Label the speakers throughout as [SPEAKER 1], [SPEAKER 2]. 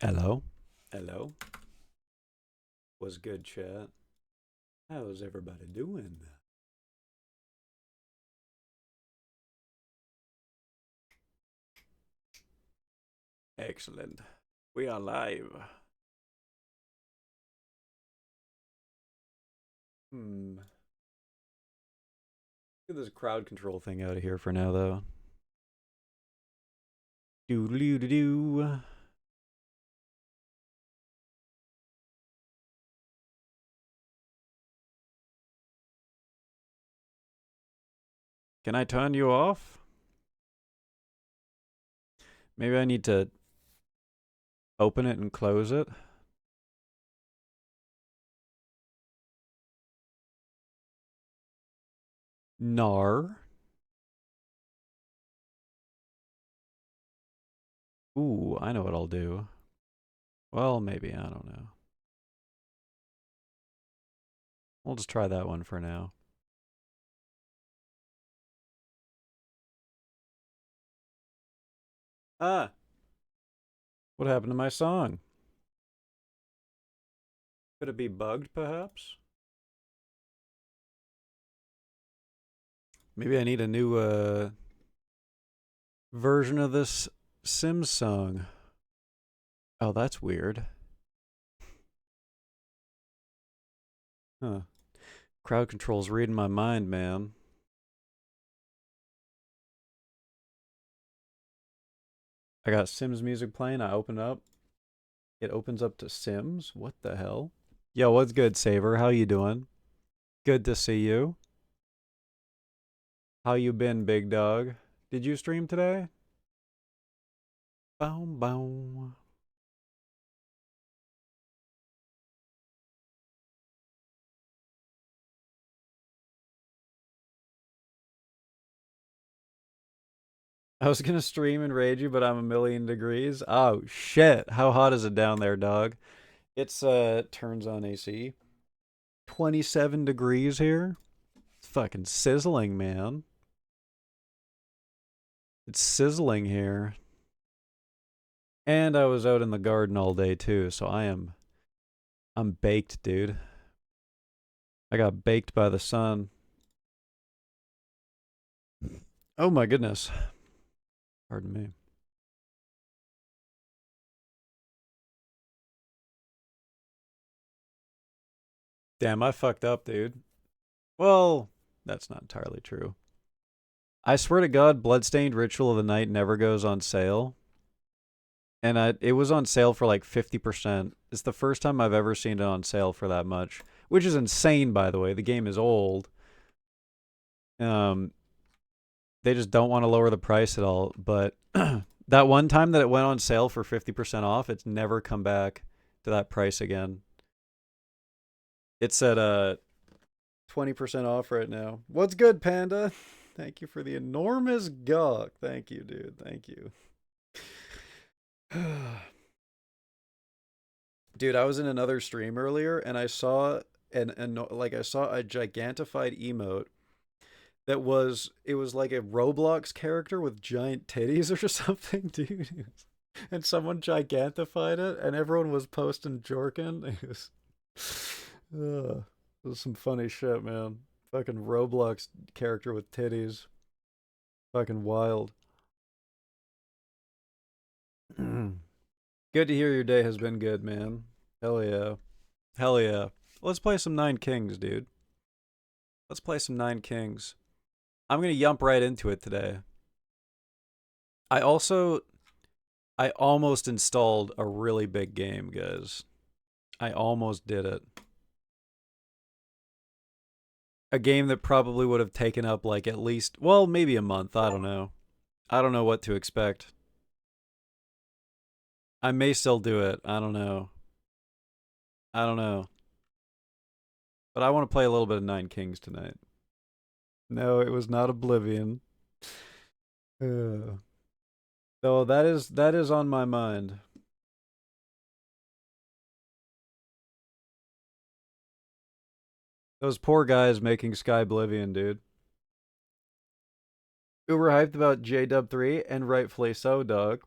[SPEAKER 1] Hello. Hello. What's good, chat? How's everybody doing? Excellent. We are live. Get this crowd control thing out of here for now, though. Doo doo doo. Can I turn you off? Maybe I need to open it and close it. Nar. Ooh, I know what I'll do. Well, maybe. I don't know. We'll just try that one for now. Ah! What happened to my song? Could it be bugged, perhaps? Maybe I need a new version of this Sims song. Oh, that's weird. Huh. Crowd control's reading my mind, man. I got Sims music playing. I open up. It opens up to Sims. What the hell? Yo, what's good, Saver? How you doing? Good to see you. How you been, big dog? Did you stream today? Boom, boom. I was gonna stream and rage you, but I'm a million degrees. Oh shit! How hot is it down there, dog? It's turns on AC. 27 degrees here. It's fucking sizzling, man. It's sizzling here. And I was out in the garden all day too, so I'm baked, dude. I got baked by the sun. Oh my goodness. Pardon me. Damn, I fucked up, dude. Well, that's not entirely true. I swear to God, Bloodstained Ritual of the Night never goes on sale. And it was on sale for like 50%. It's the first time I've ever seen it on sale for that much, which is insane, by the way. The game is old. Um, they just don't want to lower the price at all. But that one time that it went on sale for 50% off, it's never come back to that price again. It's at 20% off right now. What's good, Panda? Thank you for the enormous gawk. Thank you, dude. Thank you. Dude, I was in another stream earlier and I saw I saw a gigantified emote that was it was like a Roblox character with giant titties or something, dude. And someone gigantified it and everyone was posting Jorkin. It was some funny shit, man. Fucking Roblox character with titties. Fucking wild. Good to hear your day has been good, man. Hell yeah. Hell yeah. Let's play some Nine Kings, dude. Let's play some Nine Kings. I'm gonna jump right into it today. I also I almost installed a really big game, guys. I almost did it. A game that probably would have taken up like at least, well, maybe a month. I don't know. I don't know what to expect. I may still do it. I don't know. I don't know. But I want to play a little bit of Nine Kings tonight. No, it was not Oblivion. Though that is on my mind. Those poor guys making Sky Oblivion, dude. Uber hyped about JW3, and rightfully so, dog.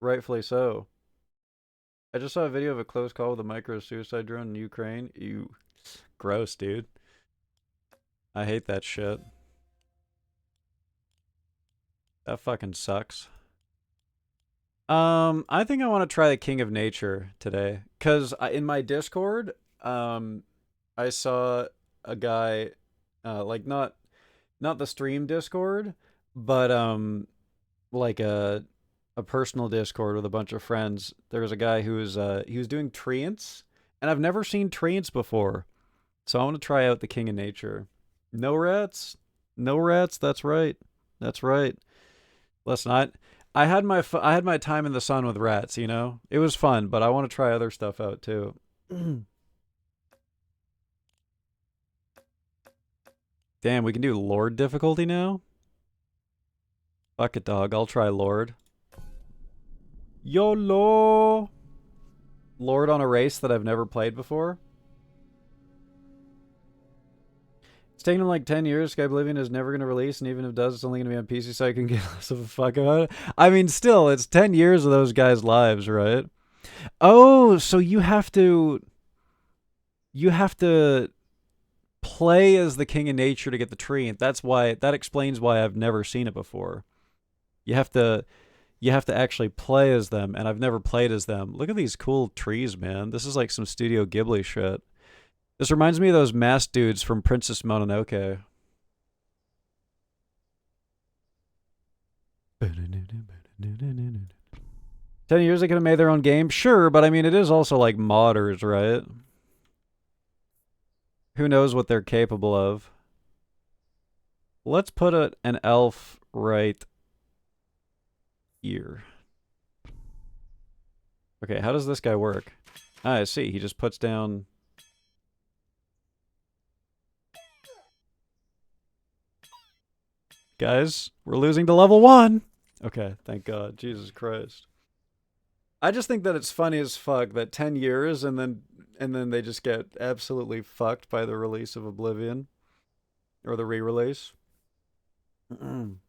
[SPEAKER 1] Rightfully so. I just saw a video of a close call with a micro-suicide drone in Ukraine. Ew. Gross, dude. I hate that shit. That fucking sucks. I think I want to try the King of Nature today. Because in my Discord, I saw a guy, like not the stream Discord, but like a personal Discord with a bunch of friends. There was a guy who was he was doing treants, and I've never seen treants before, so I want to try out the King of Nature. No rats, no rats. That's right, that's right. Listen, I had I had my time in the sun with rats. You know, it was fun, but I want to try other stuff out too. Damn, we can do Lord difficulty now? Fuck it, dog. I'll try Lord. YOLO! Lord on a race that I've never played before? It's taken him like 10 years. Sky Oblivion is never going to release, and even if it does, it's only going to be on PC, so I can get less of a fuck about it. I mean, still, it's 10 years of those guys' lives, right? Oh, so you have to... You have to play as the King of Nature to get the tree, and that's why... That explains why I've never seen it before. You have to actually play as them, and I've never played as them. Look at these cool trees, man. This is like some Studio Ghibli shit. This reminds me of those masked dudes from Princess Mononoke. 10 years they could have made their own game? Sure, but I mean, it is also like modders, right? Who knows what they're capable of. Let's put an elf right here. Okay, how does this guy work? Ah, I see. He just puts down... Guys, we're losing to level 1! Okay, thank God. Jesus Christ. I just think that it's funny as fuck that 10 years and then they just get absolutely fucked by the release of Oblivion. Or the re-release. I'm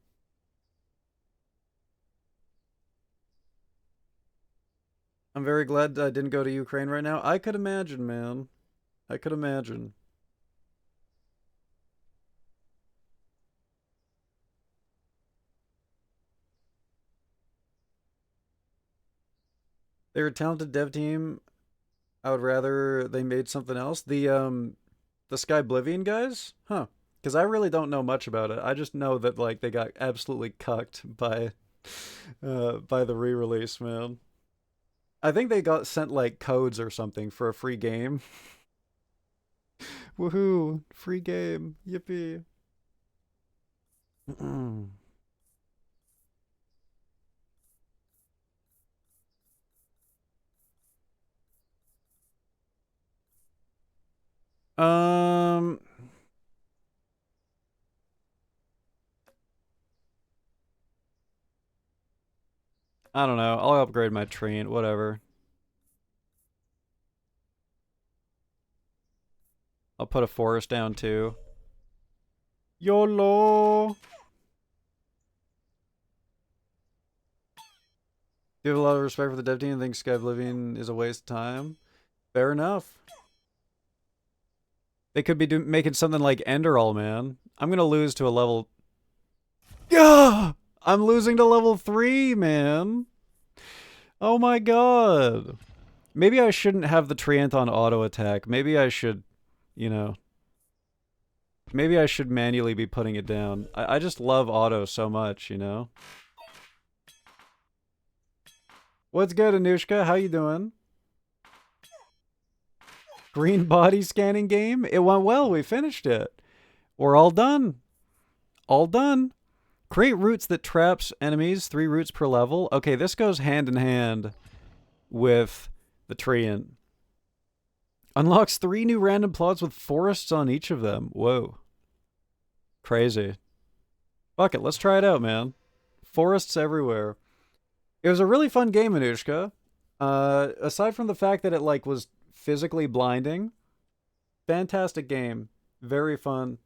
[SPEAKER 1] very glad I didn't go to Ukraine right now. I could imagine, man. I could imagine. They're a talented dev team. I would rather they made something else. The Sky Oblivion guys? Huh. Because I really don't know much about it. I just know that like they got absolutely cucked by the re-release, man. I think they got sent like codes or something for a free game. Woohoo! Free game. Yippee. Um, I don't know. I'll upgrade my train, whatever. I'll put a forest down too. YOLO! You have a lot of respect for the dev team and think Sky Oblivion is a waste of time. Fair enough. They could be making something like Enderall, man. I'm gonna lose to a level... Yeah! I'm losing to level 3, man. Oh my god. Maybe I shouldn't have the Treant on auto attack. Maybe I should, you know... Maybe I should manually be putting it down. I just love auto so much, you know? What's good, Anushka? How you doing? Green body scanning game? It went well. We finished it. We're all done. All done. Create roots that traps enemies. 3 roots per level. Okay, this goes hand in hand with the Treant. Unlocks 3 new random plots with forests on each of them. Whoa. Crazy. Fuck it, let's try it out, man. Forests everywhere. It was a really fun game, Anushka. Aside from the fact that it like was physically blinding, fantastic game. Very fun.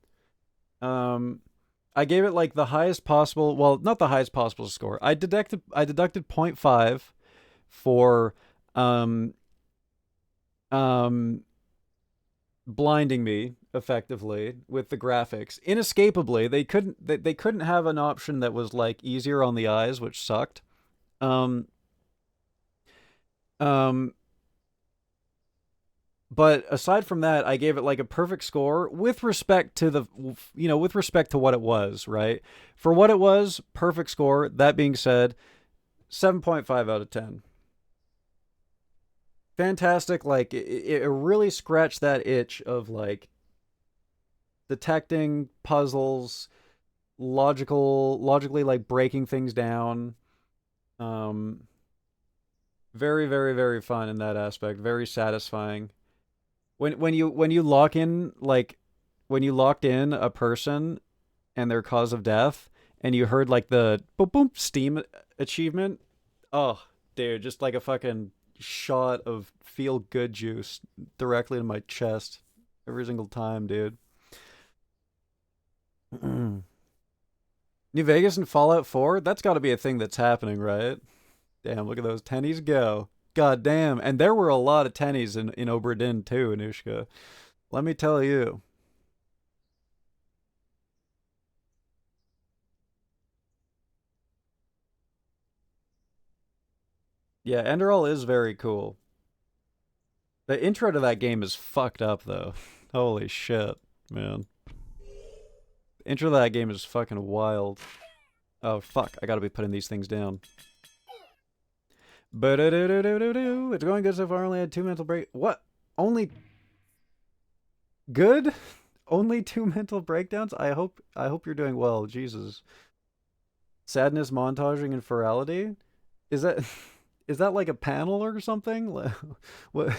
[SPEAKER 1] I gave it like the highest possible, well, not the highest possible score. I deducted 0.5 for um, um, blinding me effectively with the graphics. Inescapably, they couldn't have an option that was like easier on the eyes, which sucked. Um, um, but aside from that, I gave it like a perfect score with respect to with respect to what it was, right? For what it was, perfect score. That being said, 7.5 out of 10. Fantastic. Like, it really scratched that itch of like detecting puzzles, logically like breaking things down. Um, very, very, very fun in that aspect. Very satisfying. When you lock in like when you locked in a person and their cause of death, and you heard like the boom boom Steam achievement. Oh, dude, just like a fucking shot of feel good juice directly in my chest every single time, dude. New Vegas and Fallout 4? That's got to be a thing that's happening, right? Damn, look at those tennies go. God damn. And there were a lot of tennies in Oberdin too, Anushka. Let me tell you. Yeah, Enderal is very cool. The intro to that game is fucked up though. Holy shit, man. The intro to that game is fucking wild. Oh fuck, I gotta be putting these things down. It's going good so far. Only had two mental break. What? Only good? Only two mental breakdowns? I hope you're doing well. Jesus. Sadness, montaging, and ferality? Is that is that like a panel or something? What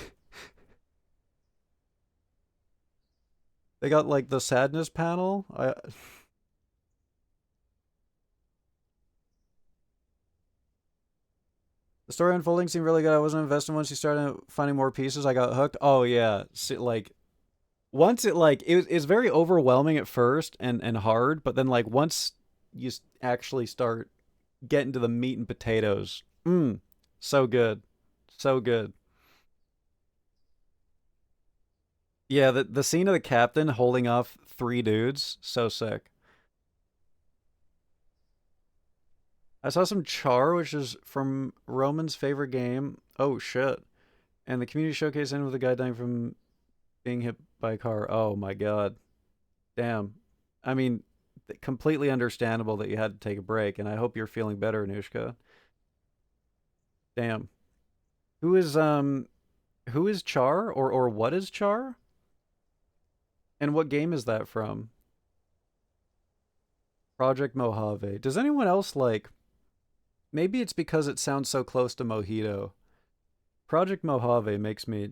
[SPEAKER 1] they got like the sadness panel? The story unfolding seemed really good. I wasn't invested once you started finding more pieces. I got hooked. Oh yeah, see, like once it's very overwhelming at first and hard, but then like once you actually start getting to the meat and potatoes, so good, so good. Yeah, the scene of the captain holding off three dudes, so sick. I saw some Char, which is from Roman's favorite game. Oh shit! And the community showcase ended with a guy dying from being hit by a car. Oh my god, damn. I mean, completely understandable that you had to take a break, and I hope you're feeling better, Anushka. Damn. Who is who is Char or what is Char? And what game is that from? Project Mojave. Does anyone else like maybe it's because it sounds so close to Mojito. Project Mojave makes me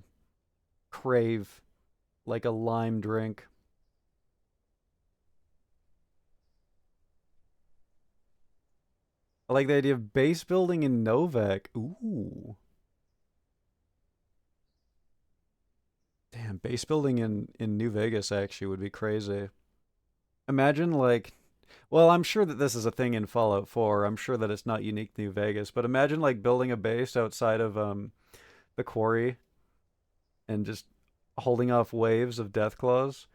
[SPEAKER 1] crave like a lime drink. I like the idea of base building in Novak. Ooh. Damn, base building in New Vegas actually would be crazy. Imagine like well, I'm sure that this is a thing in Fallout 4. I'm sure that it's not unique to New Vegas, but imagine like building a base outside of the quarry and just holding off waves of death claws.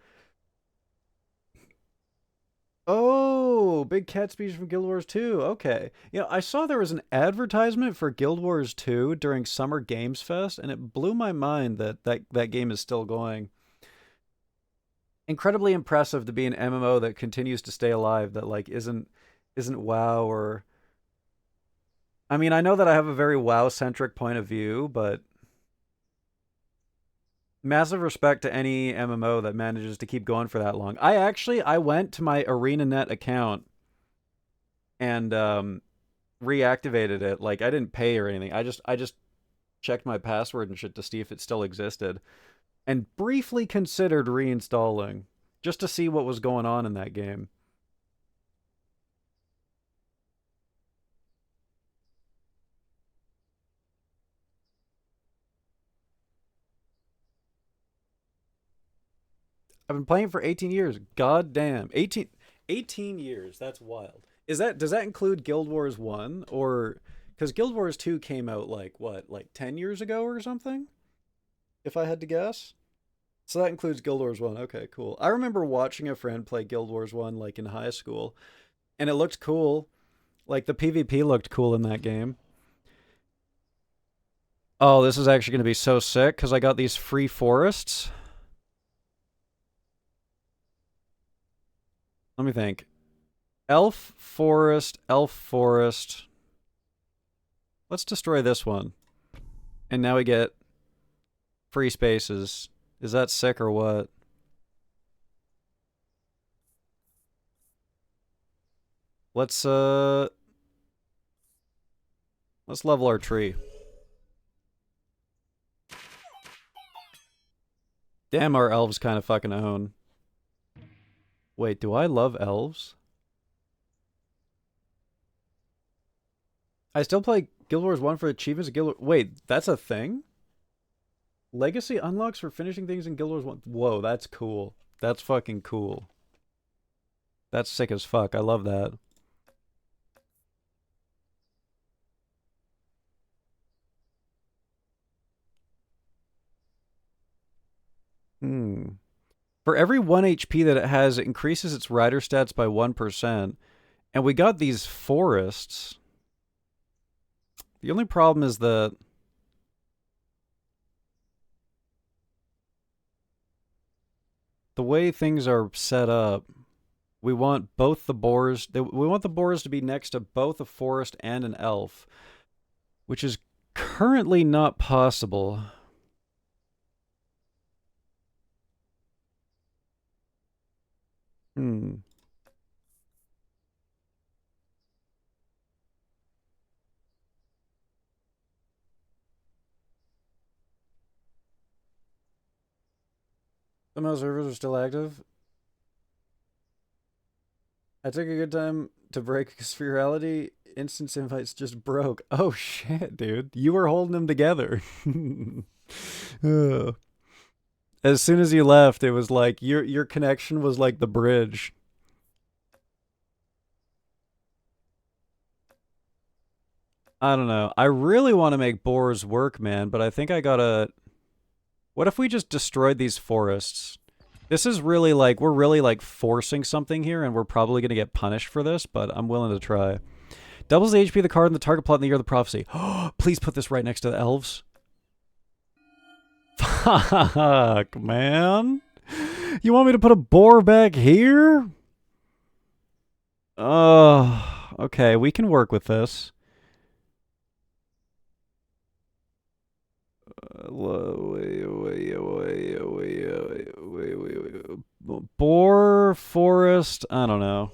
[SPEAKER 1] Oh, big cat speech from Guild Wars 2. Okay. I saw there was an advertisement for Guild Wars 2 during Summer Games Fest, and it blew my mind that game is still going. Incredibly impressive to be an MMO that continues to stay alive, that like isn't WoW or I mean, I know that I have a very WoW centric point of view, but massive respect to any MMO that manages to keep going for that long. I went to my ArenaNet account and reactivated it. Like I didn't pay or anything. I just checked my password and shit to see if it still existed, and briefly considered reinstalling just to see what was going on in that game. I've been playing for 18 years. God damn. 18 years. That's wild. Is that does that include Guild Wars 1 or Because Guild Wars 2 came out like, what, like 10 years ago or something? If I had to guess. So that includes Guild Wars 1. Okay, cool. I remember watching a friend play Guild Wars 1 like in high school, and it looked cool. Like the PvP looked cool in that game. Oh, this is actually going to be so sick because I got these free forests. Let me think. Elf forest, elf forest. Let's destroy this one. And now we get free spaces. Is that sick or what? Let's level our tree. Damn, our elves kind of fucking own. Wait, do I love elves? I still play Guild Wars 1 for achievements. Wait, that's a thing? Legacy unlocks for finishing things in Guild Wars 1. Whoa, that's cool. That's fucking cool. That's sick as fuck. I love that. For every 1 HP that it has, it increases its rider stats by 1%. And we got these forests. The only problem is that the way things are set up, we want both the boars. We want the boars to be next to both a forest and an elf, which is currently not possible. Some of those servers are still active. I took a good time to break Spherality. Instance invites just broke. Oh shit, dude. You were holding them together. As soon as you left, it was like your connection was like the bridge. I don't know. I really want to make boars work, man, but I think I gotta... What if we just destroyed these forests? This is really like, we're really like forcing something here, and we're probably going to get punished for this, but I'm willing to try. Doubles the HP of the card in the target plot in the year of the prophecy. Please put this right next to the elves. Fuck, man. You want me to put a boar back here? Oh, okay, we can work with this. Boar forest. I don't know.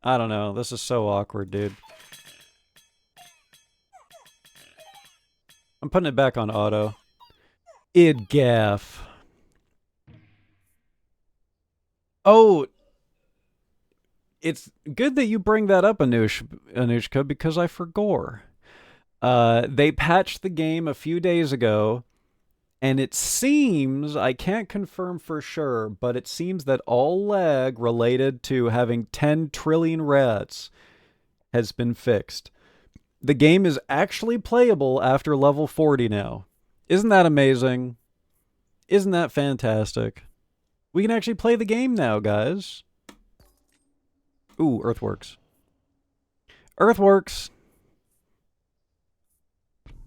[SPEAKER 1] I don't know. This is so awkward, dude. I'm putting it back on auto. Id gaff. Oh, it's good that you bring that up, Anushka, because I forgot. They patched the game a few days ago, and it seems, I can't confirm for sure, but it seems that all lag related to having 10 trillion rats has been fixed. The game is actually playable after level 40 now. Isn't that amazing? Isn't that fantastic? We can actually play the game now, guys. Ooh, Earthworks. Earthworks!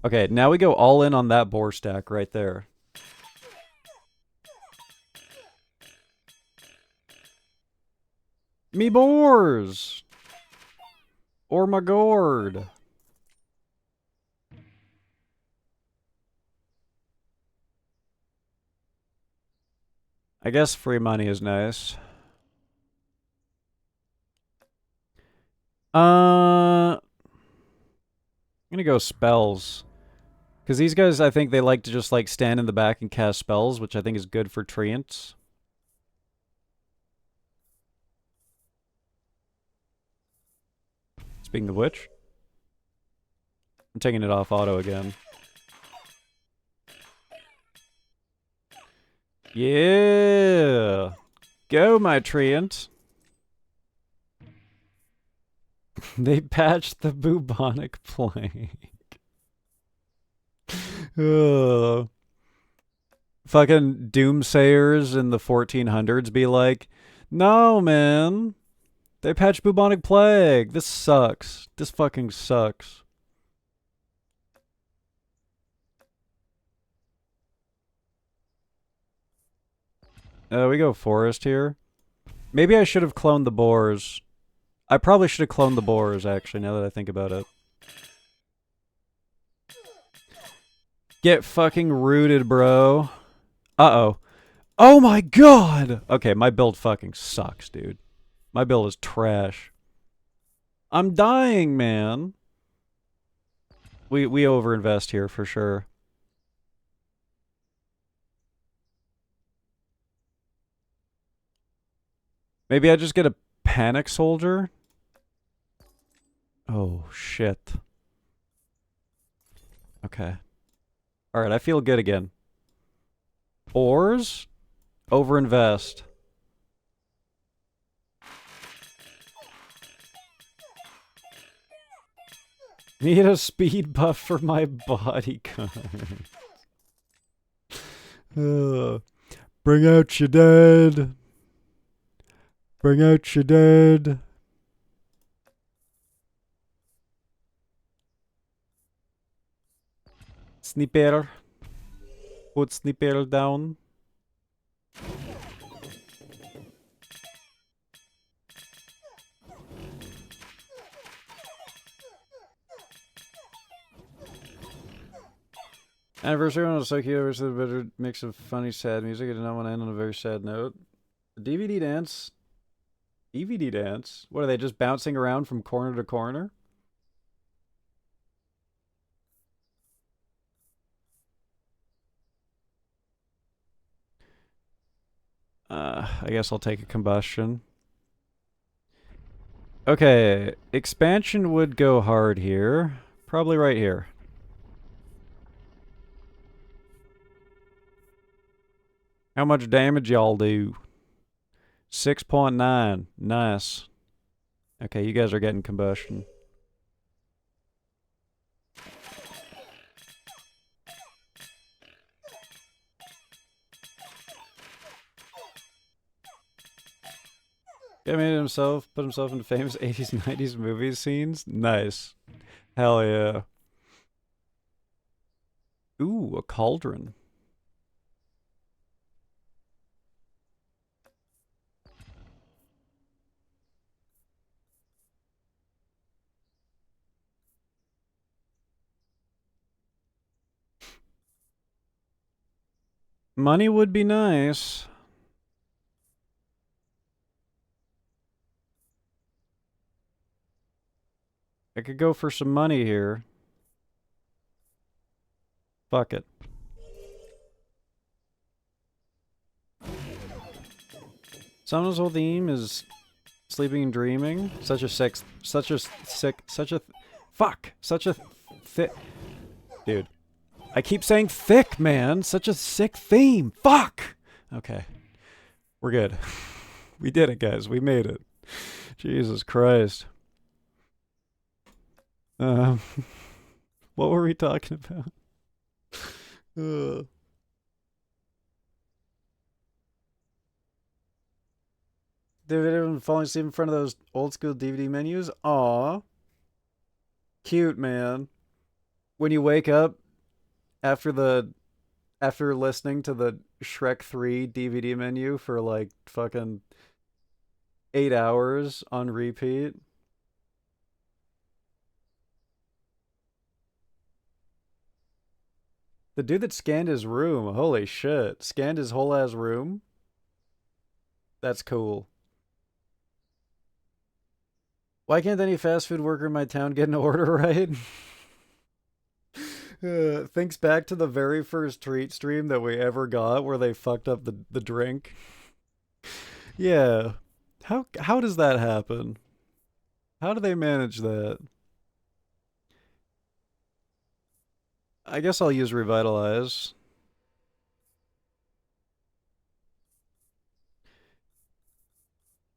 [SPEAKER 1] Okay, now we go all in on that boar stack right there. Me boars! Or my gourd. I guess free money is nice. I'm gonna go spells. Because these guys, I think they like to just like stand in the back and cast spells, which I think is good for treants. Speaking of which, I'm taking it off auto again. Yeah! Go, my treant! They patched the bubonic plague. Ugh. Fucking doomsayers in the 1400s be like, no, man. They patched bubonic plague. This sucks. This fucking sucks. We go forest here. Maybe I should have cloned the boars. I probably should have cloned the boars, actually, now that I think about it. Get fucking rooted, bro. Uh-oh. Oh my god! Okay, my build fucking sucks, dude. My build is trash. I'm dying, man. We overinvest here for sure. Maybe I just get a panic soldier? Oh, shit. Okay. Alright, I feel good again. Ores? Overinvest. Need a speed buff for my bodyguard. Bring out your dead. Bring out your dead. Sniper. Put sniper down. Anniversary one was so cute. It was a better mix of funny, sad music. I did not want to end on a very sad note. The DVD dance. DVD dance? What are they, just bouncing around from corner to corner? I guess I'll take a combustion. Okay, expansion would go hard here. Probably right here. How much damage y'all do? 6.9. Nice. Okay, you guys are getting combustion. Yeah, made himself, put himself into famous 80s, 90s movies scenes. Nice. Hell yeah. Ooh, a cauldron. Money would be nice. I could go for some money here. Fuck it. Someone's whole theme is sleeping and dreaming. Such a thick, dude. I keep saying thick, man. Such a sick theme. Fuck. Okay. We're good. We did it, guys. We made it. Jesus Christ. What were we talking about? Did anyone falling asleep in front of those old school DVD menus? Aw. Cute, man. When you wake up after listening to the Shrek 3 DVD menu for like fucking 8 hours on repeat. The dude that scanned his room, holy shit. Scanned his whole ass room? That's cool. Why can't any fast food worker in my town get an order right? Thinks back to the very first treat stream that we ever got where they fucked up the drink. Yeah. How does that happen? How do they manage that? I guess I'll use Revitalize.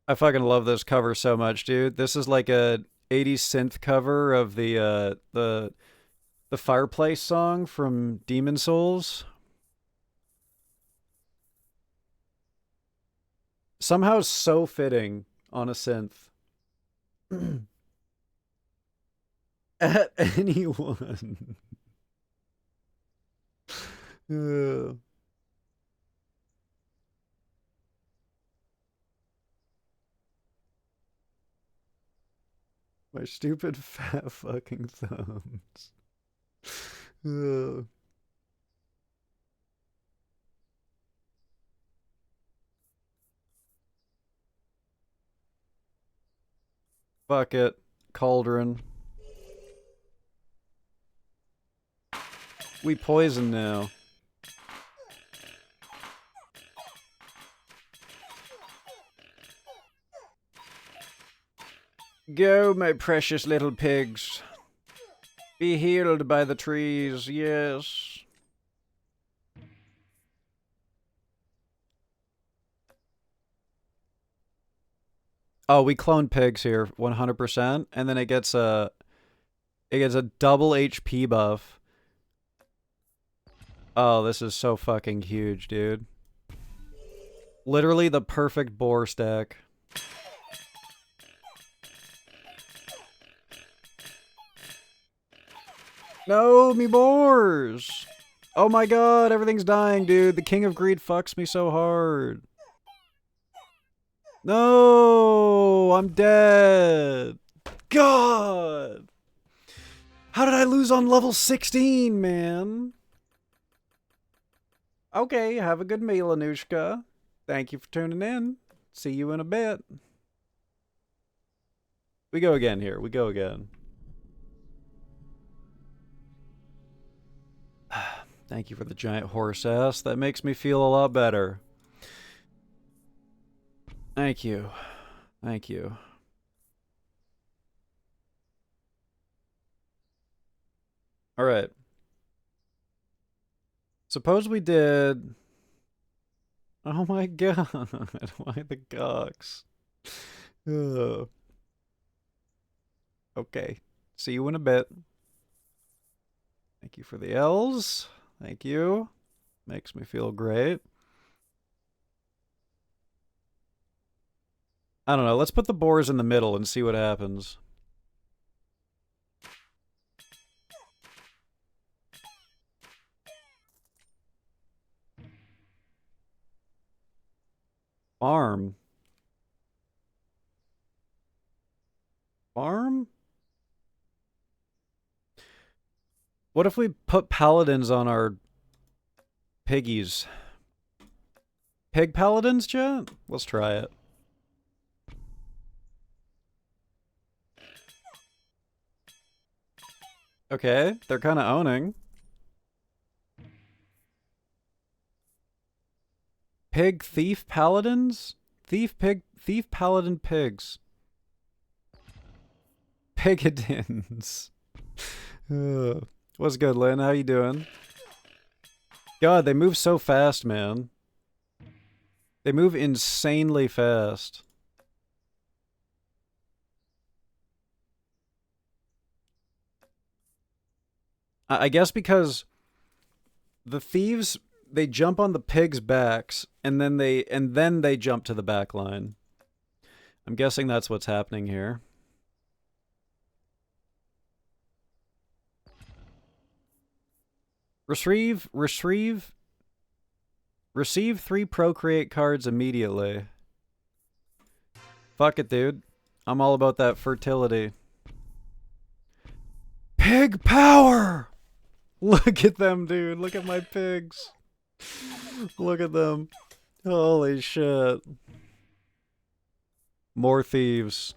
[SPEAKER 1] I fucking love this cover so much, dude. This is like a 80s synth cover of the fireplace song from Demon Souls. Somehow so fitting on a synth. At anyone. My stupid fat fucking thumbs. Fuck it. Cauldron. We poison now. Go, my precious little pigs. Be healed by the trees, yes. Oh, we clone pigs here, 100%, and then it gets a double HP buff. Oh, this is so fucking huge, dude. Literally the perfect boar stack. No, me boars! Oh my god, everything's dying, dude. The King of Greed fucks me so hard. No, I'm dead. God! How did I lose on level 16, man? Okay, have a good meal, Anushka. Thank you for tuning in. See you in a bit. We go again here. We go again. Thank you for the giant horse ass. That makes me feel a lot better. Thank you. Thank you. All right. Suppose we did... Oh my god. Why the cocks? Ugh. Okay. See you in a bit. Thank you for the L's. Thank you. Makes me feel great. I don't know. Let's put the boars in the middle and see what happens. Farm. Farm? What if we put paladins on our piggies? Pig paladins, chat? Let's try it. Okay, they're kind of owning. Pig thief paladins? Thief paladin pigs. Pigadins. What's good, Lynn? How you doing? God, they move so fast, man. They move insanely fast. I guess because the thieves, they jump on the pigs' backs and then they jump to the back line. I'm guessing that's what's happening here. Receive 3 procreate cards immediately. Fuck it, dude. I'm all about that fertility. Pig power! Look at them, dude. Look at my pigs. Look at them. Holy shit. More thieves.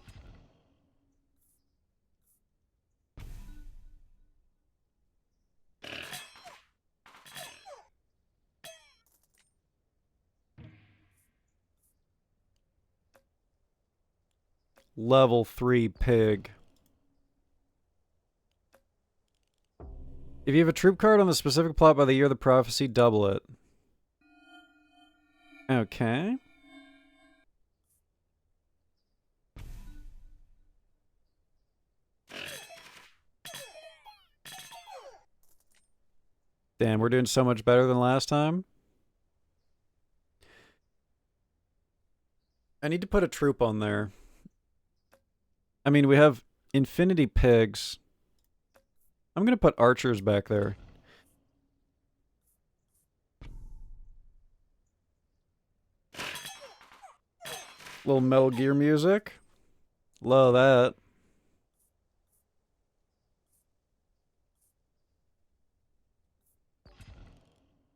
[SPEAKER 1] Level 3 pig. If you have a troop card on the specific plot by the year of the prophecy, double it. Okay. Damn, we're doing so much better than last time. I need to put a troop on there. I mean, we have infinity pigs. I'm gonna put archers back there. Little Metal Gear music. Love that.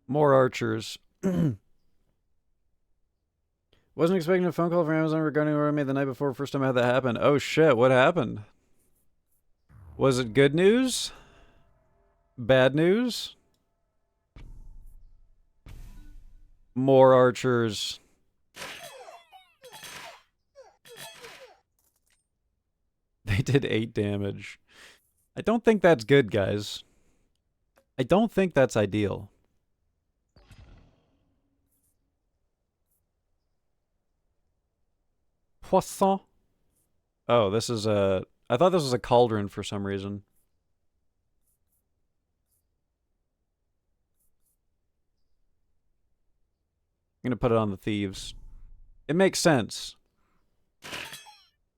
[SPEAKER 1] More archers. Wasn't expecting a phone call from Amazon regarding what I made the night before. First time I had that happen. Oh shit, what happened? Was it good news? Bad news? More archers. They did 8 damage. I don't think that's good, guys. I don't think that's ideal. Poisson. Oh, this is a... I thought this was a cauldron for some reason. I'm gonna put it on the thieves. It makes sense.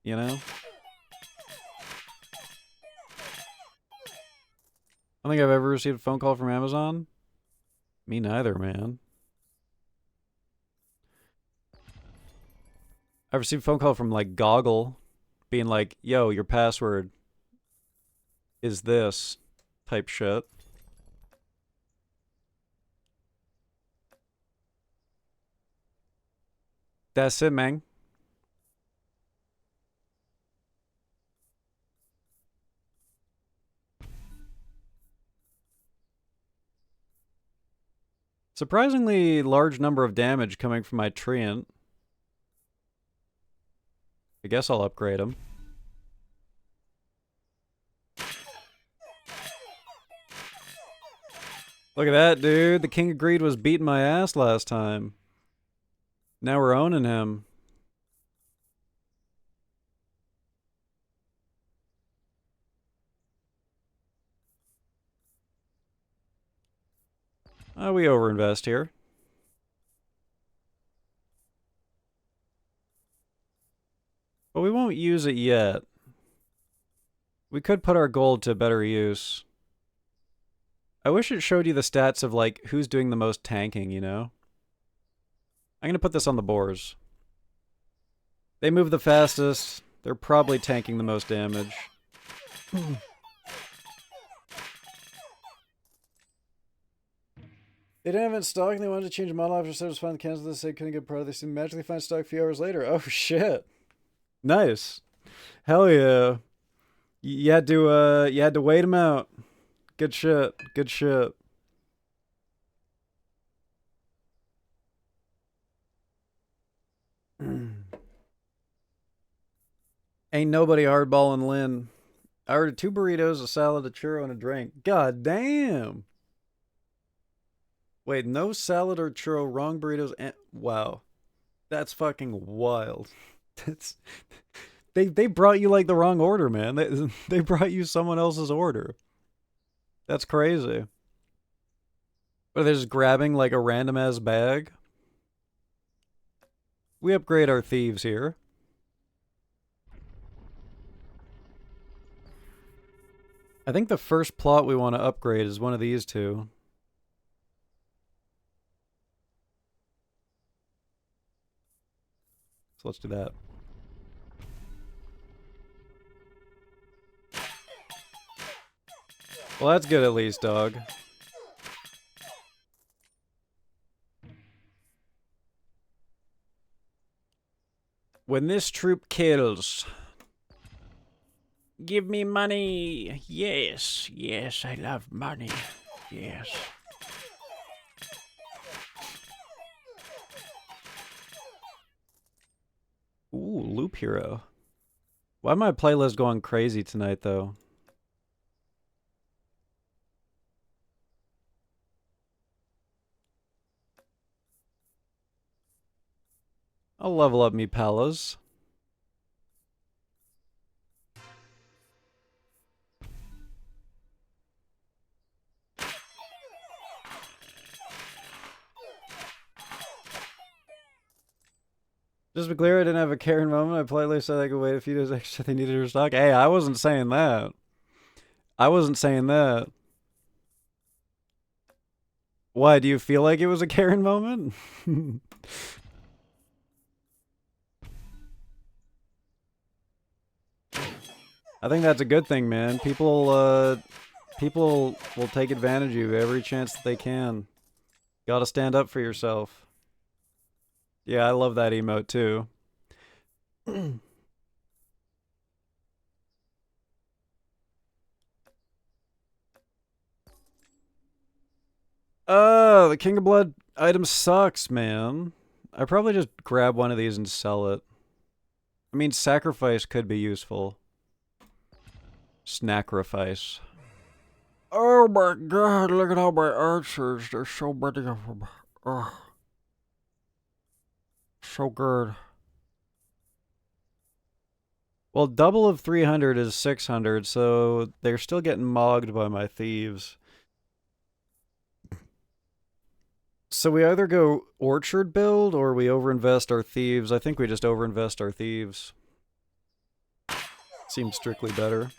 [SPEAKER 1] You know? I don't think I've ever received a phone call from Amazon. Me neither, man. I've received a phone call from, like, Goggle being like, yo, your password is this type shit. That's it, man. Surprisingly large number of damage coming from my treant. I guess I'll upgrade him. Look at that, dude. The King of Greed was beating my ass last time. Now we're owning him. We overinvest here. But we won't use it yet. We could put our gold to better use. I wish it showed you the stats of, like, who's doing the most tanking, you know? I'm gonna put this on the boars. They move the fastest. They're probably tanking the most damage. They didn't have it in stock and they wanted to change the model after it was found cancelled. They said couldn't get part. They seemed magically find stock a few hours later. Oh shit. Nice. Hell yeah. You had to wait them out. Good shit. Good shit. Ain't nobody hardballing Lynn. I ordered 2 burritos, a salad, a churro, and a drink. God damn. Wait, no salad or churro, wrong burritos, and wow. That's fucking wild. That's they brought you like the wrong order, man. They brought you someone else's order. That's crazy. Or they're just grabbing like a random ass bag. We upgrade our thieves here. I think the first plot we want to upgrade is one of these two. So let's do that. Well, that's good at least, dog. When this troop kills, give me money. Yes, yes, I love money. Yes. Ooh, Loop Hero. Why am my playlist going crazy tonight, though? I'll level up me palas. Just to be clear, I didn't have a Karen moment. I politely said I could wait a few days extra. They needed her stock. Hey, I wasn't saying that. I wasn't saying that. Why, do you feel like it was a Karen moment? I think that's a good thing, man. People will take advantage of you every chance that they can. Gotta stand up for yourself. Yeah, I love that emote too. Oh, the King of Blood item sucks, man. I probably just grab one of these and sell it. I mean, sacrifice could be useful. Snacrifice. Oh my god, look at all my archers. There's so many of them. Ugh. So good. Well, double of 300 is 600, so they're still getting mogged by my thieves. So we either go orchard build or we overinvest our thieves. I think we just overinvest our thieves. Seems strictly better.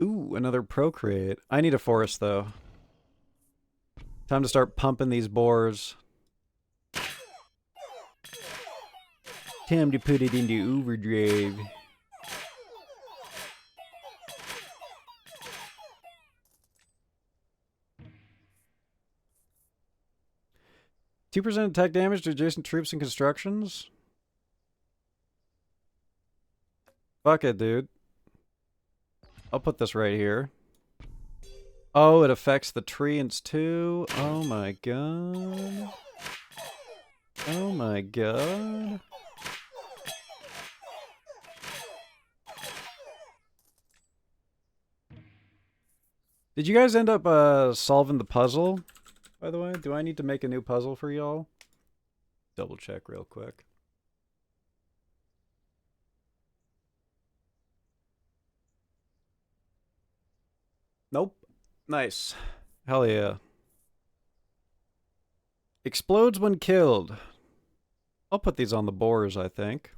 [SPEAKER 1] Ooh, another procreate. I need a forest though. Time to start pumping these boars. Time to put it into overdrive. %2 attack damage to adjacent troops and constructions? Fuck it, dude. I'll put this right here. Oh, it affects the treants too? Oh my god. Oh my god. Did you guys end up solving the puzzle, by the way? Do I need to make a new puzzle for y'all? Double check real quick. Nope. Nice. Hell yeah. Explodes when killed. I'll put these on the boars, I think.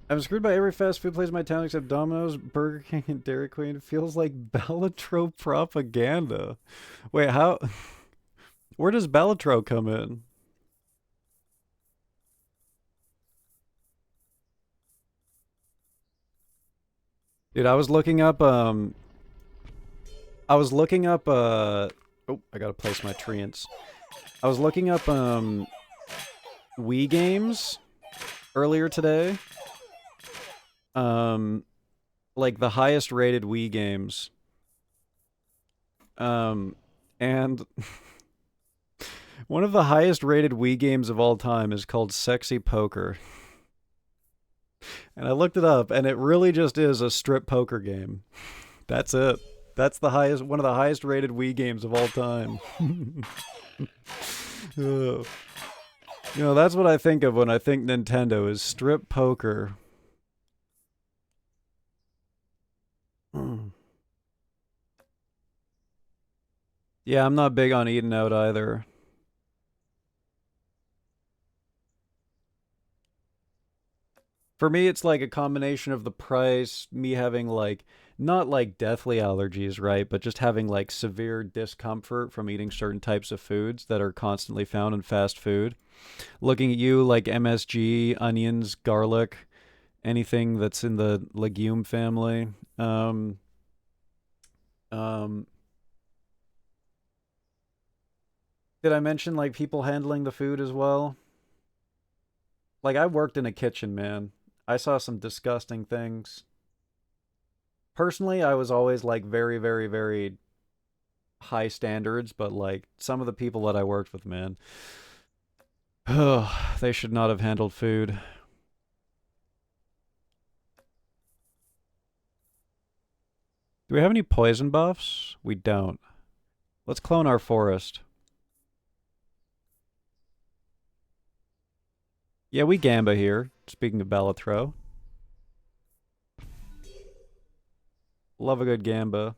[SPEAKER 1] I'm screwed by every fast food place in my town except Domino's, Burger King, and Dairy Queen. It feels like Bellatro propaganda. Wait, how? Where does Bellatro come in? Dude, I was looking up, oh, I gotta place my treants. I was looking up, Wii games earlier today. Like the highest rated Wii games. And one of the highest rated Wii games of all time is called Sexy Poker. And I looked it up, and it really just is a strip poker game. That's it. That's the highest, one of the highest rated Wii games of all time. You know, that's what I think of when I think Nintendo is strip poker. Yeah, I'm not big on eating out either. For me, it's like a combination of the price, me having like, not like deathly allergies, right? But just having like severe discomfort from eating certain types of foods that are constantly found in fast food. Looking at you like MSG, onions, garlic, anything that's in the legume family. Um, did I mention like people handling the food as well? Like I worked in a kitchen, man. I saw some disgusting things. Personally, I was always like very, very, very high standards, but like some of the people that I worked with, man, they should not have handled food. Do we have any poison buffs? We don't. Let's clone our forest. Yeah, we Gamba here. Speaking of Balatro. Love a good gamba.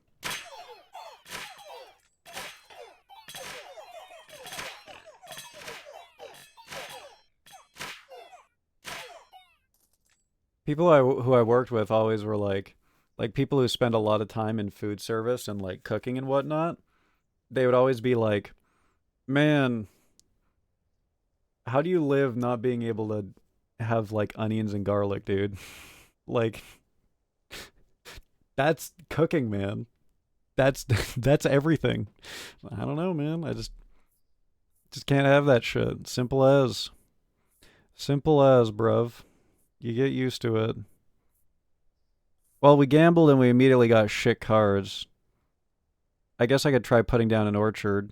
[SPEAKER 1] People who I worked with always were like people who spend a lot of time in food service and like cooking and whatnot. They would always be like, "Man, how do you live not being able to have like onions and garlic, dude?" Like that's cooking, man. That's that's everything. I don't know, man. I just can't have that shit. Simple as, bruv. You get used to it. Well, we gambled and we immediately got shit cards. I guess I could try putting down an orchard.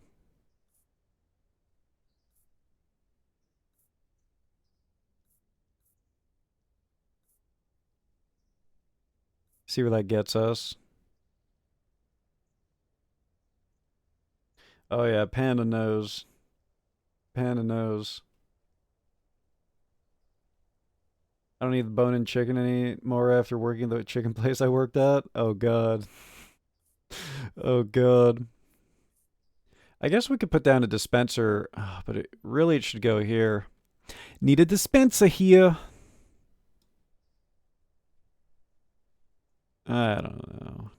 [SPEAKER 1] See where that gets us. Oh yeah, panda nose. Panda nose. I don't eat the bone-in chicken anymore after working the chicken place I worked at. Oh god. Oh god. I guess we could put down a dispenser, but it should go here. Need a dispenser here. I don't know.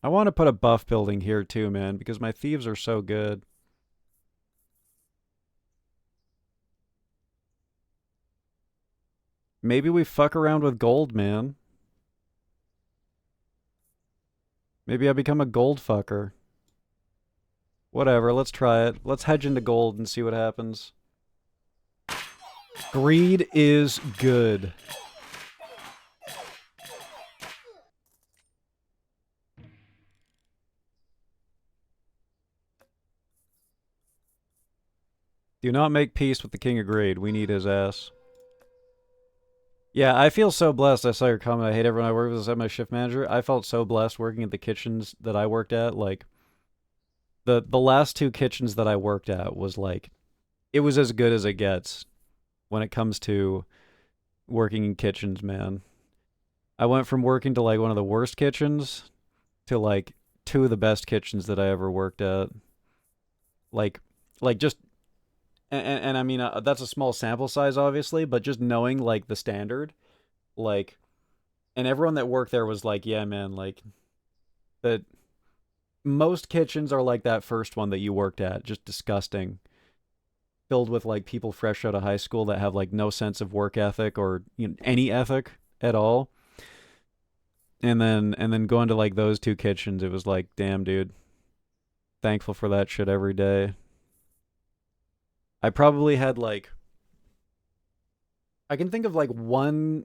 [SPEAKER 1] I want to put a buff building here too, man, because my thieves are so good. Maybe we fuck around with gold, man. Maybe I become a gold fucker. Whatever, let's try it. Let's hedge into gold and see what happens. Greed is good. Do not make peace with the king of greed. We need his ass. Yeah, I feel so blessed. I saw your comment. I hate everyone I work with except my shift manager. I felt so blessed working at the kitchens that I worked at. Like the last two kitchens that I worked at was like it was as good as it gets when it comes to working in kitchens, man. I went from working to like one of the worst kitchens to like two of the best kitchens that I ever worked at. Like just and I mean that's a small sample size obviously, but just knowing like the standard, like and everyone that worked there was like, yeah, man, like that most kitchens are like that first one that you worked at, just disgusting, filled with like people fresh out of high school that have like no sense of work ethic or any ethic at all. And then going to like those two kitchens, it was like, damn, dude, thankful for that shit every day. I probably had like I can think of like one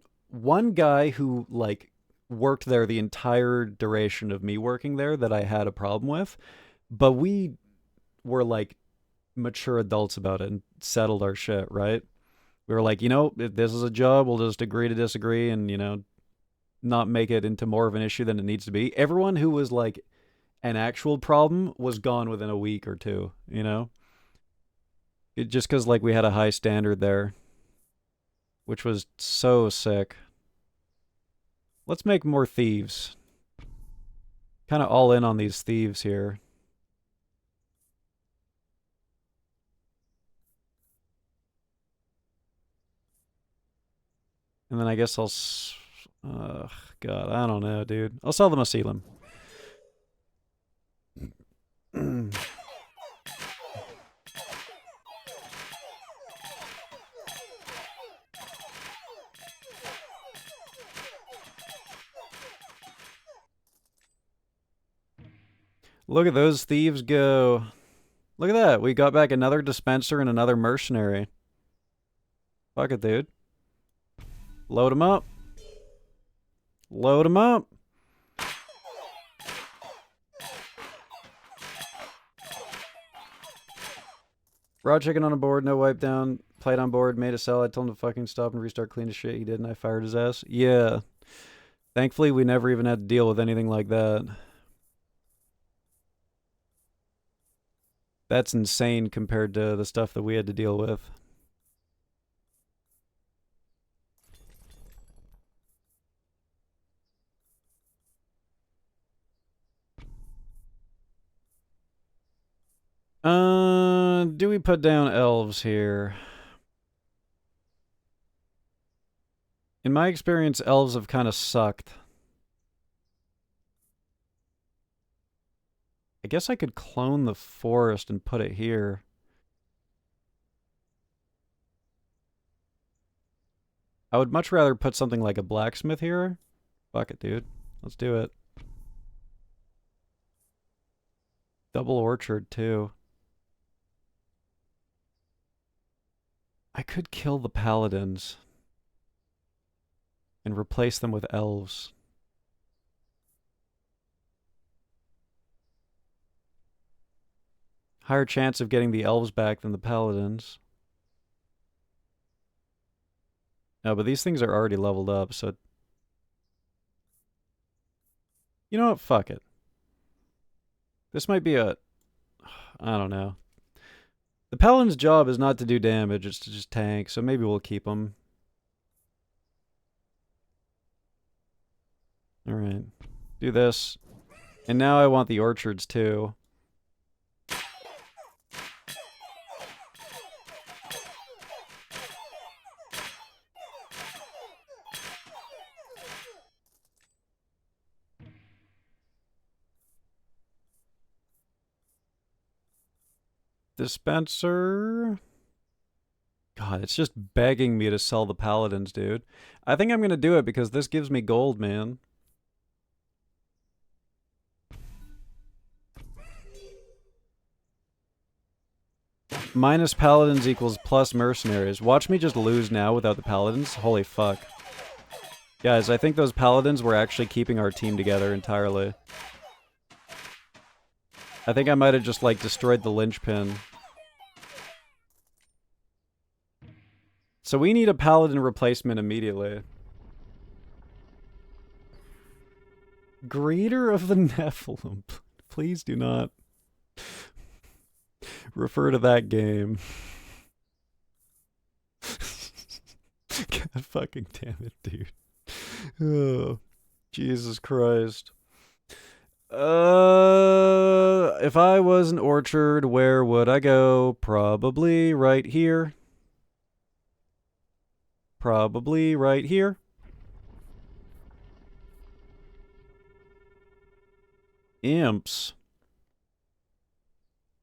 [SPEAKER 1] guy who like worked there the entire duration of me working there that I had a problem with, but we were like mature adults about it and settled our shit, right? We were like, if this is a job, we'll just agree to disagree and, not make it into more of an issue than it needs to be. Everyone who was like an actual problem was gone within a week or two. Just because like we had a high standard there, which was so sick. Let's make more thieves. Kind of all in on these thieves here. And then I guess I'll. God, I don't know, dude. I'll sell them asylum. Look at those thieves go. Look at that. We got back another dispenser and another mercenary. Fuck it, dude. Load them up. Load them up. Raw chicken on a board, no wipe down. Plate on board, made a sell. I told him to fucking stop and restart clean as shit. He did, and I fired his ass. Yeah. Thankfully, we never even had to deal with anything like that. That's insane compared to the stuff that we had to deal with. Do we put down elves here? In my experience, elves have kind of sucked. I guess I could clone the forest and put it here. I would much rather put something like a blacksmith here. Fuck it, dude. Let's do it. Double orchard, too. I could kill the paladins and replace them with elves. Higher chance of getting the elves back than the paladins. No, but these things are already leveled up, so... You know what? Fuck it. This might be a... I don't know. The paladin's job is not to do damage, it's to just tank, so maybe we'll keep them. Alright. Do this. And now I want the orchards, too. Dispenser. God, it's just begging me to sell the paladins, dude. I think I'm gonna do it because this gives me gold, man. Minus paladins equals plus mercenaries. Watch me just lose now without the paladins. Holy fuck. Guys, I think those paladins were actually keeping our team together entirely. I think I might have just, like, destroyed the linchpin. So we need a paladin replacement immediately. Greeter of the Nephilim. Please do not refer to that game. God fucking damn it, dude. Oh, Jesus Christ. If I was an orchard, where would I go? Probably right here. Probably right here. Imps.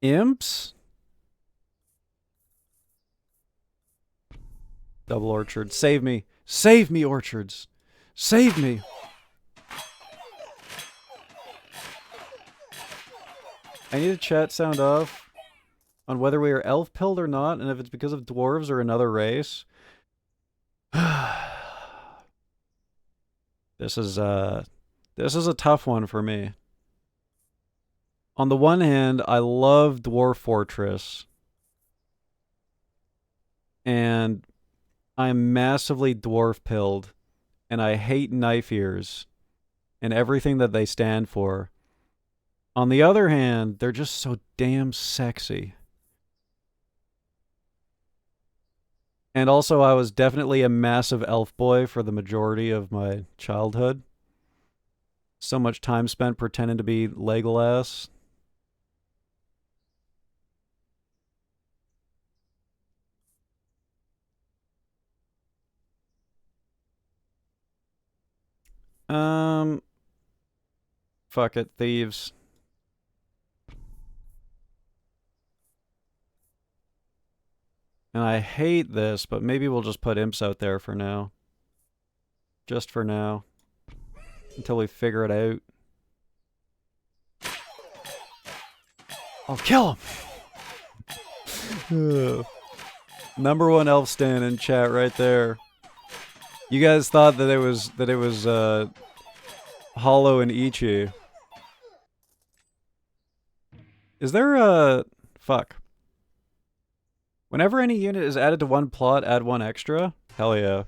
[SPEAKER 1] Imps? Double orchard. Save me. Save me, orchards. Save me. I need a chat sound off on whether we are elf-pilled or not, and if it's because of dwarves or another race. This is a tough one for me. On the one hand, I love Dwarf Fortress. And I'm massively dwarf-pilled. And I hate knife ears. And everything that they stand for. On the other hand, they're just so damn sexy. And also, I was definitely a massive elf boy for the majority of my childhood. So much time spent pretending to be Legolas. Fuck it, thieves. And I hate this, but maybe we'll just put imps out there for now. Just for now. Until we figure it out. I'll kill him! Number one elf stan in chat right there. You guys thought that it was Hollow and Ichi. Is there a... Fuck. Whenever any unit is added to one plot, add one extra? Hell yeah.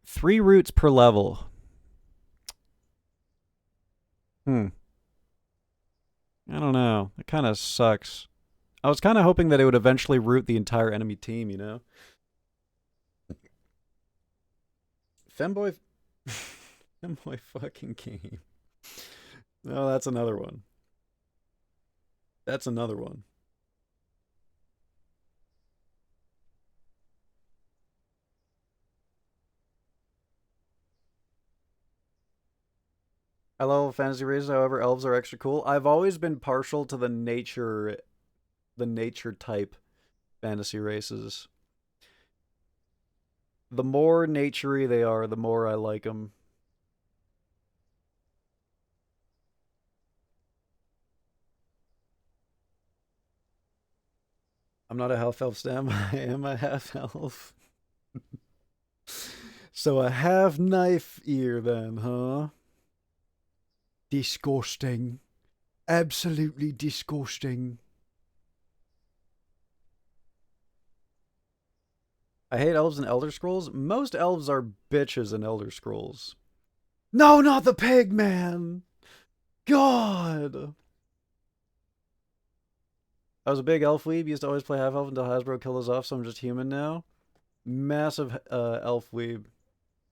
[SPEAKER 1] 3 roots per level. I don't know. It kind of sucks. I was kind of hoping that it would eventually root the entire enemy team, you know? Femboy... Femboy fucking game. No, that's another one. That's another one. I love fantasy races, however, elves are extra cool. I've always been partial to the nature type fantasy races. The more naturey they are, the more I like them. I'm not a half elf, Stam. I am a half elf. So a half knife ear, then, huh? Disgusting. Absolutely disgusting. I hate elves in Elder Scrolls. Most elves are bitches in Elder Scrolls. No, not the pig man! God! I was a big elf weeb. Used to always play half elf until Hasbro killed us off, so I'm just human now. Massive elf weeb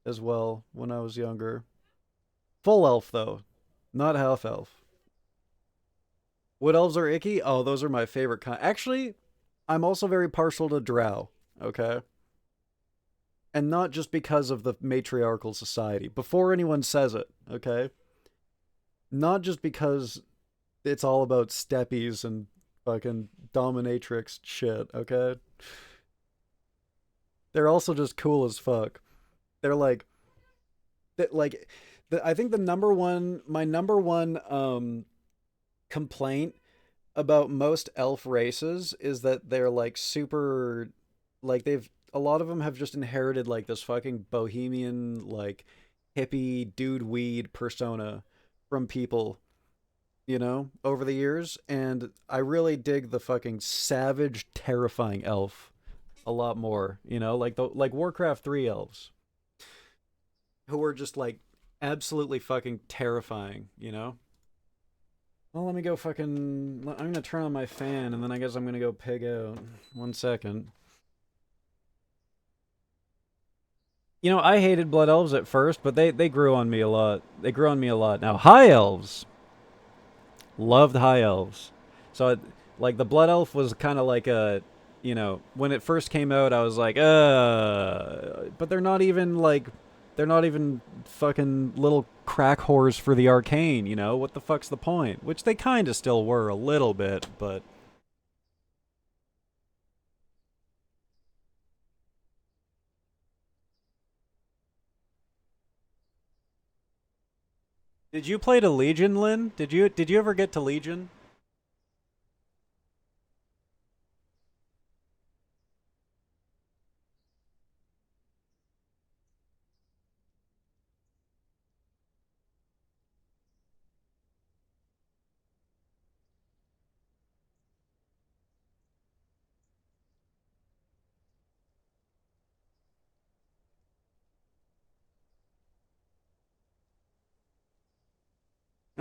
[SPEAKER 1] as well when I was younger. Full elf, though. Not half elf. Wood elves are icky? Oh, those are my favorite kind. Actually, I'm also very partial to drow, okay? And not just because of the matriarchal society. Before anyone says it, okay? Not just because it's all about steppies and fucking dominatrix shit, okay? They're also just cool as fuck. They're like I think my number one complaint about most elf races is that they're like super, like they've a lot of them have just inherited like this fucking bohemian like hippie dude weed persona from people, you know, over the years, and I really dig the fucking savage terrifying elf a lot more, you know, like the like Warcraft 3 elves who are just like absolutely fucking terrifying, you know? Well, let me go fucking. I'm gonna turn on my fan and then I guess I'm gonna go pig out. 1 second. You know, I hated Blood Elves at first, but they grew on me a lot. They grew on me a lot. Now, High Elves. Loved High Elves. So, like, the Blood Elf was kind of like a. You know, when it first came out, I was like, but they're not even like. They're not even fucking little crack whores for the arcane, you know? What the fuck's the point? Which they kind of still were a little bit, but. Did you play to Legion, Lynn? Did you ever get to Legion?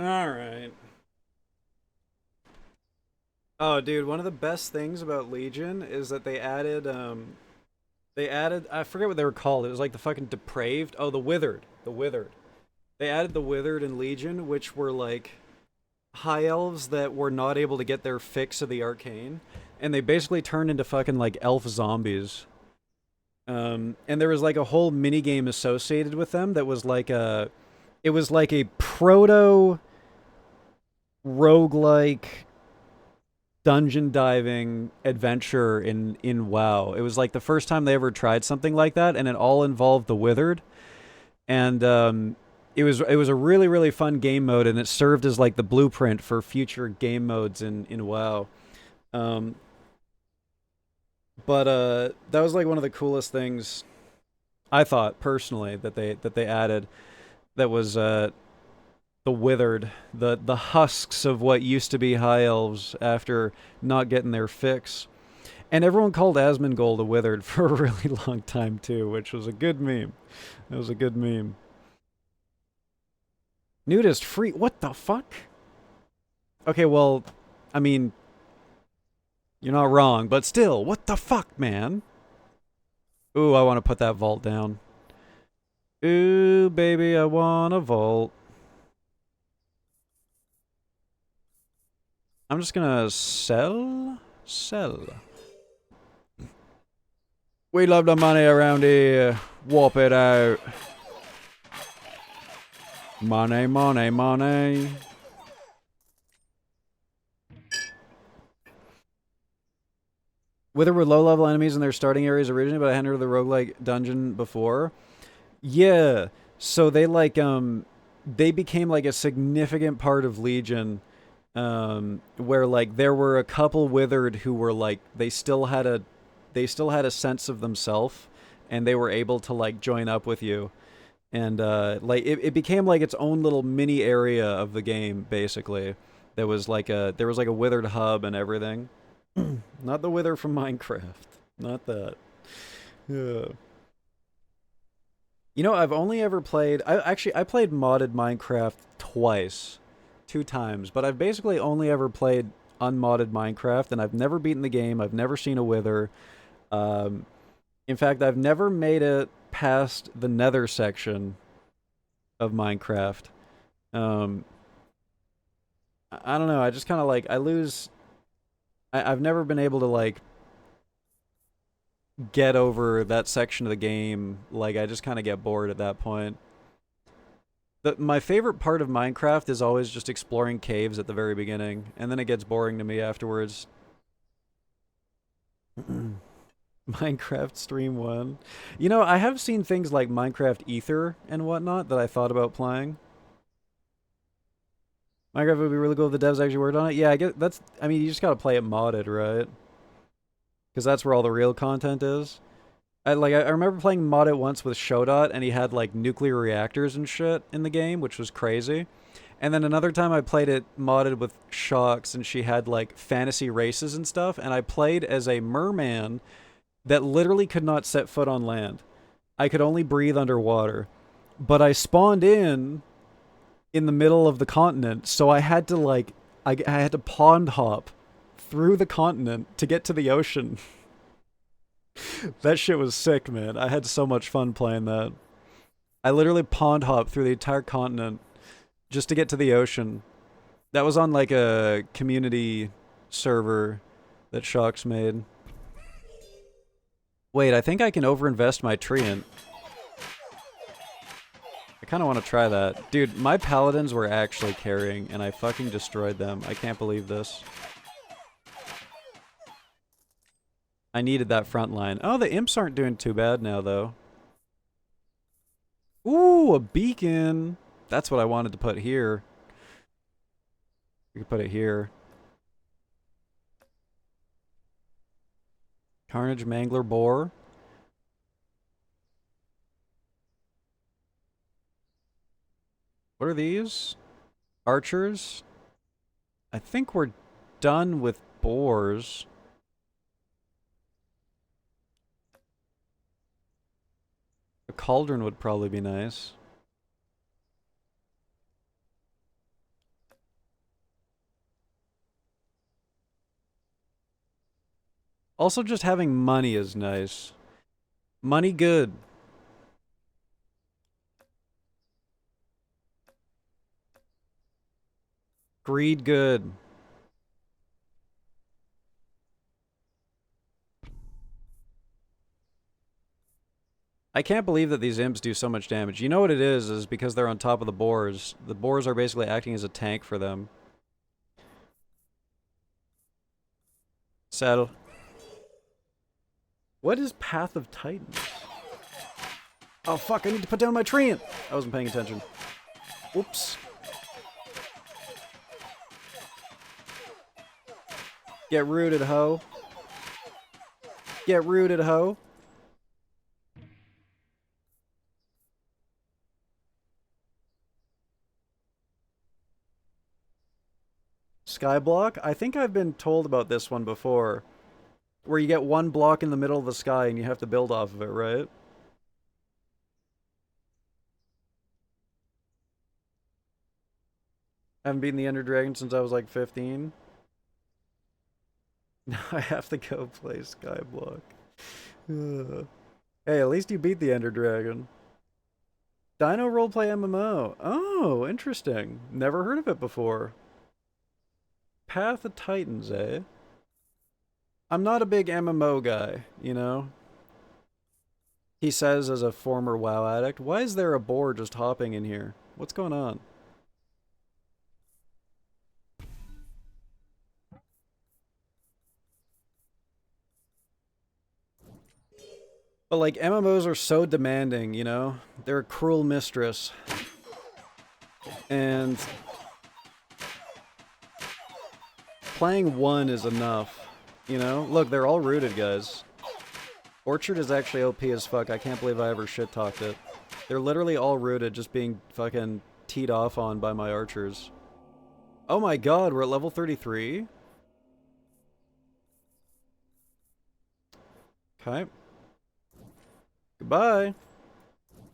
[SPEAKER 1] All right. Oh, dude, one of the best things about Legion is that they added I forget what they were called. It was like the fucking depraved. Oh, the withered. The withered. They added the withered in Legion, which were like high elves that were not able to get their fix of the arcane, and they basically turned into fucking like elf zombies. And there was like a whole mini game associated with them that was like it was like a proto roguelike dungeon diving adventure in WoW. It was like the first time they ever tried something like that, and it all involved the Withered. And it was a really fun game mode, and it served as like the blueprint for future game modes in WoW. Um, but that was like one of the coolest things I thought personally that they added. That was the withered, the husks of what used to be high elves after not getting their fix. And everyone called Asmongold a withered for a really long time too, which was a good meme. It was a good meme. Nudist free? What the fuck? Okay, well, I mean, you're not wrong, but still, what the fuck, man? Ooh, I want to put that vault down. Ooh, baby, I want a vault. I'm just gonna sell. We love the money around here. Whop it out. Money, money, money. Whether were low-level enemies in their starting areas originally, but I hadn't heard of the roguelike dungeon before. Yeah, so they became like a significant part of Legion, where like there were a couple withered who were like they still had a sense of themselves, and they were able to like join up with you, and like it became like its own little mini area of the game basically. There was like a withered hub and everything. Not the wither from Minecraft. Not that. Yeah. You know, I've only ever played. I played modded Minecraft twice, 2 times, but I've basically only ever played unmodded Minecraft, and I've never beaten the game. I've never seen a wither. Um, in fact, I've never made it past the Nether section of Minecraft. Um, I don't know. I just kind of like I lose. I've never been able to like get over that section of the game. Like I just kind of get bored at that point. My favorite part of Minecraft is always just exploring caves at the very beginning, and then it gets boring to me afterwards. Minecraft Stream 1. You know, I have seen things like Minecraft Ether and whatnot that I thought about playing. Minecraft would be really cool if the devs actually worked on it. Yeah, I get that's. I mean, you just gotta play it modded, right? Because that's where all the real content is. I remember playing modded once with Shodot, and he had like nuclear reactors and shit in the game, which was crazy. And then another time I played it modded with Shocks, and she had like fantasy races and stuff, and I played as a merman that literally could not set foot on land. I could only breathe underwater. But I spawned in the middle of the continent, so I had to like I had to pond hop through the continent to get to the ocean. That shit was sick, man. I had so much fun playing that. I literally pond hopped through the entire continent just to get to the ocean. That was on like a community server that Shocks made. Wait, I think I can overinvest my treant. I kind of want to try that. Dude, my paladins were actually carrying, and I fucking destroyed them. I can't believe this. I needed that front line. Oh, the imps aren't doing too bad now, though. Ooh, a beacon. That's what I wanted to put here. We could put it here. Carnage Mangler Boar. What are these? Archers? I think we're done with boars. A cauldron would probably be nice. Also, just having money is nice. Money good. Greed good. I can't believe that these imps do so much damage. You know what it is because they're on top of the boars. The boars are basically acting as a tank for them. Saddle. What is Path of Titans? Oh fuck, I need to put down my treant! I wasn't paying attention. Oops. Get rooted, ho. Get rooted, ho. Skyblock? I think I've been told about this one before. Where you get one block in the middle of the sky and you have to build off of it, right? I haven't beaten the Ender Dragon since I was like 15. Now I have to go play Skyblock. Hey, at least you beat the Ender Dragon. Dino Roleplay MMO. Oh, interesting. Never heard of it before. Path of Titans, eh? I'm not a big MMO guy, you know? He says as a former WoW addict, why is there a boar just hopping in here? What's going on? But like MMOs are so demanding, you know? They're a cruel mistress. And playing one is enough, you know? Look, they're all rooted, guys. Orchard is actually OP as fuck. I can't believe I ever shit-talked it. They're literally all rooted, just being fucking teed off on by my archers. Oh my god, we're at level 33? Okay. Goodbye.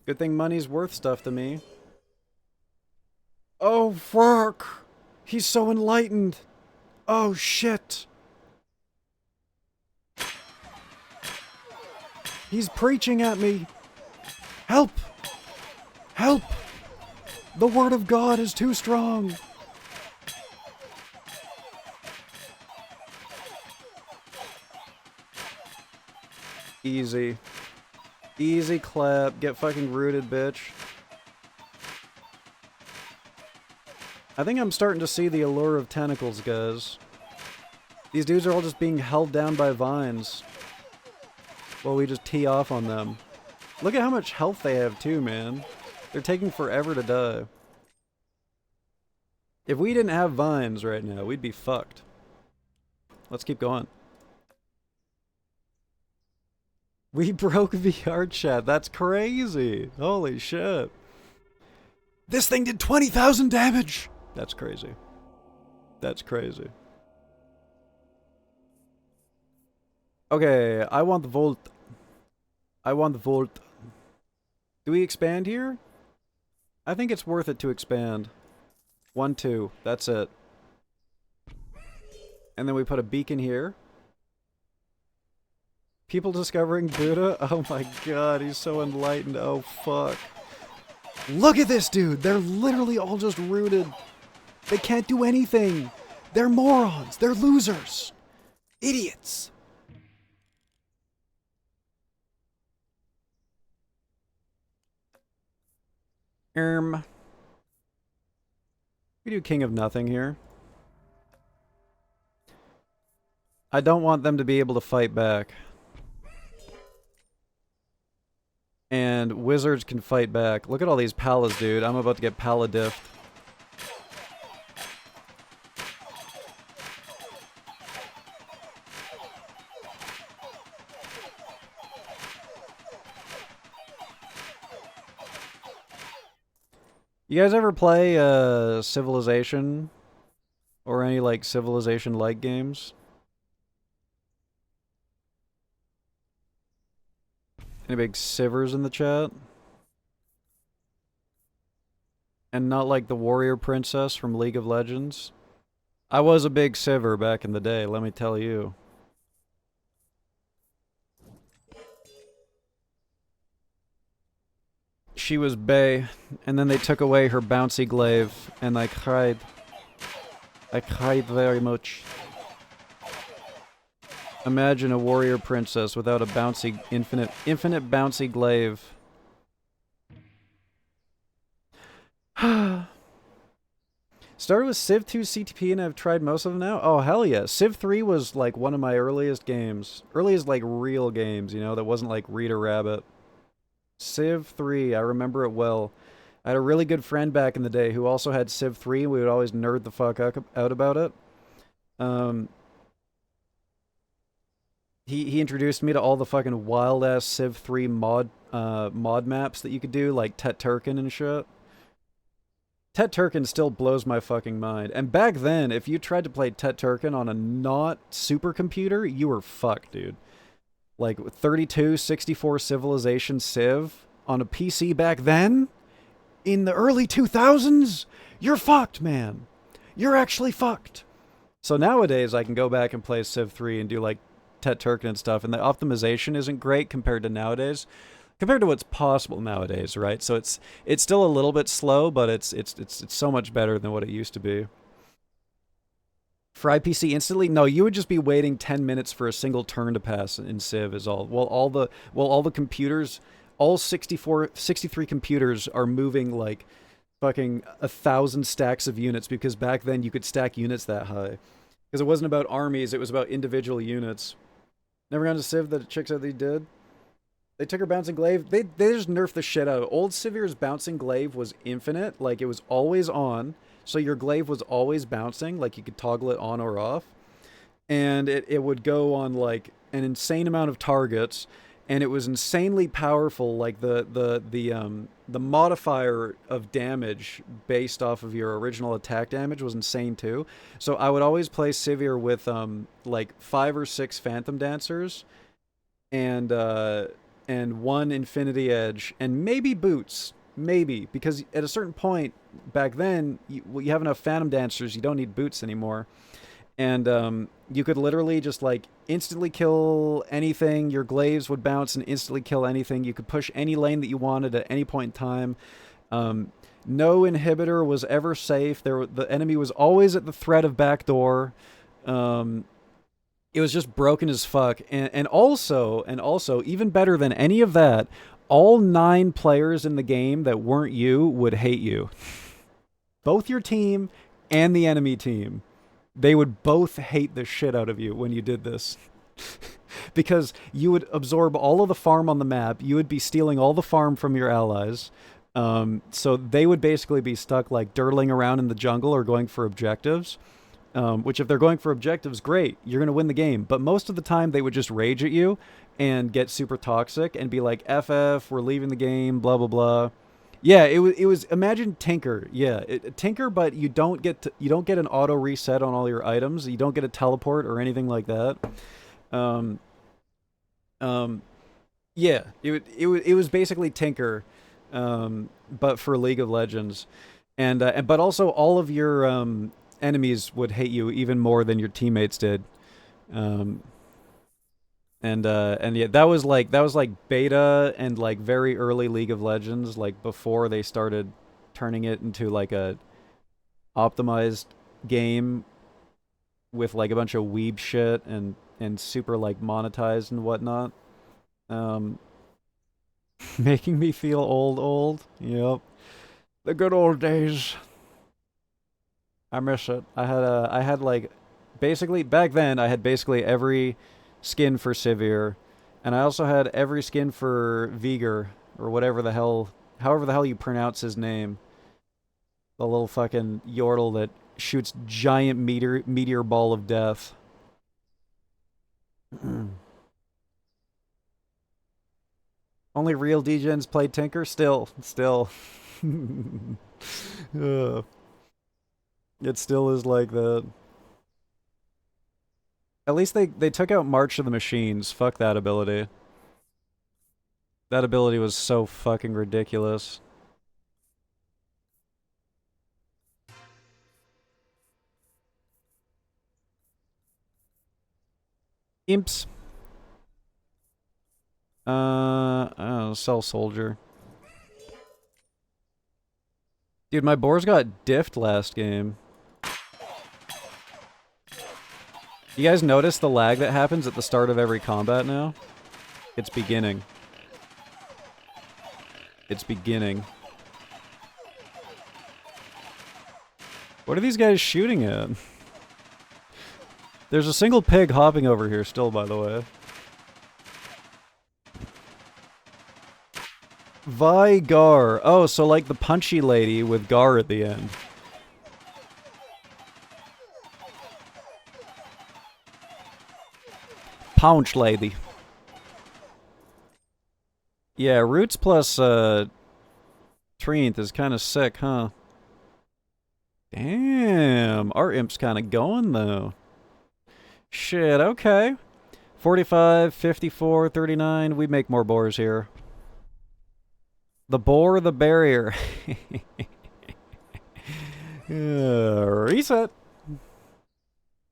[SPEAKER 1] Good thing money's worth stuff to me. Oh, fuck! He's so enlightened! Oh, shit! He's preaching at me! Help! Help! The word of God is too strong! Easy. Easy clap. Get fucking rooted, bitch. I think I'm starting to see the allure of tentacles, guys. These dudes are all just being held down by vines while we just tee off on them. Look at how much health they have too, man. They're taking forever to die. If we didn't have vines right now, we'd be fucked. Let's keep going. We broke VR chat. That's crazy. Holy shit. This thing did 20,000 damage! That's crazy. That's crazy. Okay, I want the Volt. I want the Volt. Do we expand here? I think it's worth it to expand. 1, 2. That's it. And then we put a beacon here. People discovering Buddha? Oh my god, he's so enlightened. Oh fuck. Look at this dude! They're literally all just rooted. They can't do anything. They're morons. They're losers. Idiots. We do King of Nothing here. I don't want them to be able to fight back. And wizards can fight back. Look at all these palas, dude. I'm about to get pala diffed. You guys ever play Civilization? Or any like Civilization-like games? Any big civers in the chat? And not like the warrior princess from League of Legends? I was a big civer back in the day, let me tell you. She was bae, and then they took away her bouncy glaive, and I cried. I cried very much. Imagine a warrior princess without a bouncy, infinite bouncy glaive. Started with Civ 2 CTP and I've tried most of them now? Oh, hell yeah. Civ 3 was like one of my earliest games. Earliest like real games, you know, that wasn't like Reader Rabbit. Civ 3, I remember it well. I had a really good friend back in the day who also had Civ 3 and we would always nerd the fuck out about it. He introduced me to all the fucking wild-ass Civ 3 mod maps that you could do, like Tet Turkin and shit. Tet Turkin still blows my fucking mind. And back then, if you tried to play Tet Turkin on a not supercomputer, you were fucked, dude. Like 32, 64 Civilization Civ on a PC back then? In the early 2000s? You're fucked, man. You're actually fucked. So nowadays, I can go back and play Civ 3 and do like Tet Turkin and stuff, and the optimization isn't great compared to nowadays. Compared to what's possible nowadays, right? So it's still a little bit slow, but it's so much better than what it used to be. Fry PC instantly? No, you would just be waiting 10 minutes for a single turn to pass in Civ is all. While all the computers, all 63 computers are moving like fucking 1,000 stacks of units, because back then you could stack units that high. Because it wasn't about armies, it was about individual units. Never gone to Civ that chicks out they did? They took her bouncing glaive. They just nerfed the shit out of it. Old Civir's bouncing glaive was infinite. Like, it was always on. So your glaive was always bouncing. Like, you could toggle it on or off. And it would go on, like, an insane amount of targets. And it was insanely powerful. Like, the modifier of damage based off of your original attack damage was insane, too. So I would always play Civir with, like, 5 or 6 Phantom Dancers. And one Infinity Edge, and maybe Boots. Maybe. Because at a certain point, back then, you have enough Phantom Dancers, you don't need Boots anymore. And you could literally just, like, instantly kill anything. Your glaives would bounce and instantly kill anything. You could push any lane that you wanted at any point in time. No inhibitor was ever safe. The enemy was always at the threat of backdoor. It was just broken as fuck. And also, even better than any of that, all 9 players in the game that weren't you would hate you. Both your team and the enemy team. They would both hate the shit out of you when you did this. Because you would absorb all of the farm on the map. You would be stealing all the farm from your allies. So they would basically be stuck, like, dirtling around in the jungle or going for objectives. Which, if they're going for objectives, great, you're going to win the game. But most of the time, they would just rage at you and get super toxic and be like, FF, we're leaving the game, blah, blah, blah. Yeah, it was imagine Tinker. Yeah, Tinker, but you don't get an auto reset on all your items. You don't get a teleport or anything like that. Yeah, it was basically Tinker, but for League of Legends. But also all of your enemies would hate you even more than your teammates did. And yeah, that was like beta and, like, very early League of Legends, like before they started turning it into, like, a optimized game with, like, a bunch of weeb shit and super, like, monetized and whatnot. Making me feel old. Yep. The good old days. I miss it. I had like, basically, back then, I had basically every skin for Civir, and I also had every skin for Vigor, or however the hell you pronounce his name. The little fucking yordle that shoots giant meteor ball of death. Only real degens play Tinker? Still. It still is like that. At least they took out March of the Machines. Fuck that ability. That ability was so fucking ridiculous. Imps. Oh, Cell Soldier. Dude, my boars got diffed last game. You guys notice the lag that happens at the start of every combat now? It's beginning. It's beginning. What are these guys shooting at? There's a single pig hopping over here still, by the way. Vigar. Oh, so like the punchy lady with Gar at the end. Punch lady. Yeah, Roots plus Treenth is kind of sick, huh? Damn, our imp's kind of going, though. Shit, okay. 45, 54, 39. We make more boars here. The boar, the barrier. Reset.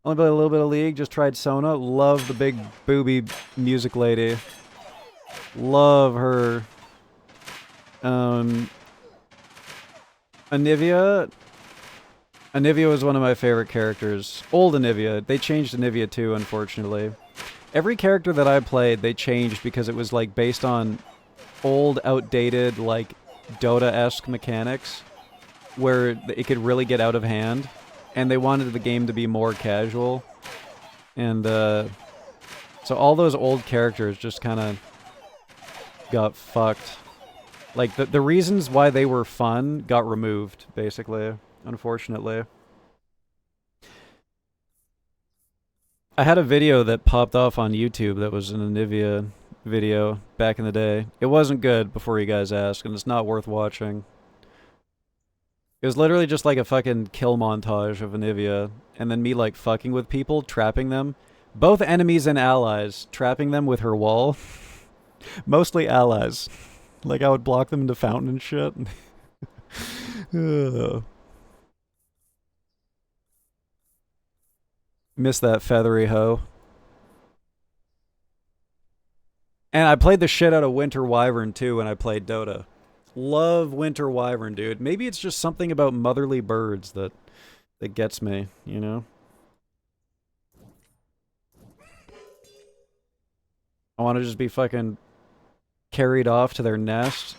[SPEAKER 1] Only played a little bit of League, just tried Sona. Love the big booby music lady. Love her. Anivia. Anivia was one of my favorite characters. Old Anivia. They changed Anivia too, unfortunately. Every character that I played, they changed because it was like based on old, outdated, like Dota-esque mechanics. where it could really get out of hand, and they wanted the game to be more casual. And so all those old characters just kind of got fucked. Like, the reasons why they were fun got removed, basically, unfortunately. I had a video that popped off on YouTube that was an Anivia video back in the day. It wasn't good, before you guys ask, and it's not worth watching. It was literally just like a fucking kill montage of Anivia, and then me, like, fucking with people, trapping them. Both enemies and allies, trapping them with her wall. Mostly allies. Like, I would block them into fountain and shit. Miss that feathery hoe. And I played the shit out of Winter Wyvern, too, when I played Dota. Love Winter Wyvern, dude. Maybe it's just something about motherly birds that gets me, you know? I want to just be fucking carried off to their nest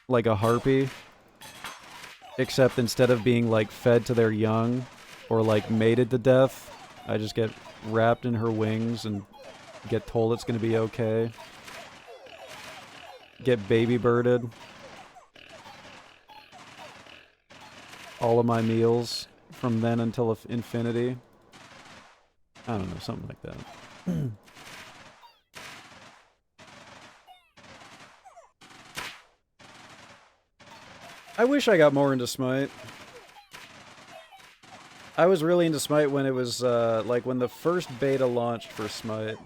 [SPEAKER 1] like a harpy, except instead of being like fed to their young or like mated to death, I just get wrapped in her wings and get told it's gonna be okay. Get baby birded. All of my meals from then until infinity. I don't know, something like that. I wish I got more into Smite. I was really into Smite when it was, like, when the first beta launched for Smite.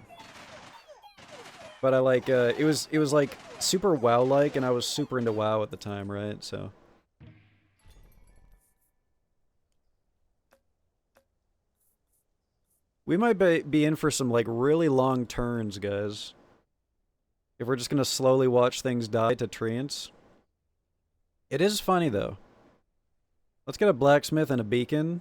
[SPEAKER 1] But I, like, it was, like, super WoW-like, and I was super into WoW at the time, right? So... we might be in for some, like, really long turns, guys. If we're just gonna slowly watch things die to treants. It is funny, though. Let's get a blacksmith and a beacon.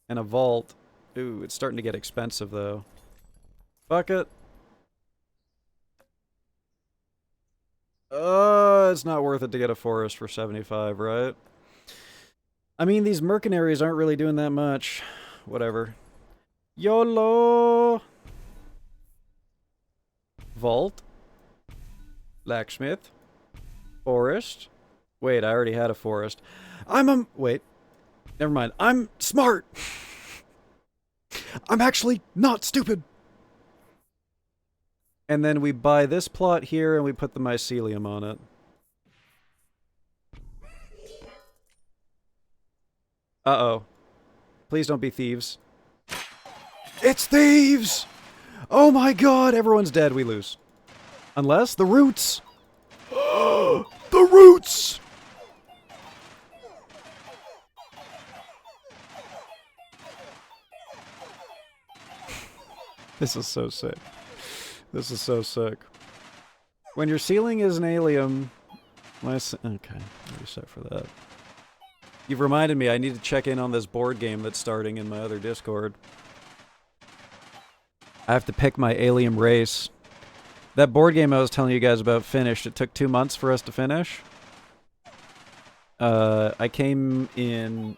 [SPEAKER 1] And a vault. Ooh, it's starting to get expensive, though. Fuck it. It's not worth it to get a forest for 75, right? I mean, these mercenaries aren't really doing that much. Whatever. YOLO! Vault. Blacksmith. Forest. Wait, I already had a forest. Wait. Never mind. I'm smart! I'm actually not stupid! And then we buy this plot here and we put the mycelium on it. Uh-oh. Please don't be thieves. It's thieves! Oh my god, everyone's dead, we lose. Unless the roots! The roots! This is so sick. This is so sick. When your ceiling is an alien... okay, reset for that. You've reminded me I need to check in on this board game that's starting in my other Discord. I have to pick my alien race. That board game I was telling you guys about finished. It took 2 months for us to finish. I came in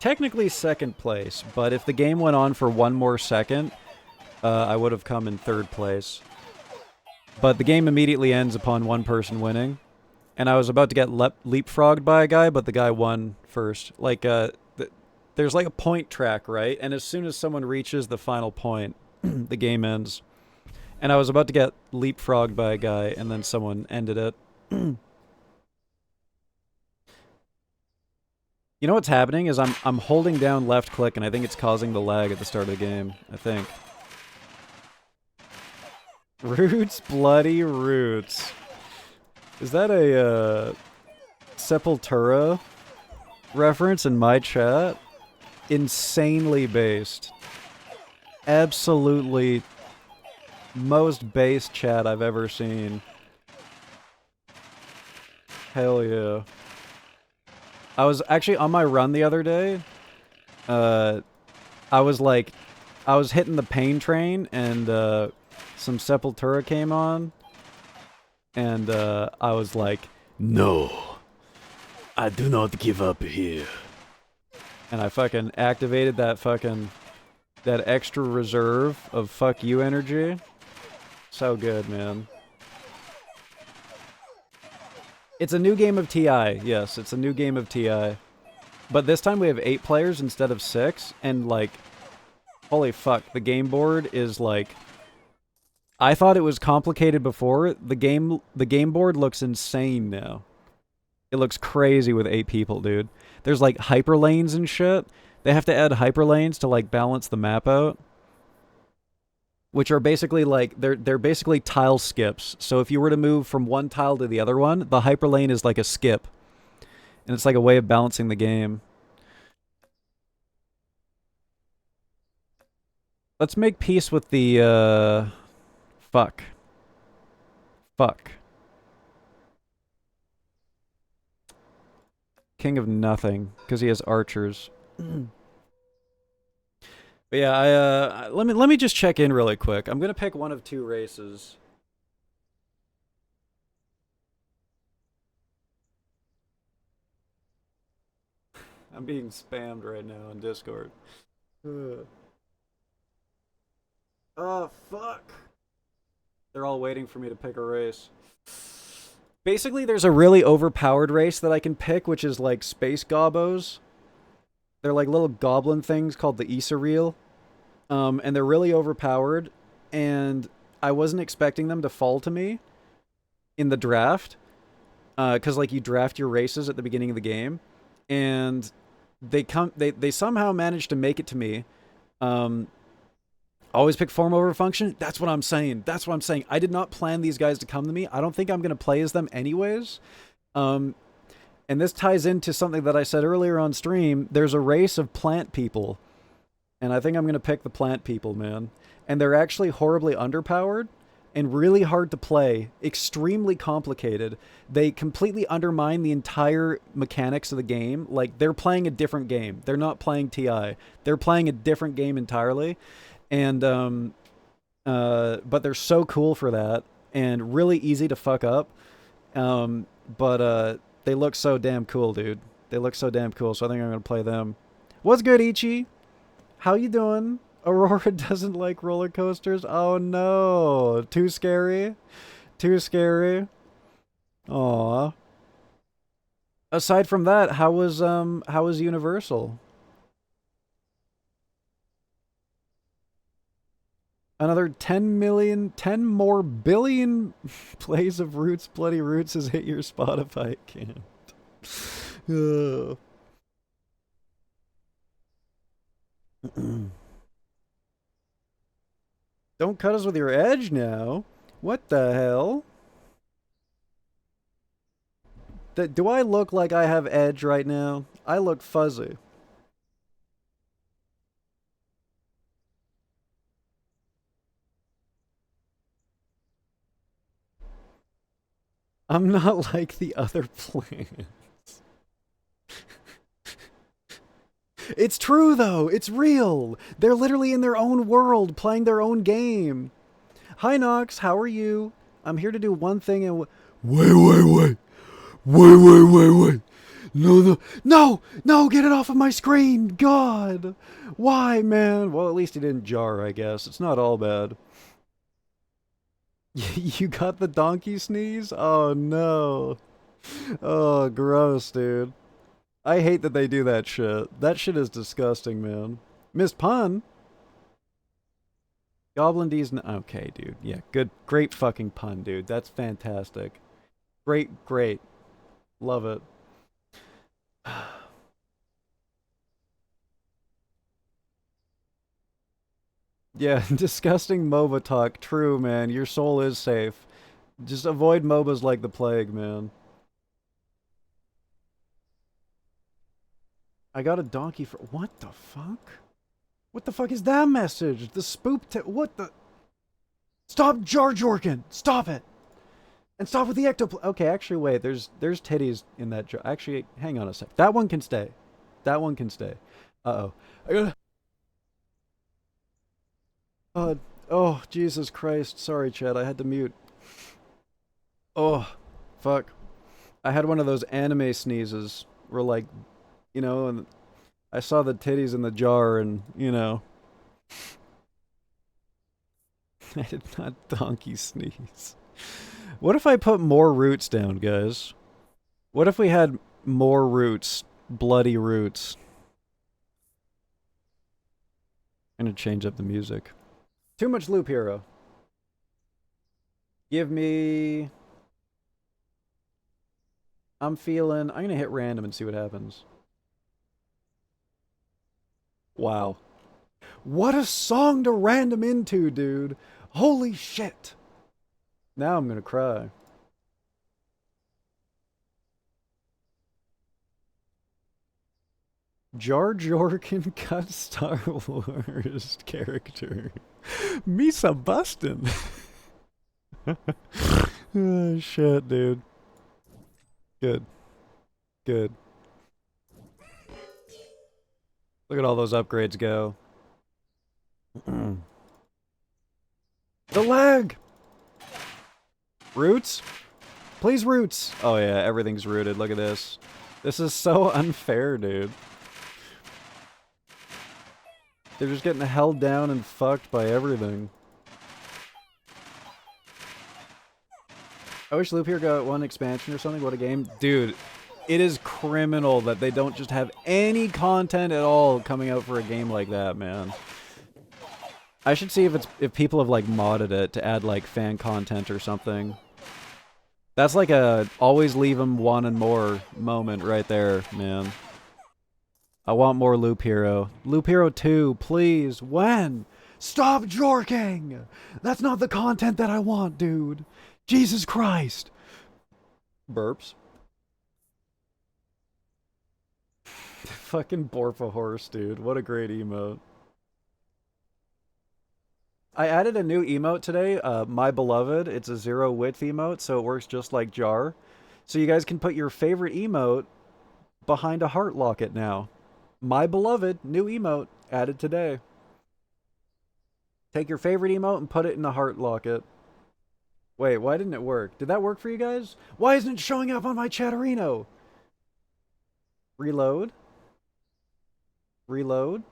[SPEAKER 1] technically second place, but if the game went on for 1 more second, I would have come in 3rd place. But the game immediately ends upon one person winning. And I was about to get leapfrogged by a guy, but the guy won first. Like, there's like a point track, right? And as soon as someone reaches the final point, the game ends. And I was about to get leapfrogged by a guy, and then someone ended it. You know what's happening is I'm holding down left click, and I think it's causing the lag at the start of the game. I think. Roots, bloody roots. Is that a Sepultura reference in my chat? Insanely based. Absolutely most base chat I've ever seen. Hell yeah. I was actually on my run the other day. I was hitting the pain train and some Sepultura came on. And I was like, no, I do not give up here. And I fucking activated that extra reserve of fuck you energy. So good, man. It's a new game of TI. Yes, it's a new game of TI. But this time we have 8 players instead of 6, and like, holy fuck, the game board is like, I thought it was complicated before. The game board looks insane now. It looks crazy with 8 people, dude. There's like hyper lanes and shit. They have to add hyper lanes to like balance the map out, which are basically like they're basically tile skips. So if you were to move from one tile to the other one, the hyper lane is like a skip. And it's like a way of balancing the game. Let's make peace with the fuck. King of nothing, because he has archers. But yeah, let me just check in really quick. I'm gonna pick one of 2 races. I'm being spammed right now on Discord. Oh fuck. They're all waiting for me to pick a race. Basically, there's a really overpowered race that I can pick, which is like space gobbos. They're like little goblin things called the Isareel. And they're really overpowered. And I wasn't expecting them to fall to me in the draft. Because like you draft your races at the beginning of the game. And they somehow managed to make it to me. Always pick form over function. That's what I'm saying. I did not plan these guys to come to me. I don't think I'm going to play as them anyways. And this ties into something that I said earlier on stream. There's a race of plant people. And I think I'm going to pick the plant people, man. And they're actually horribly underpowered and really hard to play. Extremely complicated. They completely undermine the entire mechanics of the game. Like, they're playing a different game. They're not playing TI. They're playing a different game entirely. And, but they're so cool for that and really easy to fuck up. But they look so damn cool, dude. They look so damn cool, so I think I'm going to play them. What's good, Ichi? How you doing? Aurora doesn't like roller coasters? Oh no. Too scary? Too scary? Aw. Aside from that, how was Universal? Another 10 more billion plays of Roots Bloody Roots has hit your Spotify account. Don't cut us with your edge now. What the hell? Do I look like I have edge right now? I look fuzzy. I'm not like the other plants. It's true, though. It's real. They're literally in their own world, playing their own game. Hi, Nox. How are you? I'm here to do one thing and... Wait. No, get it off of my screen. God. Why, man? Well, at least he didn't jar, I guess. It's not all bad. You got the donkey sneeze? Oh, no. Oh, gross, dude. I hate that they do that shit. That shit is disgusting, man. Missed pun? Goblin D's... Okay, dude. Yeah, good. Great fucking pun, dude. That's fantastic. Great. Love it. Yeah, disgusting MOBA talk. True, man. Your soul is safe. Just avoid MOBAs like the plague, man. I got a donkey for... What the fuck? What the fuck is that message? The spoop... What the... Stop Jar Jorkin! Stop it! And stop with the ectoplasm. Okay, actually, wait. There's titties in that jar. Actually, hang on a sec. That one can stay. That one can stay. Uh-oh. I gotta... Oh, Jesus Christ. Sorry, Chad. I had to mute. Oh, fuck. I had one of those anime sneezes where, like, and I saw the titties in the jar and, I did not donkey sneeze. What if I put more roots down, guys? What if we had more roots? Bloody roots. I'm gonna change up the music. Too much loop hero. Give me... I'm gonna hit random and see what happens. Wow. What a song to random into, dude. Holy shit. Now I'm gonna cry. Jar Jar can cut Star Wars character. Misa bustin'. Oh, shit, dude. Good. Good. Look at all those upgrades go. The lag! Roots? Please, roots! Oh yeah, everything's rooted. Look at this. This is so unfair, dude. They're just getting held down and fucked by everything. I wish Loop Hero got one expansion or something. What a game. Dude, it is criminal that they don't just have any content at all coming out for a game like that, man. I should see if people have, like, modded it to add, like, fan content or something. That's like a always leave them wanting more moment right there, man. I want more Loop Hero. Loop Hero 2, please. When? Stop jorking! That's not the content that I want, dude. Jesus Christ. Burps. Fucking Borfa horse, dude. What a great emote. I added a new emote today, My Beloved. It's a 0 width emote, so it works just like Jar. So you guys can put your favorite emote behind a heart locket now. My Beloved, new emote, added today. Take your favorite emote and put it in the heart locket. Wait, why didn't it work? Did that work for you guys? Why isn't it showing up on my Chatterino? Reload. Reload.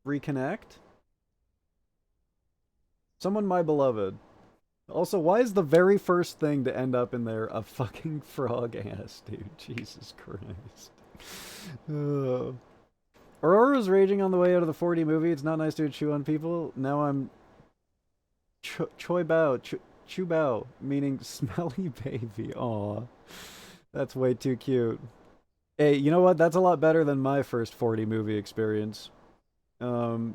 [SPEAKER 1] Reconnect. Someone My Beloved. Also, why is the very first thing to end up in there a fucking frog ass, dude? Jesus Christ. Aurora's raging on the way out of the 4D movie. It's not nice to chew on people. Now I'm... Choi Bao. Chu Bao. Meaning smelly baby. Aw. That's way too cute. Hey, you know what? That's a lot better than my first 4D movie experience. I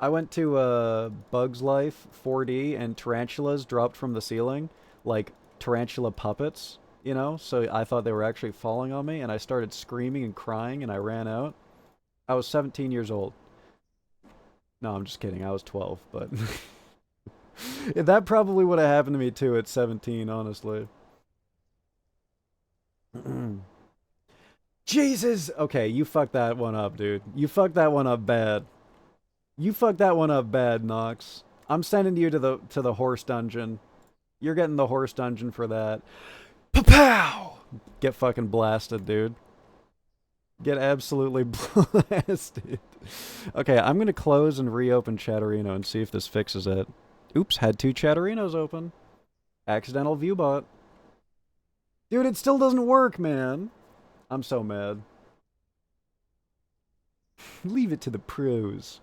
[SPEAKER 1] went to Bug's Life 4D and tarantulas dropped from the ceiling, like tarantula puppets, you know? So I thought they were actually falling on me, and I started screaming and crying, and I ran out. I was 17 years old. No, I'm just kidding. I was 12, but... that probably would have happened to me, too, at 17, honestly. Jesus! Okay, you fucked that one up, dude. You fucked that one up bad. You fucked that one up bad, Nox. I'm sending you to the horse dungeon. You're getting the horse dungeon for that. Pa-pow! Get fucking blasted, dude. Get absolutely blasted. Okay, I'm gonna close and reopen Chatterino and see if this fixes it. Oops, had 2 Chatterinos open. Accidental viewbot. Dude, it still doesn't work, man. I'm so mad. Leave it to the pros.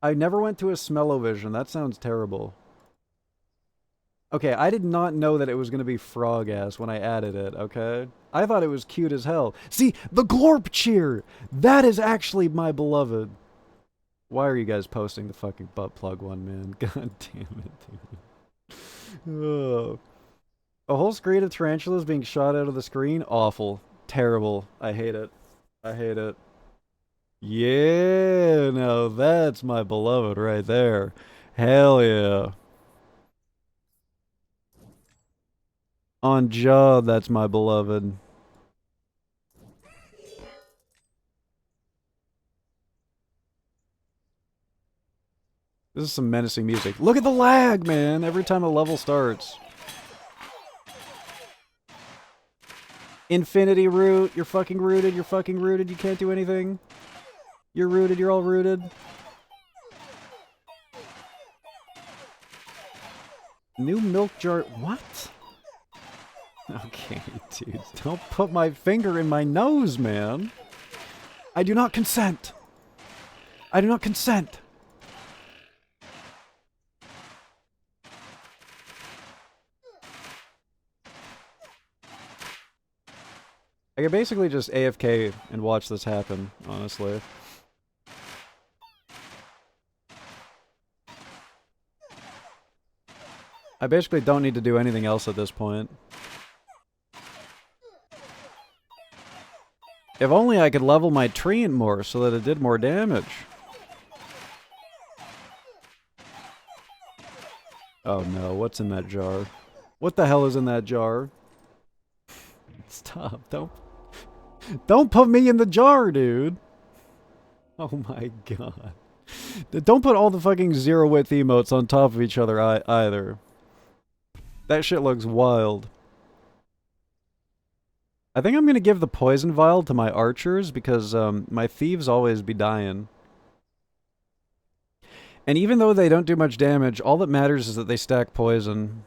[SPEAKER 1] I never went to a smell-o-vision. That sounds terrible. Okay, I did not know that it was going to be frog-ass when I added it, okay? I thought it was cute as hell. See, the glorp cheer! That is actually My Beloved. Why are you guys posting the fucking butt plug one, man? God damn it, dude. Oh. A whole screen of tarantulas being shot out of the screen? Awful. Terrible. I hate it. I hate it. Yeah, now that's My Beloved right there. Hell yeah. On job, that's My Beloved. This is some menacing music. Look at the lag, man! Every time a level starts. Infinity root. You're fucking rooted. You're fucking rooted. You can't do anything. You're rooted. You're all rooted. New milk jar. What? Okay, dude. Don't put my finger in my nose, man. I do not consent. I do not consent. I could basically just AFK and watch this happen, honestly. I basically don't need to do anything else at this point. If only I could level my treant more so that it did more damage. Oh no, what's in that jar? What the hell is in that jar? Stop, don't put me in the jar, dude! Oh my god. Don't put all the fucking zero-width emotes on top of each other either. That shit looks wild. I think I'm gonna give the poison vial to my archers because my thieves always be dying. And even though they don't do much damage, all that matters is that they stack poison.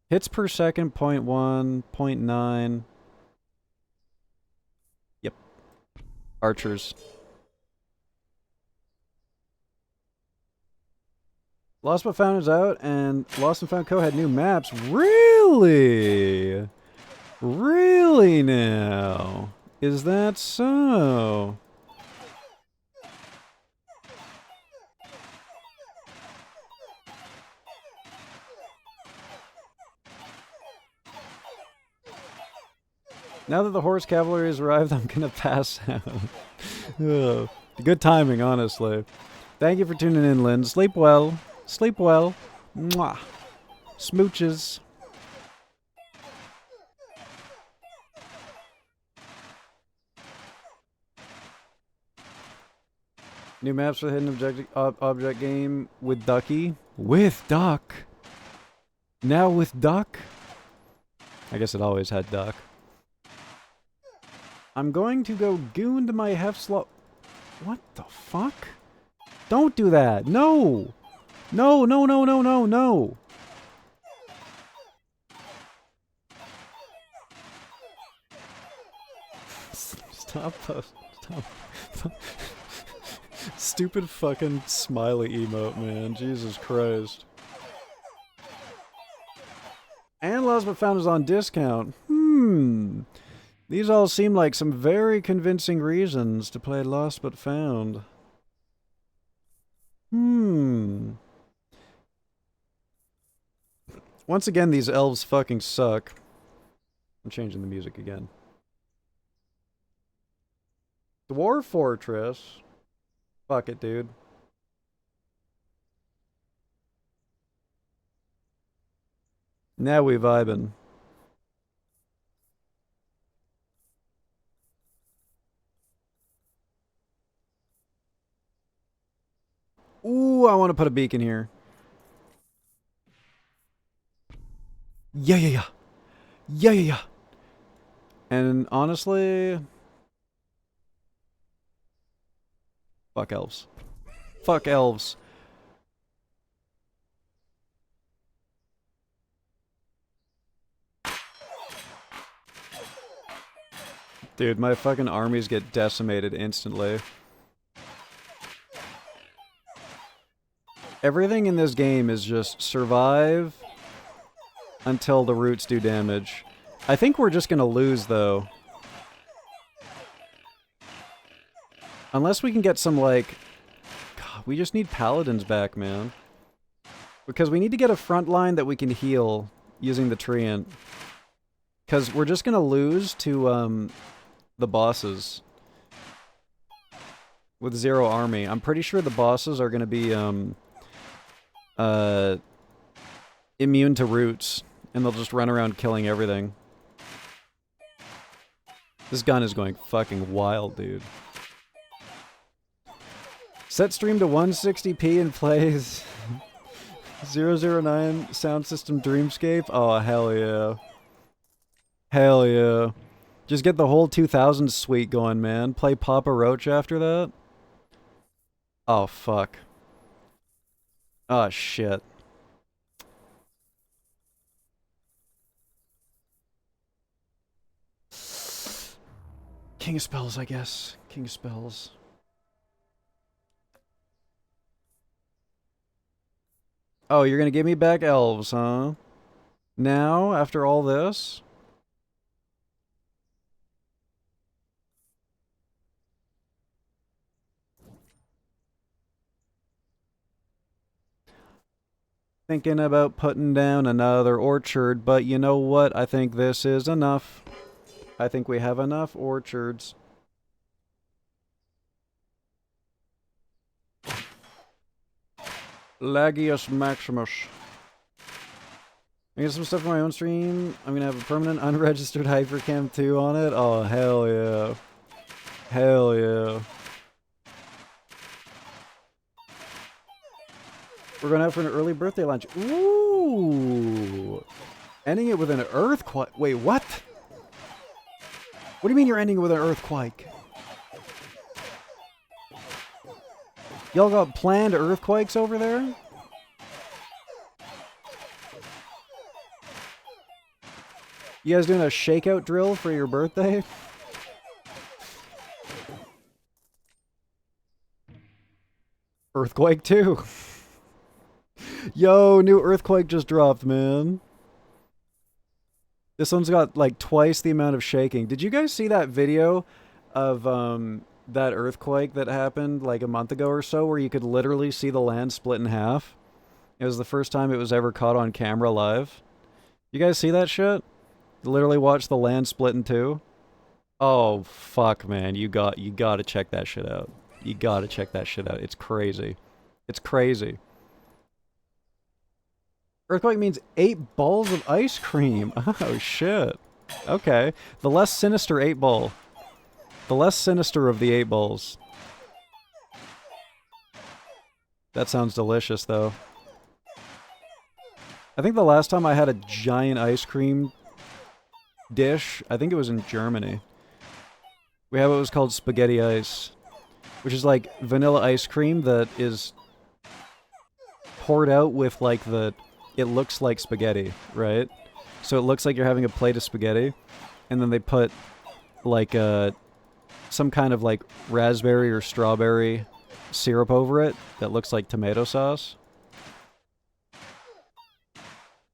[SPEAKER 1] Hits per second, 0.1, 0.9. Yep. Archers. Lost But Found is out, and Lost and Found Co. had new maps. Really? Really now? Is that so? Now that the horse cavalry has arrived, I'm gonna pass out. Ugh. Good timing, honestly. Thank you for tuning in, Lynn. Sleep well. Sleep well. Mwah. Smooches. New maps for the hidden object game with Ducky. With Duck. Now with Duck. I guess it always had Duck. I'm going to go goon to my HEFZ. What the fuck? Don't do that. No. No, no, no, no, no, no. Stop. Stop. Stupid fucking smiley emote, man. Jesus Christ. And Lost But Found is on discount. These all seem like some very convincing reasons to play Lost But Found. Once again, these elves fucking suck. I'm changing the music again. Dwarf Fortress. Fuck it, dude. Now we vibin'. Ooh, I want to put a beacon here. Yeah, yeah, yeah. Yeah, yeah, yeah. And honestly... Fuck elves. Fuck elves. Dude, my fucking armies get decimated instantly. Everything in this game is just survive until the roots do damage. I think we're just gonna lose, though. Unless we can get some, like... God, we just need paladins back, man. Because we need to get a front line that we can heal using the treant. Because we're just gonna lose to, the bosses. With zero army. I'm pretty sure the bosses are gonna be, immune to roots. And they'll just run around killing everything. This gun is going fucking wild, dude. Set stream to 160p and plays 009 sound system Dreamscape. Oh, hell yeah. Hell yeah. Just get the whole 2000s suite going, man. Play Papa Roach after that. Oh, fuck. Oh, shit. King of Spells, I guess. King of Spells. Oh, you're gonna give me back elves, huh? Now, after all this? Thinking about putting down another orchard, but you know what? I think this is enough. I think we have enough orchards. Lagius Maximus. I get some stuff on my own stream. I'm gonna have a permanent unregistered Hypercam 2 on it. Oh, hell yeah. Hell yeah. We're going out for an early birthday lunch. Ooh. Ending it with an earthquake. Wait, what? What do you mean you're ending it with an earthquake? Y'all got planned earthquakes over there? You guys doing a shakeout drill for your birthday? Earthquake 2. Yo, new earthquake just dropped, man. This one's got like twice the amount of shaking. Did you guys see that video of that earthquake that happened like a month ago or so where you could literally see the land split in half? It was the first time it was ever caught on camera live. You guys see that shit? Literally watch the land split in two? Oh, fuck, man. You gotta check that shit out. You gotta check that shit out. It's crazy. It's crazy. Earthquake means 8 balls of ice cream. Oh, shit. Okay. The less sinister 8 ball. The less sinister of the 8 balls. That sounds delicious, though. I think the last time I had a giant ice cream dish, I think it was in Germany. We have what was called spaghetti ice, which is like vanilla ice cream that is poured out with like the... It looks like spaghetti, right? So it looks like you're having a plate of spaghetti, and then they put like some kind of like raspberry or strawberry syrup over it that looks like tomato sauce.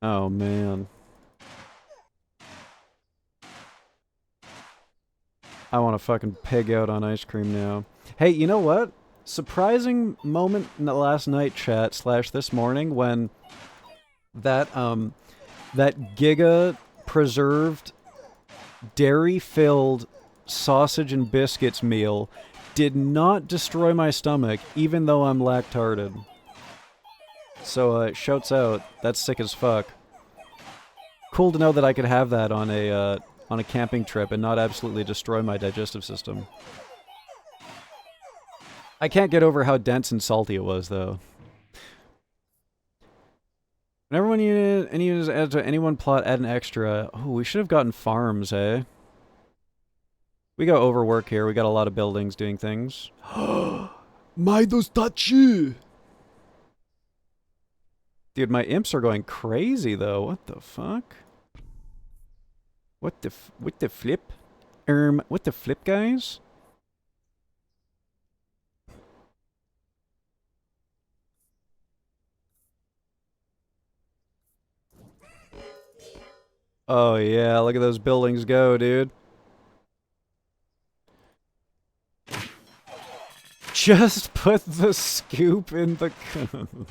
[SPEAKER 1] Oh, man. I want to fucking pig out on ice cream now. Hey, you know what? Surprising moment in the last night chat / this morning when that giga preserved dairy-filled sausage and biscuits meal did not destroy my stomach, even though I'm lactarted. So, shouts out. That's sick as fuck. Cool to know that I could have that on a camping trip and not absolutely destroy my digestive system. I can't get over how dense and salty it was, though. Whenever one unit, any units add to any one plot, add an extra. Oh, we should have gotten farms, eh? We got overwork here. We got a lot of buildings doing things. Dude, my imps are going crazy, though. What the fuck? What the flip? What the flip, guys? Oh, yeah, look at those buildings go, dude. Just put the scoop in the cone.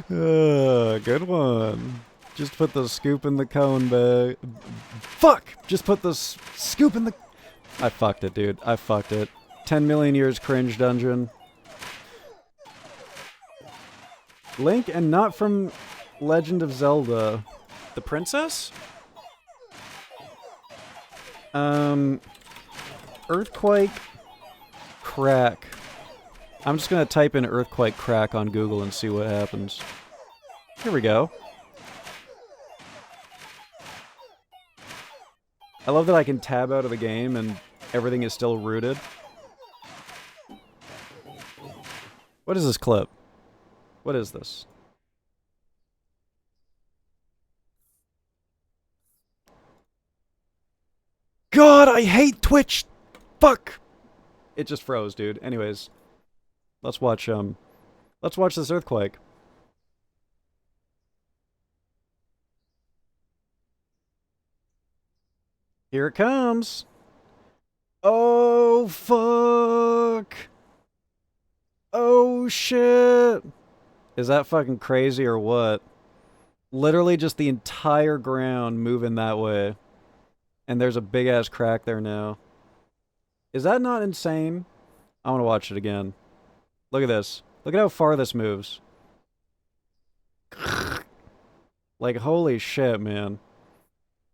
[SPEAKER 1] Good one. Just put the scoop in the cone bag. Fuck! Just put the scoop in the... I fucked it, dude. I fucked it. 10 million years cringe dungeon. Link and not from Legend of Zelda. The princess? Earthquake. crack. I'm just gonna type in earthquake crack on Google and see what happens. Here we go. I love that I can tab out of the game and everything is still rooted. What is this clip? What is this? God, I hate Twitch! Fuck! It just froze, dude. Anyways. Let's watch this earthquake. Here it comes. Oh, fuck. Oh, shit. Is that fucking crazy or what? Literally just the entire ground moving that way. And there's a big-ass crack there now. Is that not insane? I want to watch it again. Look at this. Look at how far this moves. Like, holy shit, man.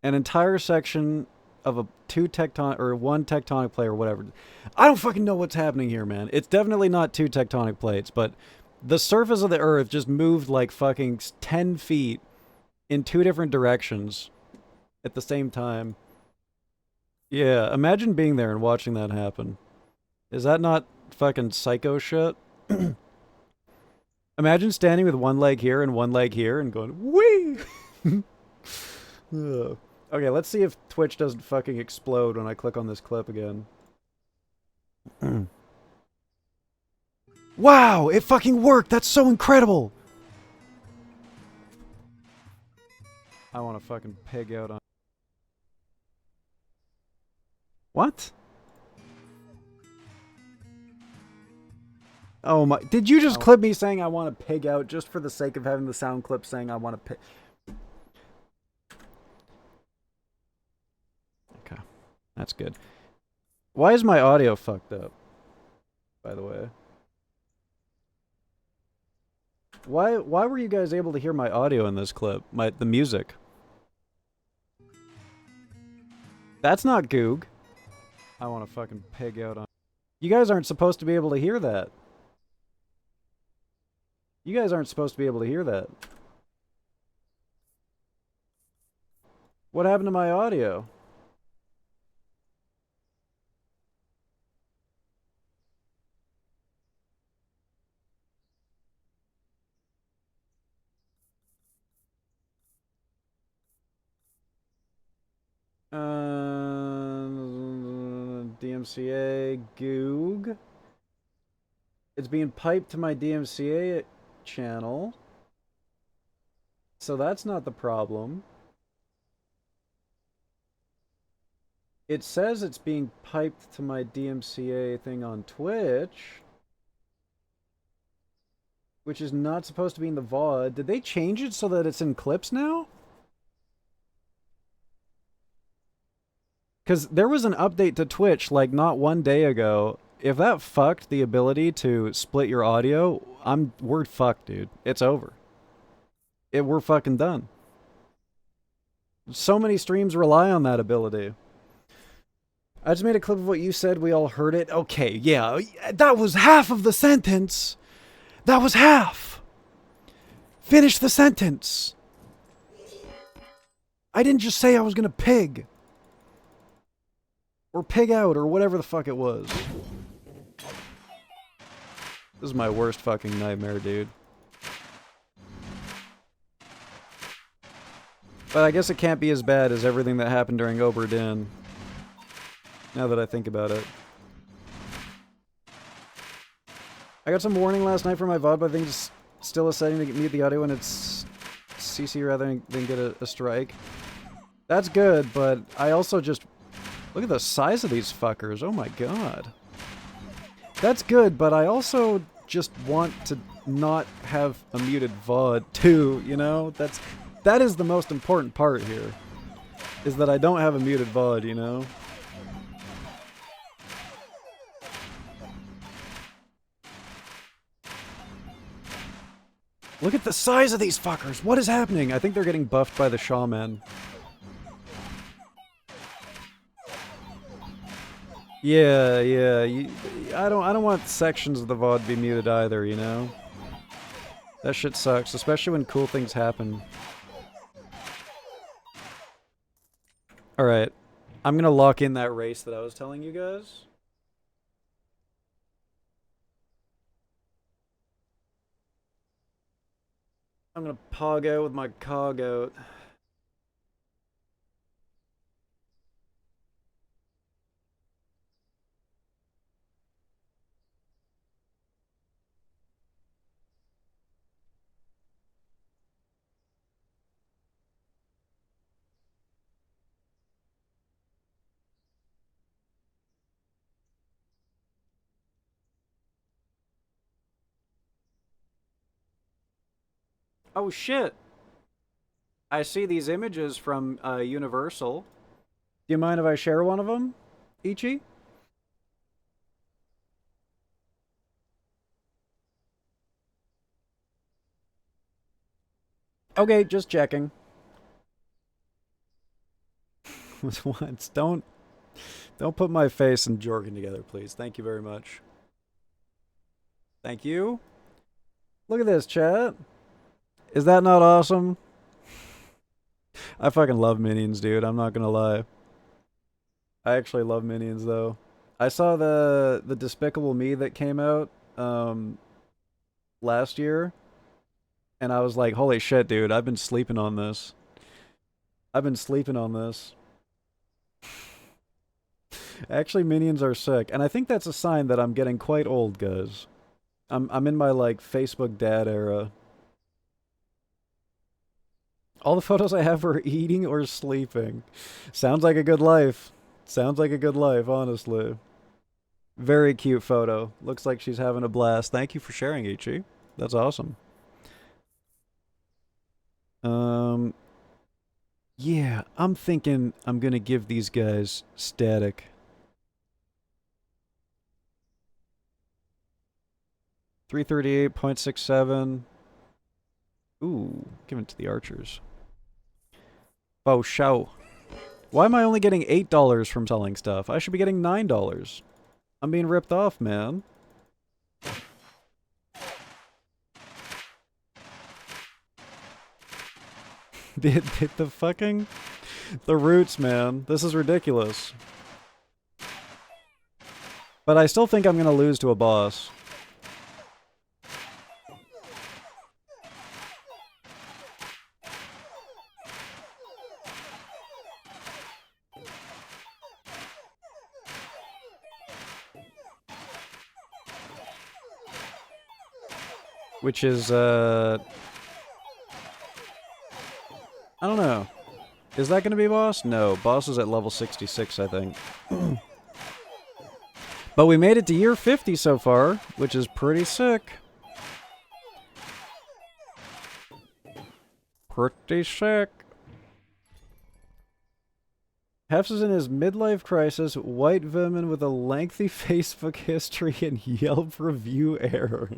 [SPEAKER 1] An entire section of one tectonic plate or whatever. I don't fucking know what's happening here, man. It's definitely not two tectonic plates, but the surface of the Earth just moved like fucking 10 feet in two different directions at the same time. Yeah, imagine being there and watching that happen. Is that not fucking psycho shit? Imagine standing with one leg here and one leg here and going, whee! Okay, let's see if Twitch doesn't fucking explode when I click on this clip again. Wow, it fucking worked! That's so incredible! I want to fucking pig out on... What? Oh my... Did you just clip me saying I want to pig out just for the sake of having the sound clip saying I want to pig... Okay. That's good. Why is my audio fucked up? By the way. Why were you guys able to hear my audio in this clip? The music. That's not Goog. I want to fucking pig out on... You guys aren't supposed to be able to hear that. You guys aren't supposed to be able to hear that. What happened to my audio? DMCA Goog. It's being piped to my DMCA channel. So that's not the problem. It says it's being piped to my DMCA thing on Twitch, which is not supposed to be in the VOD. Did they change it so that it's in clips now? Because there was an update to Twitch like not one day ago. If that fucked the ability to split your audio, we're fucked, dude. It's over. We're fucking done. So many streams rely on that ability. I just made a clip of what you said. We all heard it. Okay, yeah. That was half of the sentence. That was half. Finish the sentence. I didn't just say I was gonna pig. Or pig out, or whatever the fuck it was. This is my worst fucking nightmare, dude. But I guess it can't be as bad as everything that happened during Oberdin. Now that I think about it. I got some warning last night for my VOD, but I think it's still a setting to mute the audio when it's CC rather than get a strike. That's good, but I also just... Look at the size of these fuckers, oh my god. That's good, but I also just want to not have a muted VOD too, you know? That is the most important part here. Is that I don't have a muted VOD, you know? Look at the size of these fuckers! What is happening? I think they're getting buffed by the shaman. Yeah, yeah. I don't want sections of the VOD to be muted either, you know? That shit sucks, especially when cool things happen. Alright. I'm gonna lock in that race that I was telling you guys. I'm gonna pog out with my cog out. Oh shit! I see these images from Universal. Do you mind if I share one of them, Ichi? Okay, just checking. Once, don't put my face and Jorgen together, please. Thank you very much. Thank you. Look at this, chat. Is that not awesome? I fucking love Minions, dude. I'm not gonna lie. I actually love Minions, though. I saw the Despicable Me that came out last year, and I was like, holy shit, dude. I've been sleeping on this. I've been sleeping on this. Actually, Minions are sick, and I think that's a sign that I'm getting quite old, guys. I'm in my like Facebook dad era. All the photos I have are eating or sleeping. Sounds like a good life. Sounds like a good life, honestly. Very cute photo. Looks like she's having a blast. Thank you for sharing, Ichi. That's awesome. Um, yeah, I'm thinking I'm gonna give these guys static. $338.67. Ooh, give it to the archers. Oh, show. Why am I only getting $8 from selling stuff? I should be getting $9. I'm being ripped off, man. the fucking... The roots, man. This is ridiculous. But I still think I'm gonna lose to a boss. Which is, I don't know. Is that gonna be boss? No, boss is at level 66, I think. But we made it to year 50 so far, which is pretty sick. Pretty sick. HEFZ is in his midlife crisis, white women with a lengthy Facebook history and Yelp review error.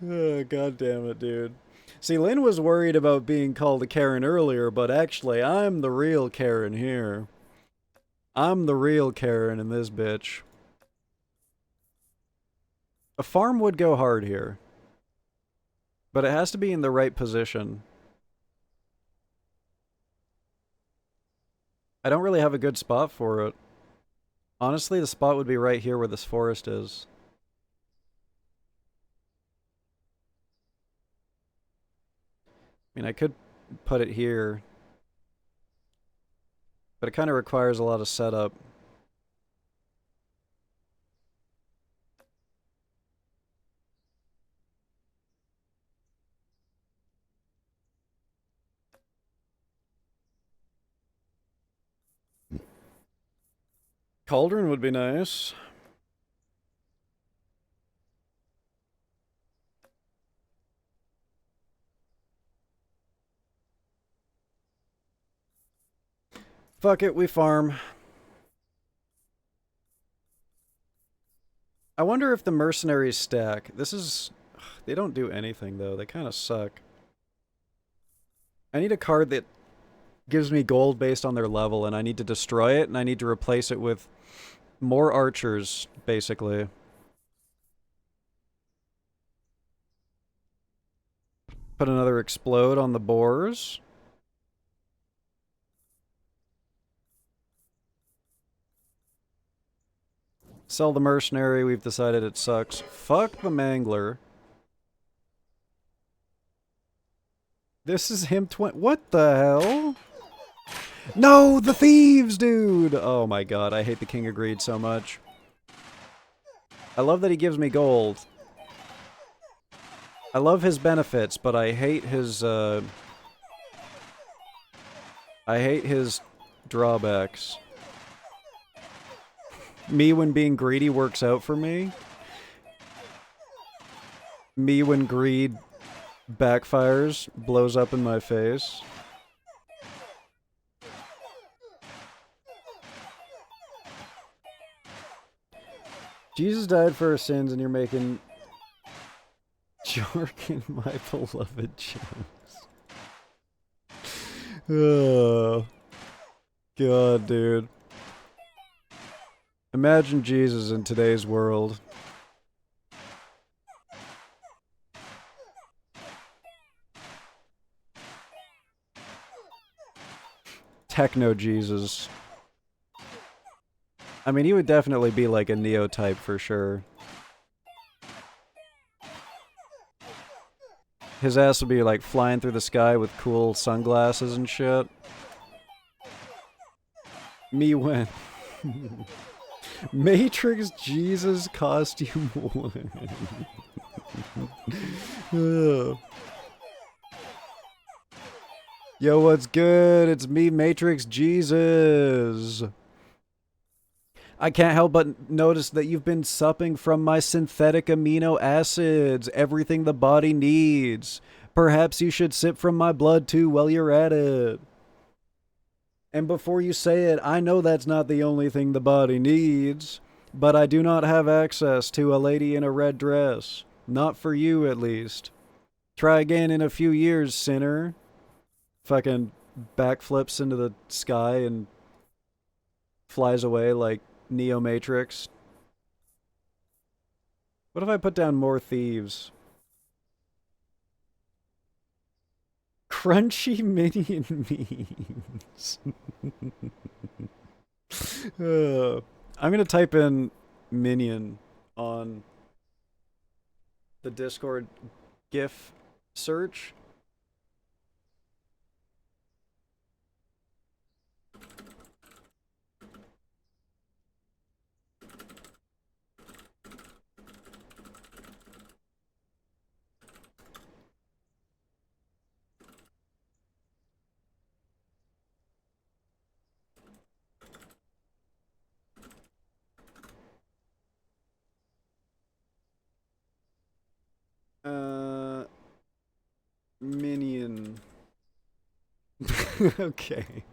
[SPEAKER 1] Oh, God damn it, dude. See, Lynn was worried about being called a Karen earlier, but actually, I'm the real Karen here. I'm the real Karen in this bitch. A farm would go hard here. But it has to be in the right position. I don't really have a good spot for it. Honestly, the spot would be right here where this forest is. I mean, I could put it here. But it kind of requires a lot of setup. Cauldron would be nice. Fuck it, we farm. I wonder if the mercenaries stack. This is... They don't do anything, though. They kind of suck. I need a card that gives me gold based on their level, and I need to destroy it, and I need to replace it with more archers, basically. Put another explode on the boars. Sell the mercenary, we've decided it sucks. Fuck the mangler. This is him what the hell? No, the thieves, dude! Oh my god, I hate the King of Greed so much. I love that he gives me gold. I love his benefits, but I hate his drawbacks. Me when being greedy works out for me. Me when greed backfires, blows up in my face. Jesus died for our sins and you're making Jorkin my beloved gems. Oh. God, dude. Imagine Jesus in today's world. Techno Jesus. I mean, he would definitely be like a Neo type for sure. His ass would be like flying through the sky with cool sunglasses and shit. Me when Matrix Jesus costume one. Yo, what's good? It's me, Matrix Jesus. I can't help but notice that you've been supping from my synthetic amino acids, everything the body needs. Perhaps you should sip from my blood too while you're at it. And before you say it, I know that's not the only thing the body needs, but I do not have access to a lady in a red dress. Not for you, at least. Try again in a few years, sinner. Fucking backflips into the sky and flies away like Neo Matrix. What if I put down more thieves? Crunchy minion memes. I'm gonna type in minion on the Discord GIF search. Minion. Okay.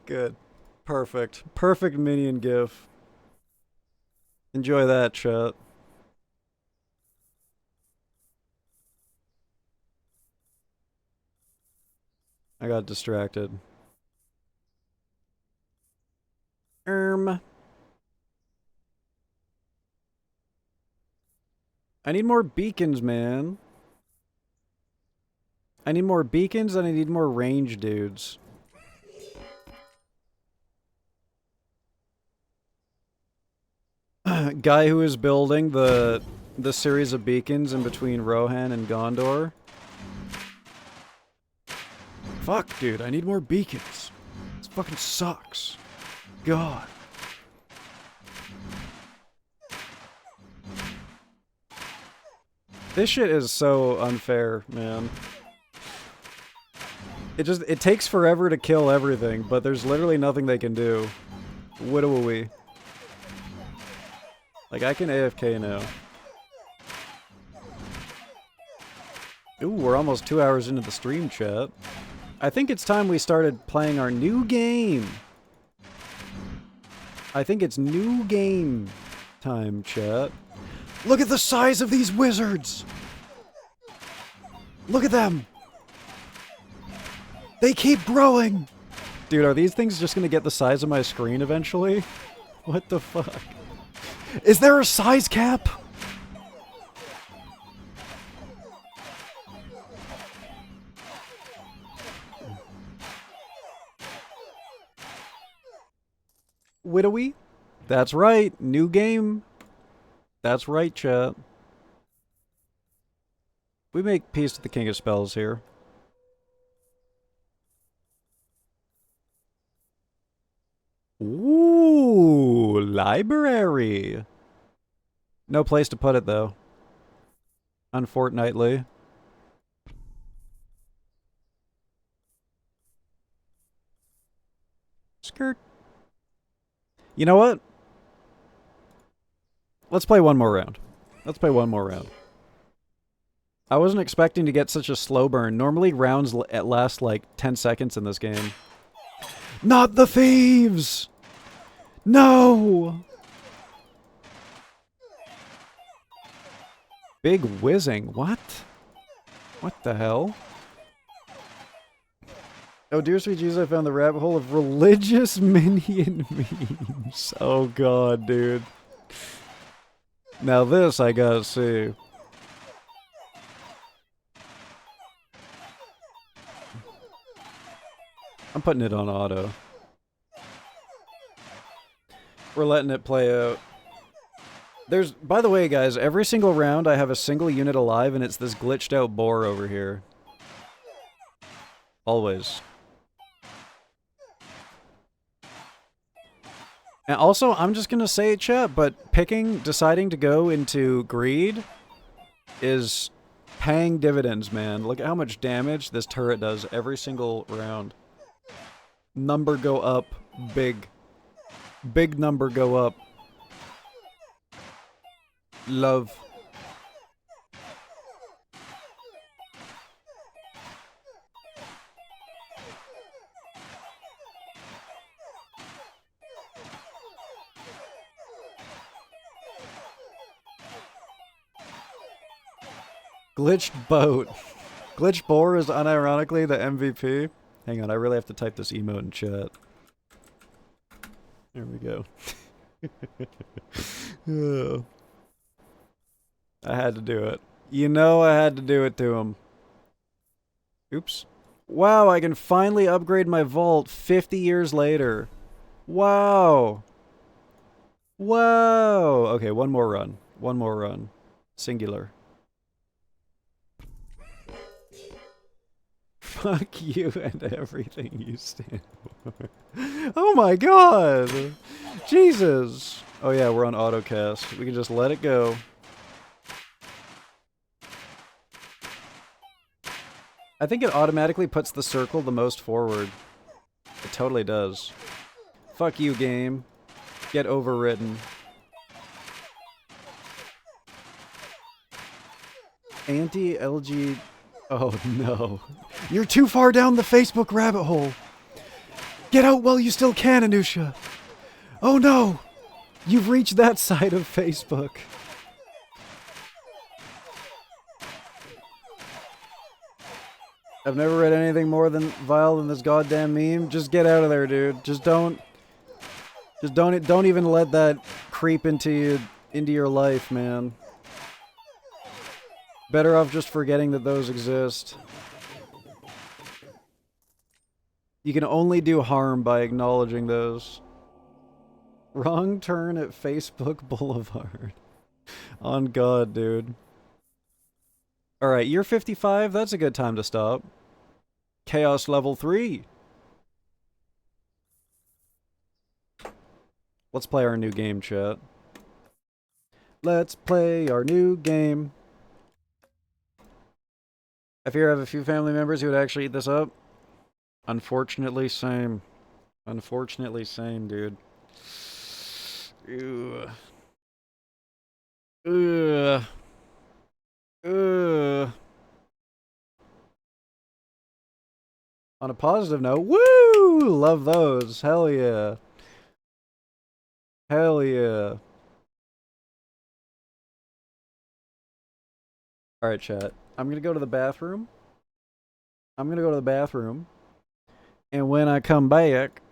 [SPEAKER 1] Good. Perfect. Perfect minion gif. Enjoy that, chat. I got distracted. I need more beacons, man. I need more beacons and I need more range dudes. Guy who is building the series of beacons in between Rohan and Gondor. Fuck, dude, I need more beacons. This fucking sucks. God. This shit is so unfair, man. It takes forever to kill everything, but there's literally nothing they can do. Widowy. Like, I can AFK now. Ooh, we're almost 2 hours into the stream, chat. I think it's time we started playing our new game. I think it's new game time, chat. Look at the size of these wizards! Look at them! They keep growing! Dude, are these things just gonna get the size of my screen eventually? What the fuck? Is there a size cap? Widowy? That's right, new game. That's right, chat. We make peace with the King of Spells here. Ooh, library. No place to put it, though. Unfortunately. Skirt. You know what? Let's play one more round. Let's play one more round. I wasn't expecting to get such a slow burn. Normally rounds last like 10 seconds in this game. Not the thieves! No! Big whizzing. What? What the hell? Oh, dear sweet Jesus, I found the rabbit hole of religious minion memes. Oh god, dude. Now this I gotta see. I'm putting it on auto. We're letting it play out. There's, by the way, guys, every single round I have a single unit alive, and it's this glitched out boar over here. Always. And also, I'm just gonna say it, chat, but deciding to go into greed is paying dividends, man. Look at how much damage this turret does every single round. Number go up, big. Big number go up. Love. Glitched boat. Glitched boar is unironically the MVP. Hang on, I really have to type this emote in chat. There we go. Oh. I had to do it. You know I had to do it to him. Oops. Wow, I can finally upgrade my vault 50 years later. Wow. Wow. Okay, one more run. One more run. Singular. Fuck you and everything you stand for. Oh my god! Jesus! Oh yeah, we're on autocast. We can just let it go. I think it automatically puts the circle the most forward. It totally does. Fuck you, game. Get overwritten. Anti-LG... Oh no. You're too far down the Facebook rabbit hole. Get out while you still can, Anusha. Oh no! You've reached that side of Facebook. I've never read anything more than vile than this goddamn meme. Just get out of there, dude. Just don't even let that creep into your life, man. Better off just forgetting that those exist. You can only do harm by acknowledging those. Wrong turn at Facebook Boulevard. On God, dude. Alright, you're 55? That's a good time to stop. Chaos level 3. Let's play our new game, chat. Let's play our new game. I fear I have a few family members who would actually eat this up. Unfortunately, same. Unfortunately, same, dude. Ugh. Ugh. Ugh. On a positive note, woo! Love those. Hell yeah. Hell yeah. Alright, chat. I'm gonna go to the bathroom. And when I come back,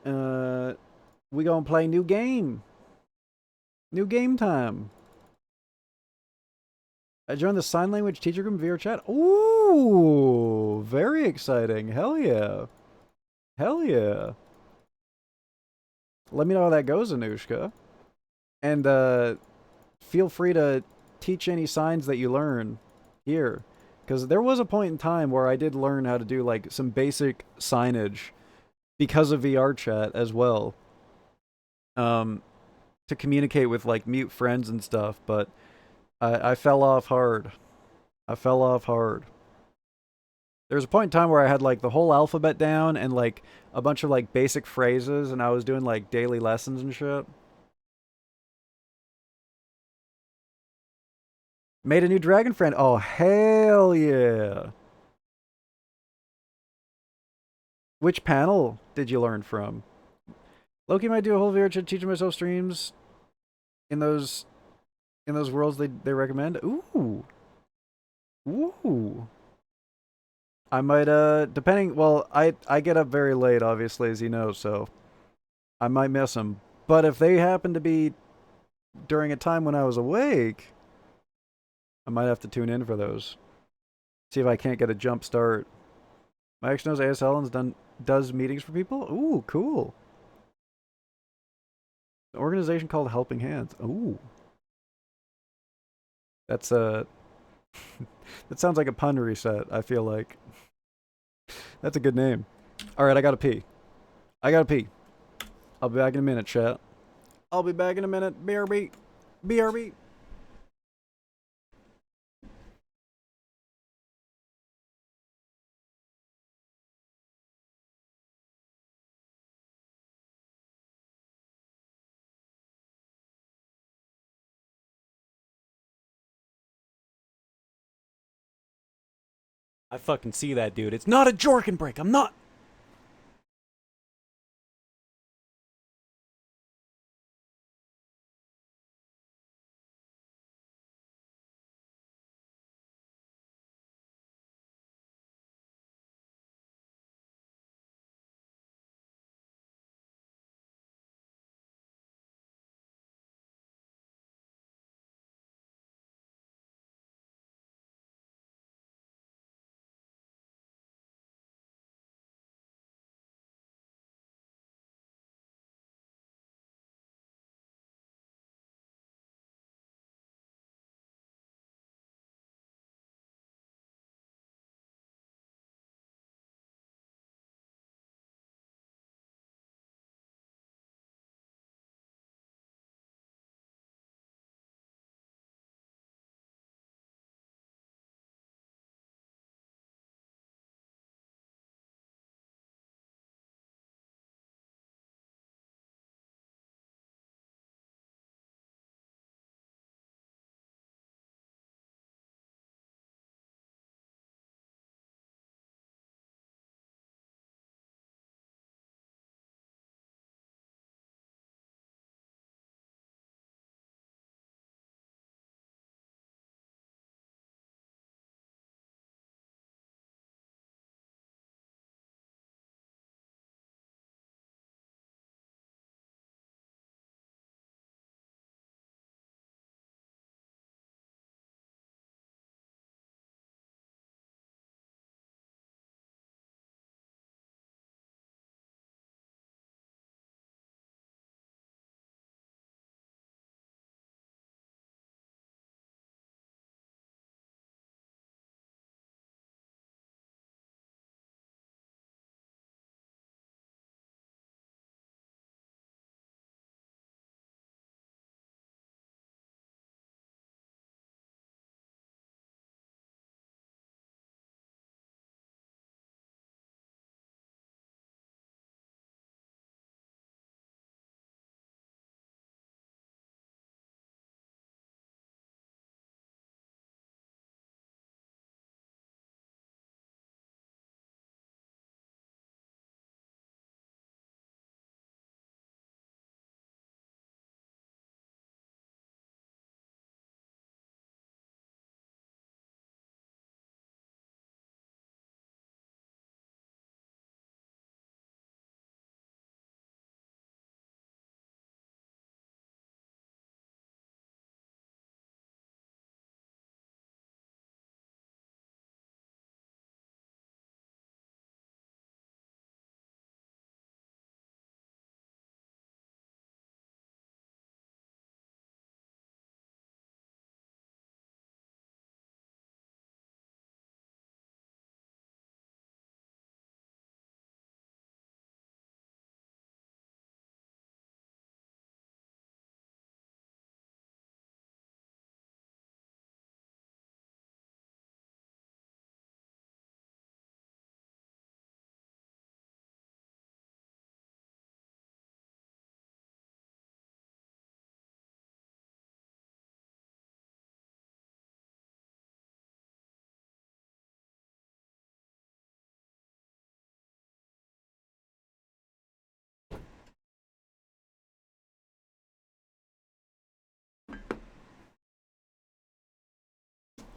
[SPEAKER 1] we gonna play new game. New game time. I joined the sign language teacher group via chat. Ooh, very exciting. Hell yeah. Hell yeah. Let me know how that goes, Anushka. And feel free to teach any signs that you learn here. Because there was a point in time where I did learn how to do like some basic signage because of VR chat as well. Um, to communicate with like mute friends and stuff, but I fell off hard. I fell off hard. There was a point in time where I had like the whole alphabet down and like a bunch of like basic phrases, and I was doing like daily lessons and shit. Made a new dragon friend. Oh, hell yeah. Which panel did you learn from? Loki might do a whole video teaching myself streams in those worlds they recommend. Ooh. Ooh. I might depending well, I get up very late obviously as you know, so I might miss them. But if they happen to be during a time when I was awake, I might have to tune in for those. See if I can't get a jump start. My ex knows ASL and does meetings for people. Ooh, cool. An organization called Helping Hands. Ooh, that's a that sounds like a pun reset. I feel like that's a good name. All right, I gotta pee. I gotta pee. I'll be back in a minute, chat. I'll be back in a minute. BRB. BRB. I fucking see that, dude. It's not a Jorkin break. I'm not.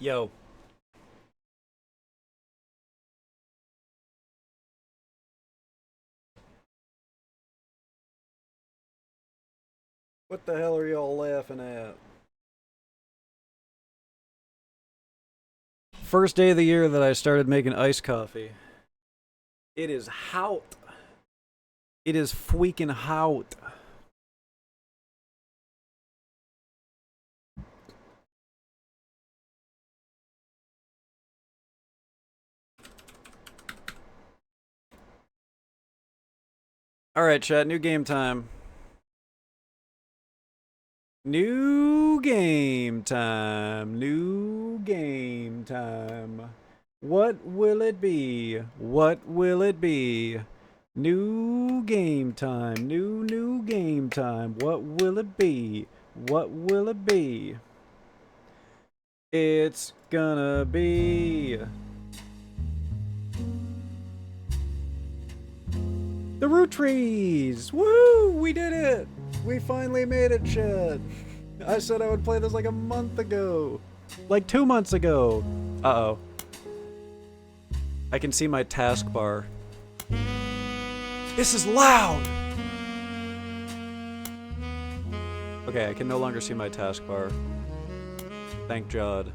[SPEAKER 1] Yo. What the hell are y'all laughing at? First day of the year that I started making iced coffee. It is hot. It is freaking hot. Alright, chat, new game time. New game time. New game time. What will it be? What will it be? New game time. New game time. What will it be? What will it be? It's gonna be... the root trees! Woo! We did it! We finally made it, chat. I said I would play this like a month ago. Like 2 months ago. Uh-oh. I can see my taskbar. This is loud! Okay, I can no longer see my taskbar. Thank God.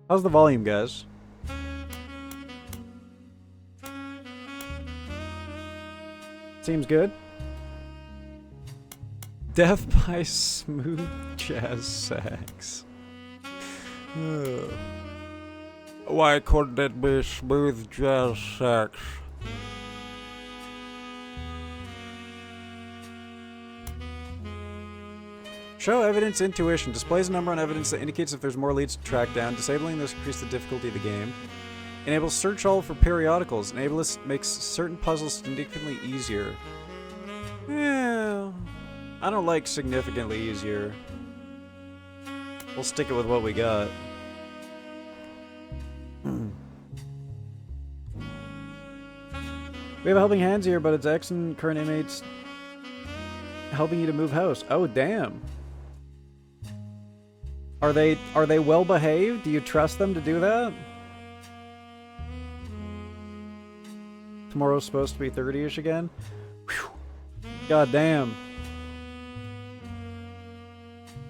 [SPEAKER 1] How's the volume, guys? Seems good. Death by smooth jazz sax. Why couldn't it be smooth jazz sax? Show evidence intuition. Displays a number on evidence that indicates if there's more leads to track down. Disabling this increases the difficulty of the game. Enables search all for periodicals. Enable this makes certain puzzles significantly easier. Yeah, I don't like significantly easier. We'll stick it with what we got. We have a helping hands here, but it's ex and current inmates helping you to move house. Oh, damn. Are they well behaved? Do you trust them to do that? Tomorrow's supposed to be 30-ish again? Whew. God damn.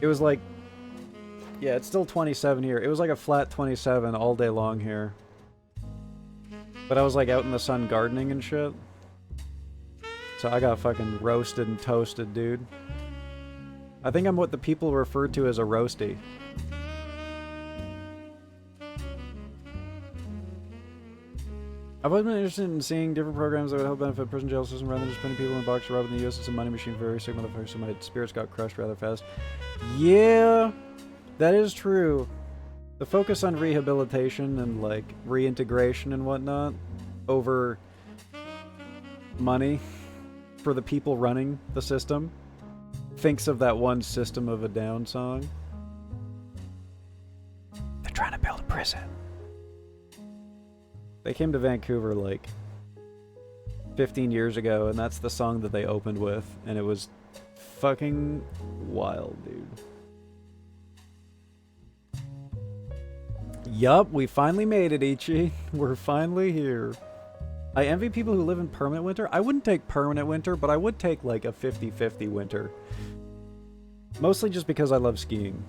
[SPEAKER 1] It was like... yeah, it's still 27 here. It was like a flat 27 all day long here. But I was like out in the sun gardening and shit. So I got fucking roasted and toasted, dude. I think I'm what the people refer to as a roasty. I've always been interested in seeing different programs that would help benefit prison jail system rather than just putting people in a box robbing the U.S. It's a money machine for very sick motherfuckers, so my spirits got crushed rather fast. Yeah, that is true. The focus on rehabilitation and like reintegration and whatnot over money for the people running the system thinks of that one System of a Down song. They're trying to build a prison. They came to Vancouver like 15 years ago, and that's the song that they opened with, and it was fucking wild, dude. Yup, we finally made it, Ichi. We're finally here. I envy people who live in permanent winter. I wouldn't take permanent winter, but I would take like a 50-50 winter. Mostly just because I love skiing.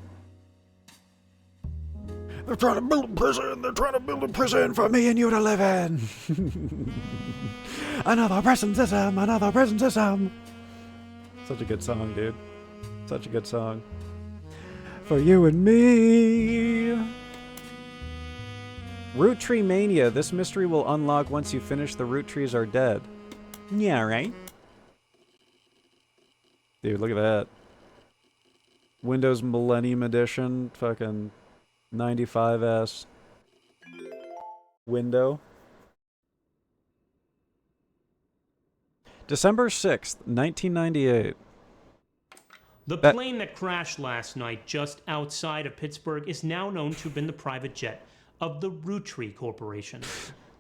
[SPEAKER 1] They're trying to build a prison! They're trying to build a prison for me and you to live in! Another prison system! Another prison system! Such a good song, dude. Such a good song. For you and me! Root Tree Mania. This mystery will unlock once you finish the Root Trees Are Dead. Yeah, right? Dude, look at that. Windows Millennium Edition. Fucking 95S. Window. December 6th, 1998.
[SPEAKER 2] The plane that crashed last night just outside of Pittsburgh is now known to have been the private jet of the Root Tree Corporation.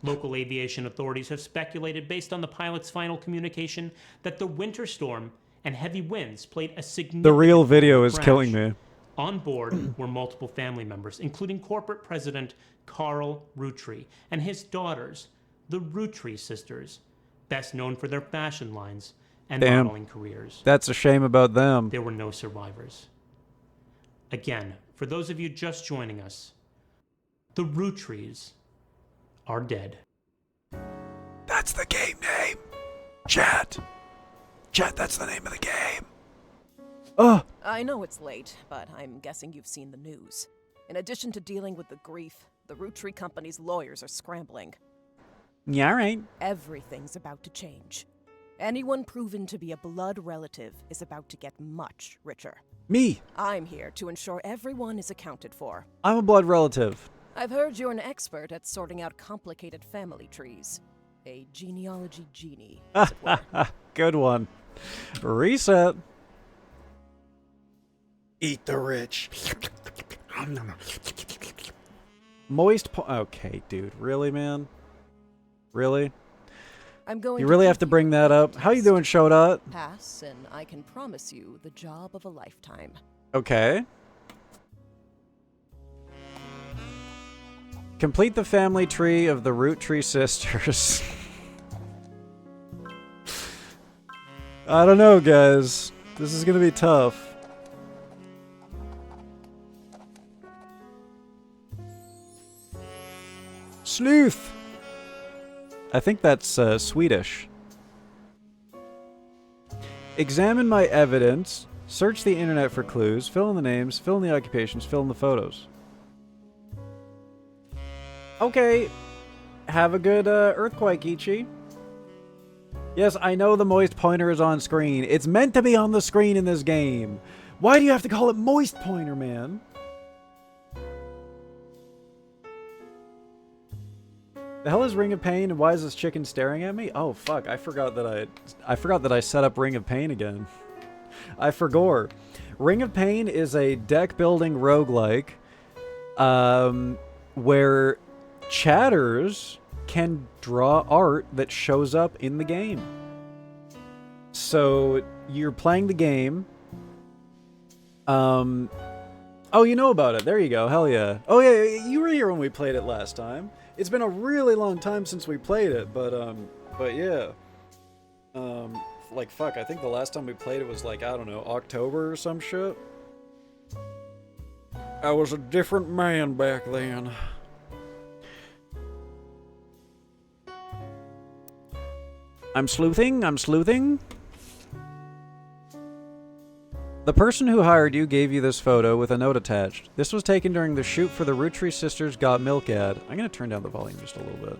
[SPEAKER 2] Local aviation authorities have speculated, based on the pilot's final communication, that the winter storm and heavy winds played a significant
[SPEAKER 1] The real
[SPEAKER 2] role in
[SPEAKER 1] video
[SPEAKER 2] the
[SPEAKER 1] is
[SPEAKER 2] crash.
[SPEAKER 1] killing me.
[SPEAKER 2] On board were multiple family members, including corporate president Carl Roottree and his daughters, the Roottree sisters, best known for their fashion lines and
[SPEAKER 1] Damn.
[SPEAKER 2] modeling careers.
[SPEAKER 1] That's a shame about them.
[SPEAKER 2] There were no survivors. Again, for those of you just joining us, the Rootttrees are dead.
[SPEAKER 1] That's the game name. Chat. Chat, that's the name of the game. Oh.
[SPEAKER 3] I know it's late, but I'm guessing you've seen the news. In addition to dealing with the grief, the Roottree Company's lawyers are scrambling.
[SPEAKER 1] Yeah, right.
[SPEAKER 3] Everything's about to change. Anyone proven to be a blood relative is about to get much richer.
[SPEAKER 1] Me.
[SPEAKER 3] I'm here to ensure everyone is accounted for.
[SPEAKER 1] I'm a blood relative.
[SPEAKER 3] I've heard you're an expert at sorting out complicated family trees. A genealogy genie, as it were.
[SPEAKER 1] Good one. Reset. Eat the rich. Moist okay, dude. Really, man? Really?
[SPEAKER 3] I'm going
[SPEAKER 1] You
[SPEAKER 3] to
[SPEAKER 1] really
[SPEAKER 3] give
[SPEAKER 1] have to bring that
[SPEAKER 3] a
[SPEAKER 1] up? How you
[SPEAKER 3] test.
[SPEAKER 1] doing, Shodot?
[SPEAKER 3] Pass, and I can promise you the job of a lifetime.
[SPEAKER 1] Okay. Complete the family tree of the Roottree sisters. I don't know, guys. This is gonna be tough. Sleuth! I think that's Swedish. Examine my evidence. Search the internet for clues. Fill in the names. Fill in the occupations. Fill in the photos. Okay. Have a good earthquake, Ichi. Yes, I know the moist pointer is on screen. It's meant to be on the screen in this game. Why do you have to call it moist pointer, man? The hell is Ring of Pain, and why is this chicken staring at me? Oh fuck, I forgot that I set up Ring of Pain again. I forgot. Ring of Pain is a deck building roguelike where chatters can draw art that shows up in the game. So you're playing the game. Oh, you know about it. There you go. Hell yeah. Oh yeah, you were here when we played it last time. It's been a really long time since we played it, but yeah. Like fuck, I think the last time we played it was like, I don't know, October or some shit. I was a different man back then. I'm sleuthing. The person who hired you gave you this photo with a note attached. This was taken during the shoot for the Roottree Sisters Got Milk ad. I'm gonna turn down the volume just a little bit.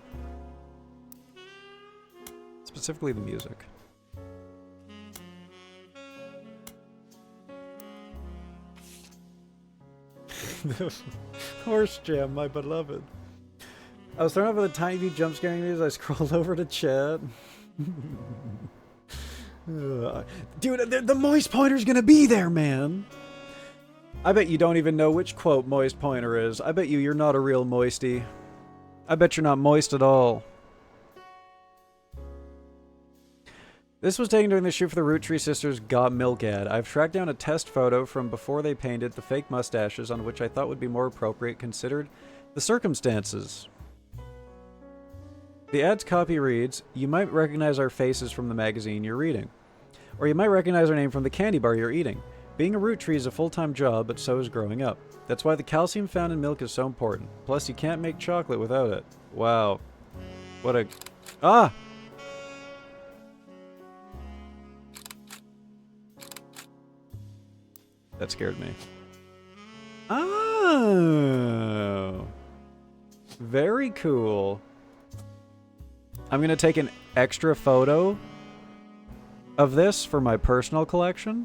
[SPEAKER 1] Specifically the music. Horse Jam, my beloved. I was thrown off with a tiny view jump scaring me as I scrolled over to chat. Dude, the moist pointer's gonna be there, man. I bet you don't even know which quote moist pointer is. I bet you're not a real moisty. I bet you're not moist at all. This was taken during the shoot for the Roottree Sisters Got Milk ad. I've tracked down a test photo from before they painted the fake mustaches on which I thought would be more appropriate considered the circumstances. The ad's copy reads, "You might recognize our faces from the magazine you're reading. Or you might recognize our name from the candy bar you're eating. Being a root tree is a full-time job, but so is growing up. That's why the calcium found in milk is so important. Plus, you can't make chocolate without it." Wow. What a... Ah! That scared me. Oh! Very cool. I'm gonna take an extra photo of this for my personal collection.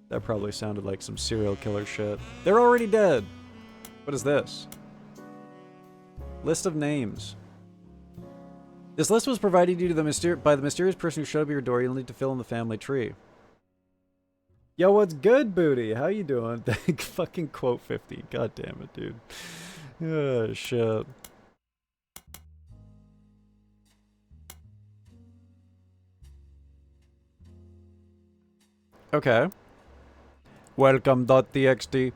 [SPEAKER 1] That probably sounded like some serial killer shit. They're already dead. What is this? List of names. This list was provided you to by the mysterious person who showed up at your door. You'll need to fill in the family tree. Yo, what's good, Booty? How you doing? Fucking quote 50. God damn it, dude. Oh, shit. Okay. Welcome.txt.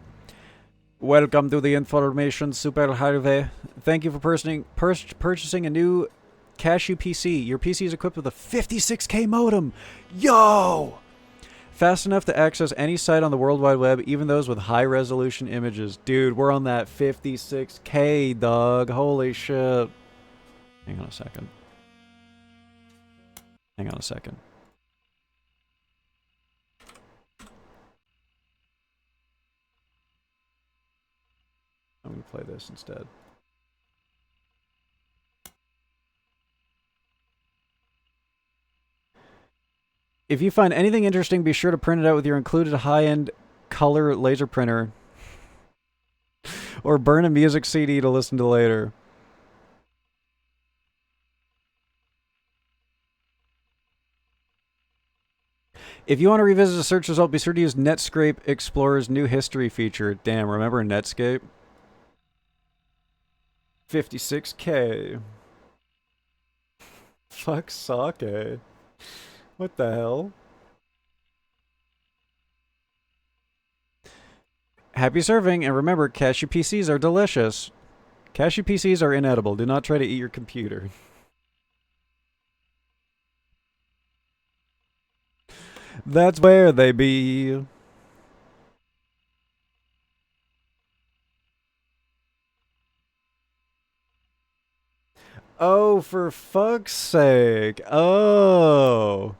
[SPEAKER 1] Welcome to the information superhighway. Thank you for purchasing a new Cashew PC. Your PC is equipped with a 56K modem. Yo! Fast enough to access any site on the World Wide Web, even those with high-resolution images. Dude, we're on that 56K, dog. Holy shit. Hang on a second. Hang on a second. I'm going to play this instead. If you find anything interesting, be sure to print it out with your included high-end color laser printer. Or burn a music CD to listen to later. If you want to revisit a search result, be sure to use Netscape Explorer's new history feature. Damn, remember Netscape? 56K. Fuck sake. What the hell? Happy serving, and remember, cashew PCs are delicious. Cashew PCs are inedible. Do not try to eat your computer. That's where they be. Oh, for fuck's sake. Oh.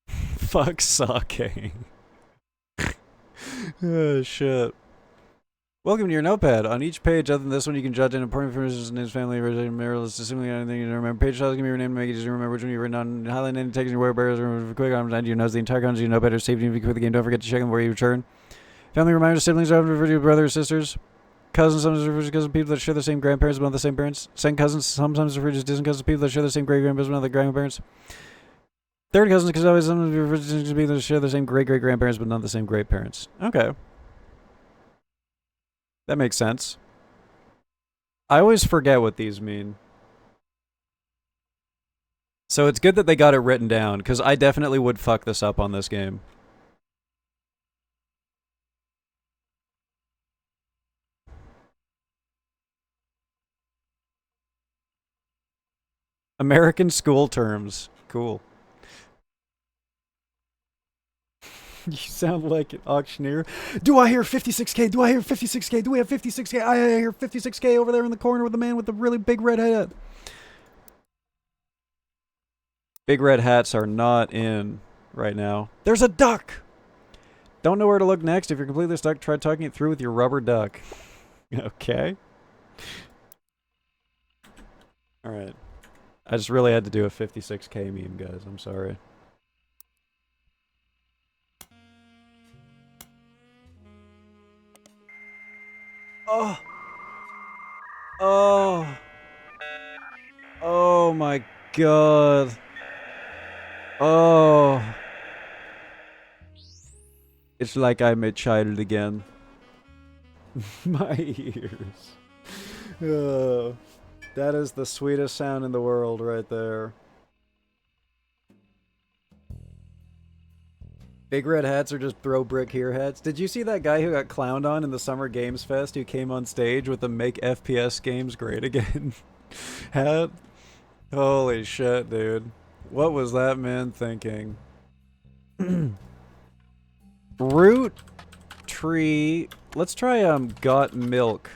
[SPEAKER 1] Fuck sake. Oh, shit. Welcome to your notepad. On each page, other than this one, you can jot in important information, names, family, religion, marital, assuming anything you don't remember. Page titles can be renamed to make it easier to remember which one you've written on. Highlight any text in your web bearers or quick on your nose. The entire content you know better. Save if you quit the game. Don't forget to check them where you return. Family reminders, siblings, often referred to brothers, sisters. Cousins, sometimes referred to cousins, people that share the same grandparents but not the same parents. Second cousins, sometimes referred to as distant cousins, people that share the same great-grandparents but not the grandparents. Third cousins, because always sometimes referred to people that share the same great-great-grandparents but not the same great-parents. Okay. That makes sense. I always forget what these mean. So it's good that they got it written down, because I definitely would fuck this up on this game. American school terms. Cool. You sound like an auctioneer. Do I hear 56K? Do I hear 56K? Do we have 56K? I hear 56K over there in the corner with the man with the really big red hat. Big red hats are not in right now. There's a duck! Don't know where to look next. If you're completely stuck, try talking it through with your rubber duck. Okay. Alright. I just really had to do a 56K meme, guys. I'm sorry. Oh. Oh. Oh my god. Oh. It's like I'm a child again. My ears. Oh. That is the sweetest sound in the world right there. Big red hats are just throw brick here hats. Did you see that guy who got clowned on in the Summer Games Fest who came on stage with the Make FPS Games Great Again hat? Holy shit, dude. What was that man thinking? Root tree. Let's try got milk.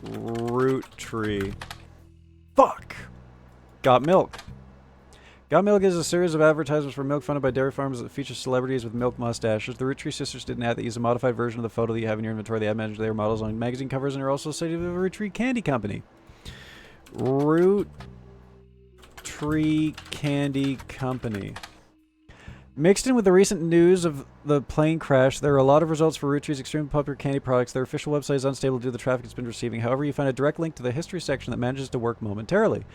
[SPEAKER 1] Root tree. Fuck! Got milk. Got Milk is a series of advertisements for milk funded by dairy farmers that feature celebrities with milk mustaches. The ROOTTREES sisters did an ad that used a modified version of the photo that you have in your inventory. The ad mentioned they were models on magazine covers and are also associated with the ROOTTREE Candy Company. ROOTTREE Candy Company. Mixed in with the recent news of the plane crash, there are a lot of results for ROOTTREE's extremely popular candy products. Their official website is unstable due to the traffic it's been receiving. However, you find a direct link to the history section that manages to work momentarily.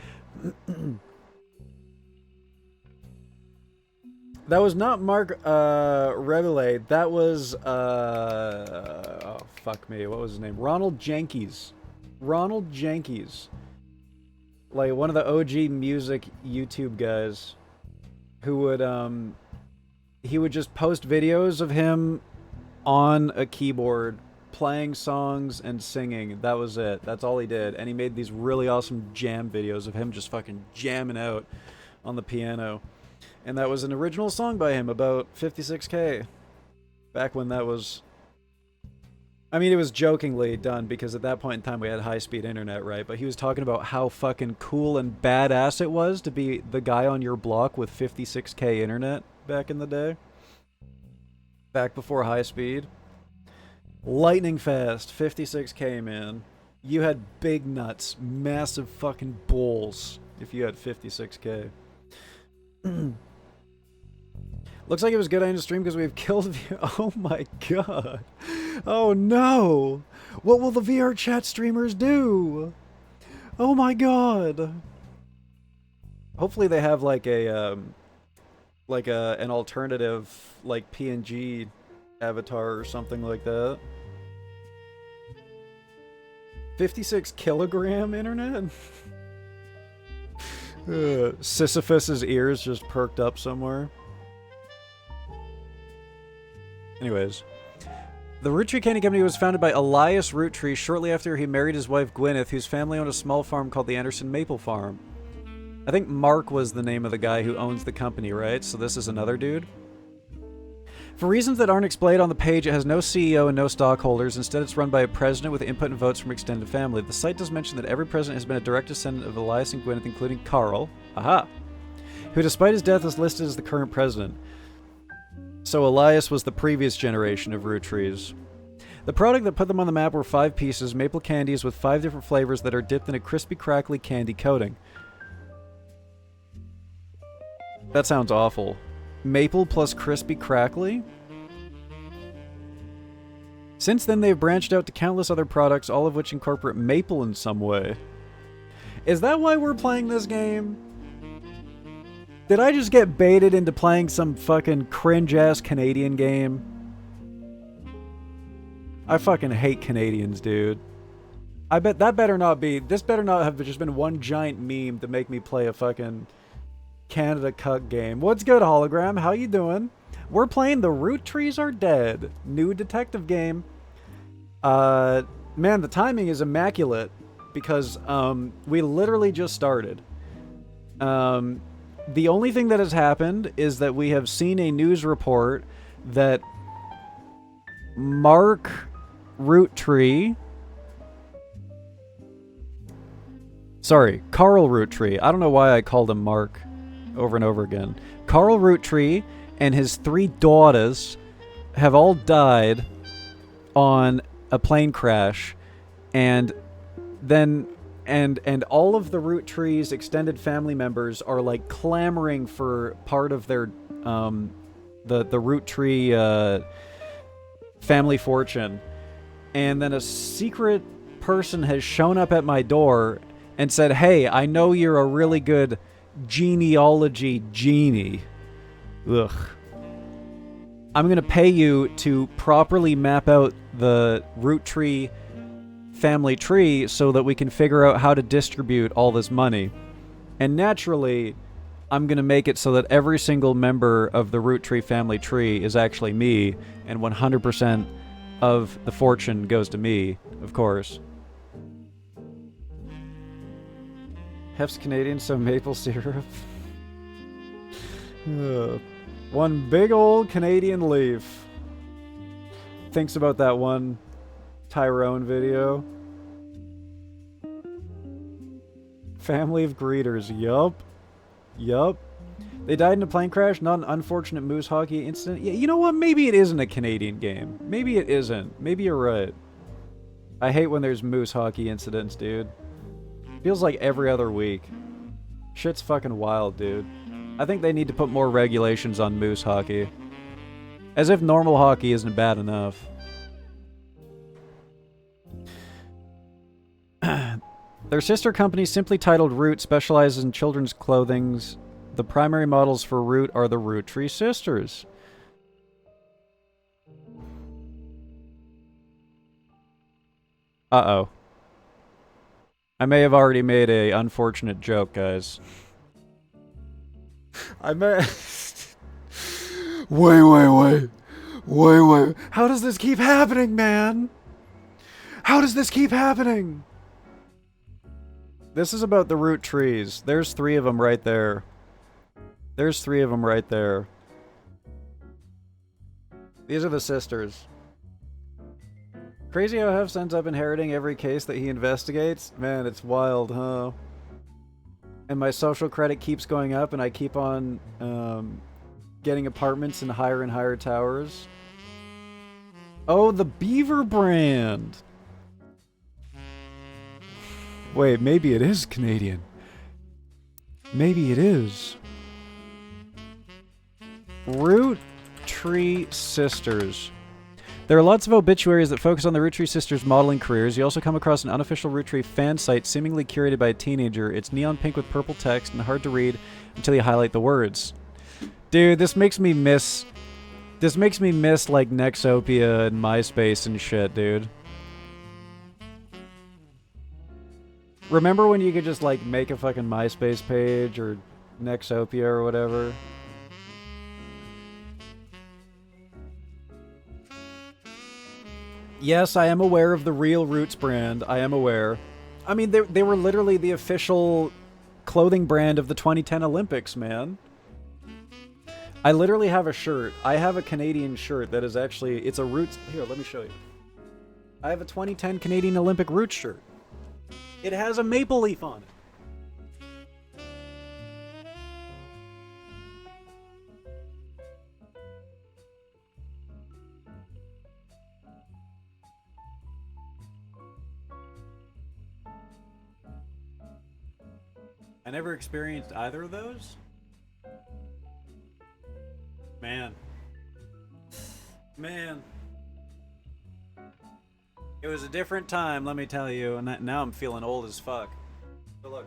[SPEAKER 1] That was not Mark Rebele. That was oh fuck me. What was his name? Ronald Jenkins. Ronald Jenkins. Like one of the OG music YouTube guys who would he would just post videos of him on a keyboard playing songs and singing. That was it. That's all he did. And he made these really awesome jam videos of him just fucking jamming out on the piano. And that was an original song by him about 56K. Back when that was... I mean, it was jokingly done because at that point in time we had high-speed internet, right? But he was talking about how fucking cool and badass it was to be the guy on your block with 56K internet back in the day. Back before high speed. Lightning fast, 56K, man. You had big nuts, massive fucking balls if you had 56K. Looks like it was good on the stream because we've killed... Oh my god. Oh no. What will the VR chat streamers do? Oh my god. Hopefully they have like a... an alternative, like, PNG avatar or something like that. 56 kilogram internet? Sisyphus's ears just perked up somewhere. Anyways. The Root Tree Candy Company was founded by Elias Roottree shortly after he married his wife Gwyneth, whose family owned a small farm called the Anderson Maple Farm. I think Mark was the name of the guy who owns the company, right? So this is another dude. For reasons that aren't explained on the page, it has no CEO and no stockholders. Instead, it's run by a president with input and votes from extended family. The site does mention that every president has been a direct descendant of Elias and Gwyneth, including Carl, who despite his death is listed as the current president. So Elias was the previous generation of root trees. The product that put them on the map were 5 pieces, maple candies with 5 different flavors that are dipped in a crispy, crackly candy coating. That sounds awful. Maple plus crispy crackly? Since then, they've branched out to countless other products, all of which incorporate maple in some way. Is that why we're playing this game? Did I just get baited into playing some fucking cringe-ass Canadian game? I fucking hate Canadians, dude. I bet that better not be... This better not have just been one giant meme to make me play a fucking... Canada cuck game. What's good, hologram? How you doing? We're playing the Root Trees Are Dead new detective game. Man, the timing is immaculate because we literally just started. The only thing that has happened is that we have seen a news report that Mark Roottree... Sorry, Carl Roottree. I don't know why I called him Mark over and over again. Carl Roottree and his 3 daughters have all died on a plane crash, and then and all of the Roottree's extended family members are like clamoring for part of their the Roottree family fortune. And then a secret person has shown up at my door and said, "Hey, I know you're a really good genealogy genie. Ugh. I'm gonna pay you to properly map out the root tree family tree so that we can figure out how to distribute all this money. And naturally, I'm gonna make it so that every single member of the root tree family tree is actually me, and 100% of the fortune goes to me, of course." HEFZ Canadian, some maple syrup. One big old Canadian leaf. Thinks about that one Tyrone video. Family of greeters. Yup. Yup. They died in a plane crash, not an unfortunate moose hockey incident. Yeah, you know what? Maybe it isn't a Canadian game. Maybe it isn't. Maybe you're right. I hate when there's moose hockey incidents, dude. Feels like every other week. Shit's fucking wild, dude. I think they need to put more regulations on moose hockey. As if normal hockey isn't bad enough. Their sister company, simply titled Root, specializes in children's clothing. The primary models for Root are the Root Tree Sisters. Uh-oh. I may have already made a unfortunate joke, guys. I may... Wait. How does this keep happening, man? How does this keep happening? This is about the root trees. There's 3 of them right there. There's 3 of them right there. These are the sisters. Crazy how HEFZ ends up inheriting every case that he investigates. Man, it's wild, huh? And my social credit keeps going up, and I keep on getting apartments in higher and higher towers. Oh, the Beaver brand! Wait, maybe it is Canadian. Maybe it is. Root Tree Sisters. There are lots of obituaries that focus on the Root Tree Sisters' modeling careers. You also come across an unofficial Root Tree fan site seemingly curated by a teenager. It's neon pink with purple text and hard to read until you highlight the words. Dude, this makes me miss like Nexopia and MySpace and shit, dude. Remember when you could just like make a fucking MySpace page or Nexopia or whatever? Yes, I am aware of the real Roots brand. I am aware. I mean, they were literally the official clothing brand of the 2010 Olympics, man. I literally have a shirt. I have a Canadian shirt that is actually... It's a Roots... Here, let me show you. I have a 2010 Canadian Olympic Roots shirt. It has a maple leaf on it. I never experienced either of those. Man. It was a different time, let me tell you, and now I'm feeling old as fuck. So look.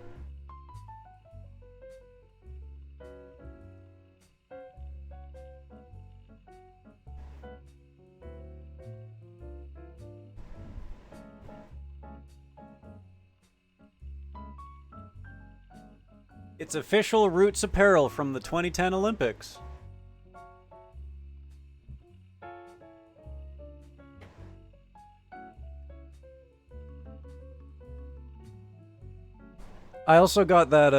[SPEAKER 1] It's official Roots apparel from the 2010 Olympics. I also got that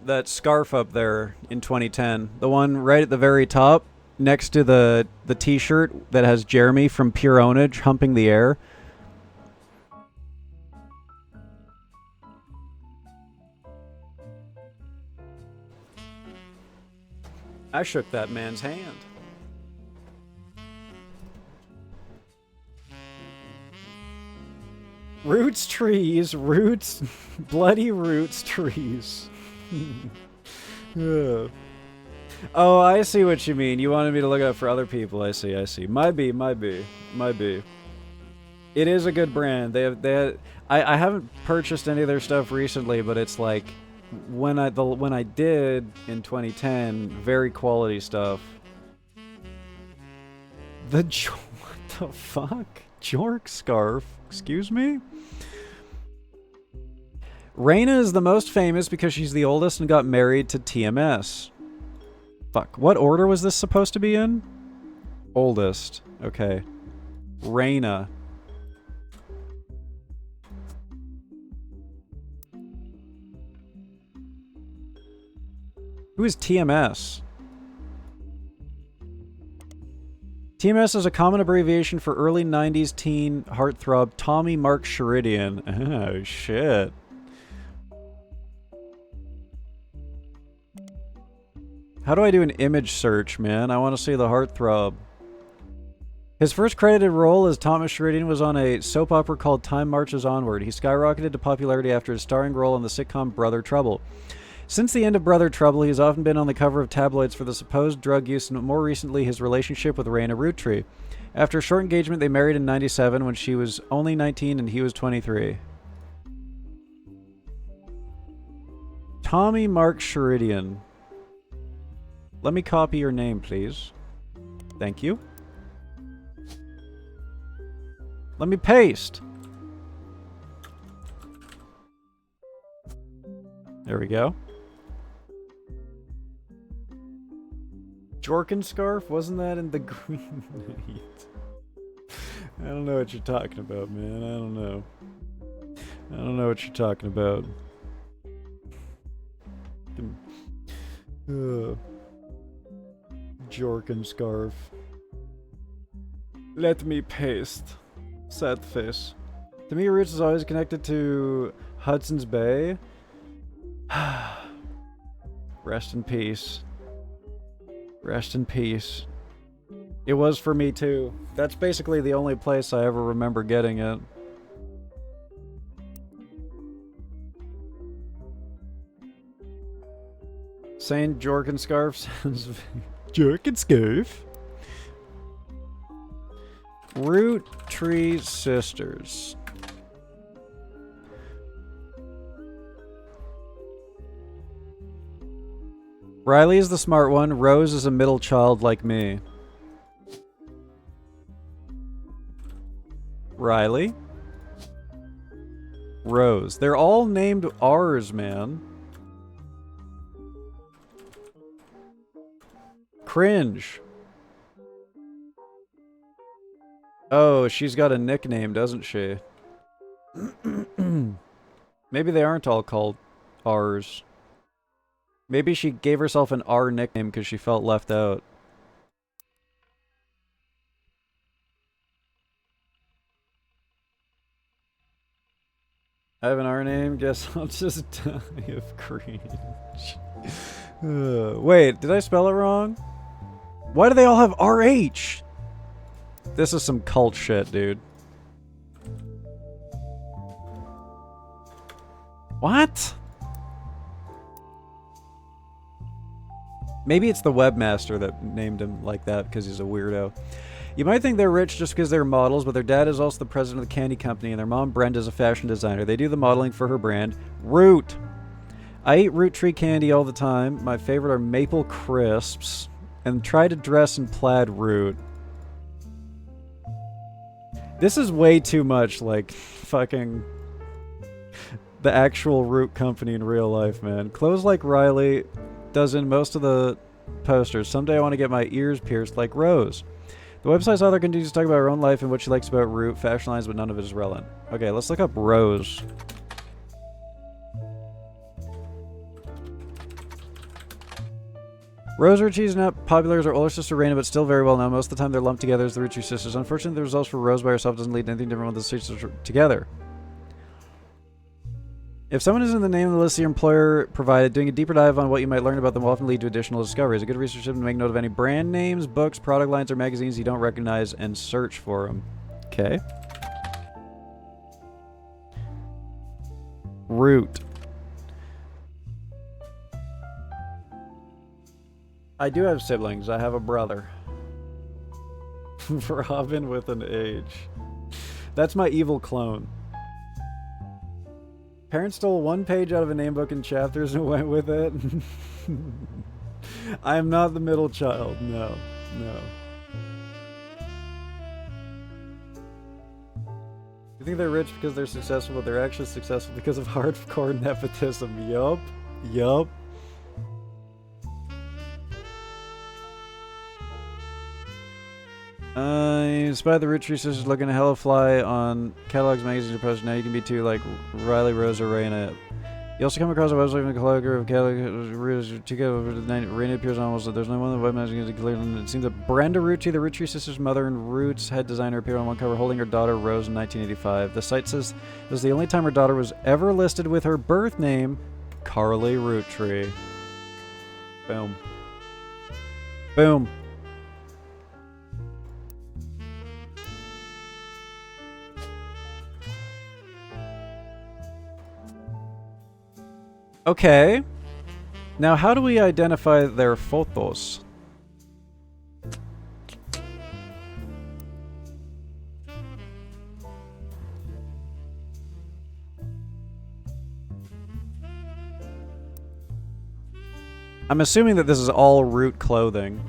[SPEAKER 1] that scarf up there in 2010. The one right at the very top, next to the t-shirt that has Jeremy from Pure Ownage humping the air. I shook that man's hand. Roots trees, roots, bloody roots trees. Yeah. Oh, I see what you mean. You wanted me to look out for other people. I see. Might be. It is a good brand. I haven't purchased any of their stuff recently, but it's like when I did in 2010, very quality stuff. What the fuck? Jork scarf? Excuse me? Raina is the most famous because she's the oldest and got married to TMS. Fuck. What order was this supposed to be in? Oldest. Okay. Raina. Who is TMS? TMS is a common abbreviation for early 90s teen heartthrob Tommy Mark Sheridan. Oh, shit. How do I do an image search, man? I want to see the heartthrob. His first credited role as Thomas Sheridan was on a soap opera called Time Marches Onward. He skyrocketed to popularity after his starring role in the sitcom Brother Trouble. Since the end of Brother Trouble, he has often been on the cover of tabloids for the supposed drug use and more recently his relationship with Raina Roottree. After a short engagement, they married in 97 when she was only 19 and he was 23. Tommy Mark Sheridan. Let me copy your name, please. Thank you. Let me paste. There we go. Jorkin scarf? Wasn't that in the Green Knight? I don't know what you're talking about, man. I don't know. I don't know what you're talking about. Jorkin scarf. Let me paste. Sad face. To me, Roots is always connected to Hudson's Bay. Rest in peace. Rest in peace. It was for me too. That's basically the only place I ever remember getting it. Saying Jorkin scarf sounds... Jorkin scarf? Root Tree Sisters. Riley is the smart one. Rose is a middle child like me. Riley. Rose. They're all named R's, man. Cringe. Oh, she's got a nickname, doesn't she? Maybe they aren't all called R's. Maybe she gave herself an R nickname because she felt left out. I have an R name? Guess I'll just die of cringe. Wait, did I spell it wrong? Why do they all have RH? This is some cult shit, dude. What? Maybe it's the webmaster that named him like that because he's a weirdo. You might think they're rich just because they're models, but their dad is also the president of the candy company, and their mom, Brenda, is a fashion designer. They do the modeling for her brand, Root. I eat Root Tree candy all the time. My favorite are maple crisps, and try to dress in plaid Root. This is way too much like fucking the actual Root company in real life, man. Clothes like Riley does in most of the posters. Someday I want to get my ears pierced like Rose. The website's author continues to talk about her own life and what she likes about Root, fashion lines, but none of it is relevant. Okay, let's look up Rose. Rose Ritchie is not popular as her older sister Raina, but still very well known. Most of the time they're lumped together as the Ritchie sisters. Unfortunately, the results for Rose by herself doesn't lead to anything different when the sisters together. If someone is in the name of the list your employer provided, doing a deeper dive on what you might learn about them will often lead to additional discoveries. A good research tip to make note of any brand names, books, product lines, or magazines you don't recognize and search for them. Okay. Root. I do have siblings. I have a brother. Robin with an H. That's my evil clone. Parents stole one page out of a name book in chapters and went with it. I am not the middle child. No. No. You think they're rich because they're successful, but they're actually successful because of hardcore nepotism. Yup. Yup. Despite the Root Tree sisters looking hella fly on catalogs, magazines, or posters, now you can be too, like Riley, Rose, or Raina. You also come across a website in the collector of catalogs. Raina appears on almost. There's no one that webmaster is clear. It seems that Brenda Rucci, the Root Tree sisters' mother and Root's head designer, appeared on one cover holding her daughter Rose in 1985. The site says this was the only time her daughter was ever listed with her birth name, Carly Root Tree. Boom. Boom. Okay. Now, how do we identify their photos? I'm assuming that this is all Root clothing.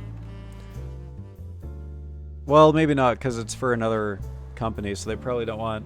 [SPEAKER 1] Well, maybe not, because it's for another company, so they probably don't want...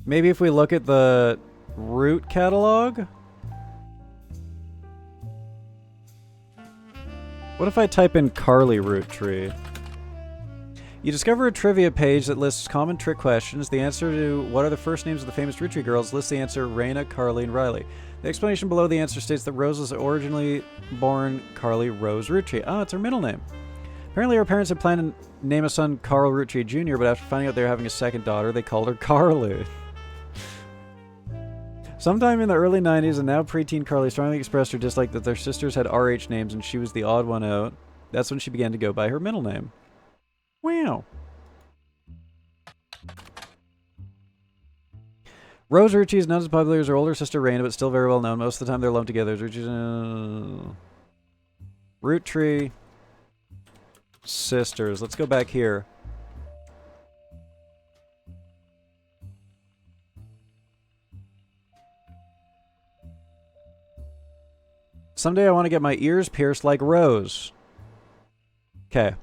[SPEAKER 1] Maybe if we look at the root catalog? What if I type in Carly root tree? You discover a trivia page that lists common trick questions. The answer to what are the first names of the famous root tree girls lists the answer Raina, Carly, and Riley. The explanation below the answer states that Rose was originally born Carly Rose Roottree. Oh, it's her middle name. Apparently her parents had planned to name a son Carl Roottree Jr., but after finding out they were having a second daughter, they called her Carly. Sometime in the early 90s, and now preteen Carly strongly expressed her dislike that their sisters had RH names and she was the odd one out. That's when she began to go by her middle name. Wow. Rose Roottree is not as popular as her older sister Raina, but still very well known. Most of the time they're lumped together. Root tree sisters. Let's go back here. Someday I want to get my ears pierced like Rose. Okay.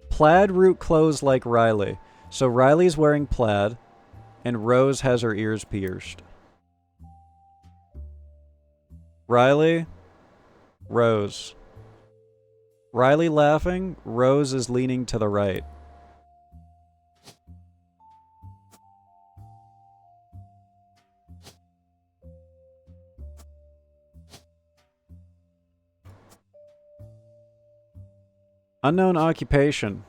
[SPEAKER 1] Plaid root clothes like Riley. So Riley's wearing plaid, and Rose has her ears pierced. Riley, Rose. Riley laughing, Rose is leaning to the right. Unknown occupation.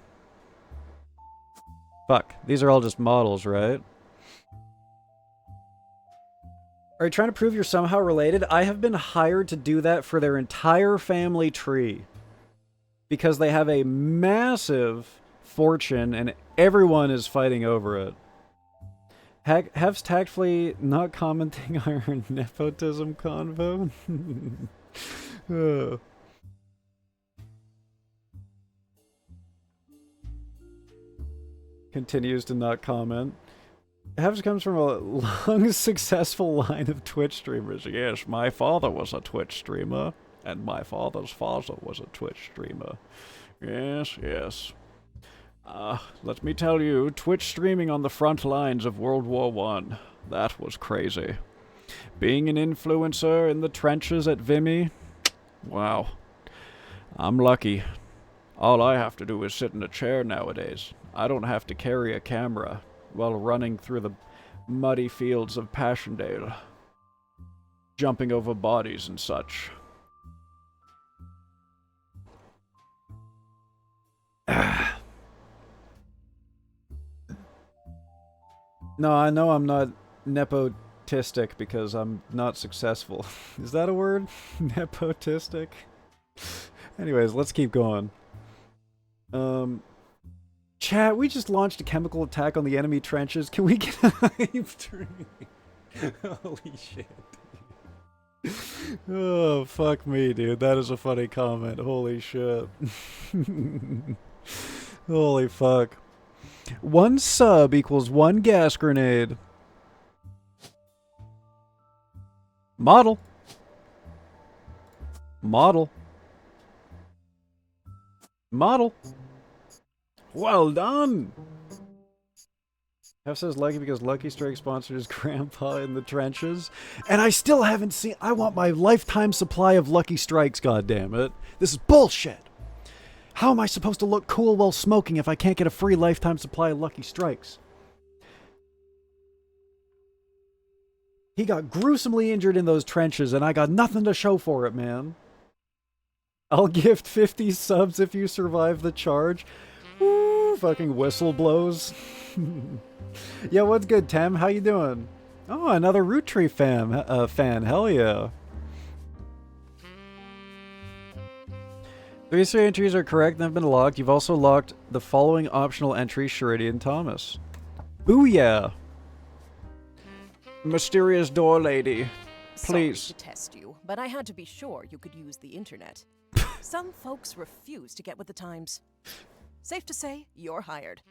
[SPEAKER 1] Fuck. These are all just models, right? Are you trying to prove you're somehow related? I have been hired to do that for their entire family tree. Because they have a massive fortune and everyone is fighting over it. HEFZ tactfully not commenting on her nepotism convo. Ugh. Continues to not comment. HEFZ comes from a long, successful line of Twitch streamers. Yes, my father was a Twitch streamer, and my father's father was a Twitch streamer. Yes, yes. Let me tell you, Twitch streaming on the front lines of World War I, that was crazy. Being an influencer in the trenches at Vimy, wow. I'm lucky. All I have to do is sit in a chair nowadays. I don't have to carry a camera while running through the muddy fields of Passchendaele, jumping over bodies and such. No, I know I'm not nepotistic because I'm not successful. Is that a word? Nepotistic? Anyways, let's keep going. Chat, we just launched a chemical attack on the enemy trenches. Can we get a hype train? Holy shit. Oh, fuck me, dude. That is a funny comment. Holy shit. Holy fuck. 1 sub equals 1 gas grenade. Model. Model. Model. Well done! Hef says lucky because Lucky Strike sponsored his grandpa in the trenches. And I still haven't seen... I want my lifetime supply of Lucky Strikes, goddammit. This is bullshit! How am I supposed to look cool while smoking if I can't get a free lifetime supply of Lucky Strikes? He got gruesomely injured in those trenches and I got nothing to show for it, man. I'll gift 50 subs if you survive the charge. Woo, fucking whistle blows. Yeah, what's good, Tem? How you doing? Oh, another Root Tree fan. Hell yeah. 33 entries are correct and have been locked. You've also locked the following optional entry, Sheridan Thomas. Booyah! Mysterious door lady. Please.
[SPEAKER 3] Sorry to test you, but I had to be sure you could use the internet. Some folks refuse to get with the times. Safe to say, you're hired.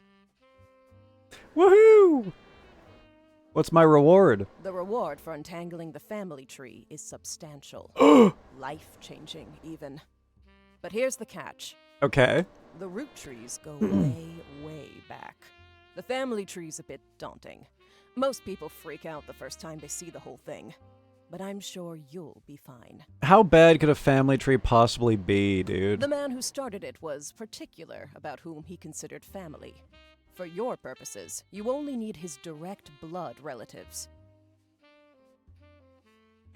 [SPEAKER 1] Woohoo! What's my reward?
[SPEAKER 3] The reward for untangling the family tree is substantial. Life-changing, even. But here's the catch.
[SPEAKER 1] Okay.
[SPEAKER 3] The root trees go way, way back. The family tree's a bit daunting. Most people freak out the first time they see the whole thing. But I'm sure you'll be fine.
[SPEAKER 1] How bad could a family tree possibly be, dude?
[SPEAKER 3] The man who started it was particular about whom he considered family. For your purposes, you only need his direct blood relatives.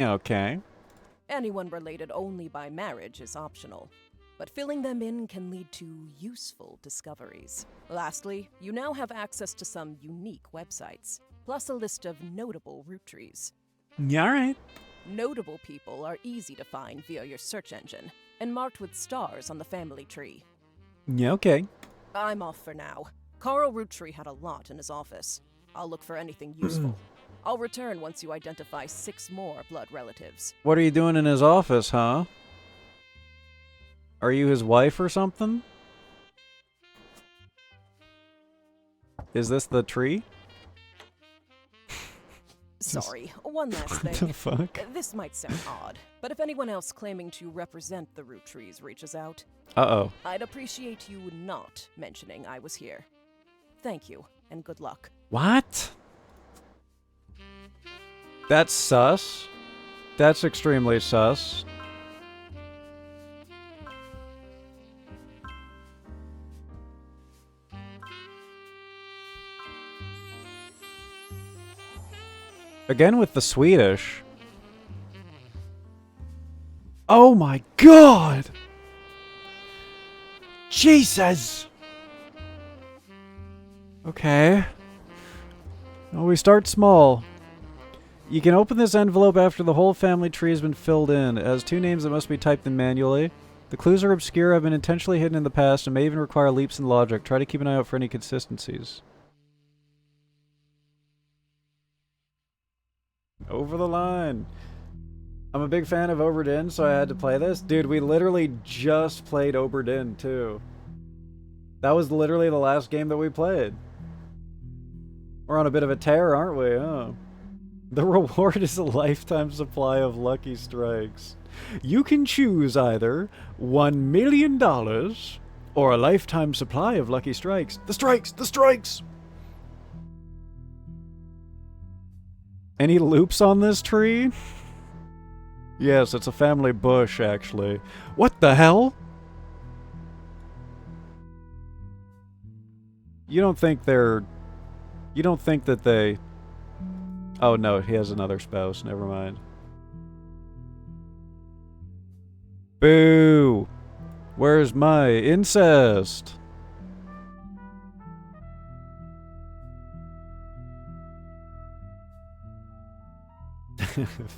[SPEAKER 1] Okay.
[SPEAKER 3] Anyone related only by marriage is optional, but filling them in can lead to useful discoveries. Lastly, you now have access to some unique websites, plus a list of notable root trees.
[SPEAKER 1] Yeah, alright.
[SPEAKER 3] Notable people are easy to find via your search engine, and marked with stars on the family tree.
[SPEAKER 1] Yeah, okay.
[SPEAKER 3] I'm off for now. Carl Roottree had a lot in his office. I'll look for anything useful. I'll return once you identify 6 more blood relatives.
[SPEAKER 1] What are you doing in his office, huh? Are you his wife or something? Is this the tree?
[SPEAKER 3] Sorry, one last
[SPEAKER 1] What
[SPEAKER 3] thing.
[SPEAKER 1] the fuck?
[SPEAKER 3] This might sound odd, but if anyone else claiming to represent the root trees reaches out,
[SPEAKER 1] Uh-oh.
[SPEAKER 3] I'd appreciate you not mentioning I was here. Thank you, and good luck.
[SPEAKER 1] What? That's sus. That's extremely sus. Again with the Swedish. Oh my god! Jesus! Okay. Well, we start small. You can open this envelope after the whole family tree has been filled in. It has 2 names that must be typed in manually. The clues are obscure, have been intentionally hidden in the past, and may even require leaps in logic. Try to keep an eye out for any consistencies. Over the line. I'm a big fan of Oberdin, so I had to play this. Dude, we literally just played Oberdin, too. That was literally the last game that we played. We're on a bit of a tear, aren't we, huh? The reward is a lifetime supply of Lucky Strikes. You can choose either $1 million or a lifetime supply of Lucky Strikes. The strikes! The strikes! Any loops on this tree? Yes, it's a family bush, actually. What the hell? You don't think they're... You don't think that they... Oh no, he has another spouse. Never mind. Boo! Where's my incest?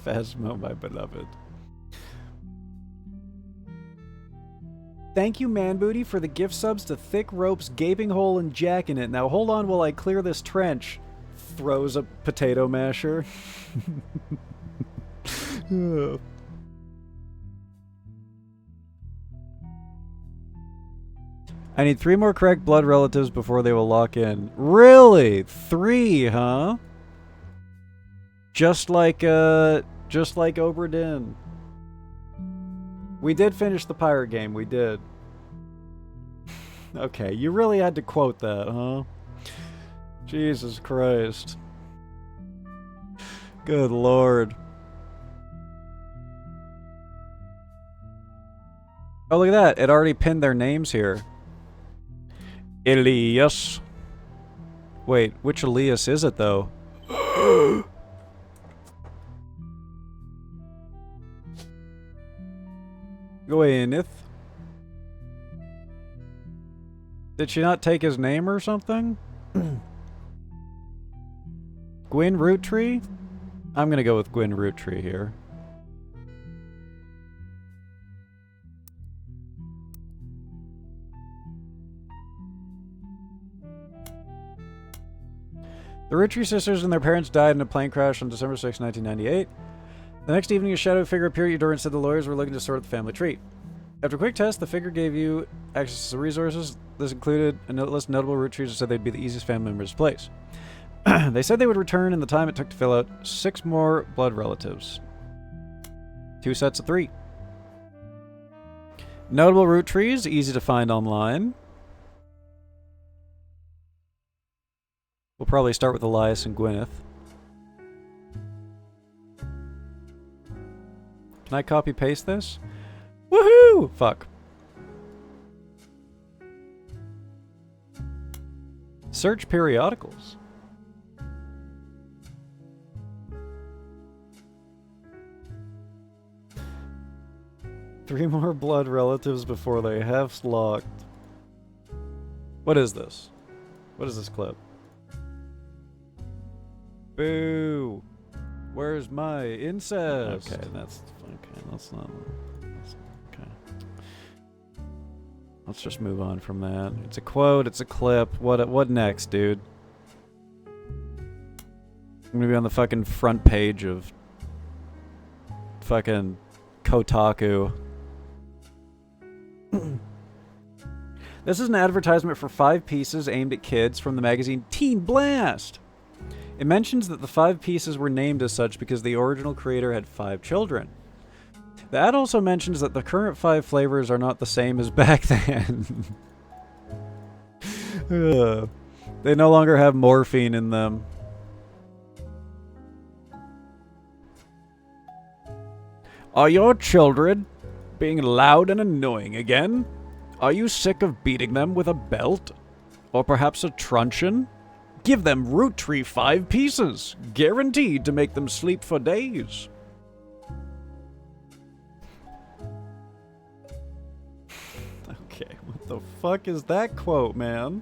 [SPEAKER 1] Phasmo, my beloved. Thank you, Man Booty, for the gift subs to Thick Ropes, Gaping Hole, and Jack in It. Now hold on while I clear this trench. Throws a potato masher. I need 3 more correct blood relatives before they will lock in. Really? 3, huh? Just like Oberdin. We did finish the pirate game, we did. Okay, you really had to quote that, huh? Jesus Christ. Good lord. Oh, look at that. It already pinned their names here. Elias. Wait, which Elias is it, though? Gwyneth. Did she not take his name or something? Gwyn Roottree? I'm gonna go with Gwyn Roottree here. The Roottree sisters and their parents died in a plane crash on December 6, 1998. The next evening, a shadow figure appeared at your door and said the lawyers were looking to sort the family tree. After a quick test, the figure gave you access to resources. This included a list of notable root trees that said they'd be the easiest family members to place. They said they would return in the time it took to fill out 6 more blood relatives. 2 sets of 3. Notable root trees, easy to find online. We'll probably start with Elias and Gwyneth. Can I copy paste this? Woohoo! Fuck. Search periodicals. Three more blood relatives before they HEFZ locked. What is this? What is this clip? Boo! Where's my incest? Okay, that's okay. That's not. That's, okay. Let's just move on from that. It's a quote. It's a clip. What next, dude? I'm gonna be on the fucking front page of fucking Kotaku. This is an advertisement for 5 pieces aimed at kids from the magazine Teen Blast. It mentions that the 5 pieces were named as such because the original creator had 5 children. The ad also mentions that the current 5 flavors are not the same as back then. They no longer have morphine in them. Are your children being loud and annoying again? Are you sick of beating them with a belt? Or perhaps a truncheon? Give them Root Tree 5 pieces, guaranteed to make them sleep for days. Okay, what the fuck is that quote, man?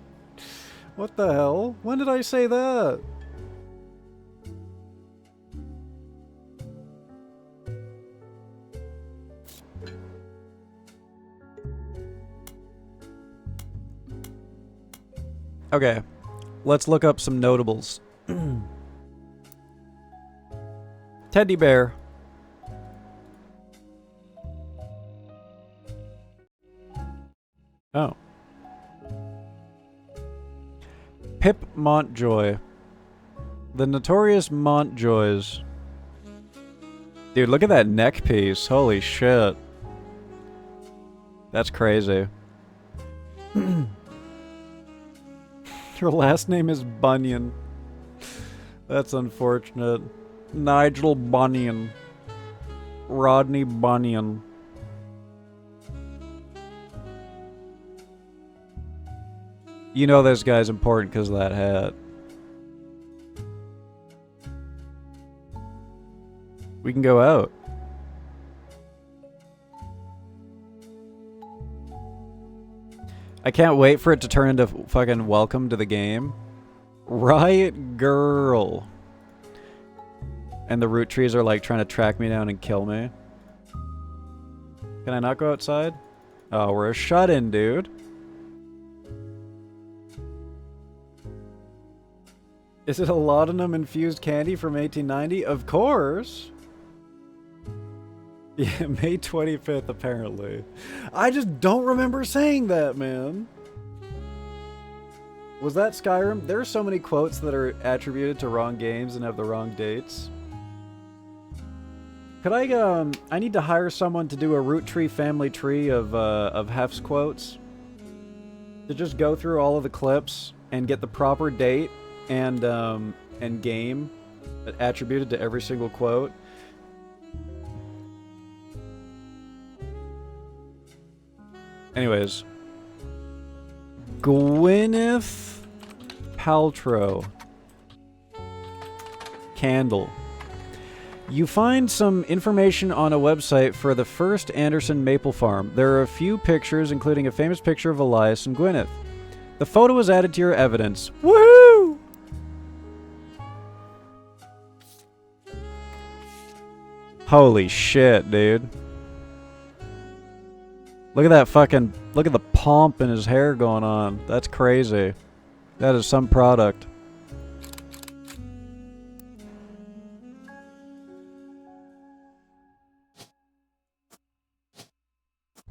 [SPEAKER 1] What the hell? When did I say that? Okay, let's look up some notables. Teddy bear. Oh. Pip Montjoy. The notorious Montjoys. Dude, look at that neck piece. Holy shit. That's crazy. Your last name is Bunyan. That's unfortunate. Nigel Bunyan. Rodney Bunyan. You know this guy's important because of that hat. We can go out. I can't wait for it to turn into fucking welcome to the game. Riot Girl. And the root trees are like trying to track me down and kill me. Can I not go outside? Oh, we're a shut-in, dude. Is it a laudanum infused candy from 1890? Of course. Yeah, May 25th, apparently. I just don't remember saying that, man. Was that Skyrim? There are so many quotes that are attributed to wrong games and have the wrong dates. Could I need to hire someone to do a root tree family tree of HEFZ quotes. To just go through all of the clips and get the proper date and game attributed to every single quote. Anyways, Gwyneth Paltrow. Candle. You find some information on a website for the first Anderson maple farm. There are a few pictures, including a famous picture of Elias and Gwyneth. The photo was added to your evidence. Woohoo! Holy shit, dude. Look at that fucking... Look at the pomp in his hair going on. That's crazy. That is some product.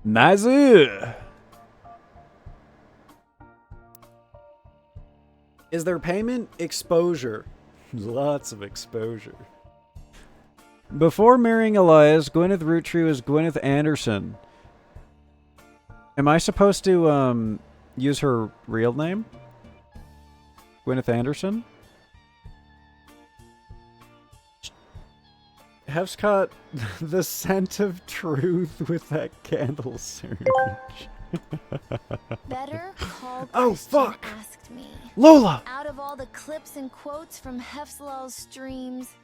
[SPEAKER 1] Nice. Is there payment? Exposure. Lots of exposure. Before marrying Elias, Gwyneth Roottree was Gwyneth Anderson. Am I supposed to use her real name? Gwyneth Anderson? Hef's caught the scent of truth with that candle surge.
[SPEAKER 4] Better call
[SPEAKER 1] Oh,
[SPEAKER 4] Christian
[SPEAKER 1] fuck!
[SPEAKER 4] asked me.
[SPEAKER 1] Lola!
[SPEAKER 4] Out of all the clips and quotes from HEFZ streams,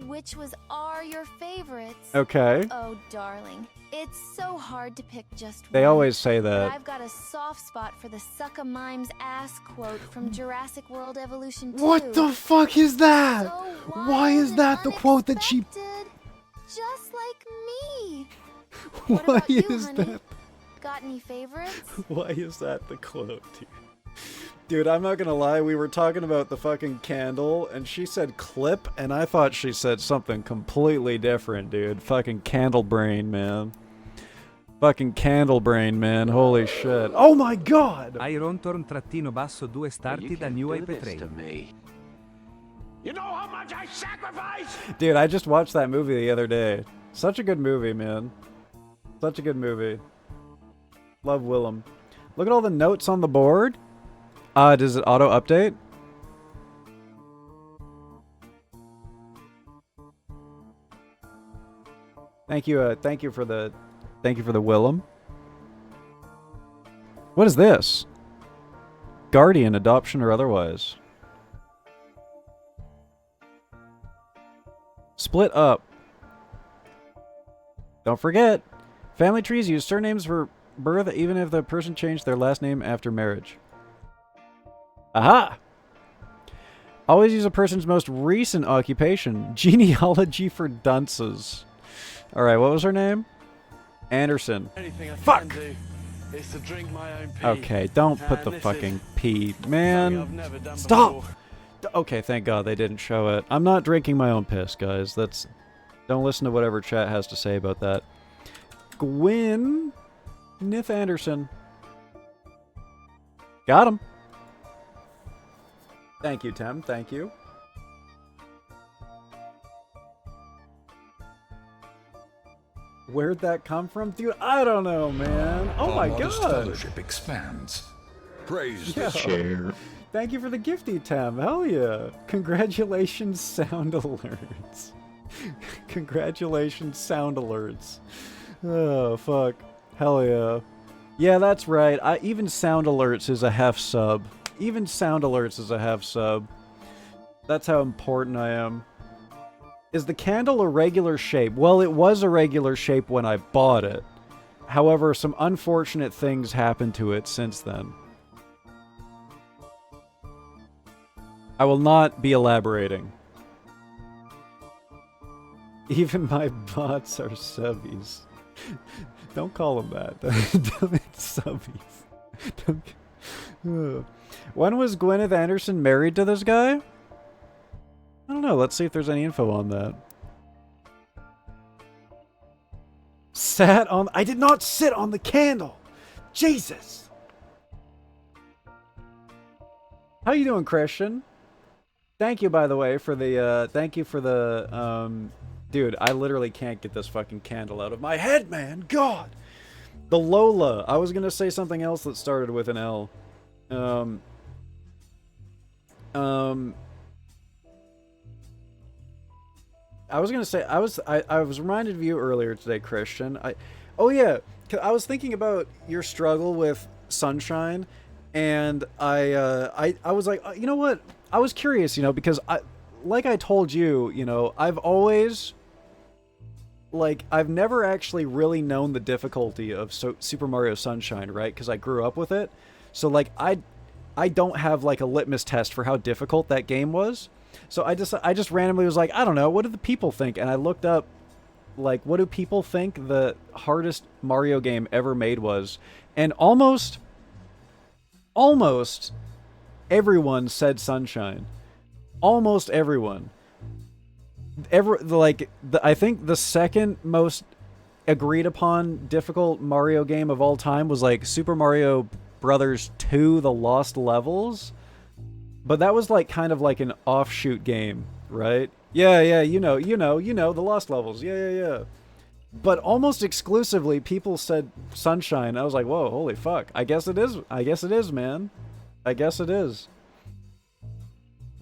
[SPEAKER 4] which are your favorites?
[SPEAKER 1] Okay.
[SPEAKER 4] Oh, darling. It's so hard to pick just
[SPEAKER 1] They
[SPEAKER 4] one.
[SPEAKER 1] always say
[SPEAKER 4] But
[SPEAKER 1] that.
[SPEAKER 4] I've got a soft spot for the Sucka Mimes ass quote from Jurassic World Evolution 2.
[SPEAKER 1] What the fuck is that?
[SPEAKER 4] So
[SPEAKER 1] Why
[SPEAKER 4] wild
[SPEAKER 1] is
[SPEAKER 4] and
[SPEAKER 1] that the quote that she...
[SPEAKER 4] unexpected, just like me.
[SPEAKER 1] Why
[SPEAKER 4] What about you,
[SPEAKER 1] is
[SPEAKER 4] honey?
[SPEAKER 1] that...
[SPEAKER 4] Got any favorites?
[SPEAKER 1] Why is that the quote, dude? Dude, I'm not gonna lie, we were talking about the fucking candle, and she said clip, and I thought she said something completely different, dude. Fucking candle brain, man. Fucking candle brain, man. Holy shit. Oh my god!
[SPEAKER 5] Irontorn-2 starti da New IP
[SPEAKER 6] this to
[SPEAKER 5] Train.
[SPEAKER 6] me. You know how much I sacrifice?
[SPEAKER 1] Dude, I just watched that movie the other day. Such a good movie, man. Such a good movie. Love Willem. Look at all the notes on the board. Does it auto-update? Thank you for the Willem. What is this? Guardian, adoption or otherwise. Split up. Don't forget, family trees use surnames for birth even if the person changed their last name after marriage. Aha! Always use a person's most recent occupation. Genealogy for dunces. Alright, what was her name? Anderson. Fuck!
[SPEAKER 7] Is to drink my own pee.
[SPEAKER 1] Okay, don't put the
[SPEAKER 7] And this
[SPEAKER 1] fucking
[SPEAKER 7] is
[SPEAKER 1] pee.
[SPEAKER 7] something
[SPEAKER 1] Man,
[SPEAKER 7] I've never done
[SPEAKER 1] stop!
[SPEAKER 7] before.
[SPEAKER 1] Okay, thank God they didn't show it. I'm not drinking my own piss, guys. That's... Don't listen to whatever chat has to say about that. Gwyneth Anderson. Got him. Thank you, Tim. Thank you. Where'd that come from? Dude, I don't know, man. Oh my
[SPEAKER 8] Modest
[SPEAKER 1] god.
[SPEAKER 8] fellowship expands. Praise
[SPEAKER 1] Yeah.
[SPEAKER 8] the chair.
[SPEAKER 1] Thank you for the gifty, Tam. Hell yeah. Congratulations, sound alerts. Congratulations, sound alerts. Oh, fuck. Hell yeah. Yeah, that's right. Even sound alerts is a half sub. Even sound alerts is a half sub. That's how important I am. Is the candle a regular shape? Well, it was a regular shape when I bought it. However, some unfortunate things happened to it since then. I will not be elaborating. Even my bots are subbies. Don't call them that. It's subbies. When was Gwyneth Anderson married to this guy? I don't know. Let's see if there's any info on that. Sat on... I did not sit on the candle! Jesus! How you doing, Christian? Thank you, by the way, for the, thank you for the, dude, I literally can't get this fucking candle out of my head, man! God! The Lola. I was gonna say something else that started with an L. I was gonna say, I was reminded of you earlier today, Christian. Oh yeah, I was thinking about your struggle with Sunshine, and I was like, you know what? I was curious, you know, because like I told you, you know, I've always, like, I've never actually really known the difficulty of Super Mario Sunshine, right? Because I grew up with it, so like I don't have like a litmus test for how difficult that game was. So I just randomly was like, I don't know, what do the people think? And I looked up, like, what do people think the hardest Mario game ever made was? And almost everyone said Sunshine. Almost everyone. I think the second most agreed upon difficult Mario game of all time was like Super Mario Brothers 2: The Lost Levels. But that was like kind of like an offshoot game, right? Yeah, you know, The Lost Levels. Yeah. But almost exclusively, people said sunshine. I was like, whoa, holy fuck. I guess it is. I guess it is, man. I guess it is.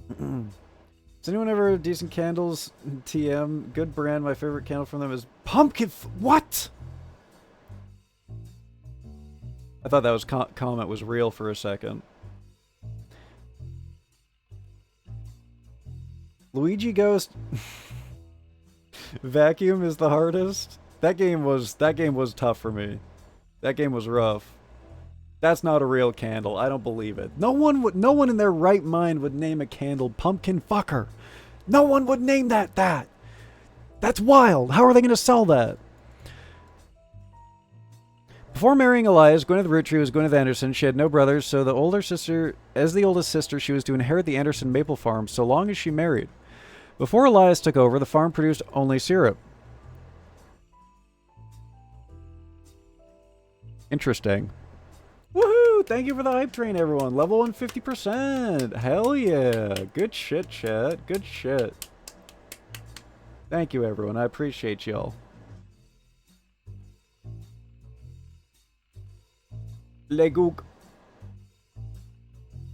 [SPEAKER 1] Does anyone ever have decent candles? TM. Good brand. My favorite candle from them is pumpkin. What? I thought that was comment was real for a second. Luigi Ghost. Vacuum is the hardest. That game was tough for me. That game was rough. That's not a real candle. I don't believe it. No one in their right mind would name a candle pumpkin fucker. No one would name that. That's wild. How are they going to sell that? Before marrying Elias, Gwyneth Roottree was Gwyneth Anderson. She had no brothers, so the oldest sister, she was to inherit the Anderson maple farm so long as she married. Before Elias took over, the farm produced only syrup. Interesting. Woohoo! Thank you for the hype train, everyone. Level 150%. Hell yeah. Good shit, chat. Good shit. Thank you, everyone. I appreciate y'all. Legook.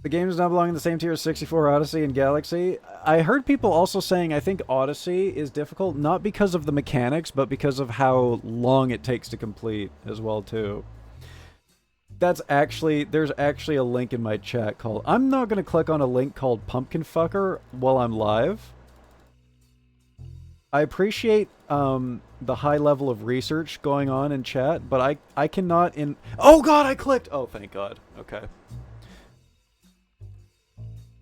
[SPEAKER 1] The game does not belong in the same tier as 64, Odyssey, and Galaxy. I heard people also saying I think Odyssey is difficult, not because of the mechanics, but because of how long it takes to complete as well, too. There's actually a link in my chat called... I'm not going to click on a link called Pumpkin Fucker while I'm live. I appreciate the high level of research going on in chat, but I cannot in... Oh god, I clicked! Oh, thank god. Okay.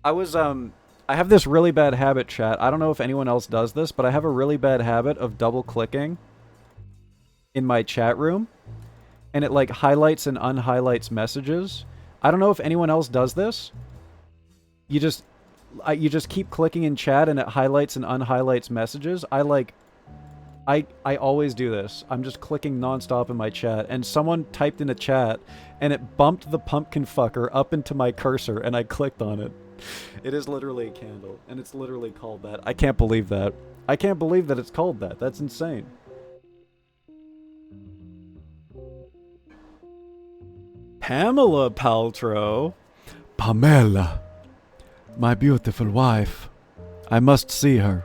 [SPEAKER 1] I have this really bad habit, chat. I don't know if anyone else does this, but I have a really bad habit of double-clicking in my chat room. And it, like, highlights and unhighlights messages. I don't know if anyone else does this. You just keep clicking in chat and it highlights and unhighlights messages. I always do this. I'm just clicking nonstop in my chat. And someone typed in a chat and it bumped the pumpkin fucker up into my cursor and I clicked on it. It is literally a candle. And it's literally called that. I can't believe that. I can't believe that it's called that. That's insane. Pamela Paltrow. Pamela. My beautiful wife. I must see her.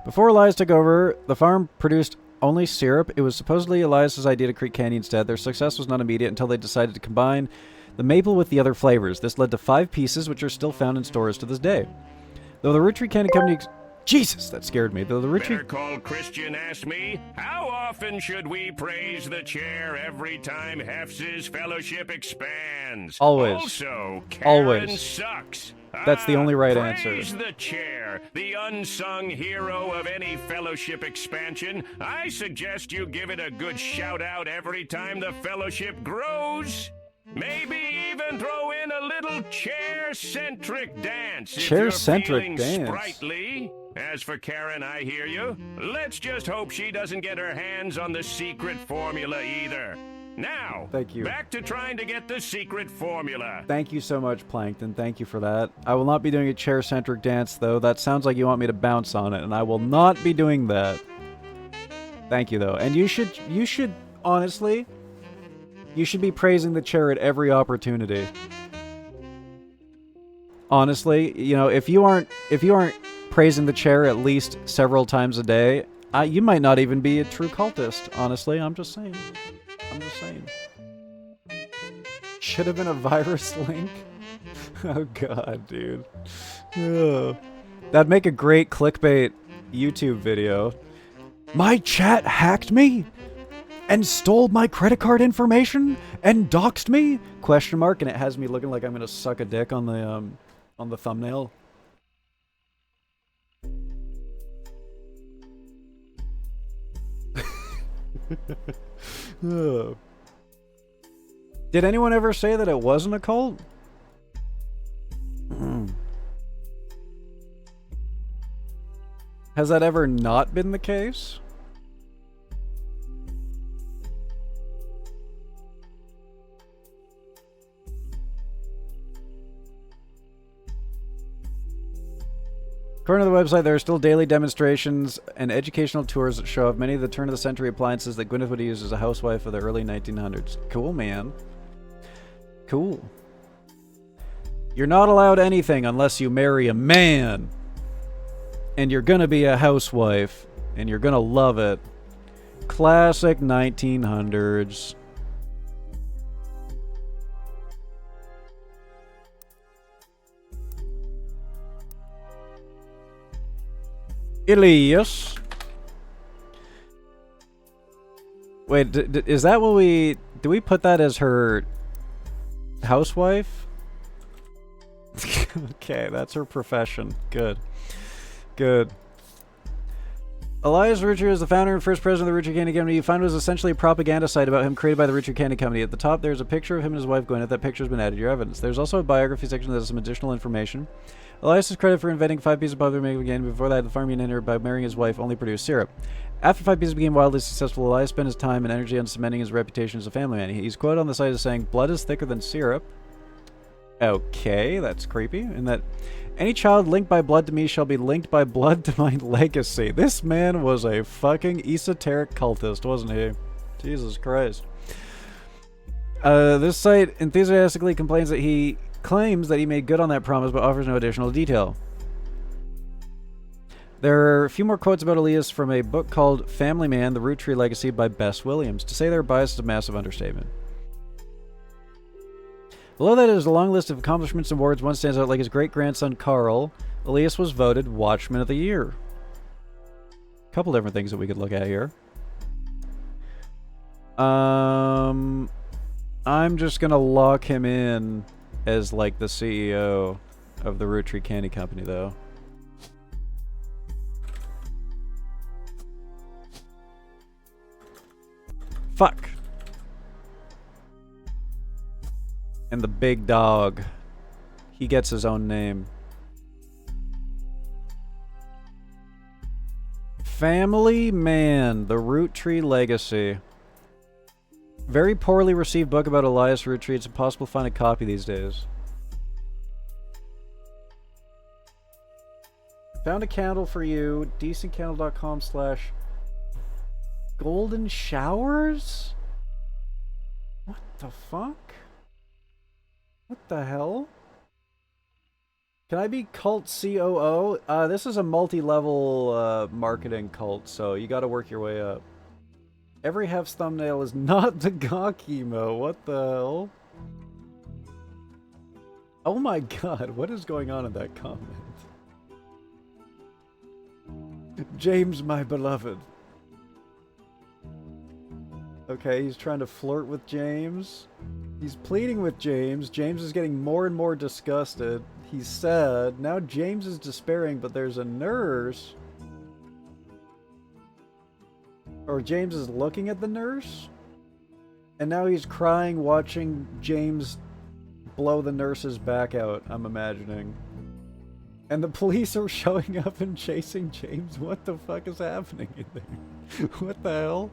[SPEAKER 1] Before Elias took over, the farm produced only syrup. It was supposedly Elias' idea to create candy instead. Their success was not immediate until they decided to combine the maple with the other flavors. This led to 5 pieces, which are still found in stores to this day. Though the Roottree Candy Company... Jesus, that scared me. Though the Roottree...
[SPEAKER 6] Better Call Christian asked me, how often should we praise the chair every time HEFZ's fellowship expands?
[SPEAKER 1] Always.
[SPEAKER 6] Also, Karen sucks.
[SPEAKER 1] That's the only right answer.
[SPEAKER 6] Praise the chair, the unsung hero of any fellowship expansion. I suggest you give it a good shout-out every time the fellowship grows. Maybe even throw in a little chair-centric dance.
[SPEAKER 1] Chair-centric dance.
[SPEAKER 6] Sprightly. As for Karen, I hear you. Let's just hope she doesn't get her hands on the secret formula either. Now,
[SPEAKER 1] thank you.
[SPEAKER 6] Back to trying to get the secret formula.
[SPEAKER 1] Thank you so much, Plankton. Thank you for that. I will not be doing a chair-centric dance, though. That sounds like you want me to bounce on it, and I will not be doing that. Thank you, though. And you should, honestly... You should be praising the chair at every opportunity. Honestly, you know, if you aren't praising the chair at least several times a day, you might not even be a true cultist. Honestly, I'm just saying. Should have been a virus link. Oh god, dude. Ugh. That'd make a great clickbait YouTube video. My chat hacked me? And stole my credit card information and doxed me? Question mark, and it has me looking like I'm gonna suck a dick on the thumbnail. Oh. Did anyone ever say that it wasn't a cult? Has that ever not been the case? According to the website, there are still daily demonstrations and educational tours that show off many of the turn-of-the-century appliances that Gwyneth would use as a housewife of the early 1900s. Cool, man. Cool. You're not allowed anything unless you marry a man. And you're gonna be a housewife. And you're gonna love it. Classic 1900s. Elias. Wait, is that what we... Do we put that as her housewife? Okay, that's her profession. Good. Good. Elias Roottree is the founder and first president of the Roottree Candy Company. You find it was essentially a propaganda site about him created by the Roottree Candy Company. At the top, there's a picture of him and his wife Gwyneth. That picture has been added to your evidence. There's also a biography section that has some additional information. Elias is credited for inventing 5 pieces of popular making candy. Before that, the farm he entered by marrying his wife only produced syrup. After 5 pieces became wildly successful, Elias spent his time and energy on cementing his reputation as a family man. He's quoted on the site as saying, "Blood is thicker than syrup." Okay, that's creepy. And that any child linked by blood to me shall be linked by blood to my legacy. This man was a fucking esoteric cultist, wasn't he? Jesus Christ. This site enthusiastically complains that he claims that he made good on that promise, but offers no additional detail. There are a few more quotes about Elias from a book called Family Man, The Roottree Legacy by Bess Williams. To say they're biased is a massive understatement. Below that is a long list of accomplishments and awards. One stands out like his great-grandson Carl. Elias was voted Watchman of the Year. A couple different things that we could look at here. I'm just gonna lock him in as like the CEO of the Roottree Candy Company, though. Fuck. And the big dog. He gets his own name. Family Man, The Roottree Legacy. Very poorly received book about Elias Roottree. It's impossible to find a copy these days. Found a candle for you. decentcandle.com/golden showers? What the fuck? What the hell? Can I be cult COO? This is a multi-level marketing cult, so you gotta work your way up. Every HEFZ thumbnail is not the gawk emo. What the hell? Oh my god, what is going on in that comment? James, my beloved. Okay, he's trying to flirt with James. He's pleading with James. James is getting more and more disgusted. He's sad. Now James is despairing, but there's a nurse. Or James is looking at the nurse. And now he's crying watching James blow the nurse's back out, I'm imagining. And the police are showing up and chasing James. What the fuck is happening in there? What the hell?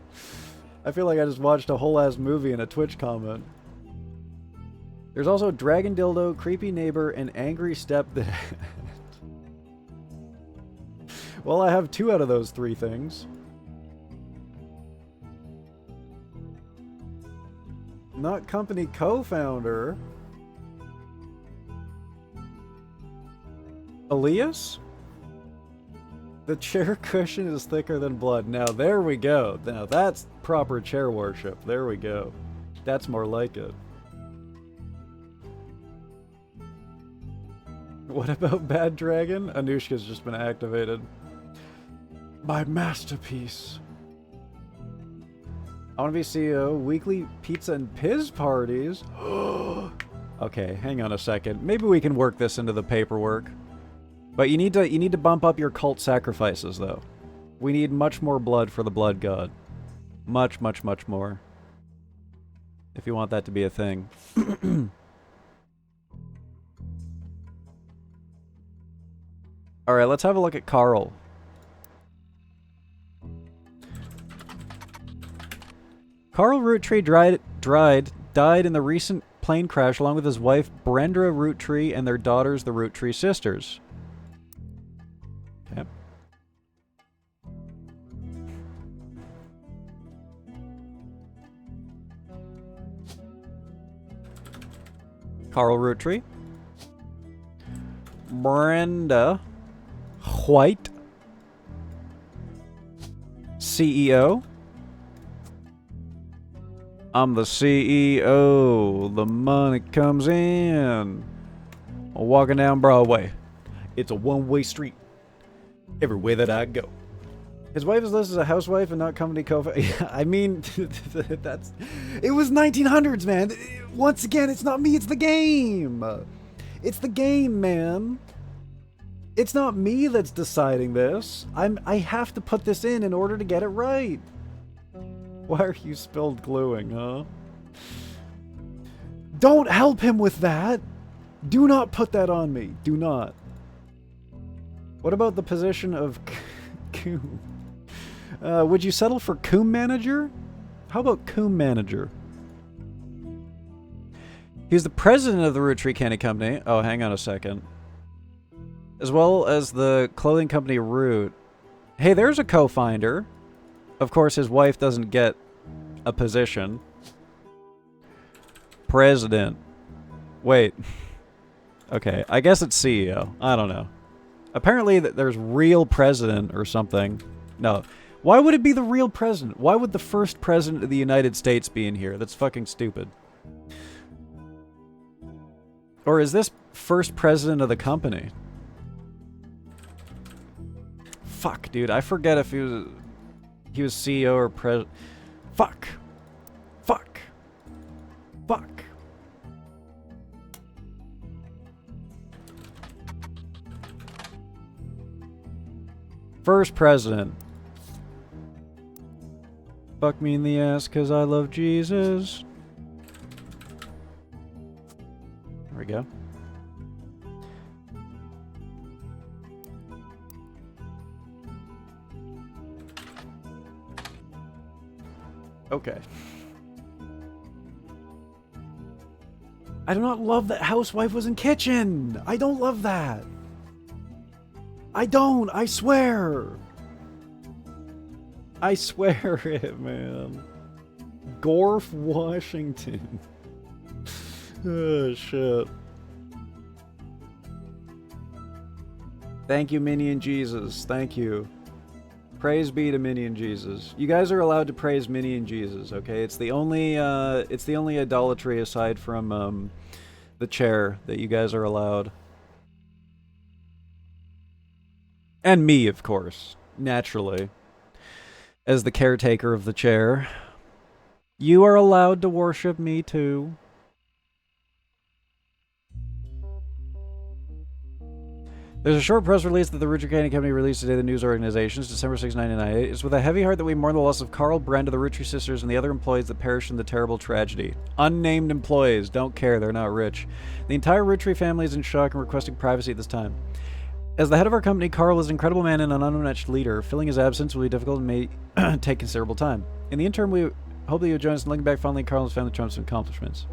[SPEAKER 1] I feel like I just watched a whole ass movie in a Twitch comment. There's also Dragon Dildo, Creepy Neighbor, and Angry Stepdad. Well, I have 2 out of those 3 things. Not company co-founder. Elias? The chair cushion is thicker than blood. Now, there we go. Now, that's proper chair worship. There we go. That's more like it. What about Bad Dragon? Anushka's just been activated. My masterpiece. I want to be CEO. Weekly pizza and piz parties. Okay, hang on a second. Maybe we can work this into the paperwork. But you need to bump up your cult sacrifices, though. We need much more blood for the blood god. Much, much, much more. If you want that to be a thing. Alright, let's have a look at Carl. Carl Roottree died in the recent plane crash along with his wife Brenda Roottree and their daughters, the Roottree sisters. Carl Roottree. Brenda White. CEO. I'm the CEO. The money comes in. Walking down Broadway. It's a one-way street. Everywhere that I go. His wife is listed as a housewife and not company co-founder. I mean, that's... It was 1900s, man. Once again, it's not me, it's the game. It's the game, man. It's not me that's deciding this. I have to put this in order to get it right. Why are you spilled gluing, huh? Don't help him with that. Do not put that on me. Do not. What about the position of coom? Would you settle for coom manager? How about coom manager? He's the president of the Roottree Candy Company. Oh, hang on a second. As well as the clothing company Root. Hey, there's a co-finder. Of course, his wife doesn't get a position. President. Wait. Okay, I guess it's CEO. I don't know. Apparently there's real president or something. No. Why would it be the real president? Why would the first president of the United States be in here? That's fucking stupid. Or is this first president of the company? Fuck, dude. I forget if he was CEO or president. Fuck. Fuck. Fuck. First president. Fuck me in the ass cause I love Jesus. There we go. Okay. I do not love that housewife was in kitchen. I don't love that. I don't. I swear. I swear it, man. Gorf, Washington. Oh, shit. Thank you, Minion Jesus. Thank you. Praise be to Minion Jesus. You guys are allowed to praise Minion Jesus, okay? It's the only idolatry aside from the chair that you guys are allowed. And me, of course, naturally, as the caretaker of the chair. You are allowed to worship me too. There's a short press release that the Roottree Candy Company released today. The news organizations, December 6, 1998. It's with a heavy heart that we mourn the loss of Carl, Brenda, the Roottree sisters, and the other employees that perished in the terrible tragedy. Unnamed employees. Don't care. They're not rich. The entire Roottree family is in shock and requesting privacy at this time. As the head of our company, Carl is an incredible man and an unmatched leader. Filling his absence will be difficult and may take considerable time. In the interim, we hope that you will join us in looking back fondly at Carl and his family triumphs and accomplishments.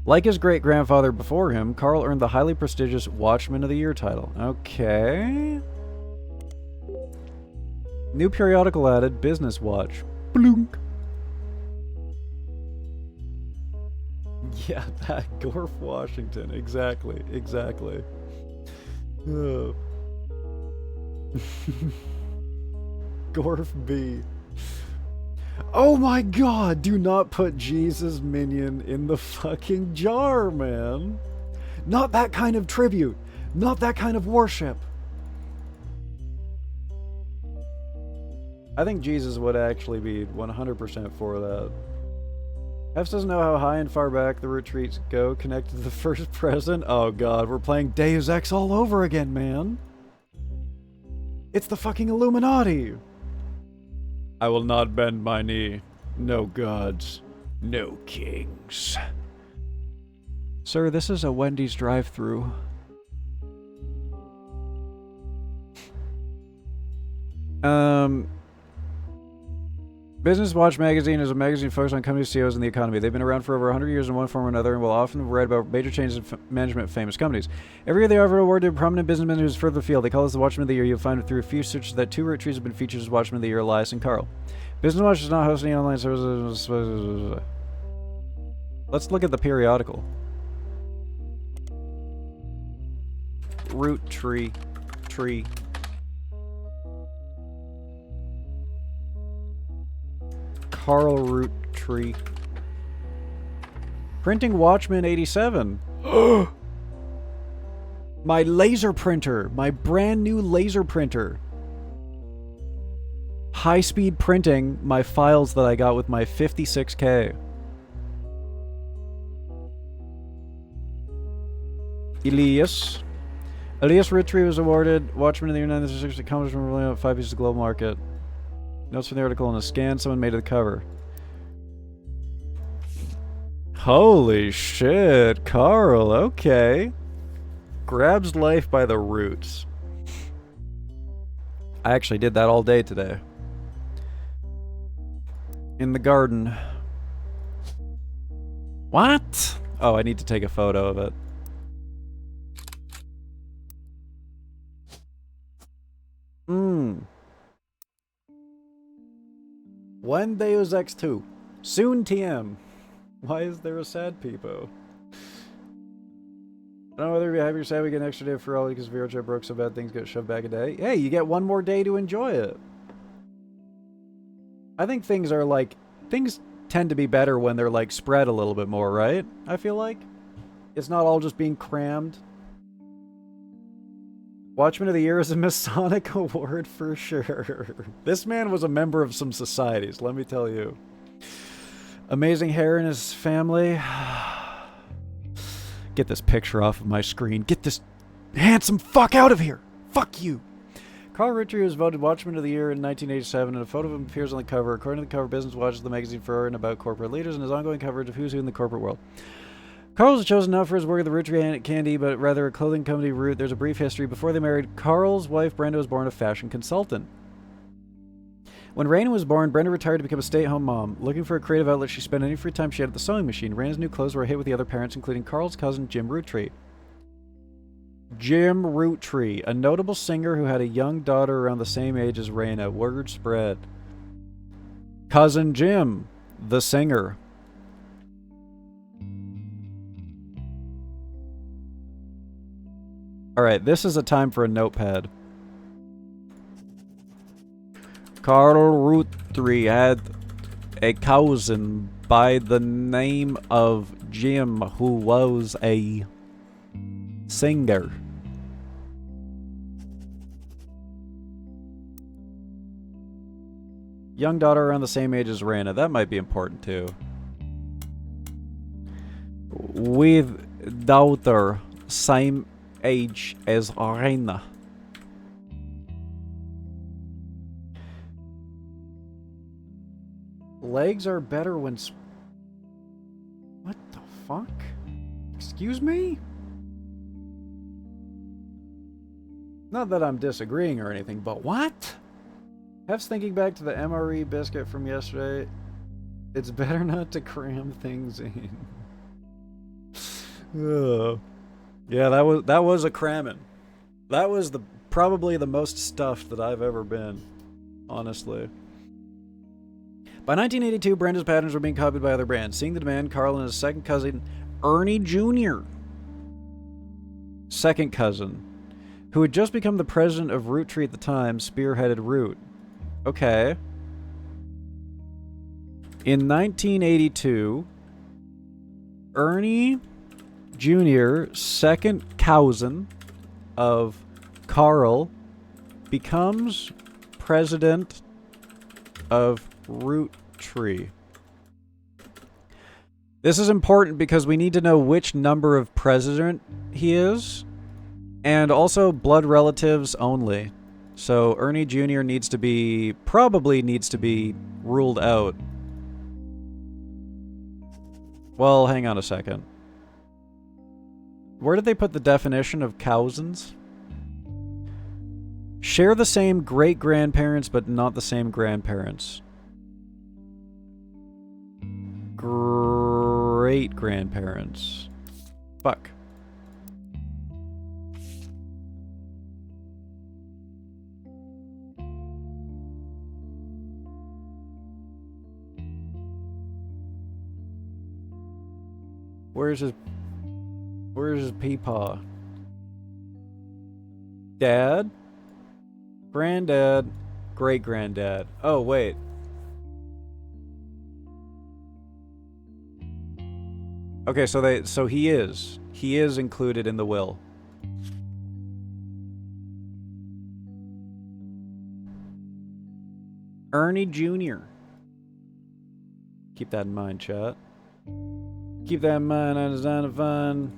[SPEAKER 1] Like his great-grandfather before him, Carl earned the highly prestigious Watchman of the Year title. Okay. New periodical added, Business Watch. Blunk. Yeah, that Gorf, Washington. Exactly. Exactly. Gorf B. Oh my god, do not put Jesus Minion in the fucking jar, man. Not that kind of tribute. Not that kind of worship. I think Jesus would actually be 100% for that. HEFZ doesn't know how high and far back the retreats go connected to the first president. Oh god, we're playing Deus Ex all over again, man. It's the fucking Illuminati. I will not bend my knee. No gods. No kings. Sir, this is a Wendy's drive-thru. Business Watch magazine is a magazine focused on company CEOs and the economy. They've been around for over 100 years in one form or another and will often write about major changes in management of famous companies. Every year they offer an award to prominent businessmen who is further afield. They call this the Watchman of the Year. You'll find through a few searches that two Rootttrees have been featured as Watchmen of the Year, Elias and Carl. Business Watch does not host any online services. Let's look at the periodical. Root Tree. Carl Root Tree. Printing Watchman 87. My laser printer. My brand new laser printer. High-speed printing my files that I got with my 56K. Elias Roottree was awarded Watchman of the Year 1960 accomplishment for 5 pieces of global market. Notes from the article on a scan someone made of the cover. Holy shit, Carl, okay. Grabs life by the roots. I actually did that all day today. In the garden. What? Oh, I need to take a photo of it. When Deus Ex 2. Soon TM. Why is there a sad peepo? I don't know whether you're happy or sad we get an extra day for all because VRChat broke so bad things get shoved back a day. Hey, you get one more day to enjoy it. I think things are like... Things tend to be better when they're like spread a little bit more, right? I feel like. It's not all just being crammed. Watchman of the Year is a Masonic award for sure. This man was a member of some societies, let me tell you. Amazing hair in his family. Get this picture off of my screen. Get this handsome fuck out of here. Fuck you. Carl Roottree was voted Watchman of the Year in 1987, and a photo of him appears on the cover. According to the cover, Business watches the magazine for and about corporate leaders and his ongoing coverage of who's who in the corporate world. Carl was chosen not for his work at the Roottree Candy, but rather a clothing company Root. There's a brief history. Before they married, Carl's wife, Brenda, was born a fashion consultant. When Raina was born, Brenda retired to become a stay-at-home mom. Looking for a creative outlet, she spent any free time she had at the sewing machine. Raina's new clothes were a hit with the other parents, including Carl's cousin, Jim Roottree. Jim Roottree, a notable singer who had a young daughter around the same age as Raina. Word spread. Cousin Jim, the singer. Alright, this is a time for a notepad. Carl Roottree had a cousin by the name of Jim who was a singer. Young daughter around the same age as Raina. That might be important too. With daughter same age as Raina. Legs are better when... What the fuck? Excuse me? Not that I'm disagreeing or anything, but what? Hef's thinking back to the MRE biscuit from yesterday. It's better not to cram things in. Ugh. Yeah, that was a cramming. That was probably the most stuffed that I've ever been, honestly. By 1982, Brenda's patterns were being copied by other brands. Seeing the demand, Carl and his second cousin, Ernie Jr., second cousin, who had just become the president of Roottree at the time, spearheaded Root. Okay. In 1982, Ernie Jr., second cousin of Carl, becomes president of Roottree. This is important because we need to know which number of president he is, and also blood relatives only. So Ernie Jr. probably needs to be ruled out. Well, hang on a second. Where did they put the definition of cousins? Share the same great-grandparents, but not the same grandparents. Great-grandparents. Fuck. Where's his peepaw? Dad? Granddad? Great-granddad. Oh, wait. Okay, so he is. He is included in the will. Ernie Jr. Keep that in mind, chat. Keep that in mind on Design of Fun.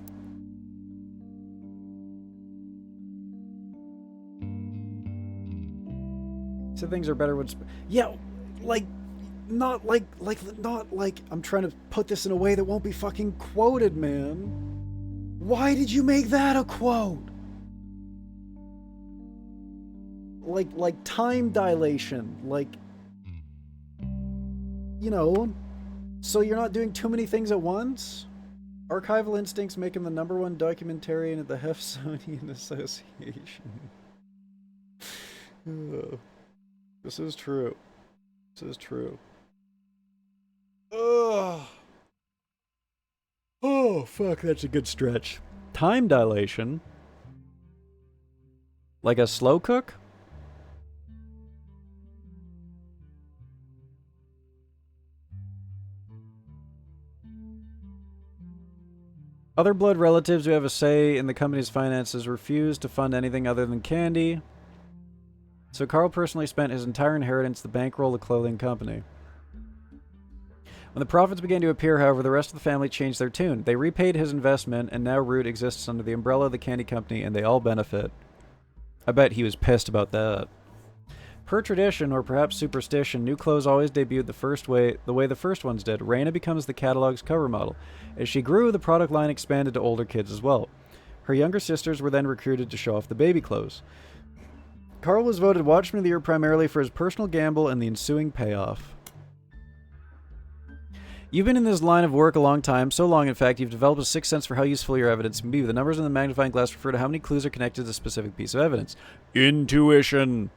[SPEAKER 1] So things are better when... Yeah, like... Not like... I'm trying to put this in a way that won't be fucking quoted, man. Why did you make that a quote? Like time dilation. Like... You know... So you're not doing too many things at once? Archival instincts make him the #1 documentarian at the HEFZ Association. This is true. This is true. Ugh. Oh, fuck, that's a good stretch. Time dilation? Like a slow cook? Other blood relatives who have a say in the company's finances refuse to fund anything other than candy. So Carl personally spent his entire inheritance to bankroll the clothing company. When the profits began to appear, however, the rest of the family changed their tune. They repaid his investment, and now Root exists under the umbrella of the candy company, and they all benefit. I bet he was pissed about that. Per tradition, or perhaps superstition, new clothes always debuted the way the first ones did. Raina becomes the catalog's cover model. As she grew, the product line expanded to older kids as well. Her younger sisters were then recruited to show off the baby clothes. Carl was voted Watchman of the Year primarily for his personal gamble and the ensuing payoff. You've been in this line of work a long time, so long in fact you've developed a sixth sense for how useful your evidence can be. The numbers in the magnifying glass refer to how many clues are connected to a specific piece of evidence. Intuition!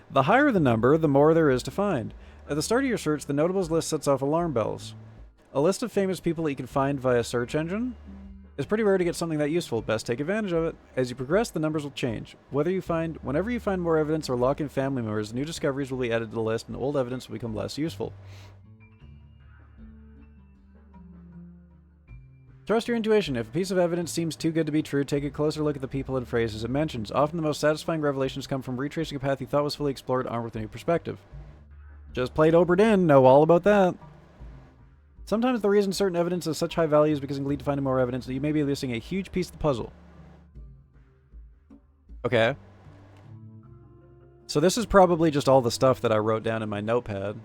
[SPEAKER 1] The higher the number, the more there is to find. At the start of your search, the notables list sets off alarm bells. A list of famous people that you can find via search engine? It's pretty rare to get something that useful. Best take advantage of it. As you progress, the numbers will change. Whenever you find more evidence or lock in family members, new discoveries will be added to the list and old evidence will become less useful. Trust your intuition. If a piece of evidence seems too good to be true, take a closer look at the people and phrases it mentions. Often the most satisfying revelations come from retracing a path you thought was fully explored, armed with a new perspective. Just played Oberdin, know all about that. Sometimes the reason certain evidence has such high value is because it can lead to finding more evidence that you may be missing a huge piece of the puzzle. Okay. So this is probably just all the stuff that I wrote down in my notepad.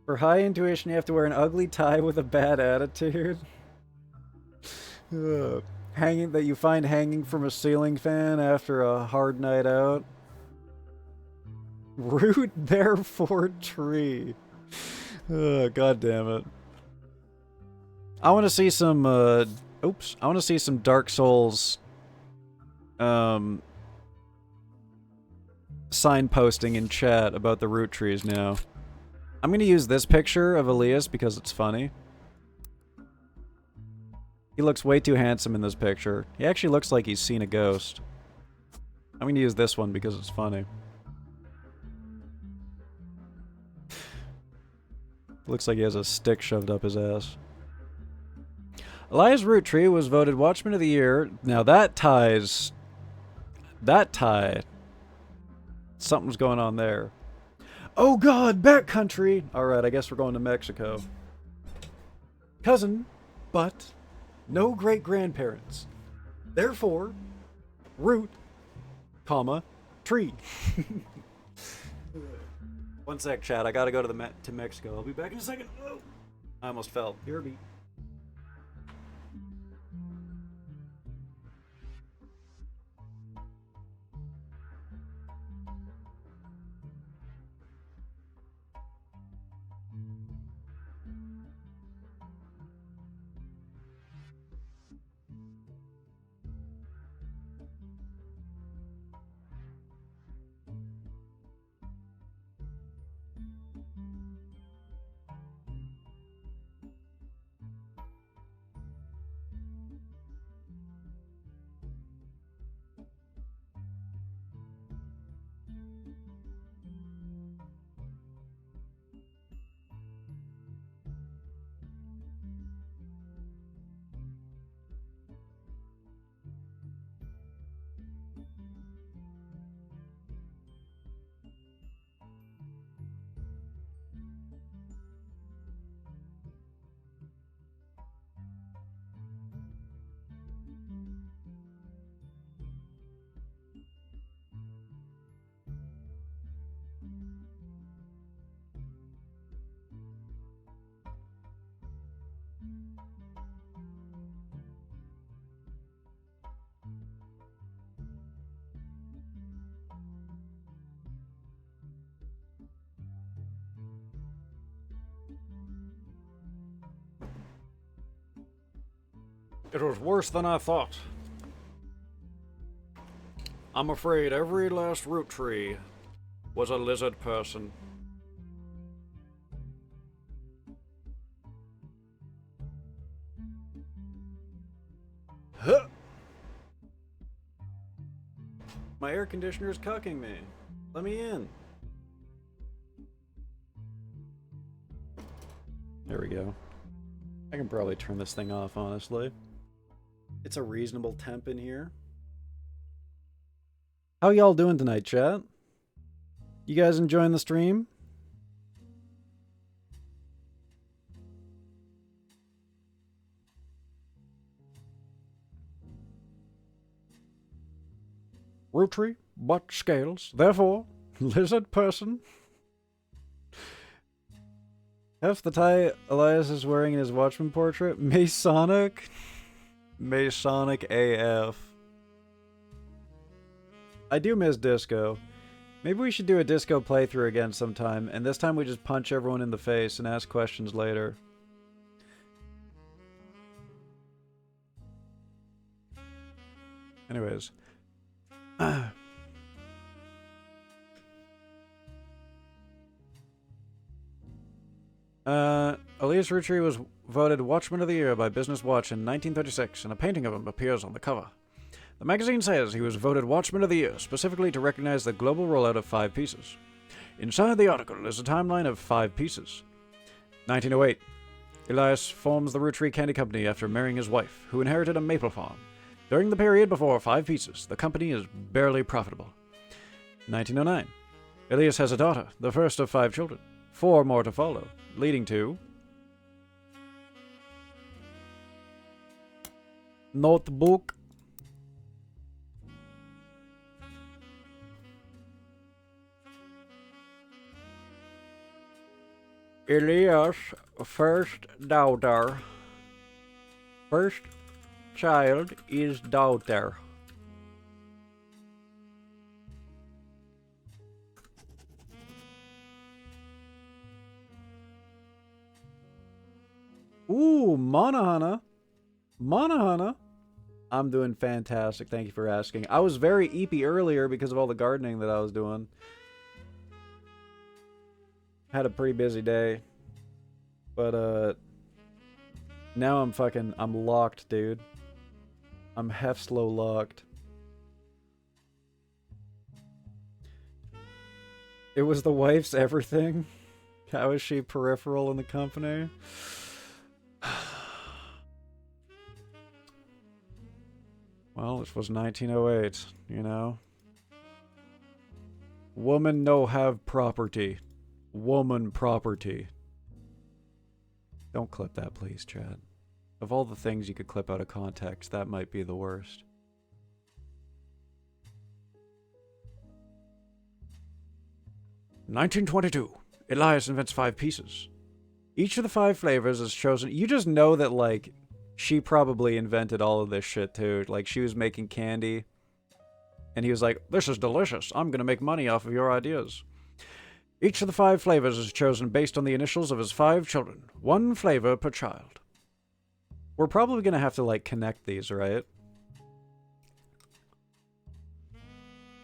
[SPEAKER 1] For high intuition, you have to wear an ugly tie with a bad attitude. Hanging that you find hanging from a ceiling fan after a hard night out. Root therefore tree. God damn it. I want to see some I want to see some Dark Souls signposting in chat about the root trees now. I'm going to use this picture of Elias because it's funny. He looks way too handsome in this picture. He actually looks like he's seen a ghost. I'm going to use this one because it's funny. Looks like he has a stick shoved up his ass. Elias Root Tree was voted Watchman of the Year. Now that ties... That tie... Something's going on there. Oh god, backcountry! Alright, I guess we're going to Mexico. Cousin, but no great-grandparents. Therefore, root, comma, tree. One sec, chat. I gotta go to Mexico. I'll be back in a second. Oh, I almost fell. Here be. It was worse than I thought. I'm afraid every last root tree was a lizard person. Huh. My air conditioner's cucking me. Let me in. There we go. I can probably turn this thing off, honestly. It's a reasonable temp in here. How y'all doing tonight, chat? You guys enjoying the stream? Root tree, but scales, therefore, lizard person. F the tie Elias is wearing in his Watchman portrait. Masonic. Masonic AF. I do miss disco. Maybe we should do a disco playthrough again sometime, and this time we just punch everyone in the face and ask questions later. Anyways. Elias Roottree was voted Watchman of the Year by Business Watch in 1936, and a painting of him appears on the cover. The magazine says he was voted Watchman of the Year specifically to recognize the global rollout of 5 pieces. Inside the article is a timeline of 5 pieces. 1908. Elias forms the Roottree Candy Company after marrying his wife, who inherited a maple farm. During the period before 5 pieces, the company is barely profitable. 1909. Elias has a daughter, the first of 5 children. 4 more to follow, leading to... Notebook. Elias' first daughter. First child is daughter. Ooh, Monahana. Monahana. I'm doing fantastic. Thank you for asking. I was very eepy earlier because of all the gardening that I was doing. Had a pretty busy day. But, now I'm locked, dude. I'm HEFZ locked. It was the wife's everything? How is she peripheral in the company? Well, this was 1908, you know? Woman no have property. Woman property. Don't clip that, please, Chad. Of all the things you could clip out of context, that might be the worst. "1922. Elias invents 5 pieces. Each of the 5 flavors is chosen... You just know that, like, she probably invented all of this shit, too. Like, she was making candy. And he was like, this is delicious. I'm gonna make money off of your ideas. Each of the 5 flavors is chosen based on the initials of his 5 children. 1 flavor per child. We're probably gonna have to, like, connect these, right?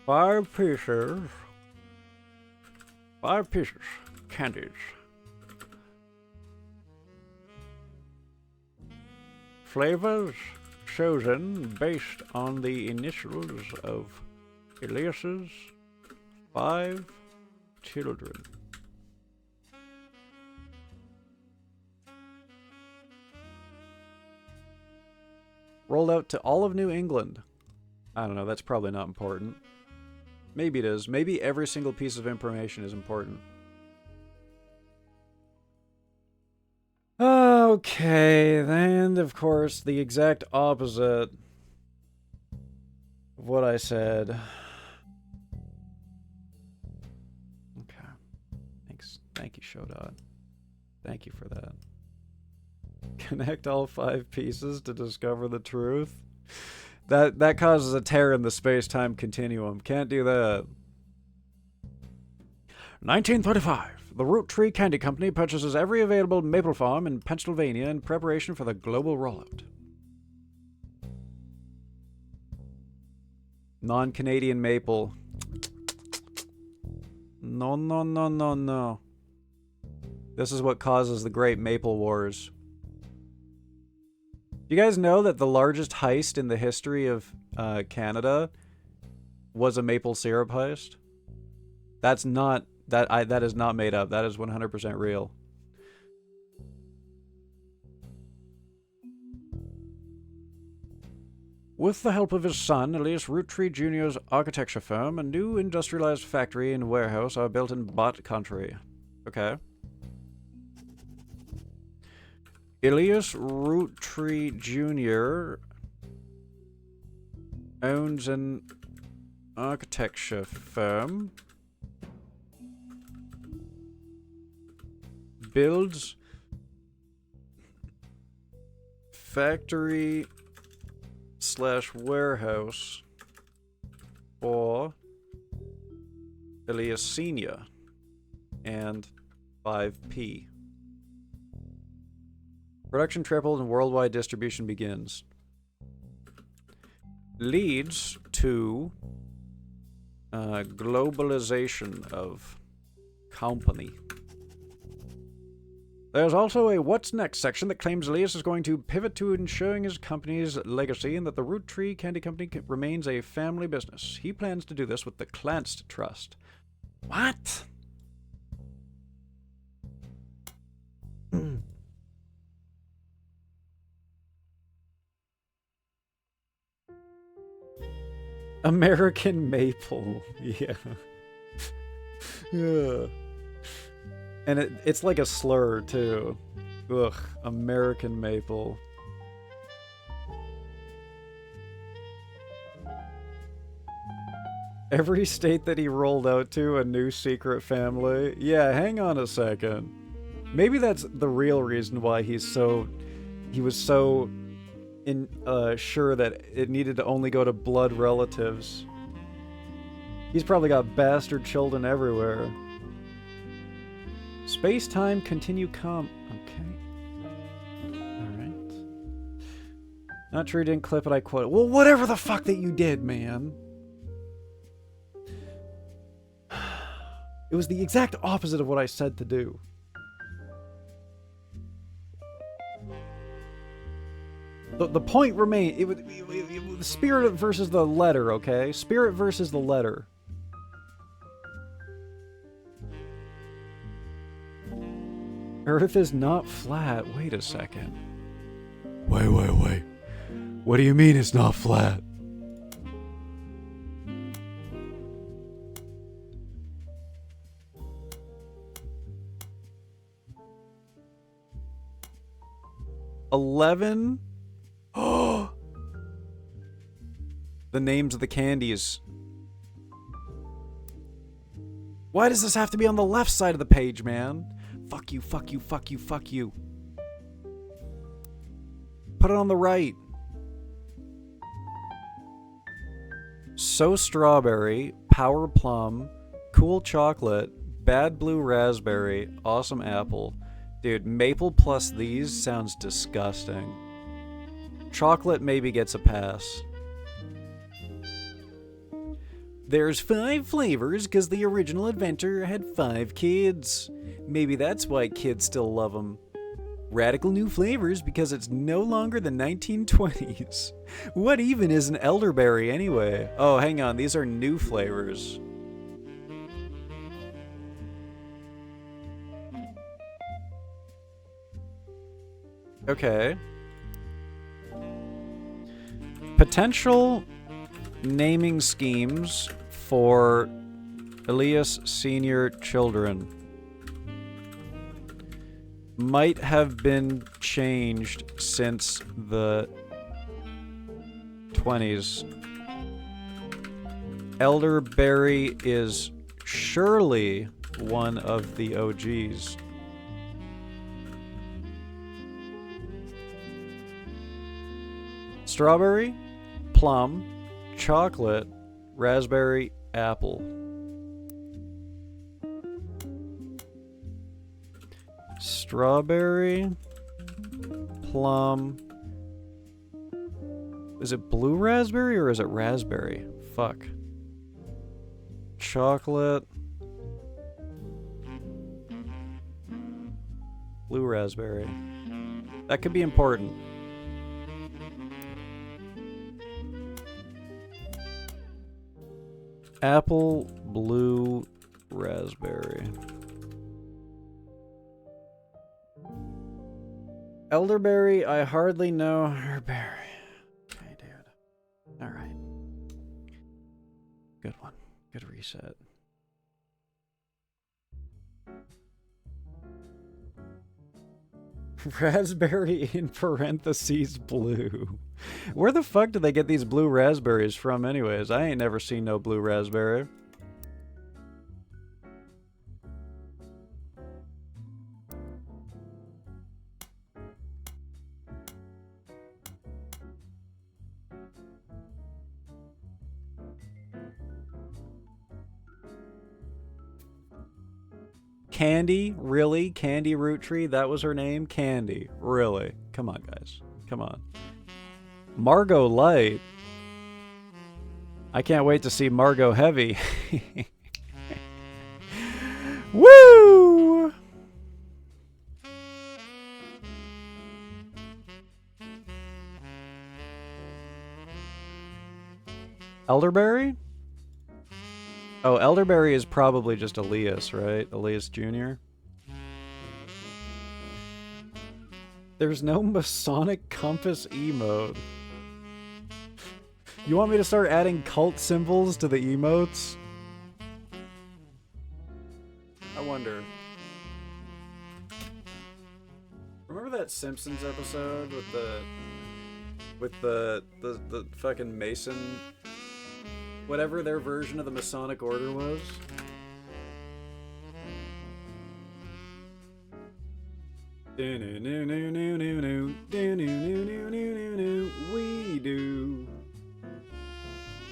[SPEAKER 1] 5 pieces. 5 pieces. Candies. Flavors chosen based on the initials of Elias's 5 children. Rolled out to all of New England. I don't know, that's probably not important. Maybe it is. Maybe every single piece of information is important. Okay, and of course, the exact opposite of what I said. Okay. Thanks. Thank you, Shodot. Thank you for that. Connect all 5 pieces to discover the truth. That causes a tear in the space-time continuum. Can't do that. 1935. The Root Tree Candy Company purchases every available maple farm in Pennsylvania in preparation for the global rollout. Non-Canadian maple. No, no, no, no, no. This is what causes the Great Maple Wars. You guys know that the largest heist in the history of Canada was a maple syrup heist? That's not... That is not made up. That is 100% real. With the help of his son, Elias Roottree Jr.'s architecture firm, a new industrialized factory and warehouse are built in Bot Country. Okay. Elias Roottree Jr. owns an architecture firm. Builds factory / warehouse for Elias Sr. and 5P. Production tripled and worldwide distribution begins. Leads to globalization of company. There's also a What's Next section that claims Elias is going to pivot to ensuring his company's legacy and that the Root Tree Candy Company remains a family business. He plans to do this with the Clanst Trust. What? American Maple. Yeah. Yeah. And it's like a slur, too. Ugh, American Maple. Every state that he rolled out to, a new secret family. Yeah, hang on a second. Maybe that's the real reason why he was so sure that it needed to only go to blood relatives. He's probably got bastard children everywhere. Space-time continue okay. Alright. Not true, didn't clip it, I quote it. Well, whatever the fuck that you did, man. It was the exact opposite of what I said to do. The point remained, it was the spirit versus the letter, okay? Spirit versus the letter. Earth is not flat. Wait a second. Wait. What do you mean it's not flat? $11? Oh! The names of the candies. Why does this have to be on the left side of the page, man? Fuck you. Put it on the right. So Strawberry, Power Plum, Cool Chocolate, Bad Blue Raspberry, Awesome Apple. Dude, maple plus these sounds disgusting. Chocolate maybe gets a pass. There's 5 flavors because the original inventor had 5 kids. Maybe that's why kids still love them. Radical new flavors because it's no longer the 1920s. What even is an elderberry anyway? Oh, hang on, these are new flavors. Okay. Potential naming schemes for Elias Sr. children might have been changed since the 20s. Elderberry is surely one of the OGs. Strawberry, plum, chocolate, raspberry, apple. Strawberry, plum. Is it blue raspberry or is it raspberry? Fuck. Chocolate. Blue raspberry. That could be important. Apple, blue, raspberry. Elderberry, I hardly know her berry. Okay, dude. Alright. Good one. Good reset. Raspberry in parentheses blue. Where the fuck do they get these blue raspberries from anyways? I ain't never seen no blue raspberry. Candy? Really? Candy Root Tree? That was her name? Candy. Really? Come on, guys. Come on. Margot Light. I can't wait to see Margot Heavy. Woo! Elderberry? Oh, Elderberry is probably just Elias, right? Elias Jr. There's no Masonic Compass emote. You want me to start adding cult symbols to the emotes? I wonder. Remember that Simpsons episode with the fucking Mason, whatever their version of the Masonic Order was? We do.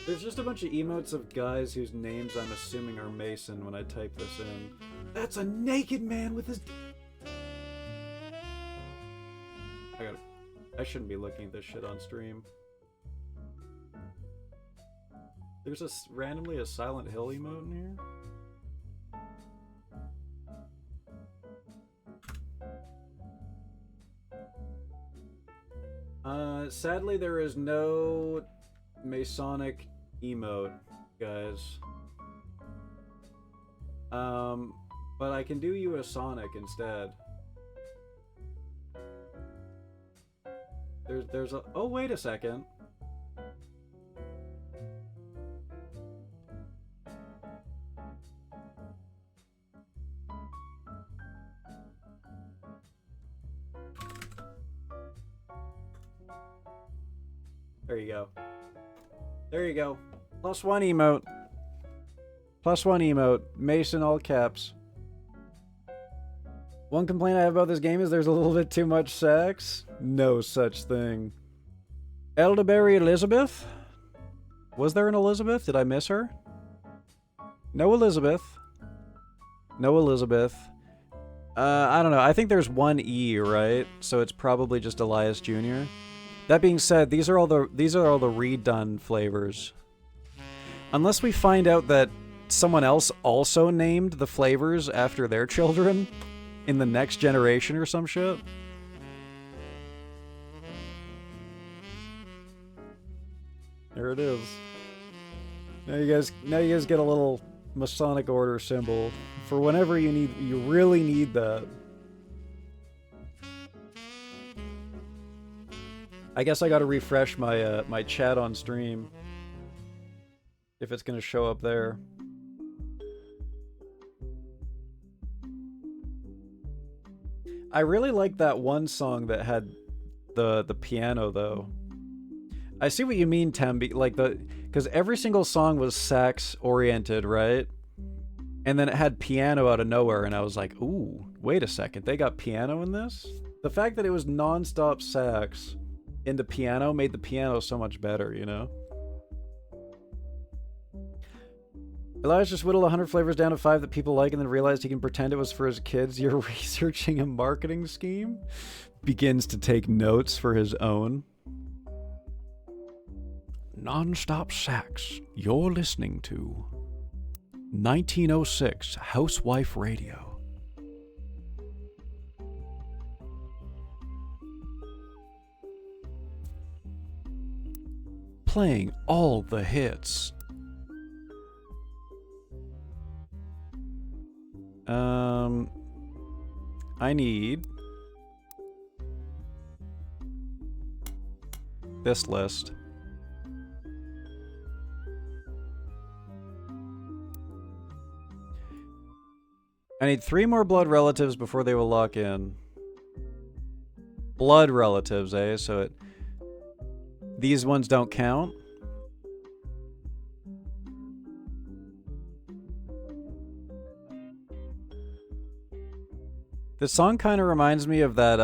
[SPEAKER 1] There's just a bunch of emotes of guys whose names I'm assuming are Mason when I type this in. That's a naked man with his... I shouldn't be looking at this shit on stream. There's randomly a Silent Hill emote in here? Sadly there is no Masonic emote, guys. But I can do you a Sonic instead. There's a... Oh, wait a second. There you go. There you go. +1 emote. +1 emote. Mason all caps. One complaint I have about this game is there's a little bit too much sex. No such thing. Elderberry Elizabeth? Was there an Elizabeth? Did I miss her? No Elizabeth. No Elizabeth. I don't know. I think there's one E, right? So it's probably just Elias Jr. That being said, these are all the redone flavors. Unless we find out that someone else also named the flavors after their children in the next generation or some shit. There it is. Now you guys get a little Masonic Order symbol for whenever you really need that. I guess I gotta refresh my my chat on stream if it's gonna show up there. I really like that one song that had the piano though. I see what you mean, Tembi. Like because every single song was sax oriented, right? And then it had piano out of nowhere, and I was like, ooh, wait a second, they got piano in this? The fact that it was non-stop sax into piano made the piano so much better, you know? Elias just whittled 100 flavors down to 5 that people like and then realized he can pretend it was for his kids. You're researching a marketing scheme? Begins to take notes for his own. Non-stop sax. You're listening to 1906 Housewife Radio. Playing all the hits. I need this list. I need 3 more blood relatives before they will lock in. Blood relatives, eh? So these ones don't count. This song kind of reminds me of that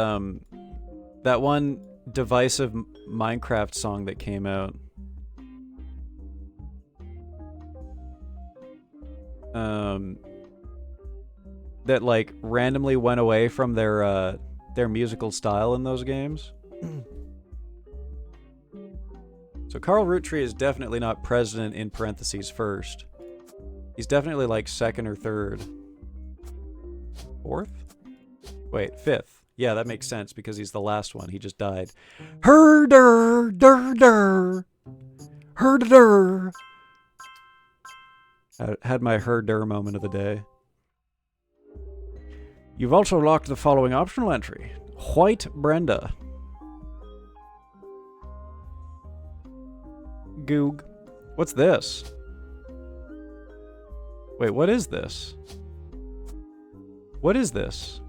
[SPEAKER 1] that one divisive Minecraft song that came out. That like randomly went away from their musical style in those games. So Carl Roottree is definitely not president in parentheses first. He's definitely like second or third. Fourth? Wait, fifth. Yeah, that makes sense because he's the last one. He just died. Herder, der, der. Herder. I had my herder moment of the day. You've also locked the following optional entry. White Brenda. Goog. What's this? Wait, what is this? What is this?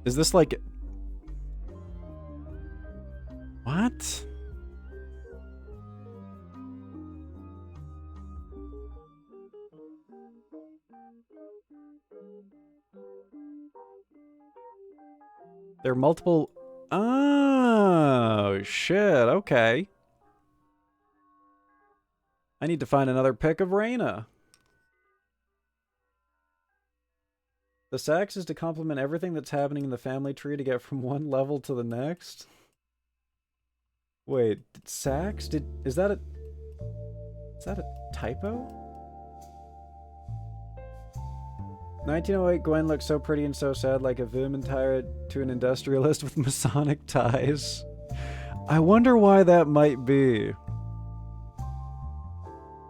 [SPEAKER 1] Is this like... What? There are multiple... Oh, shit, okay. I need to find another pic of Reyna. The sax is to complement everything that's happening in the family tree to get from one level to the next. Wait, sax? Is that a typo? 1908 Gwen looks so pretty and so sad, like a Vermintire to an industrialist with Masonic ties. I wonder why that might be.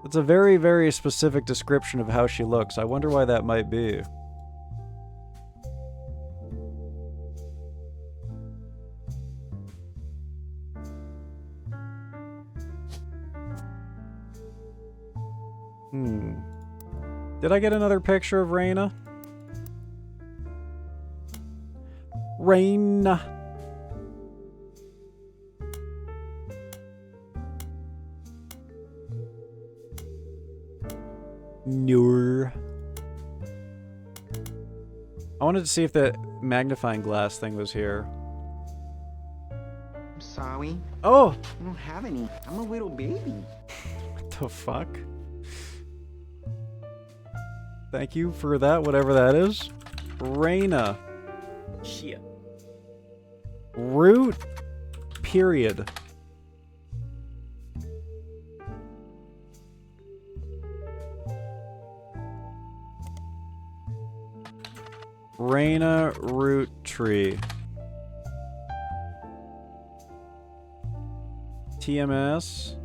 [SPEAKER 1] It's a very, very specific description of how she looks. I wonder why that might be. Did I get another picture of Reyna? Reyna. Noor. I wanted to see if the magnifying glass thing was here.
[SPEAKER 9] I'm sorry.
[SPEAKER 1] Oh!
[SPEAKER 9] I don't have any. I'm a little baby.
[SPEAKER 1] What the fuck? Thank you for that, whatever that is. Reyna. Shit. Root. Period. Reyna Roottree. TMS.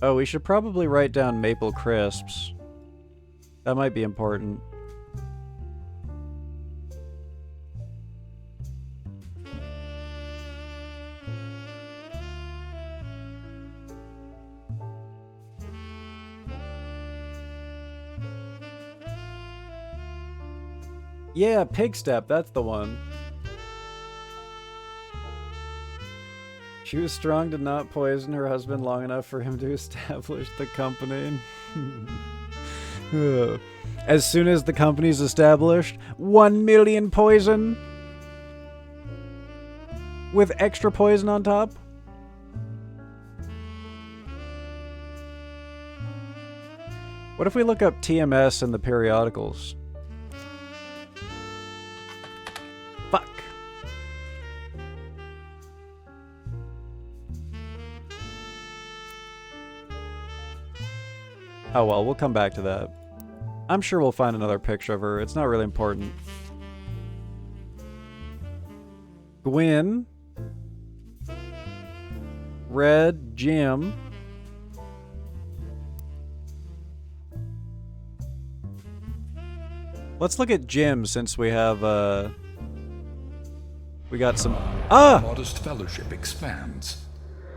[SPEAKER 1] Oh, we should probably write down maple crisps. That might be important. Yeah, Pig Step, that's the one. She was strong to not poison her husband long enough for him to establish the company. As soon as the company's established, 1 million poison with extra poison on top. What if we look up TMS in the periodicals? Fuck. Oh well, we'll come back to that. I'm sure we'll find another picture of her. It's not really important. Gwen. Red. Jim. Let's look at Jim since we have, we got some... Ah!
[SPEAKER 8] Modest fellowship expands.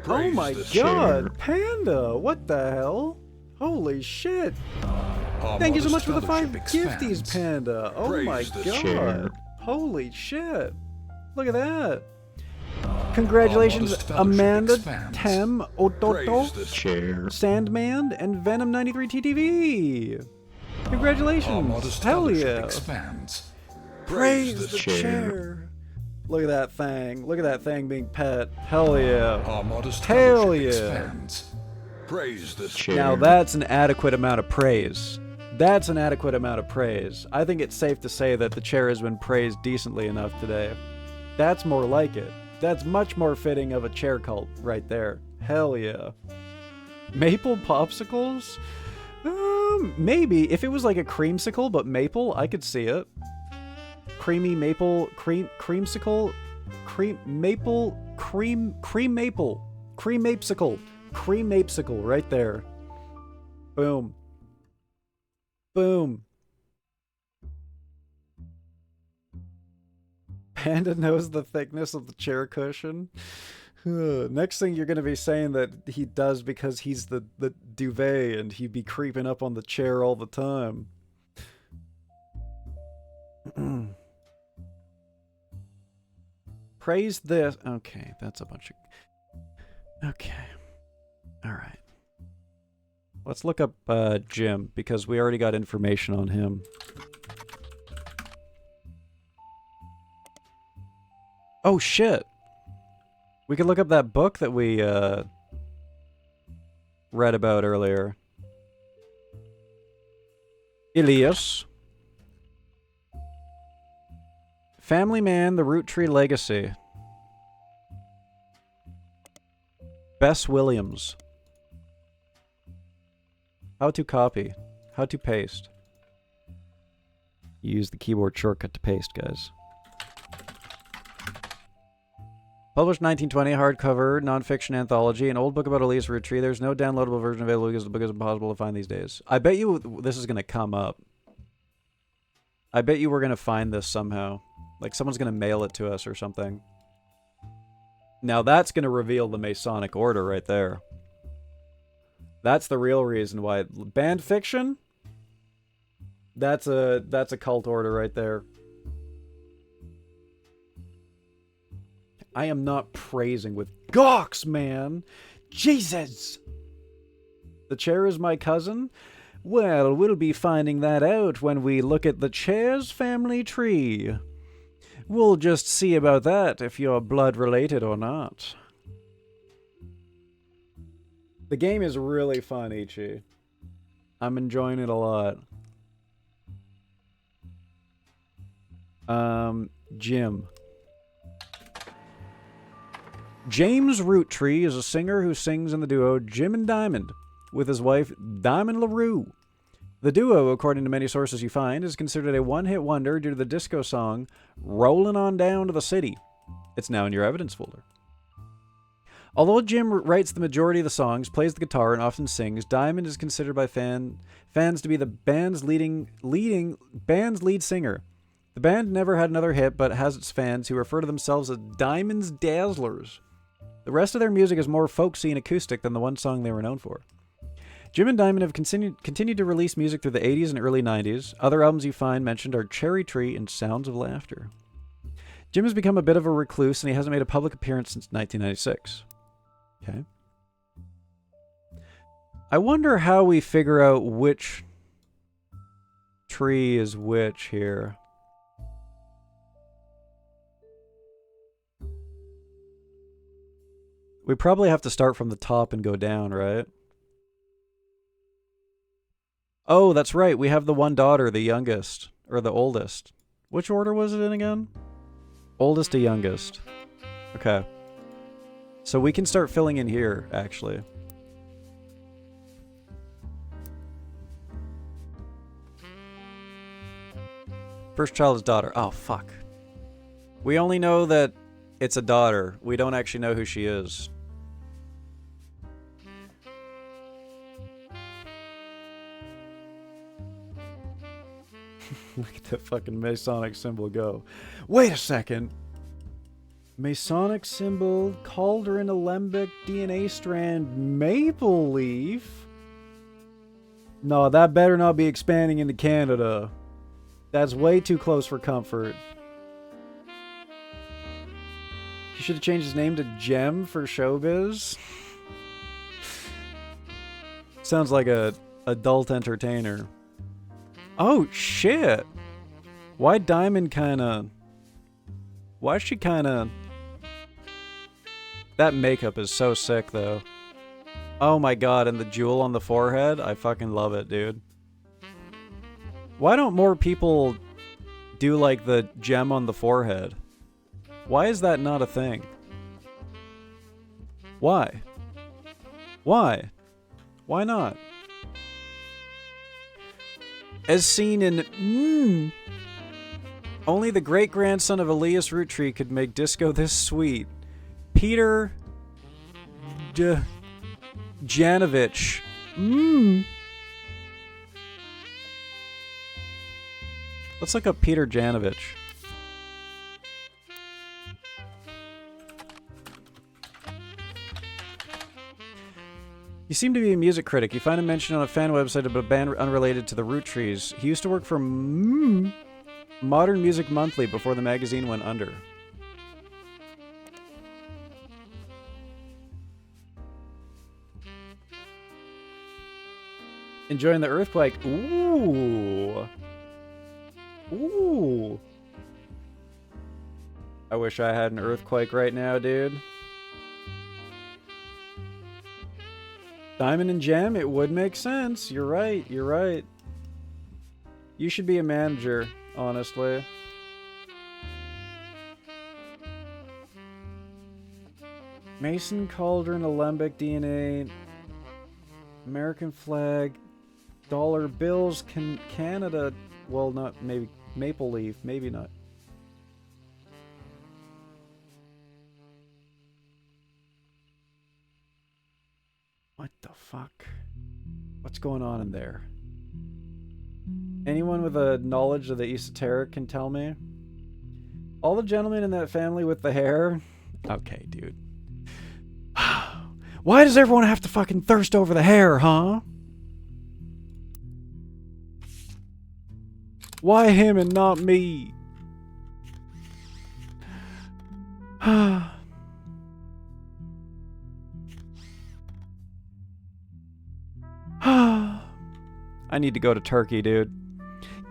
[SPEAKER 1] Oh
[SPEAKER 8] Praise
[SPEAKER 1] my
[SPEAKER 8] the
[SPEAKER 1] god!
[SPEAKER 8] chair.
[SPEAKER 1] Panda! What the hell? Holy shit!
[SPEAKER 8] Our
[SPEAKER 1] Thank you so
[SPEAKER 8] modest
[SPEAKER 1] much for the 5
[SPEAKER 8] fellowship
[SPEAKER 1] gifties,
[SPEAKER 8] expands.
[SPEAKER 1] Panda! Oh
[SPEAKER 8] Praise
[SPEAKER 1] my
[SPEAKER 8] the
[SPEAKER 1] god!
[SPEAKER 8] chair.
[SPEAKER 1] Holy shit! Look at that! Congratulations,
[SPEAKER 8] modest fellowship
[SPEAKER 1] Amanda,
[SPEAKER 8] expands.
[SPEAKER 1] Tem,
[SPEAKER 8] Praise
[SPEAKER 1] Ototo,
[SPEAKER 8] the chair.
[SPEAKER 1] Sandman, and Venom93 TTV!
[SPEAKER 8] Our
[SPEAKER 1] Congratulations!
[SPEAKER 8] modest
[SPEAKER 1] Hell
[SPEAKER 8] fellowship
[SPEAKER 1] yeah!
[SPEAKER 8] expands.
[SPEAKER 1] Praise the chair! Look at that thing. Look at that thing being pet. Hell yeah.
[SPEAKER 8] Our modest
[SPEAKER 1] Hell
[SPEAKER 8] fellowship
[SPEAKER 1] yeah.
[SPEAKER 8] expands. Praise the chair.
[SPEAKER 1] Now that's an adequate amount of praise. That's an adequate amount of praise. I think it's safe to say that the chair has been praised decently enough today. That's more like it. That's much more fitting of a chair cult right there. Hell yeah. Maple popsicles? Maybe. If it was like a creamsicle but maple, I could see it. Creamy maple, creamsicle, cream maple, cream maple, cream mapesicle right there. Boom. Boom. Panda knows the thickness of the chair cushion. Next thing you're going to be saying that he does because he's the duvet and he'd be creeping up on the chair all the time. Praise this. Okay, that's a bunch of... Okay. Alright. Let's look up Jim, because we already got information on him. Oh, shit! We could look up that book that we read about earlier. Elias. Family Man, The Root Tree Legacy. Bess Williams. How to copy. How to paste. Use the keyboard shortcut to paste, guys. Published 1920, hardcover, non-fiction anthology, an old book about Elias Root Tree. There's no downloadable version available because the book is impossible to find these days. I bet you this is going to come up. I bet you we're going to find this somehow. Like, someone's going to mail it to us or something. Now, that's going to reveal the Masonic Order right there. That's the real reason why. Banned fiction? That's a cult order right there. I am not praising with gawks, man. Jesus! The chair is my cousin? Well, we'll be finding that out when we look at the chair's family tree. We'll just see about that, if you're blood related or not. The game is really fun, Ichi. I'm enjoying it a lot. Jim. James Roottree is a singer who sings in the duo Jim and Diamond with his wife Diamond LaRue. The duo, according to many sources you find, is considered a one-hit wonder due to the disco song Rollin' On Down to the City. It's now in your evidence folder. Although Jim writes the majority of the songs, plays the guitar, and often sings, Diamond is considered by fans to be the band's lead singer. The band never had another hit, but has its fans who refer to themselves as Diamond's Dazzlers. The rest of their music is more folksy and acoustic than the one song they were known for. Jim and Diamond have continued to release music through the 80s and early 90s. Other albums you find mentioned are Cherry Tree and Sounds of Laughter. Jim has become a bit of a recluse, and he hasn't made a public appearance since 1996. Okay. I wonder how we figure out which tree is which here. We probably have to start from the top and go down, right? Oh, that's right. We have the one daughter, the youngest. Or the oldest. Which order was it in again? Oldest to youngest. Okay. So we can start filling in here, actually. First child is daughter. Oh, fuck. We only know that it's a daughter. We don't actually know who she is. Look at the fucking Masonic symbol go. Wait a second. Masonic symbol, cauldron, alembic, DNA strand, maple leaf? No, that better not be expanding into Canada. That's way too close for comfort. He should have changed his name to Gem for showbiz. Sounds like a adult entertainer. Oh, shit. Why Diamond kinda... Why is she kinda... That makeup is so sick, though. Oh my god, and the jewel on the forehead? I fucking love it, dude. Why don't more people do, like, the gem on the forehead? Why is that not a thing? Why? Why? Why not? As seen in... Only the great-grandson of Elias Roottree could make disco this sweet. Peter... Janovich. Let's look up Peter Janovich. You seem to be a music critic. You find a mention on a fan website about a band unrelated to the Rootttrees. He used to work for Modern Music Monthly before the magazine went under. Enjoying the earthquake. Ooh. Ooh. I wish I had an earthquake right now, dude. Diamond and Gem, it would make sense. You're right, you're right. You should be a manager, honestly. Mason, Cauldron, Alembic, DNA, American flag, dollar bills, Canada, well, not, maybe, maple leaf, maybe not. What the fuck? What's going on in there? Anyone with a knowledge of the esoteric can tell me? All the gentlemen in that family with the hair? Okay, dude. Why does everyone have to fucking thirst over the hair, huh? Why him and not me? I need to go to Turkey, dude.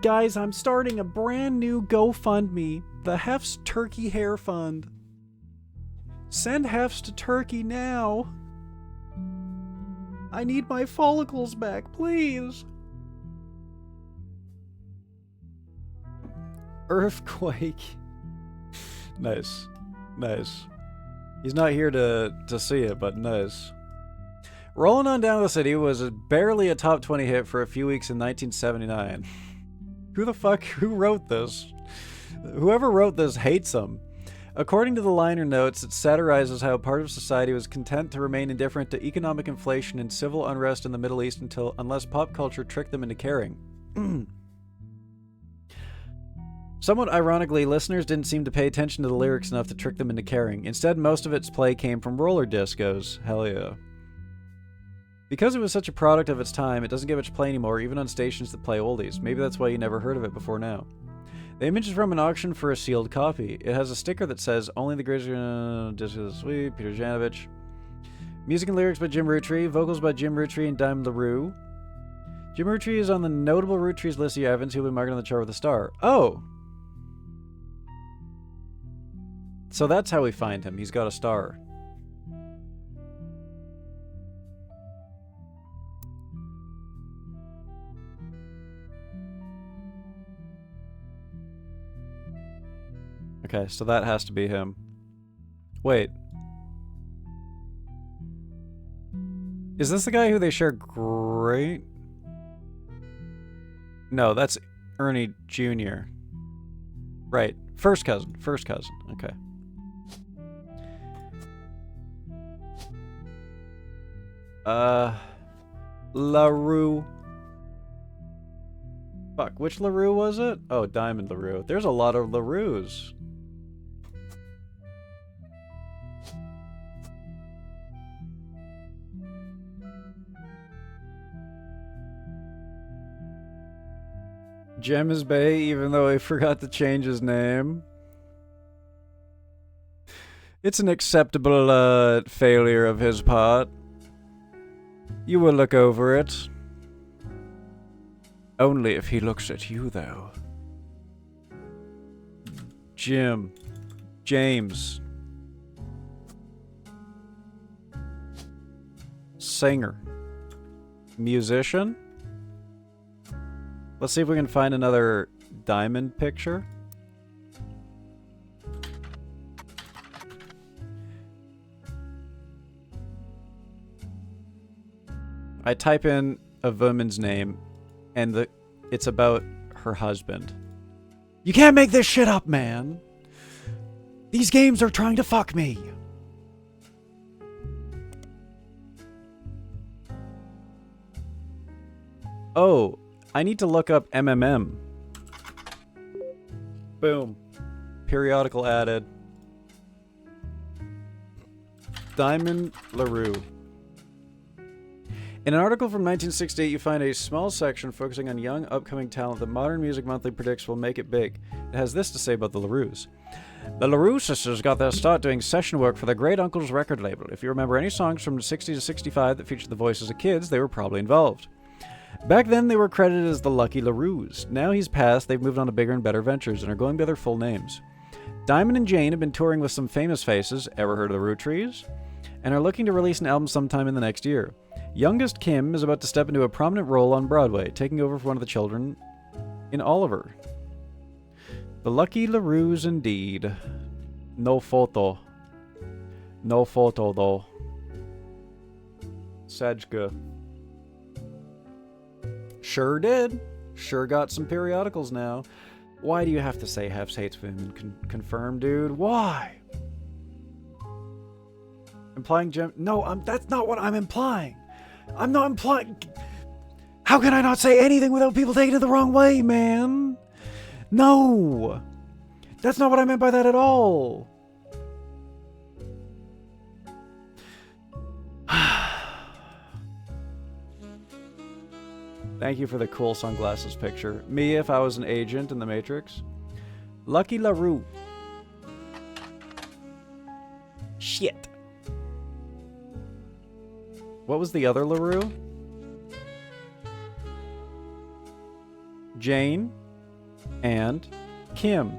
[SPEAKER 1] Guys, I'm starting a brand new GoFundMe, the HEFZ Turkey Hair Fund. Send HEFZ to Turkey now. I need my follicles back, please. Earthquake. Nice. Nice. He's not here to see it, but nice. Rolling on Down the City was barely a top 20 hit for a few weeks in 1979. Who wrote this? Whoever wrote this hates him. According to the liner notes, it satirizes how part of society was content to remain indifferent to economic inflation and civil unrest in the Middle East unless pop culture tricked them into caring. Somewhat ironically, listeners didn't seem to pay attention to the lyrics enough to trick them into caring. Instead, most of its play came from roller discos. Hell yeah. Because it was such a product of its time, it doesn't get much play anymore, even on stations that play oldies. Maybe that's why you never heard of it before now. The image is from an auction for a sealed copy. It has a sticker that says, only the greatest disco is sweet, Peter Janovich. Music and lyrics by Jim Roottree. Vocals by Jim Roottree and Diamond LaRue. Jim Roottree is on the notable Roottrees list of Evans, who will be marked on the chart with a star. Oh! So that's how we find him. He's got a star. Okay, so that has to be him. Wait. Is this the guy who they share great? No, that's Ernie Jr. Right. First cousin. First cousin. Okay. LaRue. Fuck, which LaRue was it? Oh, Diamond LaRue. There's a lot of LaRues. Jem is Bay, even though he forgot to change his name. It's an acceptable failure of his part. You will look over it. Only if he looks at you, though. Jim. James. Singer. Musician. Let's see if we can find another Diamond picture. I type in a woman's name, and it's about her husband. You can't make this shit up, man! These games are trying to fuck me! Oh, I need to look up MMM. Boom. Periodical added. Diamond LaRue. In an article from 1968, you find a small section focusing on young, upcoming talent that Modern Music Monthly predicts will make it big. It has this to say about the LaRues. The LaRue sisters got their start doing session work for their great uncle's record label. If you remember any songs from 60 to 65 that featured the voices of kids, they were probably involved. Back then, they were credited as the Lucky LaRues. Now he's passed, they've moved on to bigger and better ventures and are going by their full names. Diamond and Jane have been touring with some famous faces, ever heard of the Rootttrees? And are looking to release an album sometime in the next year. Youngest Kim is about to step into a prominent role on Broadway, taking over for one of the children in Oliver. The Lucky LaRues indeed. No photo. No photo, though. Sajka. Sure did. Sure got some periodicals now. Why do you have to say HEFZ hates women? Confirm, dude. Why? Implying Jem... No, that's not what I'm implying. I'm not implying... How can I not say anything without people taking it the wrong way, man? No! That's not what I meant by that at all. Thank you for the cool sunglasses picture. Me if I was an agent in the Matrix. Lucky LaRue. Shit. What was the other LaRue? Jane and Kim.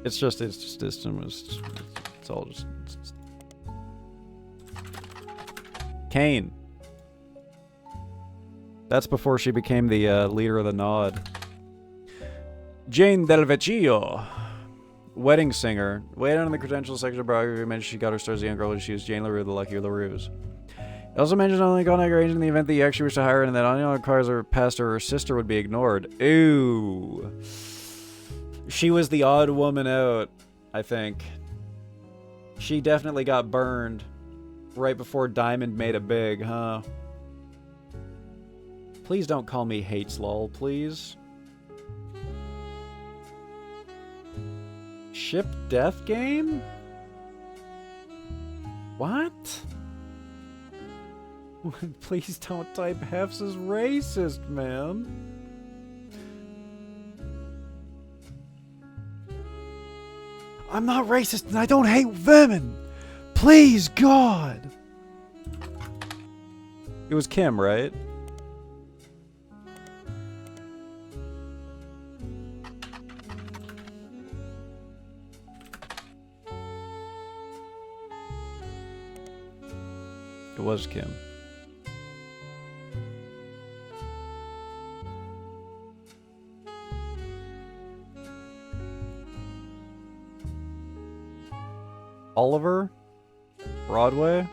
[SPEAKER 1] It's all just Kane. That's before she became the leader of the Nod. Jane Del Vecchio. Wedding singer. Way down in the credentials section of biography, mentioned she got her start as a young girl when she was Jane LaRue, the Lucky LaRues. It also mentioned only contact arranged in the event that you actually wish to hire her, and that any other cars or pastor or sister would be ignored. Ooh. She was the odd woman out, I think. She definitely got burned right before Diamond made it big, huh? Please don't call me Hates Lol, please. Ship death game? What? Please don't type HEFZ as racist, man. I'm not racist and I don't hate women. Please, God. It was Kim, right? It was Kim. Oliver? Broadway?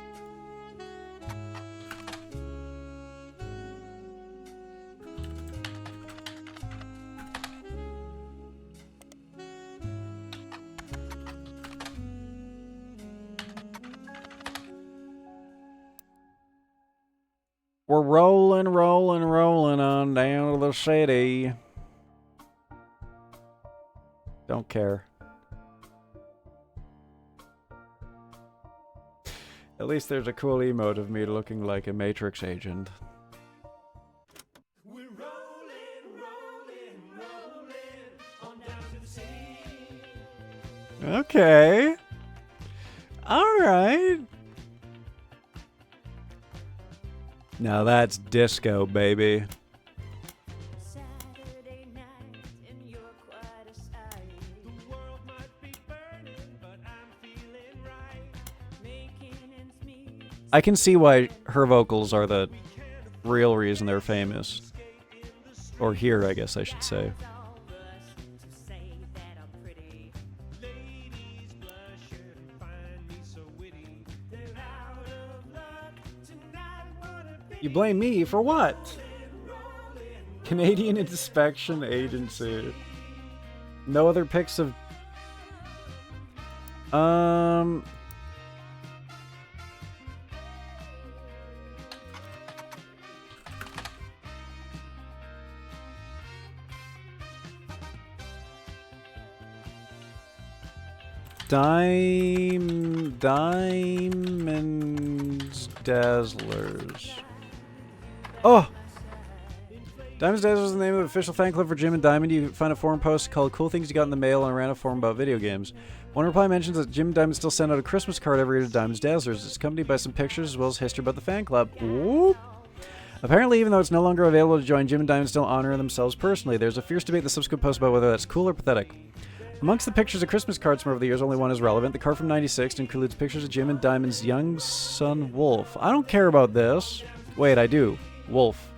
[SPEAKER 1] We're rolling, rolling, rolling on down to the city. Don't care. At least there's a cool emote of me looking like a Matrix agent.
[SPEAKER 2] We're rolling, rolling, rolling on down to the city.
[SPEAKER 1] Okay. Alright. Now that's disco, baby.
[SPEAKER 10] Saturday night and you're quite a sight.
[SPEAKER 2] The world might be burning, but I'm feeling right.
[SPEAKER 10] Making ends meet.
[SPEAKER 1] I can see why her vocals are the real reason they're famous. Or here, I guess I should say.
[SPEAKER 10] All rush to say that I'm pretty.
[SPEAKER 2] Ladies blush and find me so witty. They're out of luck tonight. What a pity.
[SPEAKER 1] You blame me for what? Canadian Inspection Agency. No other pics of... Diamonds Dazzlers. Oh! Diamonds Dazzlers is the name of the official fan club for Jim and Diamond. You find a forum post called Cool Things You Got in the Mail and a random forum about video games. One reply mentions that Jim and Diamond still send out a Christmas card every year to Diamonds Dazzlers. It's accompanied by some pictures as well as history about the fan club. Whoop! Apparently, even though it's no longer available to join, Jim and Diamond still honor themselves personally. There's a fierce debate in the subsequent post about whether that's cool or pathetic. Amongst the pictures of Christmas cards from over the years, only one is relevant. The card from '96 includes pictures of Jim and Diamond's young son, Wolf. I don't care about this. Wait, I do. Wolf.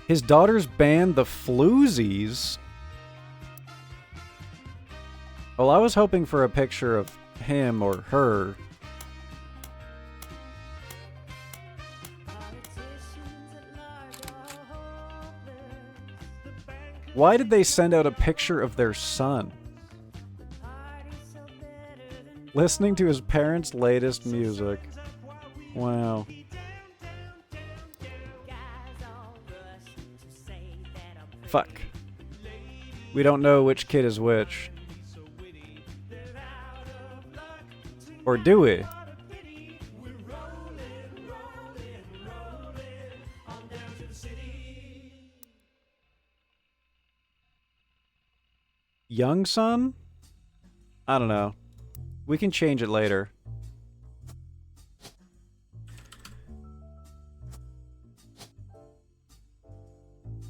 [SPEAKER 1] His daughter's band, the Floozies. Well, I was hoping for a picture of him or her. Why did they send out a picture of their son? Listening to his parents' latest music. Wow. Fuck. We don't know which kid is which. Or do we? Young son? I don't know. We can change it later.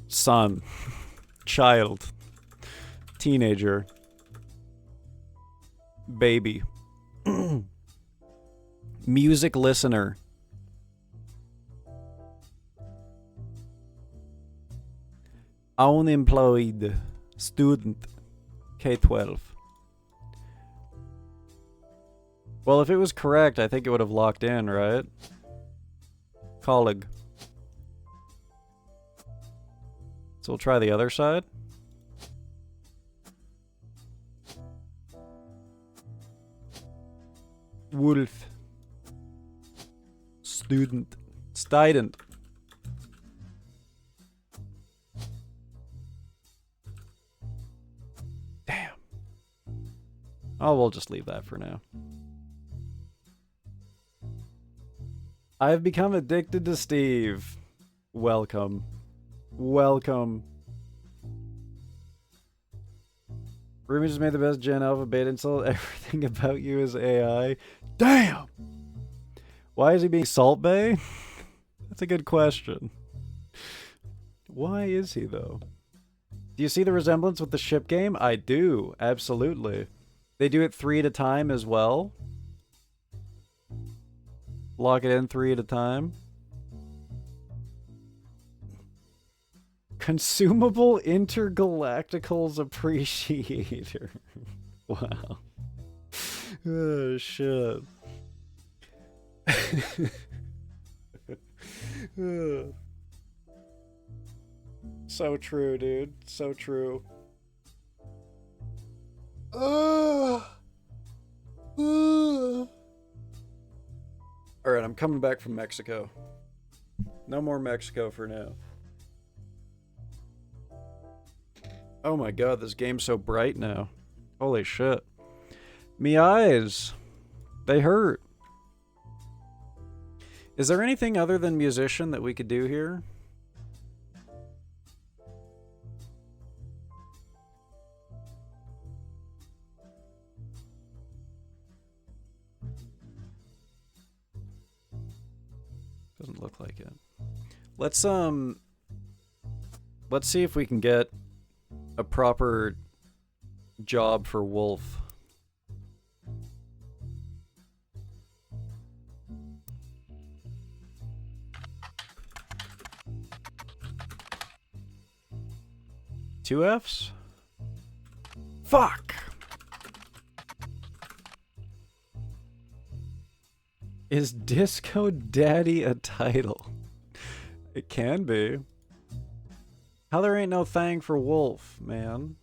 [SPEAKER 1] Son. Child. Teenager. Baby. Music listener. Unemployed. Student. K-12. Well, if it was correct, I think it would have locked in, right? Colleague. So we'll try the other side. Wolf. Student. Student. Damn. Oh, we'll just leave that for now. I've become addicted to Steve. Welcome. Welcome. Rumi just made the best Gen Alpha beta insult. Everything about you is AI. Damn! Why is he being Salt Bay? That's a good question. Why is he, though? Do you see the resemblance with the ship game? I do, absolutely. They do it 3 at a time as well. Lock it in 3 at a time. Consumable Intergalacticals Appreciator. Wow. Oh, shit. So true, dude. So true. Alright, I'm coming back from Mexico. No more Mexico for now. Oh my god, this game's so bright now. Holy shit. Me eyes. They hurt. Is there anything other than musician that we could do here? Doesn't look like it. Let's see if we can get a proper job for Wolf. Two Fs? Fuck! Is Disco Daddy a title? It can be. How there ain't no thing for Wolf, man?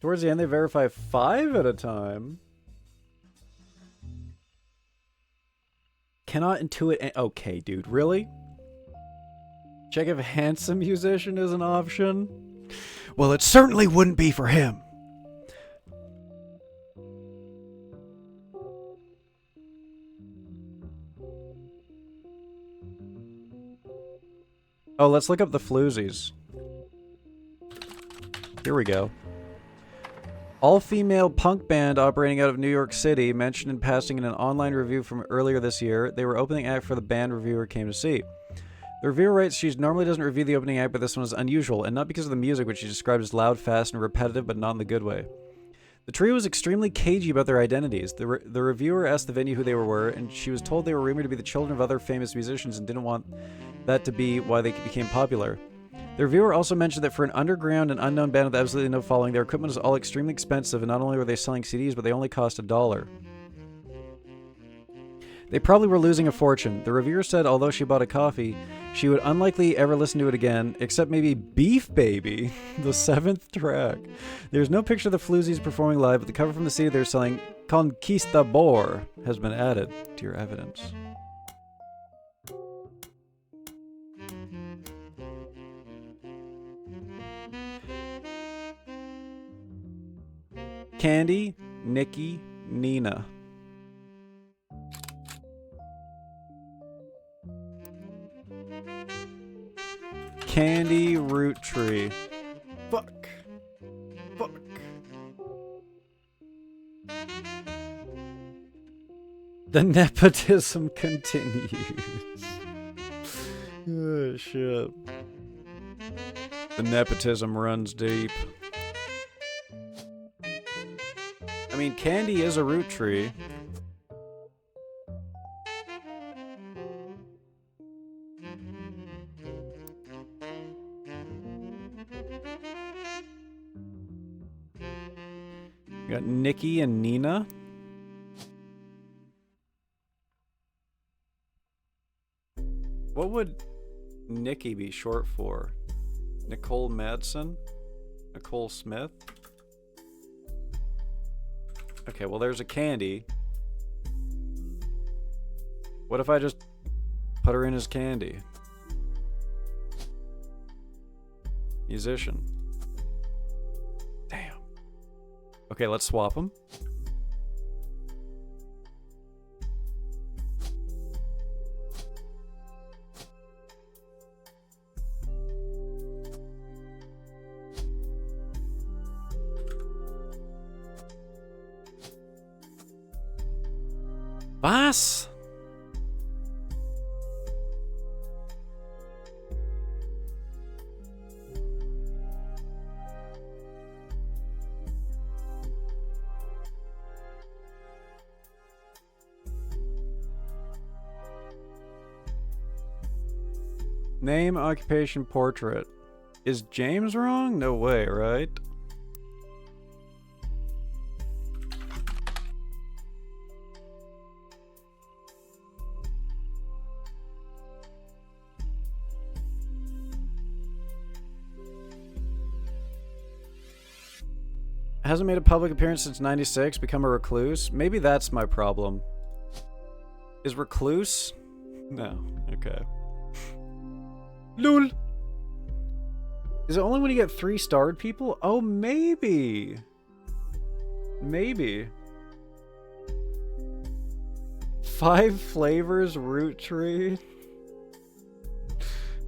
[SPEAKER 1] Towards the end, they verify 5 at a time. Cannot intuit. Okay, dude, really? Check if handsome musician is an option. Well, it certainly wouldn't be for him. Oh, let's look up the floozies. Here we go. All-female punk band operating out of New York City, mentioned in passing in an online review from earlier this year. They were opening act for the band reviewer came to see. The reviewer writes she normally doesn't review the opening act, but this one is unusual, and not because of the music, which she described as loud, fast, and repetitive, but not in the good way. The trio was extremely cagey about their identities. The reviewer asked the venue who they were, and she was told they were rumored to be the children of other famous musicians and didn't want that to be why they became popular. The reviewer also mentioned that for an underground and unknown band with absolutely no following, their equipment was all extremely expensive, and not only were they selling CDs, but they only cost $1. They probably were losing a fortune. The reviewer said although she bought a coffee, she would unlikely ever listen to it again, except maybe Beef Baby, the 7th track. There's no picture of the Floozies performing live, but the cover from the CD they're selling, Conquistador, has been added to your evidence. Candy, Nikki, Nina. Candy Root Tree. Fuck. Fuck. The nepotism continues. Oh, shit. The nepotism runs deep. I mean, Candy is a root tree. You got Nikki and Nina. What would Nikki be short for? Nicole Madsen? Nicole Smith? Okay, well there's a Candy. What if I just put her in as Candy? Musician. Damn. Okay, let's swap them. Was? Name, occupation, portrait. Is James wrong? No way, right? Hasn't made a public appearance since 96, become a recluse? Maybe that's my problem. Is recluse? No. Okay. Lol. Is it only when you get 3-starred people? Oh, maybe. Maybe. 5 flavors root tree.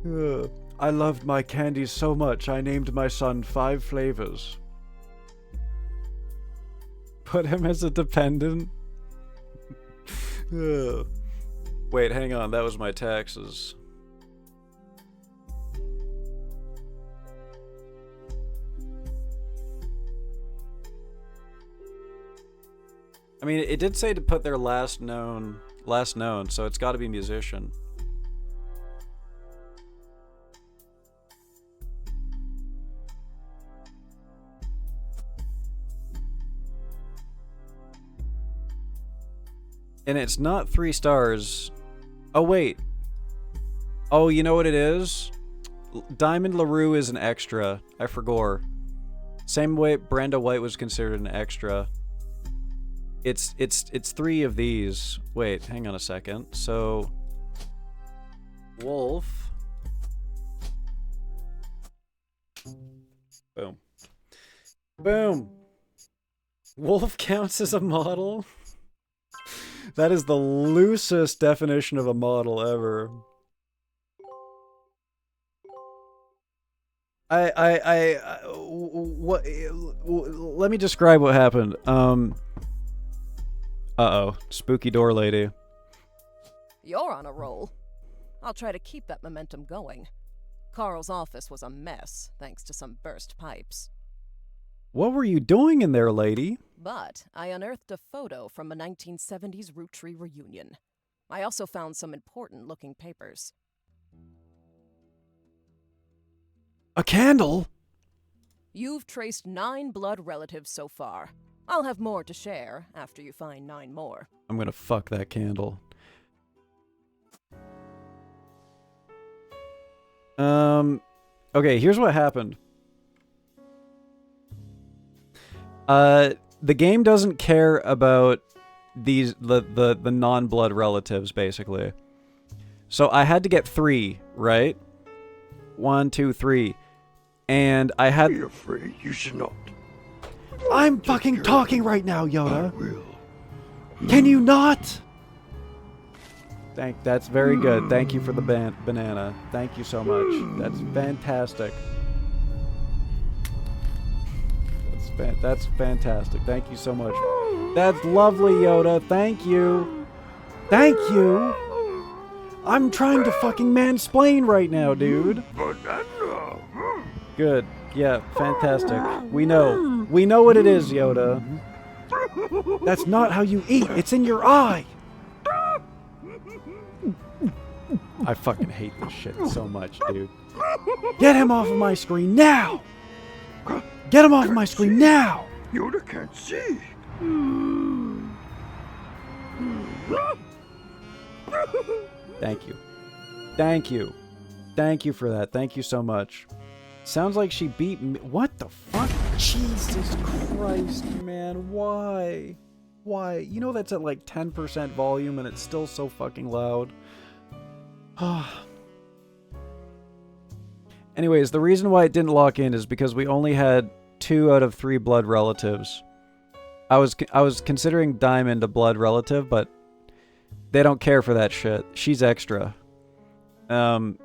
[SPEAKER 1] Ugh. I loved my candies so much, I named my son 5 flavors. Put him as a dependent. Ugh. Wait, hang on. That was my taxes. I mean, it did say to put their last known, so it's got to be musician. And it's not 3 stars. Oh, wait. Oh, you know what it is? Diamond LaRue is an extra. I forgot. Same way Brenda White was considered an extra. It's 3 of these. Wait, hang on a second. So Wolf. Boom. Boom. Wolf counts as a model? That is the loosest definition of a model ever. Let me describe what happened. Uh-oh. Spooky door lady.
[SPEAKER 3] You're on a roll. I'll try to keep that momentum going. Carl's office was a mess, thanks to some burst pipes.
[SPEAKER 1] What were you doing in there, lady?
[SPEAKER 3] But I unearthed a photo from a 1970s Root Tree reunion. I also found some important-looking papers.
[SPEAKER 1] A candle?
[SPEAKER 3] You've traced 9 blood relatives so far. I'll have more to share after you find 9 more.
[SPEAKER 1] I'm gonna fuck that candle. Okay, here's what happened. The game doesn't care about these the non-blood relatives, basically. So I had to get 3, right? 1, 2, 3. And I had...
[SPEAKER 8] Be afraid, you should not.
[SPEAKER 1] I'm fucking talking right now, Yoda. Can you not? That's very good. Thank you for the banana. Thank you so much. That's fantastic. That's fantastic. Thank you so much. That's lovely, Yoda. Thank you. Thank you. I'm trying to fucking mansplain right now, dude. Good. Yeah, fantastic. We know. We know what it is, Yoda. That's not how you eat. It's in your eye. I fucking hate this shit so much, dude. Get him off of my screen now! Get him off of my screen now!
[SPEAKER 8] Yoda can't see.
[SPEAKER 1] Thank you. Thank you. Thank you for that. Thank you so much. Sounds like she beat me. What the fuck? Jesus Christ, man. Why? Why? You know that's at like 10% volume and it's still so fucking loud. Anyways, the reason why it didn't lock in is because we only had 2 out of 3 blood relatives. I was considering Diamond a blood relative, but they don't care for that shit. She's extra. And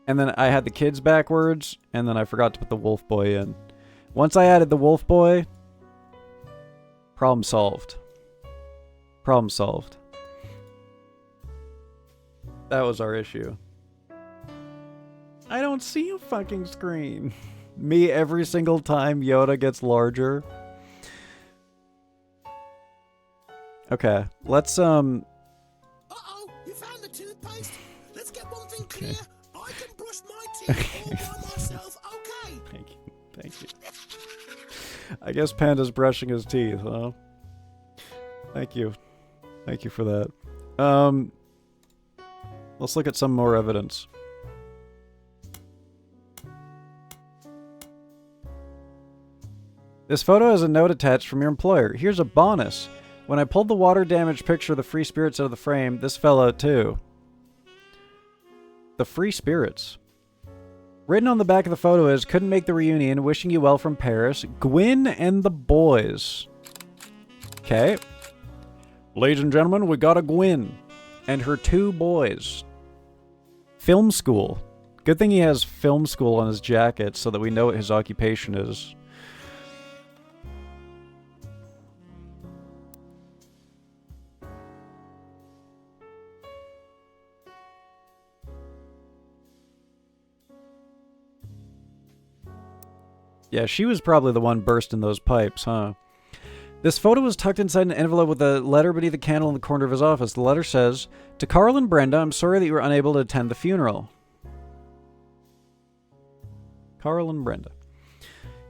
[SPEAKER 1] then I had the kids backwards, and then I forgot to put the wolf boy in. Once I added the wolf boy, problem solved. Problem solved. That was our issue. I don't see a fucking screen. Me every single time Yoda gets larger. Okay, let's
[SPEAKER 11] Uh-oh, you found the toothpaste? Let's get one thing clear. I can brush my teeth all by myself, okay?
[SPEAKER 1] Thank you. Thank you. I guess Panda's brushing his teeth, huh? Thank you. Thank you for that. Let's look at some more evidence. This photo has a note attached from your employer. Here's a bonus. When I pulled the water damage picture of the free spirits out of the frame, this fell out too. The free spirits. Written on the back of the photo is, couldn't make the reunion, wishing you well from Paris, Gwyn and the boys. Okay. Ladies and gentlemen, we got a Gwyn and her 2 boys. Film school. Good thing he has film school on his jacket so that we know what his occupation is. Yeah, she was probably the one bursting those pipes, huh? This photo was tucked inside an envelope with a letter beneath a candle in the corner of his office. The letter says, "To Carl and Brenda, I'm sorry that you were unable to attend the funeral." Carl and Brenda.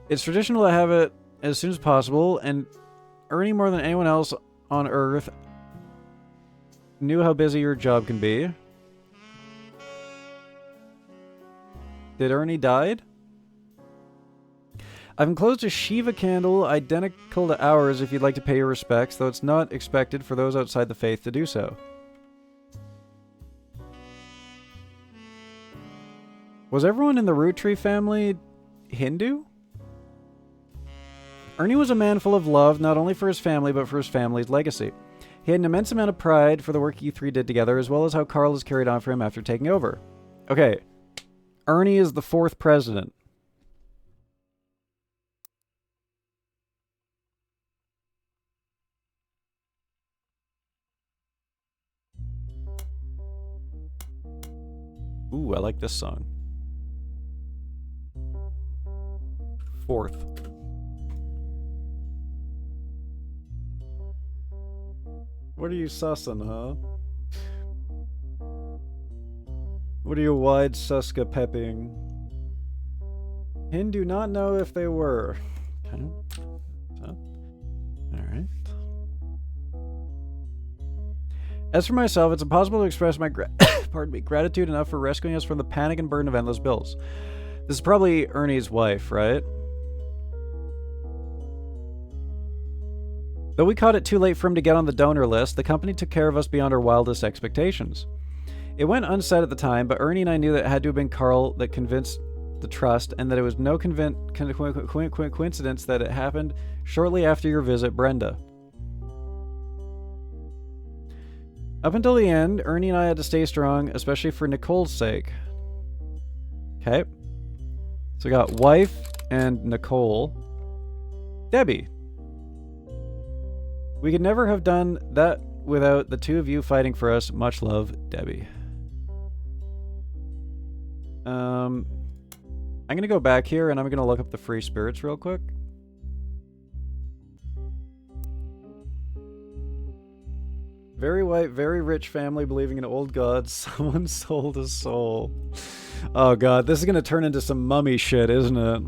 [SPEAKER 1] It's traditional to have it as soon as possible, and Ernie, more than anyone else on Earth, knew how busy your job can be. Did Ernie died? I've enclosed a Shiva candle identical to ours if you'd like to pay your respects, though it's not expected for those outside the faith to do so. Was everyone in the Root Tree family Hindu? Ernie was a man full of love, not only for his family, but for his family's legacy. He had an immense amount of pride for the work you 3 did together, as well as how Carl has carried on for him after taking over. Okay, Ernie is the 4th president. Ooh, I like this song. 4th. What are you sussing, huh? What are you wide suska pepping? Do not know if they were. Okay. So, alright. As for myself, it's impossible to express my gratitude enough for rescuing us from the panic and burden of endless bills. This is probably Ernie's wife, right? Though we caught it too late for him to get on the donor list, the company took care of us beyond our wildest expectations. It went unsaid at the time, but Ernie and I knew that it had to have been Carl that convinced the trust, and that it was no coincidence that it happened shortly after your visit, Brenda. Up until the end, Ernie and I had to stay strong, especially for Nicole's sake. Okay. So we got wife and Nicole. Debbie. We could never have done that without the 2 of you fighting for us. Much love, Debbie. I'm going to go back here and I'm going to look up the free spirits real quick. Very white, very rich family believing in old gods. Someone sold a soul. Oh god, this is gonna turn into some mummy shit, isn't it?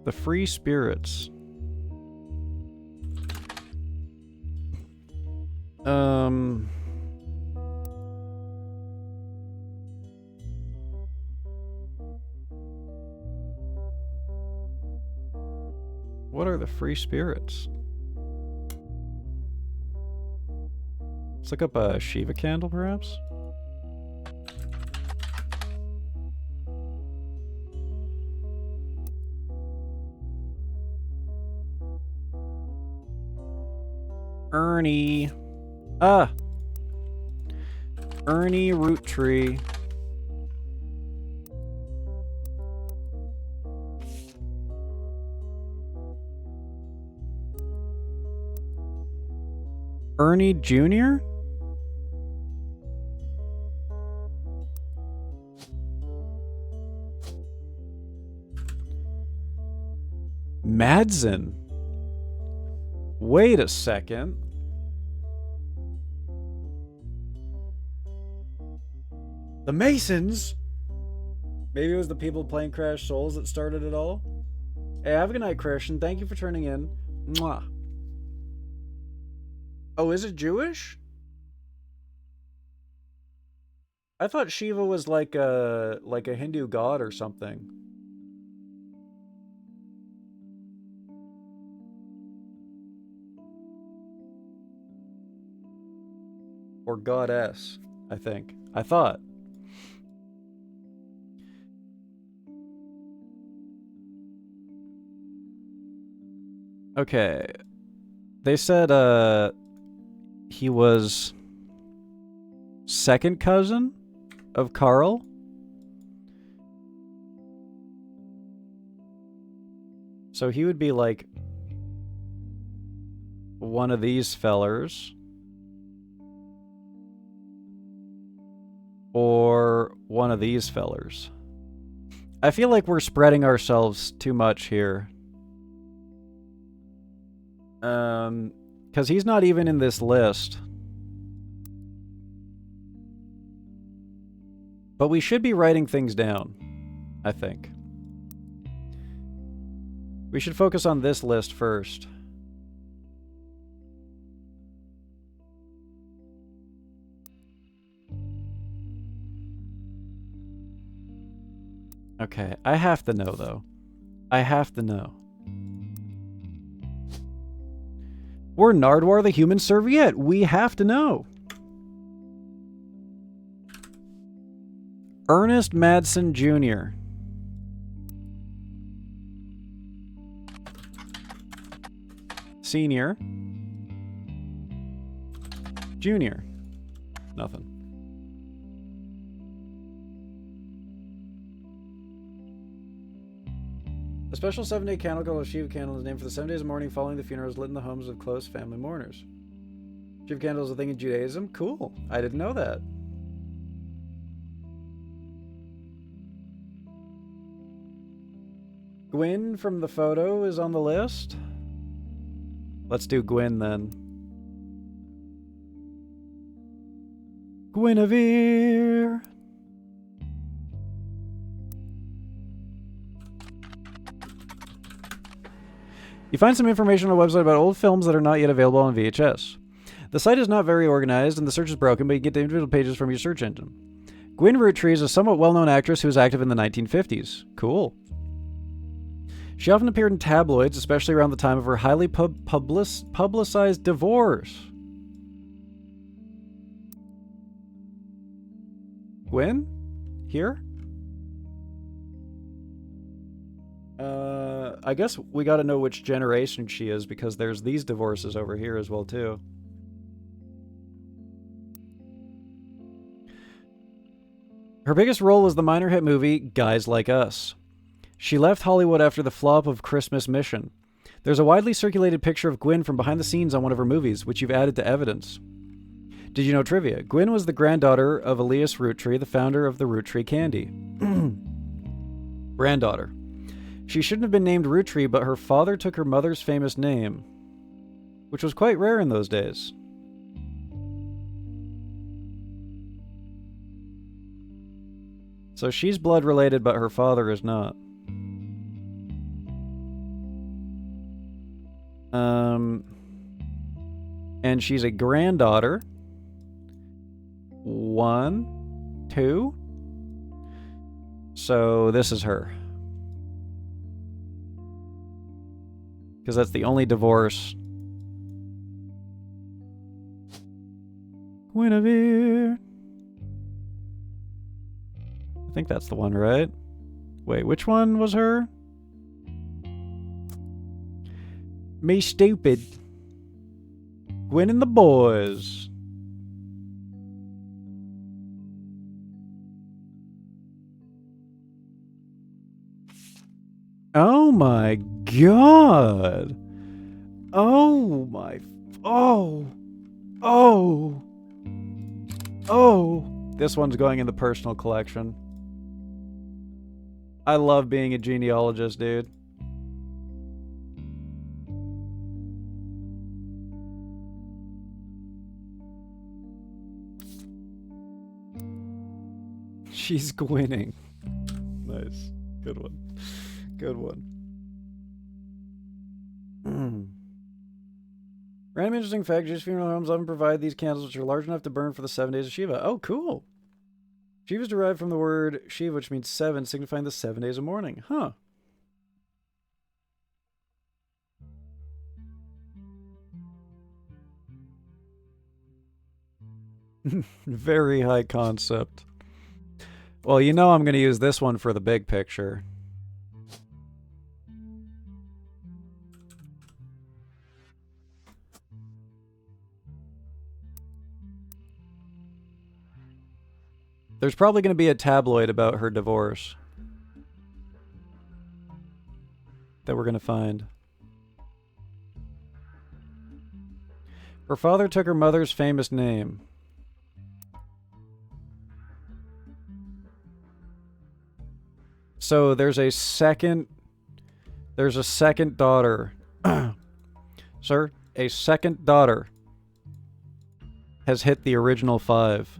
[SPEAKER 1] The free spirits. What are the free spirits? Let's look up a Shiva candle, perhaps? Ernie. Ernie Root Tree. Ernie Jr.? Madsen? Wait a second. The Masons? Maybe it was the people playing Crash Souls that started it all? Hey, have a good night, Christian. Thank you for turning in. Mwah. Oh, is it Jewish? I thought Shiva was like a Hindu god or something. Or goddess, I think. I thought. Okay. They said he was second cousin of Carl. So he would be like one of these fellers. Or one of these fellers. I feel like we're spreading ourselves too much here. Because he's not even in this list. But we should be writing things down, I think. We should focus on this list first. Okay, I have to know, though. I have to know. We're Nardwar the Human Serviette. We have to know. Ernest Madsen Jr. Senior. Junior. Nothing. A special 7-day candle called a Shiva candle is named for the 7 days of mourning following the funerals lit in the homes of close family mourners. Shiva candle is a thing in Judaism? Cool. I didn't know that. Gwyn from the photo is on the list. Let's do Gwyn then. Guinevere. You find some information on a website about old films that are not yet available on VHS. The site is not very organized and the search is broken, but you get the individual pages from your search engine. Gwyn Roottree is a somewhat well-known actress who was active in the 1950s. Cool. She often appeared in tabloids, especially around the time of her highly publicized divorce. Gwyn? Here? I guess we gotta know which generation she is because there's these divorces over here as well, too. Her biggest role was the minor hit movie Guys Like Us. She left Hollywood after the flop of Christmas Mission. There's a widely circulated picture of Gwyn from behind the scenes on one of her movies, which you've added to evidence. Did you know trivia? Gwyn was the granddaughter of Elias Roottree, the founder of the Roottree Candy. Granddaughter. She shouldn't have been named Roottree, but her father took her mother's famous name, which was quite rare in those days. So she's blood related, but her father is not. And she's a granddaughter. 1, 2. So this is her. Because that's the only divorce. Guinevere. I think that's the one, right? Wait, which one was her? Me stupid. Gwyn and the boys. Oh my god. Oh my. Oh. Oh! Oh! This one's going in the personal collection. I love being a genealogist, dude. She's gwinning. Nice. Good one. Good one. Random interesting fact, Jewish funeral homes often provide these candles which are large enough to burn for the 7 days of Shiva. Oh, cool. Shiva is derived from the word Shiva, which means 7, signifying the 7 days of mourning. Huh. Very high concept. Well, you know I'm going to use this one for the big picture. There's probably going to be a tabloid about her divorce that we're going to find. Her father took her mother's famous name. So there's a second daughter. Sir, a second daughter has hit the original 5.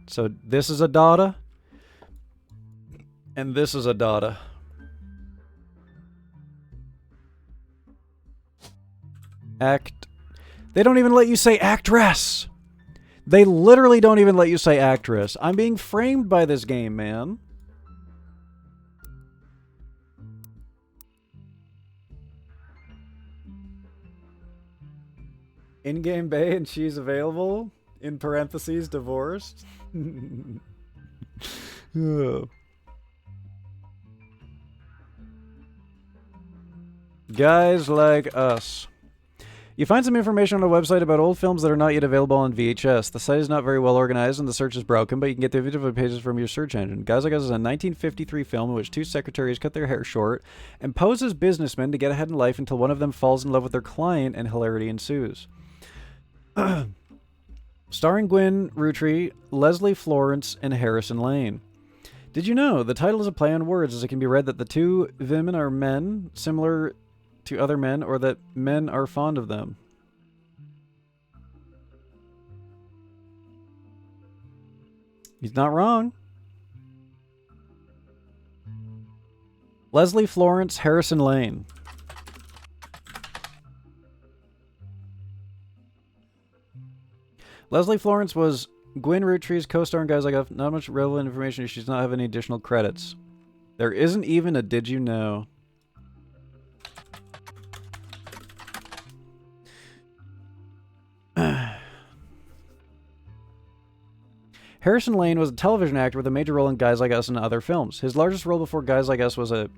[SPEAKER 1] So this is a daughter, and this is a daughter. They don't even let you say actress. They literally don't even let you say actress. I'm being framed by this game, man. In-game bay and she's available? In parentheses, divorced? Guys like us. You find some information on a website about old films that are not yet available on VHS. The site is not very well organized and the search is broken, but you can get the video pages from your search engine. Guys Like Us is a 1953 film in which 2 secretaries cut their hair short and pose as businessmen to get ahead in life until one of them falls in love with their client and hilarity ensues. Starring Gwyn Roottree, Leslie Florence, and Harrison Lane. Did you know the title is a play on words, as it can be read that the 2 women are men, similar to other men, or that men are fond of them? He's not wrong. Leslie Florence, Harrison Lane. Leslie Florence was Gwyn Roottree's co-star in Guys Like Us. Not much relevant information. She does not have any additional credits. There isn't even a Did You Know. Harrison Lane was a television actor with a major role in Guys Like Us and other films. His largest role before Guys Like Us was a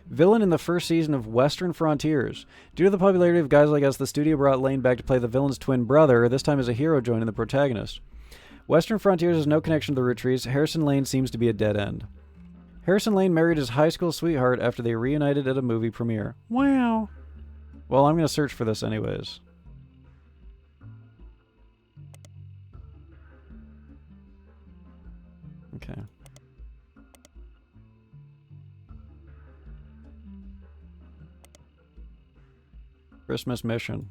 [SPEAKER 1] villain in the first season of Western Frontiers. Due to the popularity of Guys Like Us, the studio brought Lane back to play the villain's twin brother, this time as a hero joining the protagonist. Western Frontiers has no connection to the Rootttrees. Harrison Lane seems to be a dead end. Harrison Lane married his high school sweetheart after they reunited at a movie premiere. Wow. Well, I'm going to search for this anyways. Okay. Christmas Mission.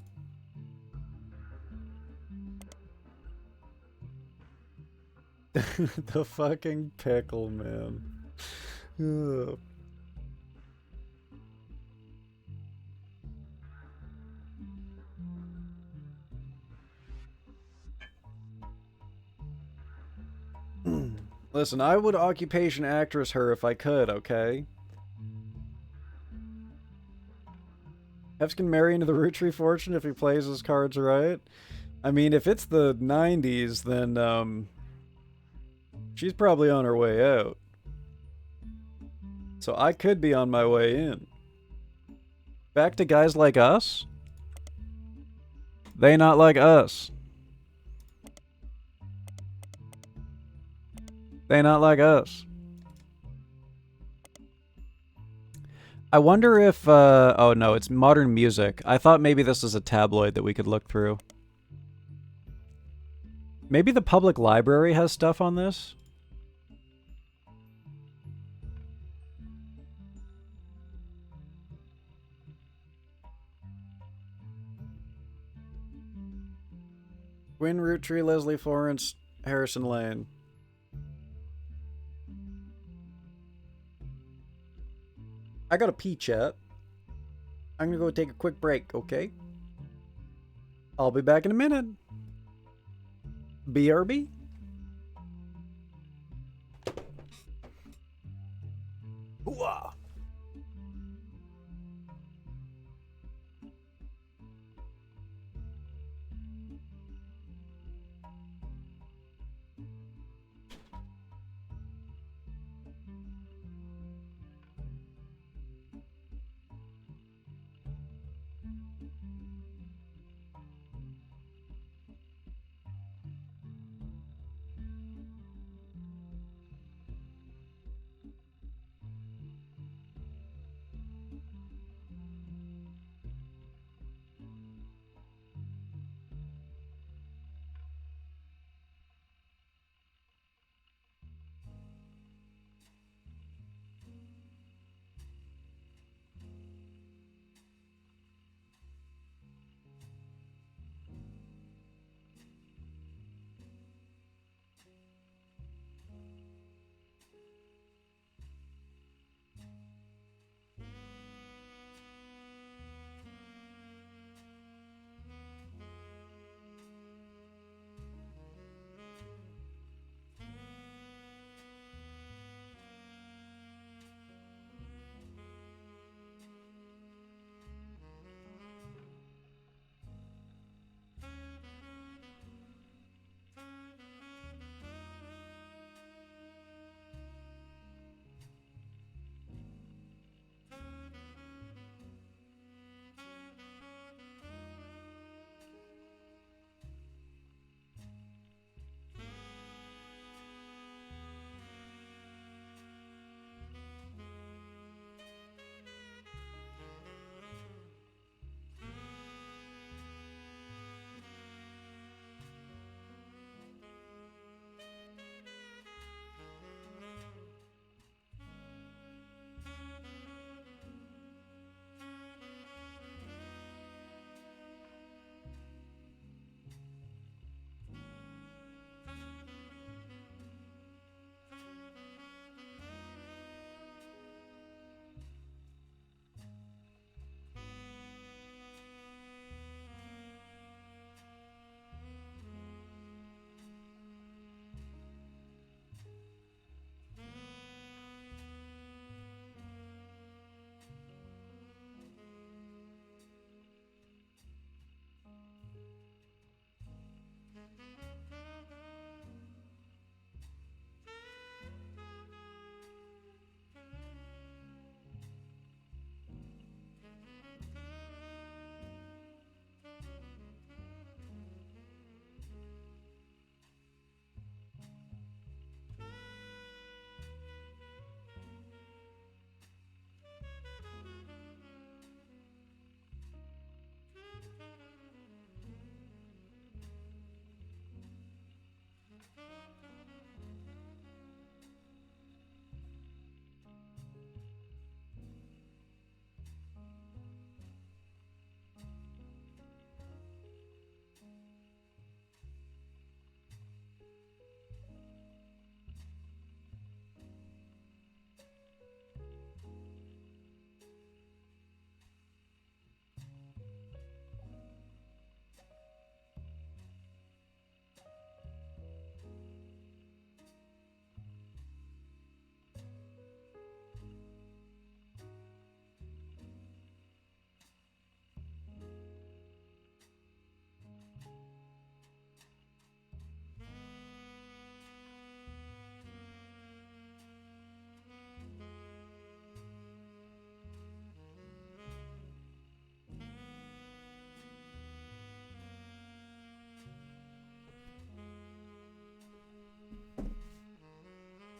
[SPEAKER 1] The fucking pickle, man. Ugh. Listen, I would occupation actress her if I could, okay? HEFZ can marry into the Roottree fortune if he plays his cards right. I mean, if it's the 90s, then, she's probably on her way out. So I could be on my way in. Back to Guys Like Us? They not like us. They not like us. I wonder if, oh no, it's Modern Music. I thought maybe this was a tabloid that we could look through. Maybe the public library has stuff on this? Gwyn, Root Tree, Leslie, Florence, Harrison Lane. I got a pee, chat. I'm gonna go take a quick break, okay? I'll be back in a minute. BRB? Hooah!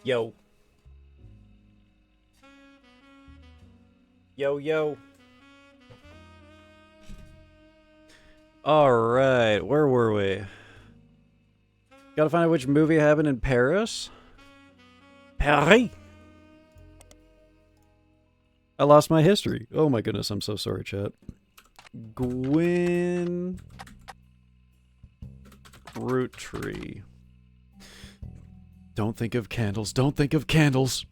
[SPEAKER 1] Yo. Yo, yo. All right, where were we? Gotta find out which movie happened in Paris. Paris! I lost my history. Oh my goodness, I'm so sorry, chat. Gwyn... Root tree. Don't think of candles. Don't think of candles.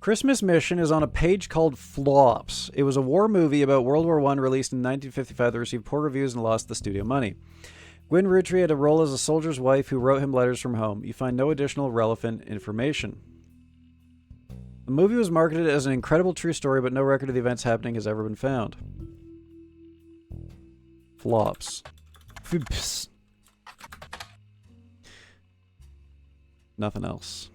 [SPEAKER 1] Christmas Mission is on a page called Flops. It was a war movie about World War I released in 1955 that received poor reviews and lost the studio money. Gwyn Roottree had a role as a soldier's wife who wrote him letters from home. You find no additional relevant information. The movie was marketed as an incredible true story, but no record of the events happening has ever been found. Flops. Foops. Nothing else.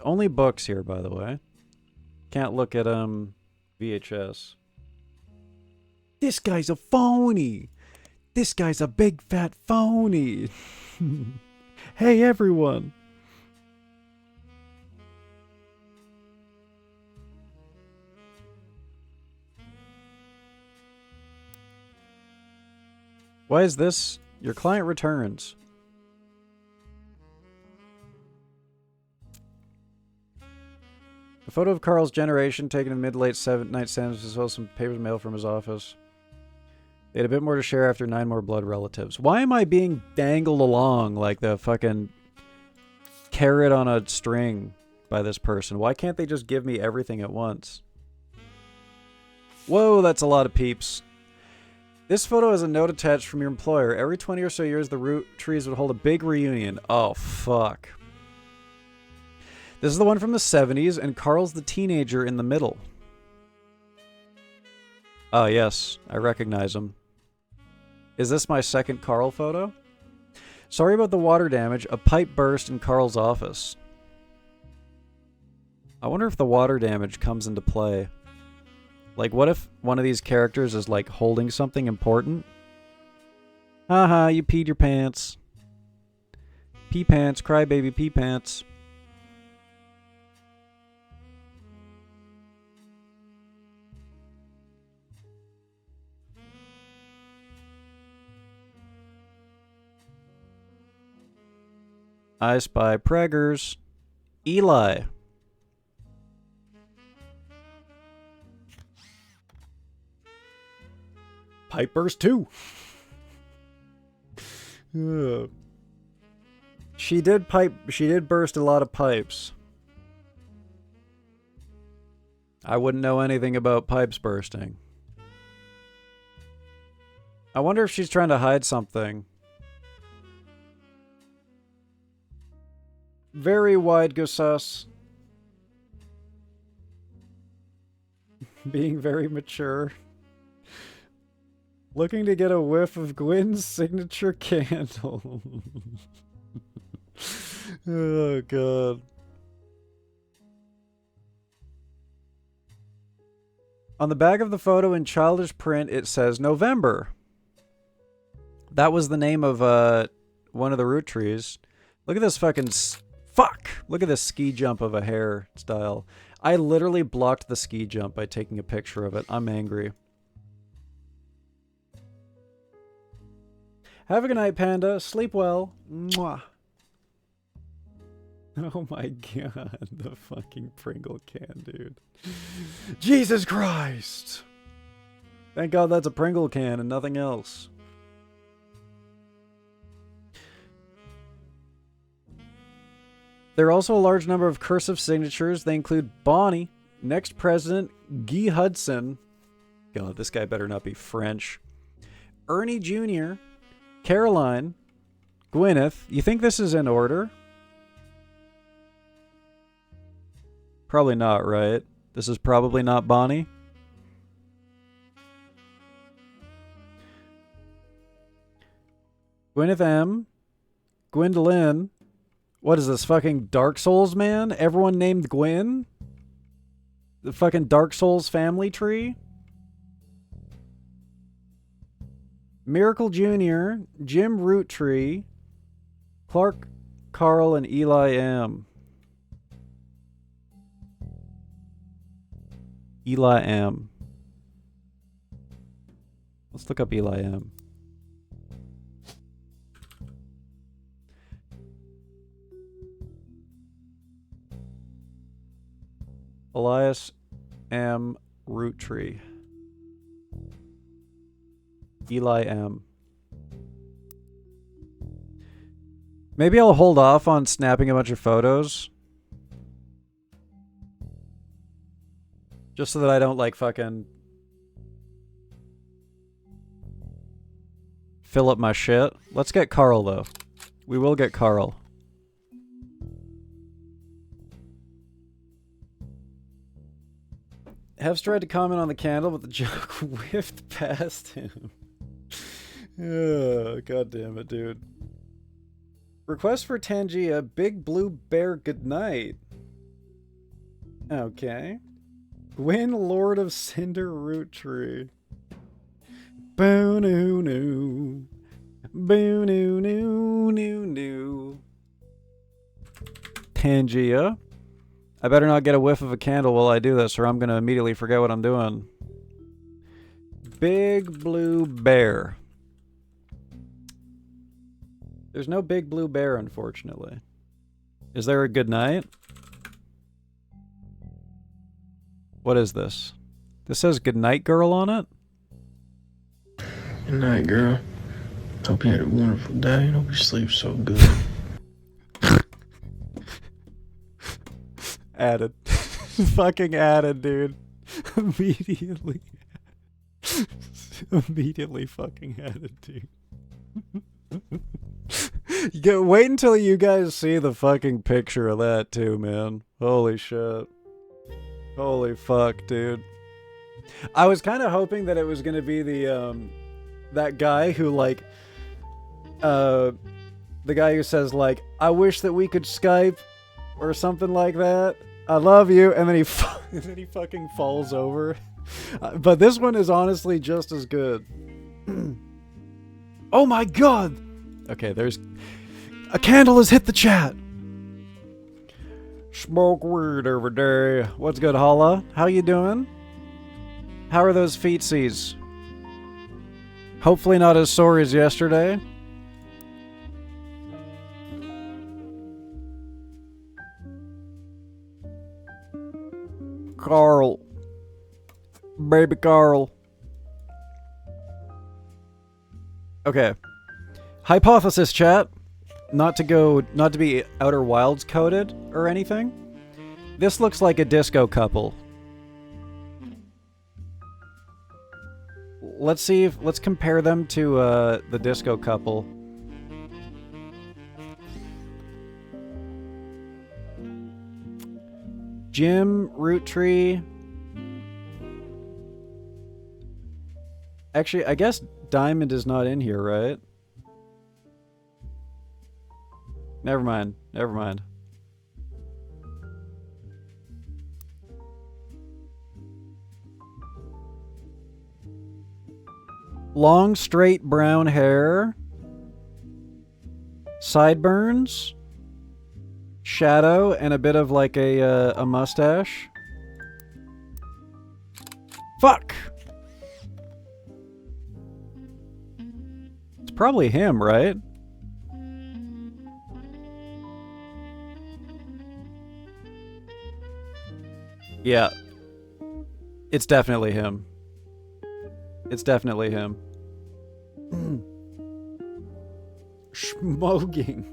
[SPEAKER 1] Only books here, by the way. Can't look at VHS. This guy's a phony. This guy's a big fat phony. Hey everyone. Why is this? Your client returns. A photo of Carl's generation taken in mid-late night stands as well as some papers mailed from his office. They had a bit more to share after 9 more blood relatives. Why am I being dangled along like the fucking carrot on a string by this person? Why can't they just give me everything at once? Whoa, that's a lot of peeps. This photo has a note attached from your employer. Every 20 or so years, the Rootttrees would hold a big reunion. Oh, fuck. This is the one from the 70s, and Carl's the teenager in the middle. Oh, yes. I recognize him. Is this my second Carl photo? Sorry about the water damage. A pipe burst in Carl's office. I wonder if the water damage comes into play. Like, what if one of these characters is, like, holding something important? Haha, you peed your pants. Pee pants, crybaby pee pants. I spy preggers. Eli. Pipe burst 2. She did burst a lot of pipes. I wouldn't know anything about pipes bursting. I wonder if she's trying to hide something. Very wide Gussus. Being very mature. Looking to get a whiff of Gwyn's signature candle. Oh, God. On the back of the photo in childish print, it says November. That was the name of one of the Rootttrees. Look at this fucking... Fuck! Look at this ski jump of a hairstyle. I literally blocked the ski jump by taking a picture of it. I'm angry. Have a good night, Panda. Sleep well. Mwah. Oh my god, the fucking Pringle can, dude. Jesus Christ! Thank God that's a Pringle can and nothing else. There are also a large number of cursive signatures. They include Bonnie, next president, Guy Hudson. God, this guy better not be French. Ernie Jr., Caroline, Gwyneth. You think this is in order? Probably not, right? This is probably not Bonnie. Gwyneth M. Gwendolyn. What is this, fucking Dark Souls, man? Everyone named Gwyn? The fucking Dark Souls family tree? Miracle Jr., Jim Roottree, Clark, Carl, and Eli M. Eli M. Let's look up Eli M. Elias M. Root Tree. Eli M. Maybe I'll hold off on snapping a bunch of photos. Just so that I don't like fucking fill up my shit. Let's get Carl though. We will get Carl. Hef's tried to comment on the candle, but the joke whiffed past him. Oh, God damn it, dude. Request for Tangia, Big Blue Bear Goodnight. Okay. Gwyn, Lord of Cinder Root Tree. Boo noo noo. Boo noo noo noo noo. Tangia. I better not get a whiff of a candle while I do this, or I'm gonna immediately forget what I'm doing. Big Blue Bear. There's no Big Blue Bear, unfortunately. Is there a good night? What is this? This says Good Night Girl on it?
[SPEAKER 12] Good night, girl. Hope you had a wonderful day. Hope you sleep so good.
[SPEAKER 1] Added. Fucking added, dude. Immediately. Immediately fucking added, dude. Wait until you guys see the fucking picture of that too, man. Holy shit. Holy fuck, dude. I was kind of hoping that it was gonna be the, that guy who, like, the guy who says, like, I wish that we could Skype, or something like that. I love you, and then he fucking falls over. But this one is honestly just as good. Oh my god! Okay, there's... A candle has hit the chat! Smoke weed every day. What's good, Holla? How you doing? How are those feetsies? Hopefully not as sore as yesterday. Carl. Baby Carl. Okay. Hypothesis, chat. Not to be Outer Wilds coded or anything. This looks like a disco couple. Let's compare them to the disco couple. Jim, Root Tree. Actually, I guess Diamond is not in here, right? Never mind. Never mind. Long, straight brown hair. Sideburns. Shadow and a bit of like a mustache. Fuck! It's probably him, right? Yeah. It's definitely him. It's definitely him. Smoking.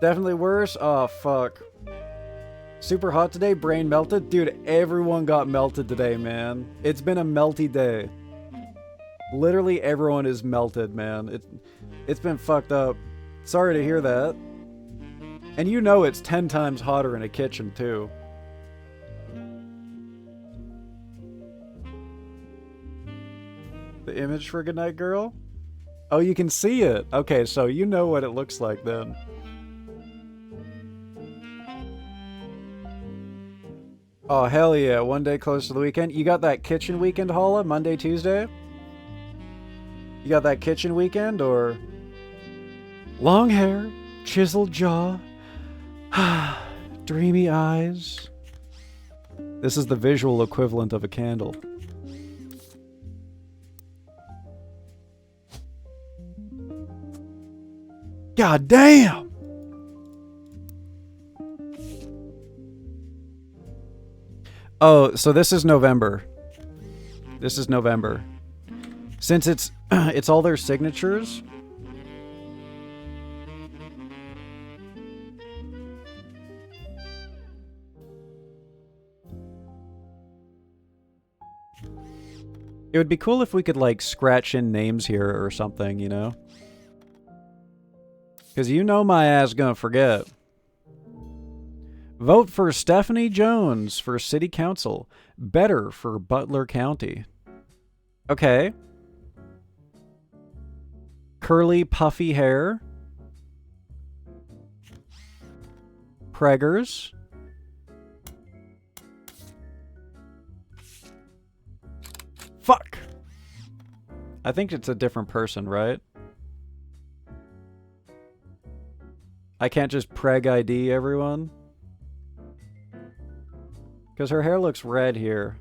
[SPEAKER 1] Definitely worse? Oh, fuck. Super hot today? Brain melted? Dude, everyone got melted today, man. It's been a melty day. Literally everyone is melted, man. It's been fucked up. Sorry to hear that. And you know it's 10 times hotter in a kitchen, too. The image for Goodnight Girl? Oh, you can see it. Okay, so you know what it looks like then. Oh, hell yeah. One day close to the weekend. You got that kitchen weekend, Holla? Monday, Tuesday? You got that kitchen weekend, or... Long hair, chiseled jaw, dreamy eyes, This is the visual equivalent of a candle. God damn! Oh, so this is November. This is November. Since it's it's all their signatures. It would be cool if we could, like, scratch in names here or something, you know? Because you know my ass gonna forget. Vote for Stephanie Jones for City Council. Better for Butler County. Okay. Curly, puffy hair. Preggers. Fuck! I think it's a different person, right? I can't just preg ID everyone? Because her hair looks red here.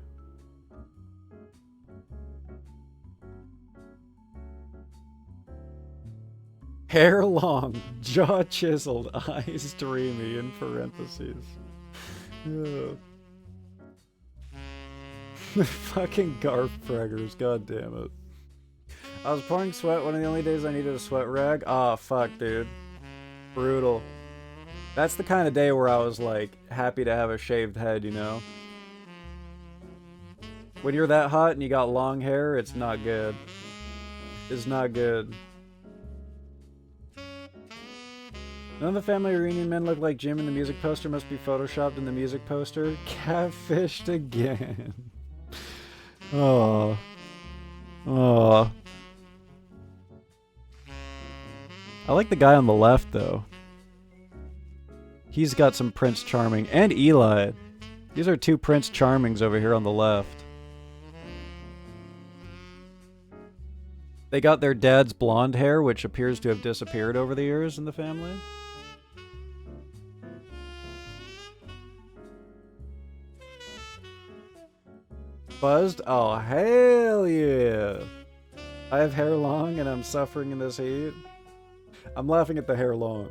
[SPEAKER 1] Hair long, jaw chiseled, eyes dreamy in parentheses. Yeah. Fucking Garf preggers, god damn it. I was pouring sweat one of the only days I needed a sweat rag. Ah, fuck, dude. Brutal. That's the kind of day where I was, like, happy to have a shaved head, you know? When you're that hot and you got long hair, it's not good. It's not good. None of the family reunion men look like Jim in the music poster. Must be photoshopped in the music poster. Catfished again. Oh. Oh. I like the guy on the left, though. He's got some Prince Charming. And Eli. These are two Prince Charmings over here on the left. They got their dad's blonde hair, which appears to have disappeared over the years in the family. Buzzed? Oh, hell yeah. I have hair long and I'm suffering in this heat. I'm laughing at the hair long.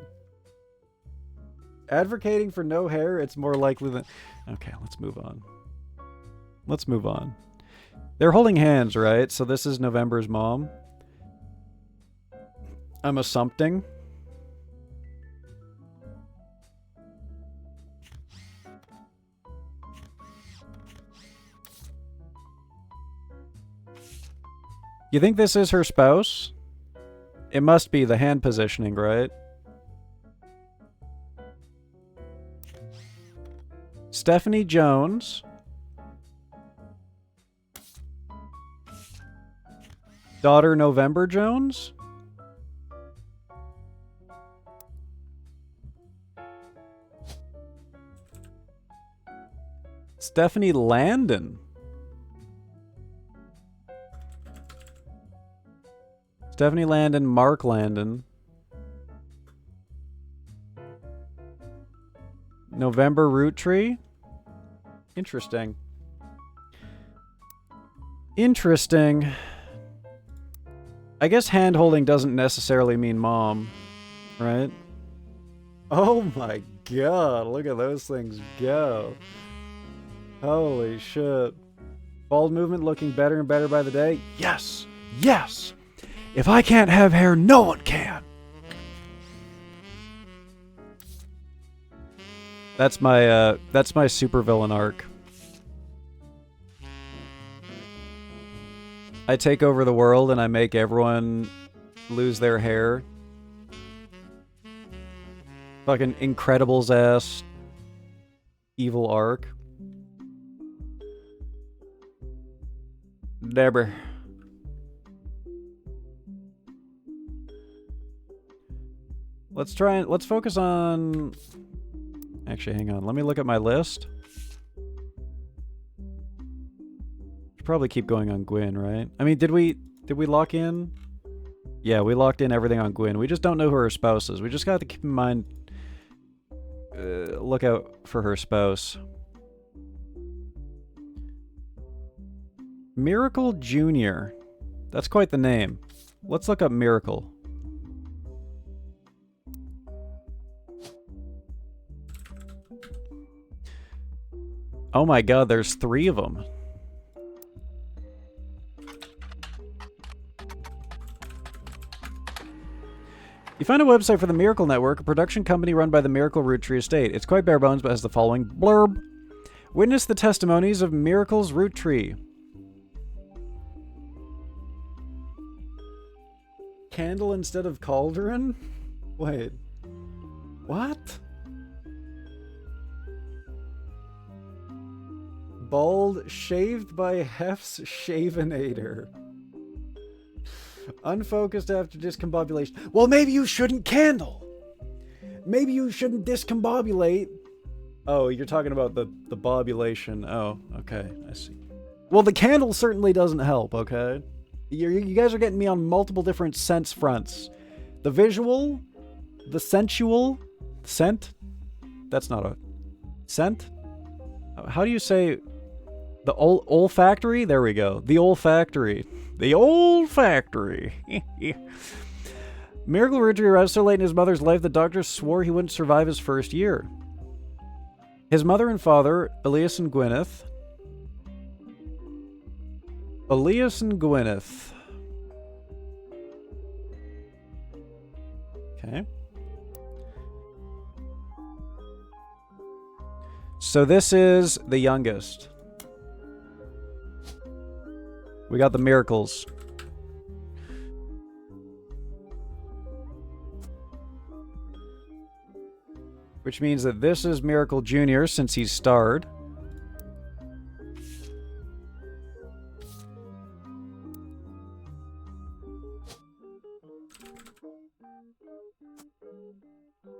[SPEAKER 1] Advocating for no hair, it's more likely than... Okay, let's move on. Let's move on. They're holding hands, right? So this is November's mom. I'm assumpting. You think this is her spouse? It must be the hand positioning, right? Stephanie Jones. Daughter November Jones? Stephanie Landon. Stephanie Landon, Mark Landon. November Root Tree. Interesting. Interesting. I guess hand-holding doesn't necessarily mean mom, right? Oh my god, look at those things go. Holy shit. Bald movement looking better and better by the day? Yes! Yes! If I can't have hair, no one can! That's my supervillain arc. I take over the world and I make everyone lose their hair. Fucking Incredibles ass evil arc. Never. Let's focus on... Actually, hang on. Let me look at my list. Should probably keep going on Gwyn, right? I mean, did we lock in? Yeah, we locked in everything on Gwyn. We just don't know who her spouse is. We just got to keep in mind... look out for her spouse. Miracle Jr. That's quite the name. Let's look up Miracle. Oh my god, there's 3 of them. You find a website for the Miracle Network, a production company run by the Miracle Root Tree Estate. It's quite bare bones, but has the following blurb. Witness the testimonies of Miracle's Root Tree. Candle instead of cauldron? Wait. What? Bald, shaved by HEFZ Shavenator. Unfocused after discombobulation. Well, maybe you shouldn't candle. Maybe you shouldn't discombobulate. Oh, you're talking about the bobulation. Oh, okay, I see. Well, the candle certainly doesn't help, okay? You guys are getting me on multiple different sense fronts. The visual, the sensual, scent? That's not a... Scent? How do you say... The olfactory? There we go. The olfactory. The olfactory. Miracle Root Tree arrived so late in his mother's life that doctors swore he wouldn't survive his first year. His mother and father, Elias and Gwyneth. Okay. So this is the youngest. We got the miracles. Which means that this is Miracle Jr. since he's starred.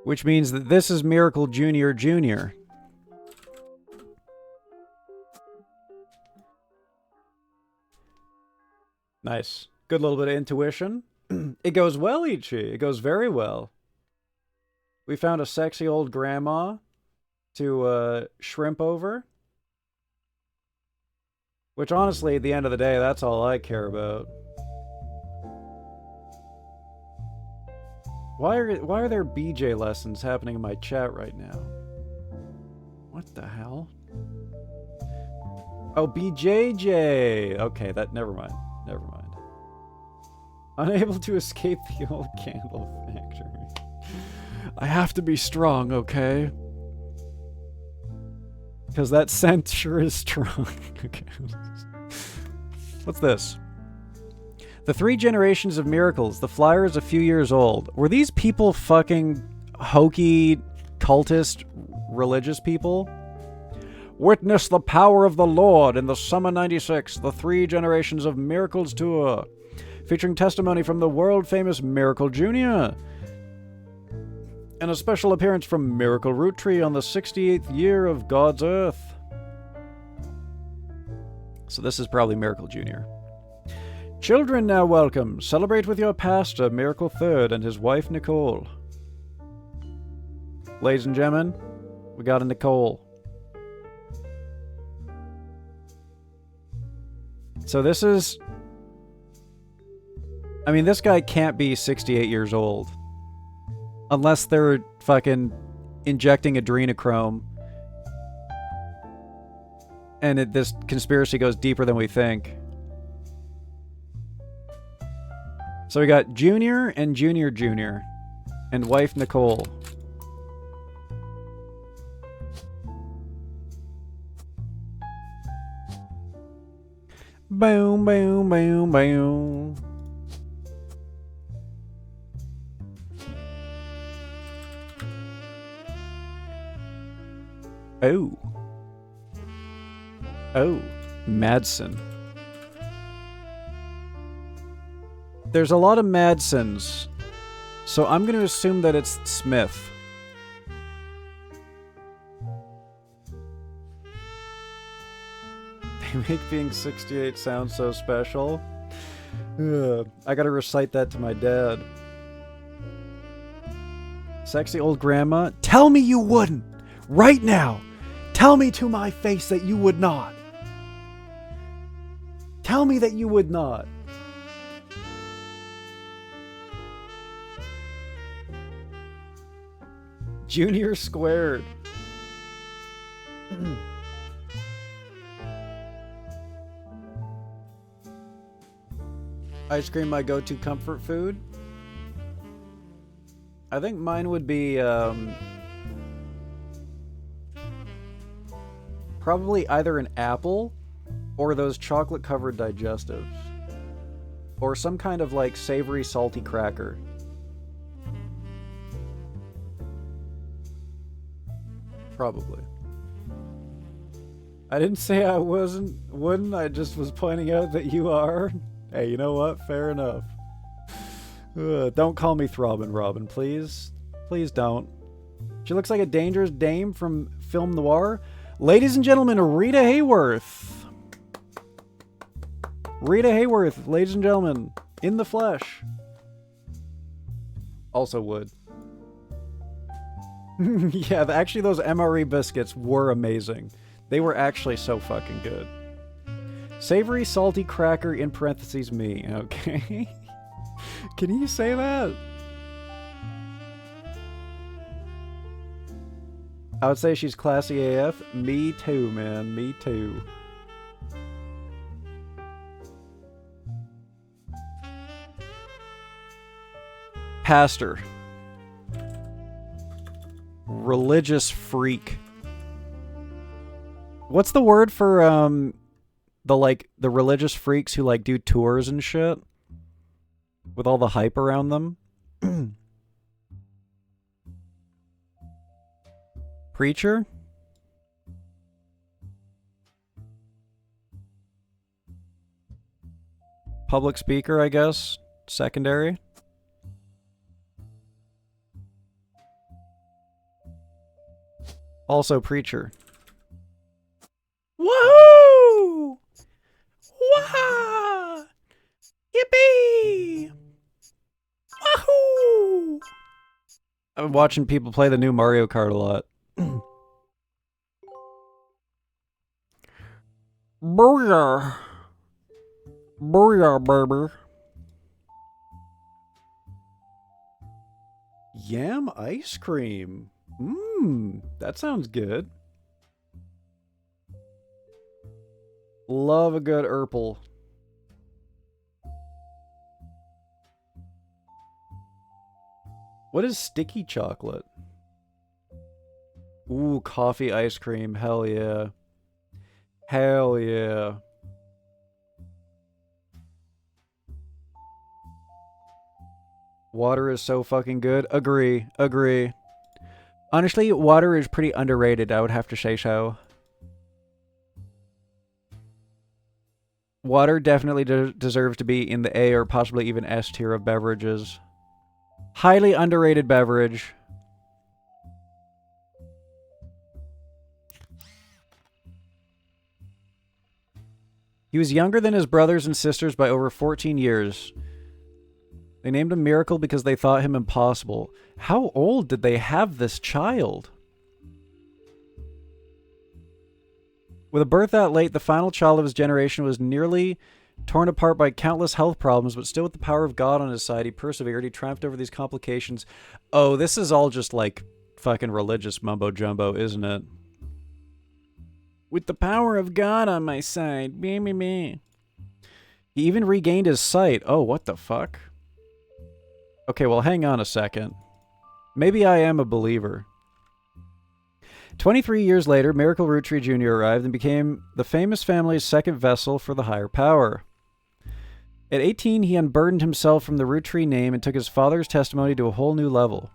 [SPEAKER 1] Which means that this is Miracle Jr. Jr. Nice. Good little bit of intuition. It goes well, Ichi. It goes very well. We found a sexy old grandma to shrimp over. Which honestly, at the end of the day, that's all I care about. Why are there BJ lessons happening in my chat right now? What the hell? Oh, BJJ! Okay, never mind. Never mind. Unable to escape the old candle factory. I have to be strong, okay? Because that scent sure is strong. Okay. What's this? The 3 generations of miracles. The flyer is a few years old. Were these people fucking hokey, cultist, religious people? Witness the power of the Lord in the Summer 96, the 3 Generations of Miracles Tour, featuring testimony from the world-famous Miracle Jr., and a special appearance from Miracle Root Tree on the 68th year of God's Earth. So this is probably Miracle Jr. Children now welcome. Celebrate with your pastor, Miracle Third, and his wife, Nicole. Ladies and gentlemen, we got a Nicole. So this is... I mean, this guy can't be 68 years old. Unless they're fucking injecting adrenochrome. And this conspiracy goes deeper than we think. So we got Junior and Junior Jr. and wife Nicole. Boom, boom, boom, boom. Oh. Oh. Madsen. There's a lot of Madsens, so I'm going to assume that it's Smith. They make being 68 sound so special. Ugh, I gotta recite that to my dad. Sexy old grandma. Tell me you wouldn't! Right now! Tell me to my face that you would not! Tell me that you would not. Junior squared. Ice cream, my go-to comfort food. I think mine would be probably either an apple or those chocolate-covered digestives. Or some kind of like savory, salty cracker. Probably. I didn't say I wouldn't, I just was pointing out that you are. Hey, you know what? Fair enough. Don't call me Throbbing Robin, please. Please don't. She looks like a dangerous dame from film noir. Ladies and gentlemen, Rita Hayworth. Rita Hayworth, ladies and gentlemen, in the flesh. Also would. Yeah, actually those MRE biscuits were amazing. They were actually so fucking good. Savory, salty cracker, in parentheses, me. Okay. Can you say that? I would say she's classy AF. Me too, man. Me too. Pastor. Religious freak. What's the word for the religious freaks who like do tours and shit with all the hype around them? Preacher? Public speaker, I guess. Secondary. Also preacher. Woohoo! Wah! Yippee! Wahoo! I've been watching people play the new Mario Kart a lot. Booyah! Booyah, baby. Yam ice cream. Mmm, that sounds good. Love a good Urple. What is sticky chocolate? Ooh, coffee ice cream. Hell yeah. Hell yeah. Water is so fucking good. Agree. Agree. Honestly, water is pretty underrated, I would have to say so. Water definitely deserves to be in the A or possibly even S tier of beverages. Highly underrated beverage. He was younger than his brothers and sisters by over 14 years. They named him Miracle because they thought him impossible. How old did they have this child? With a birth that late, the final child of his generation was nearly torn apart by countless health problems, but still with the power of God on his side, he persevered. He triumphed over these complications. Oh, this is all just like fucking religious mumbo-jumbo, isn't it? With the power of God on my side. Me, me, me. He even regained his sight. Oh, what the fuck? Okay, well, hang on a second. Maybe I am a believer. 23 years later, Miracle Roottree Jr. arrived and became the famous family's second vessel for the higher power. At 18, he unburdened himself from the Roottree name and took his father's testimony to a whole new level.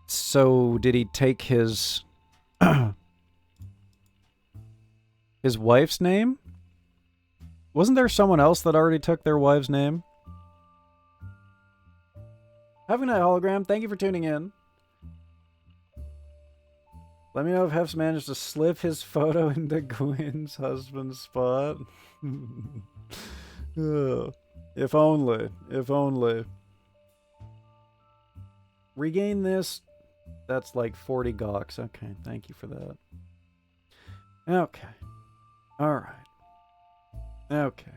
[SPEAKER 1] So, did he take his... his wife's name? Wasn't there someone else that already took their wife's name? Have a good night, hologram. Thank you for tuning in. Let me know if Hef's managed to slip his photo into Gwen's husband's spot. Ugh. If only. If only. Regain this. That's like 40 gox. Okay, thank you for that. Okay. All right. Okay.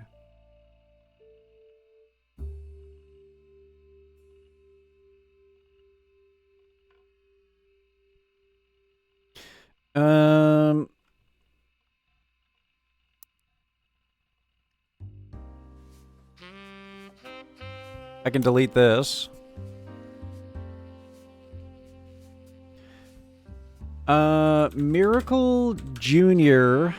[SPEAKER 1] I can delete this. Miracle Jr.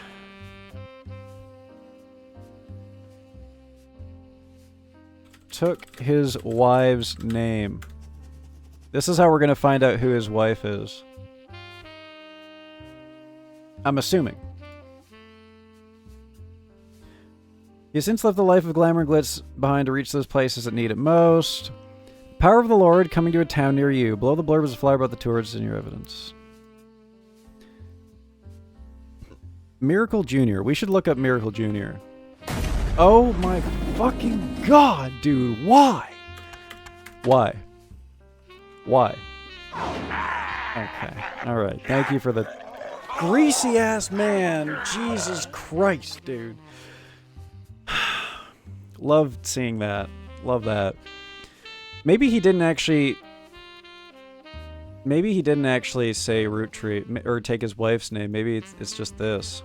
[SPEAKER 1] took his wife's name. This is how we're going to find out who his wife is. I'm assuming. He has since left the life of glamour and glitz behind to reach those places that need it most. Power of the Lord coming to a town near you. Below the blurb is a flyer about the tours in your evidence. Miracle Jr. We should look up Miracle Jr. Oh my fucking god, dude. Why? Why? Why? Okay. Alright. Thank you for the greasy ass man. Jesus Christ, dude. Loved seeing that. Love that. Maybe he didn't actually say Root Tree or take his wife's name. Maybe it's just this.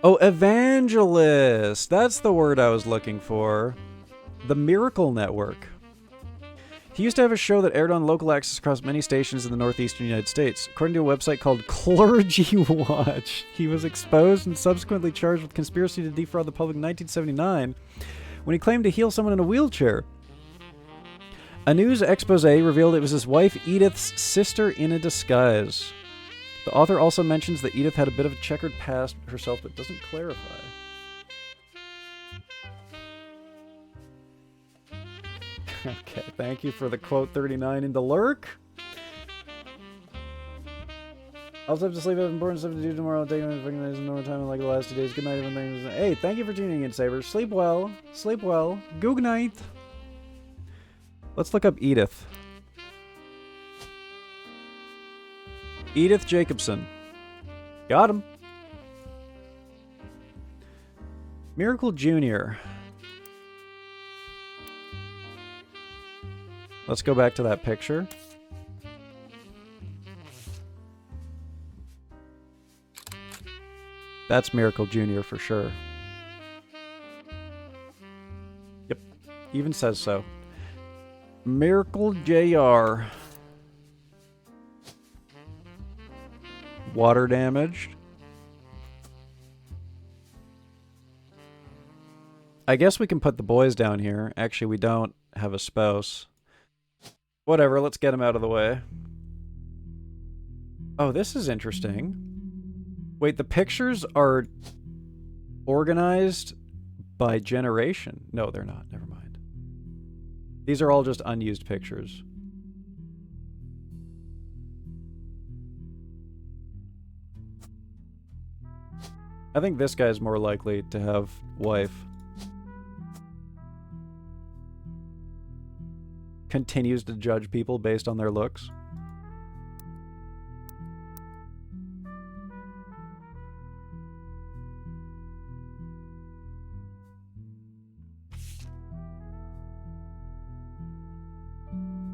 [SPEAKER 1] Oh, evangelist. That's the word I was looking for. The Miracle Network. He used to have a show that aired on local access across many stations in the northeastern United States. According to a website called Clergy Watch, he was exposed and subsequently charged with conspiracy to defraud the public in 1979 when he claimed to heal someone in a wheelchair. A news expose revealed it was his wife Edith's sister in a disguise. The author also mentions that Edith had a bit of a checkered past herself, but doesn't clarify. Okay, thank you for the quote 39 into lurk. I also have to sleep. I have important stuff to do tomorrow. I'll take normal time like the last 2 days. Good night, everything. Hey, thank you for tuning in, Saber. Sleep well. Sleep well. Good night. Let's look up Edith. Edith Jacobson. Got him. Miracle Jr. Let's go back to that picture. That's Miracle Jr. for sure. Yep. Even says so. Miracle Jr. Water damaged. I guess we can put the boys down here. Actually, we don't have a spouse. Whatever, let's get him out of the way. Oh, this is interesting. Wait, the pictures are organized by generation. No, they're not. Never mind. These are all just unused pictures. I think this guy's more likely to have wife. Continues to judge people based on their looks.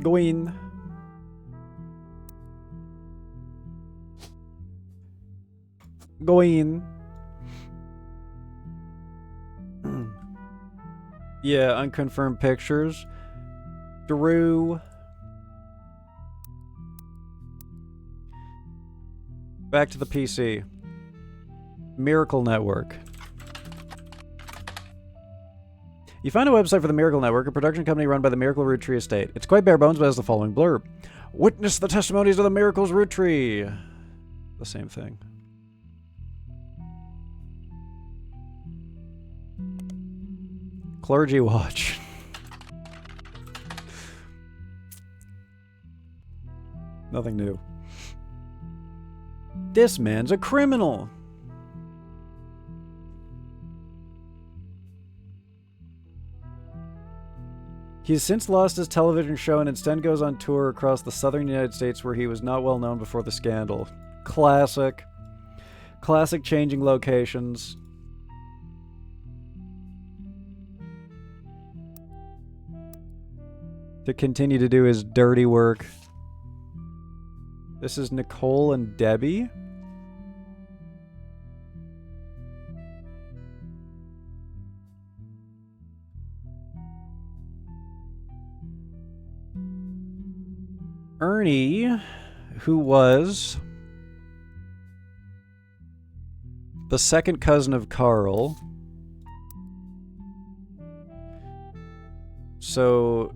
[SPEAKER 1] Go in. Go in. Yeah, unconfirmed pictures. Drew. Back to the PC. Miracle Network. You find a website for the Miracle Network, a production company run by the Miracle Root Tree Estate. It's quite bare bones, but has the following blurb. Witness the testimonies of the Miracle's Root Tree. The same thing. Clergy Watch. Nothing new. This man's a criminal. He has since lost his television show and instead goes on tour across the southern United States where he was not well known before the scandal. Classic. Classic changing locations. To continue to do his dirty work. This is Nicole and Debbie. Ernie, who was the second cousin of Carl. So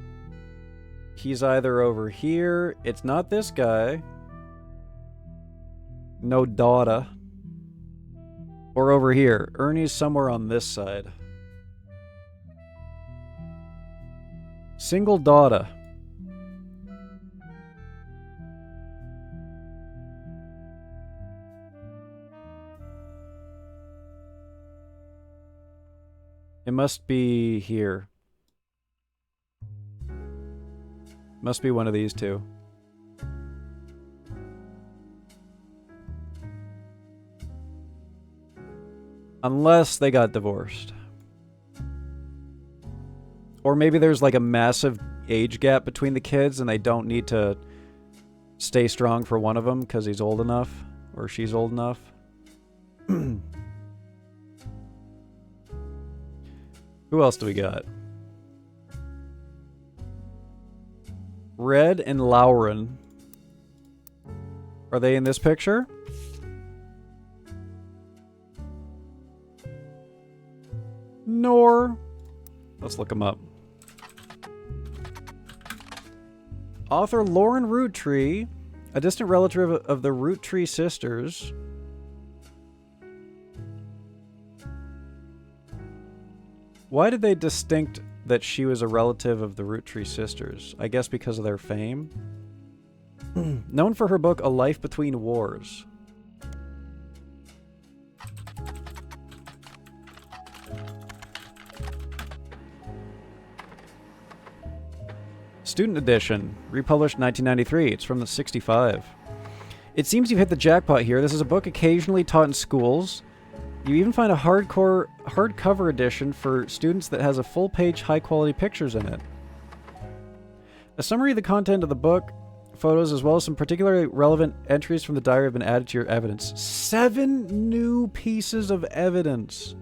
[SPEAKER 1] he's either over here. It's not this guy. No daughter. Or over here. Ernie's somewhere on this side. Single daughter. It must be here. Must be one of these two. Unless they got divorced. Or maybe there's like a massive age gap between the kids and they don't need to stay strong for one of them because he's old enough or she's old enough. Who else do we got? Red and Lauren. Are they in this picture? Nor. Let's look them up. Author Lauren Roottree, a distant relative of the Roottree sisters. Why did they distinct that she was a relative of the Roottree sisters? I guess because of their fame. Known for her book A Life Between Wars. Student edition, republished 1993. It's from the 65. It seems you've hit the jackpot here. This is a book occasionally taught in schools. You even find a hardcover edition for students that has a full-page, high-quality pictures in it. A summary of the content of the book, photos, as well as some particularly relevant entries from the diary have been added to your evidence. 7 new pieces of evidence.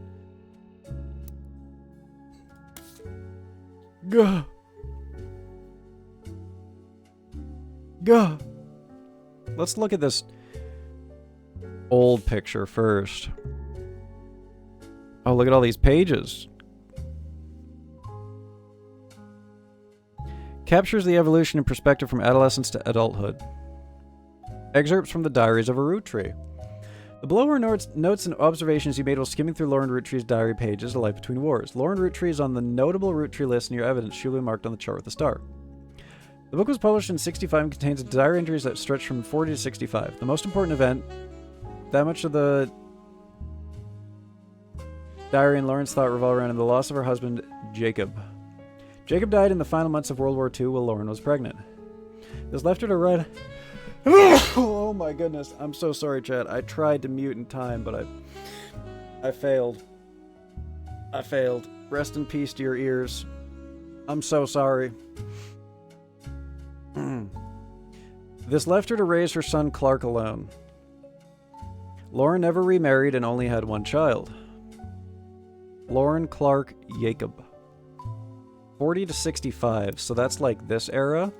[SPEAKER 1] Gah. Gah. Let's look at this old picture first. Oh, look at all these pages. Captures the evolution and perspective from adolescence to adulthood. Excerpts from the diaries of a Roottree. The below are notes and observations you made while skimming through Lauren Roottree's diary pages, A Life Between Wars. Lauren Roottree is on the notable Roottree list in your evidence, usually marked on the chart with a star. The book was published in 65 and contains diary entries that stretch from 40 to 65. The most important event, that much of the diary and Lauren's thought revolve around the loss of her husband, Jacob. Jacob died in the final months of World War II while Lauren was pregnant. This left her to write... Oh my goodness. I'm so sorry, chat. I tried to mute in time, but I failed. I failed. Rest in peace to your ears. I'm so sorry. This left her to raise her son Clark alone. Lauren never remarried and only had one child. Lauren Clark Jacob. 40 to 65, so that's like this era.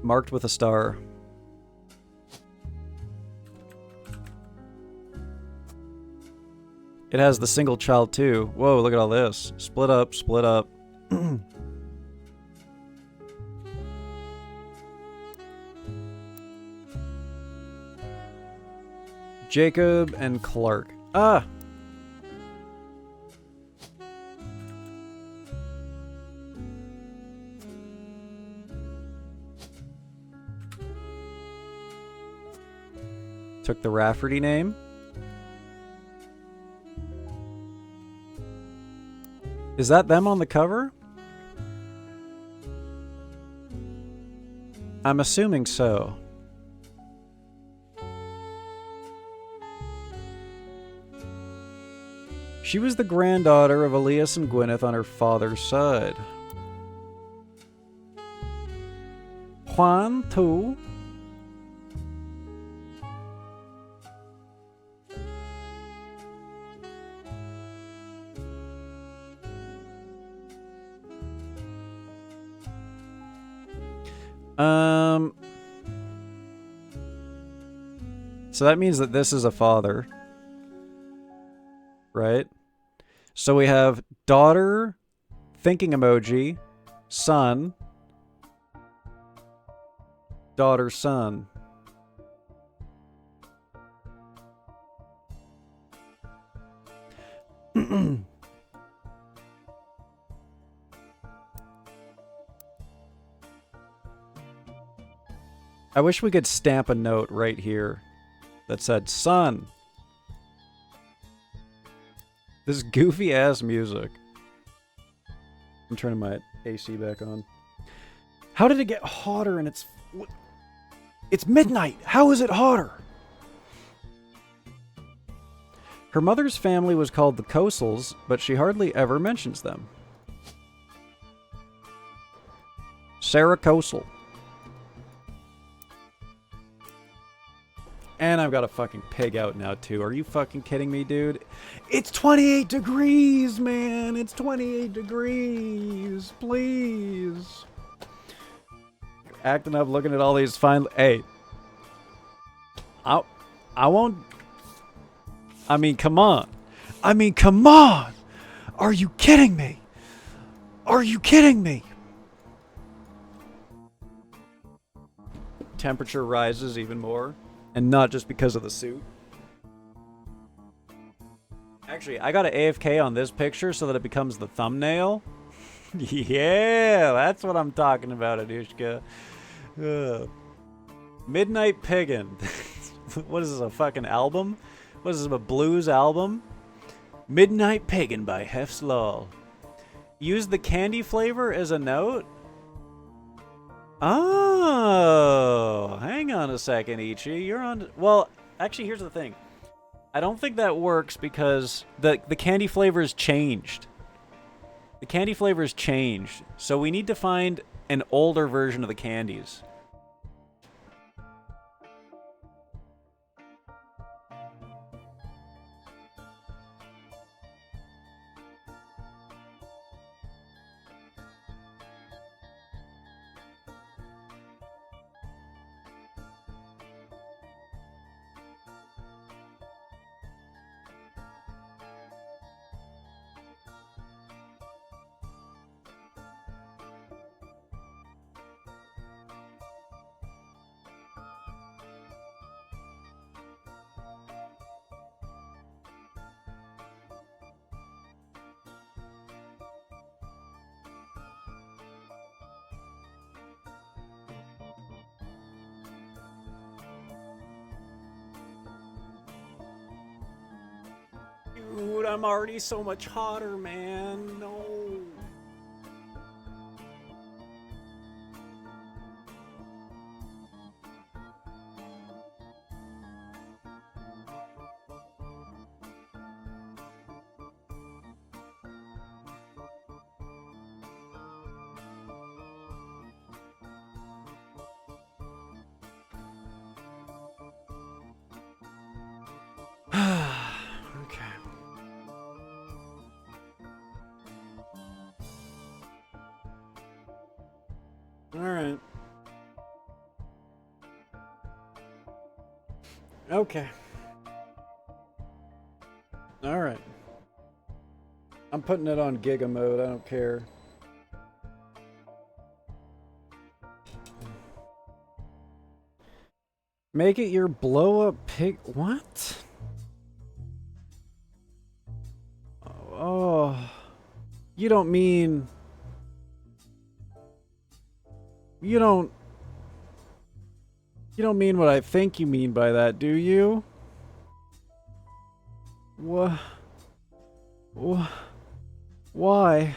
[SPEAKER 1] Marked with a star. It has the single child too. Whoa, look at all this. Split up, split up. Jacob and Clark. Ah! Took the Rafferty name. Is that them on the cover? I'm assuming so. She was the granddaughter of Elias and Gwyneth on her father's side. Juan, too. So that means that this is a father. Right? So we have daughter, thinking emoji, son, daughter, son. I wish we could stamp a note right here that said, son. This goofy ass music. I'm turning my AC back on. How did it get hotter and it's midnight? How is it hotter? Her mother's family was called the Kosels, but she hardly ever mentions them. Sarah Kosel. And I've got a fucking pig out now, too. Are you fucking kidding me, dude? It's 28 degrees, man! It's 28 degrees! Please! Acting up, looking at all these fine... Hey. I won't... I mean, come on. I mean, come on! Are you kidding me? Are you kidding me? Temperature rises even more. And not just because of the suit. Actually, I got an AFK on this picture so that it becomes the thumbnail. Yeah, that's what I'm talking about, Anushka. Midnight Piggin. What is this, a fucking album? What is this, a blues album? Midnight Piggin by HEFZ VOD. Use the candy flavor as a note? Oh, hang on a second, Ichi. You're on... Well, actually, here's the thing. I don't think that works because the candy flavor has changed. The candy flavor has changed. So we need to find an older version of the candies. Dude, I'm already so much hotter, man. No. Alright. Okay. Alright. I'm putting it on Giga mode, I don't care. Make it your blow up pig. What? Oh. You don't mean. You don't mean what I think you mean by that, do you? What? Why?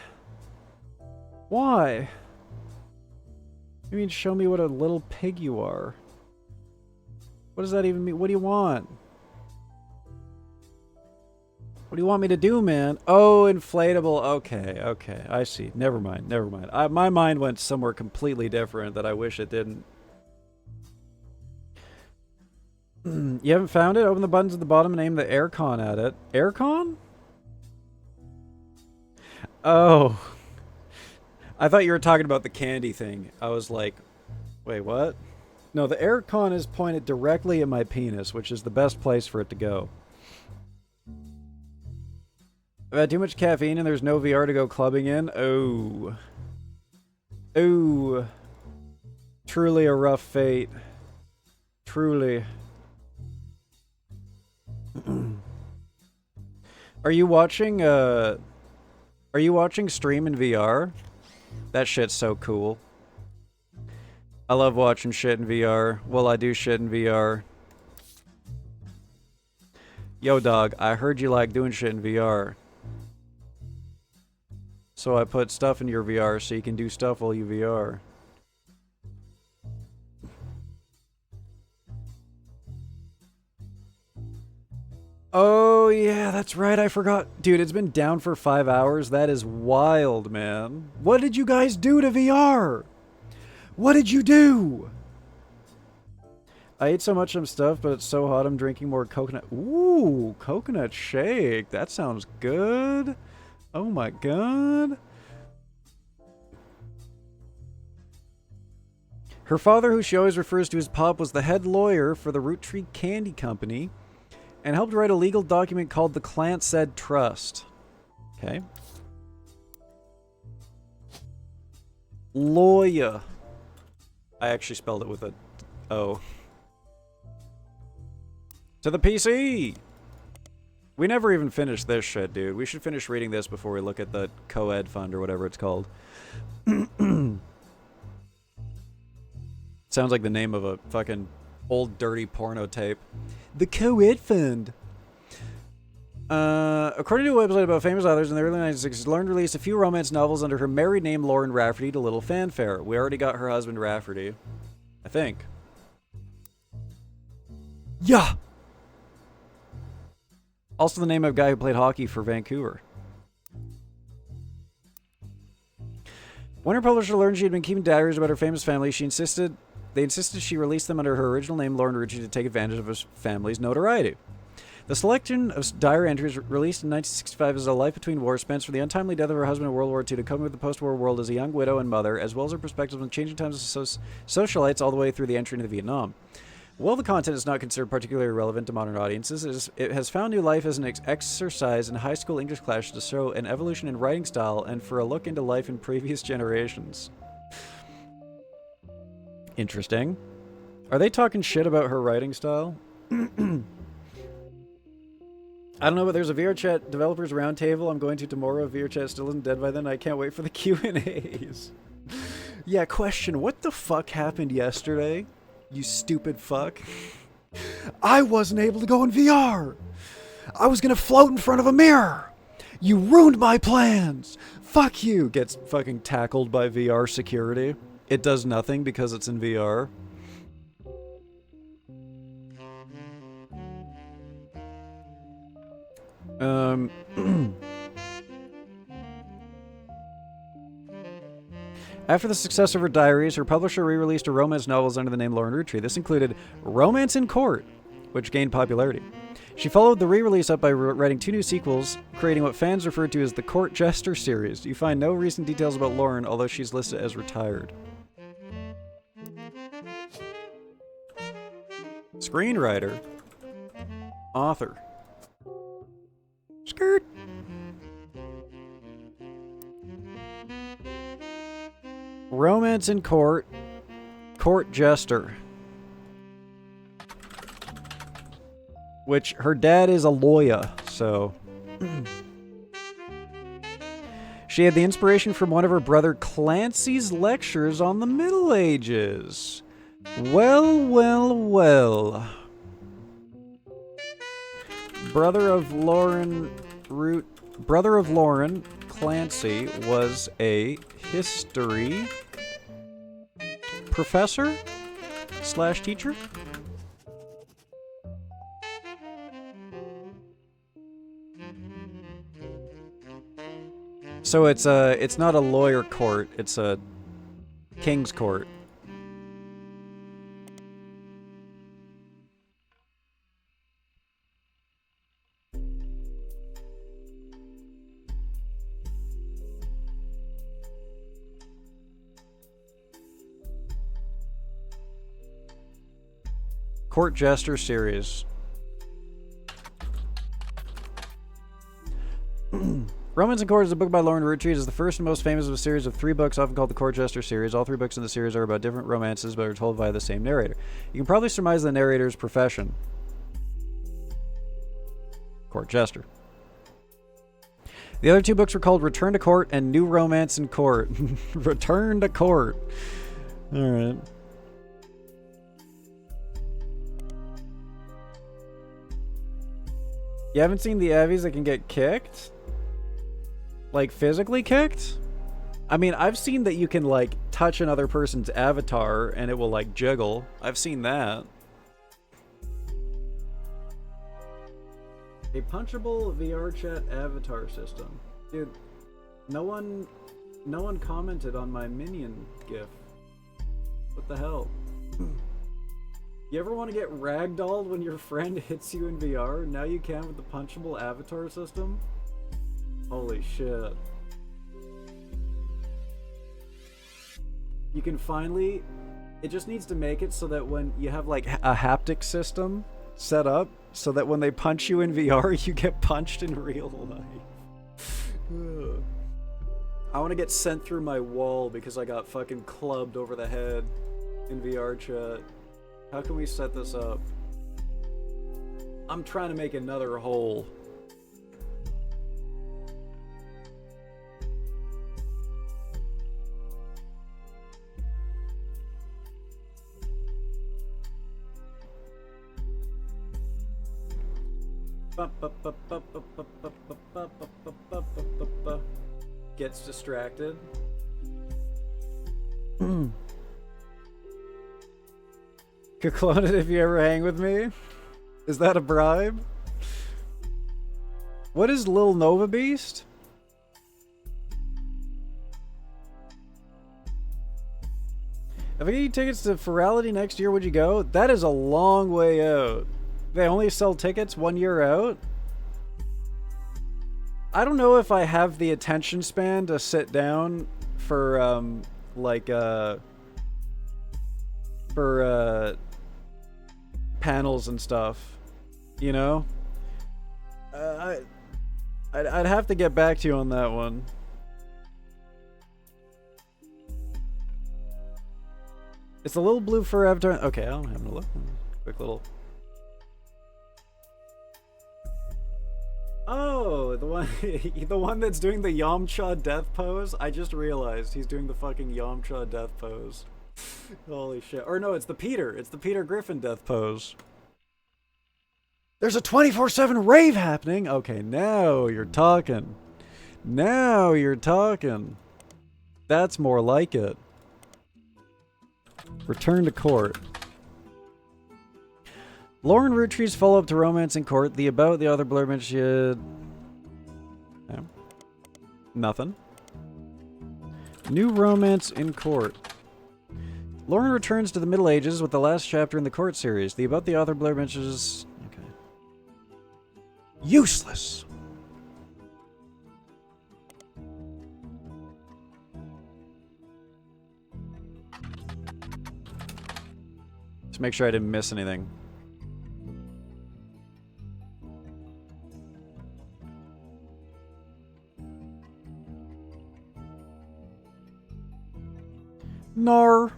[SPEAKER 1] Why? You mean show me what a little pig you are? What does that even mean? What do you want? What do you want me to do, man? Oh, inflatable. Okay, okay. I see. Never mind. Never mind. My mind went somewhere completely different that I wish it didn't. You haven't found it? Open the buttons at the bottom and aim the aircon at it. Aircon? Oh. I thought you were talking about the candy thing. I was like, wait, what? No, the aircon is pointed directly at my penis, which is the best place for it to go. I've had too much caffeine and there's no VR to go clubbing in. Oh. Oh. Truly a rough fate. Truly. Are you watching stream in VR? That shit's so cool. I love watching shit in VR. Well, I do shit in VR. Yo, dog, I heard you like doing shit in VR. So I put stuff in your VR so you can do stuff while you VR. Oh, yeah, that's right. I forgot. Dude, it's been down for 5 hours. That is wild, man. What did you guys do to VR? What did you do? I ate so much of stuff, but it's so hot I'm drinking more coconut. Ooh, coconut shake. That sounds good. Oh my god. Her father, who she always refers to as Pop, was the head lawyer for the Root Tree Candy Company and helped write a legal document called the Clansaid Trust. Okay. Lawyer. I actually spelled it with a O. To the PC! We never even finished this shit, dude. We should finish reading this before we look at the co-ed fund or whatever it's called. Sounds like the name of a fucking old dirty porno tape. The co-ed fund. According to a website about famous authors in the early 1960s, Lauren released a few romance novels under her married name Lauren Rafferty to little fanfare. We already got her husband Rafferty. I think. Yeah! Also the name of a guy who played hockey for Vancouver. When her publisher learned she had been keeping diaries about her famous family, they insisted she release them under her original name, Lauren Ritchie, to take advantage of his family's notoriety. The selection of diary entries released in 1965 is a life between wars spent from the untimely death of her husband in World War II to coping with the post-war world as a young widow and mother, as well as her perspectives on changing times as socialites all the way through the entry into Vietnam. While the content is not considered particularly relevant to modern audiences, it has found new life as an exercise in high school English classes to show an evolution in writing style and for a look into life in previous generations. Interesting. Are they talking shit about her writing style? I don't know, but there's a VRChat developers roundtable I'm going to tomorrow. If VRChat still isn't dead by then, I can't wait for the Q&As. Yeah, question. What the fuck happened yesterday? You stupid fuck. I wasn't able to go in VR. I was gonna float in front of a mirror. You ruined my plans. Fuck you. Gets fucking tackled by VR security. It does nothing because it's in VR. After the success of her diaries, her publisher re-released her romance novels under the name Lauren Roottree. This included Romance in Court, which gained popularity. She followed the re-release up by writing 2 new sequels, creating what fans referred to as the Court Jester series. You find no recent details about Lauren, although she's listed as retired. Screenwriter. Author. Skirt. Romance in Court. Court Jester. Which, her dad is a lawyer, so... She had the inspiration from one of her brother Clancy's lectures on the Middle Ages. Well, well, well. Brother of Lauren, Clancy was a history professor / teacher. So it's not a lawyer court, it's a king's court. Court Jester series. Romance in Court is a book by Lauren Roottree. It is the first and most famous of a series of 3 books, often called the Court Jester series. All 3 books in the series are about different romances, but are told by the same narrator. You can probably surmise the narrator's profession. Court Jester. The other 2 books were called Return to Court and New Romance in Court. Return to Court. Alright. You haven't seen the Avies that can get kicked? Like, physically kicked? I mean, I've seen that you can, like, touch another person's avatar and it will, like, jiggle. I've seen that. A punchable VR chat avatar system. Dude, no one commented on my minion gif. What the hell? You ever want to get ragdolled when your friend hits you in VR? Now you can with the punchable avatar system? Holy shit. You can finally... It just needs to make it so that when you have like a haptic system set up, so that when they punch you in VR, you get punched in real life. I want to get sent through my wall because I got fucking clubbed over the head in VR chat. How can we set this up? I'm trying to make another hole. Gets distracted. Could clone it if you ever hang with me? Is that a bribe? What is Lil Nova Beast? If I get you tickets to Ferality next year, would you go? That is a long way out. They only sell tickets 1 year out? I don't know if I have the attention span to sit down for, panels and stuff, you know? I'd have to get back to you on that one. It's a little blue fur avatar. Okay, I don't have to look. Quick little. Oh, the one that's doing the Yamcha death pose. I just realized he's doing the fucking Yamcha death pose. Holy shit. Or no, it's the Peter. It's the Peter Griffin death pose. There's a 24/7 rave happening. Okay, now you're talking. Now you're talking. That's more like it. Return to Court. Lauren Rootree's follow-up to Romance in Court. The about, the other blurb mentioned... Yeah. Nothing. New Romance in Court. Lauren returns to the Middle Ages with the last chapter in the Court series. The about, the author blurb mentions... Okay. Useless! Just make sure I didn't miss anything. Nar.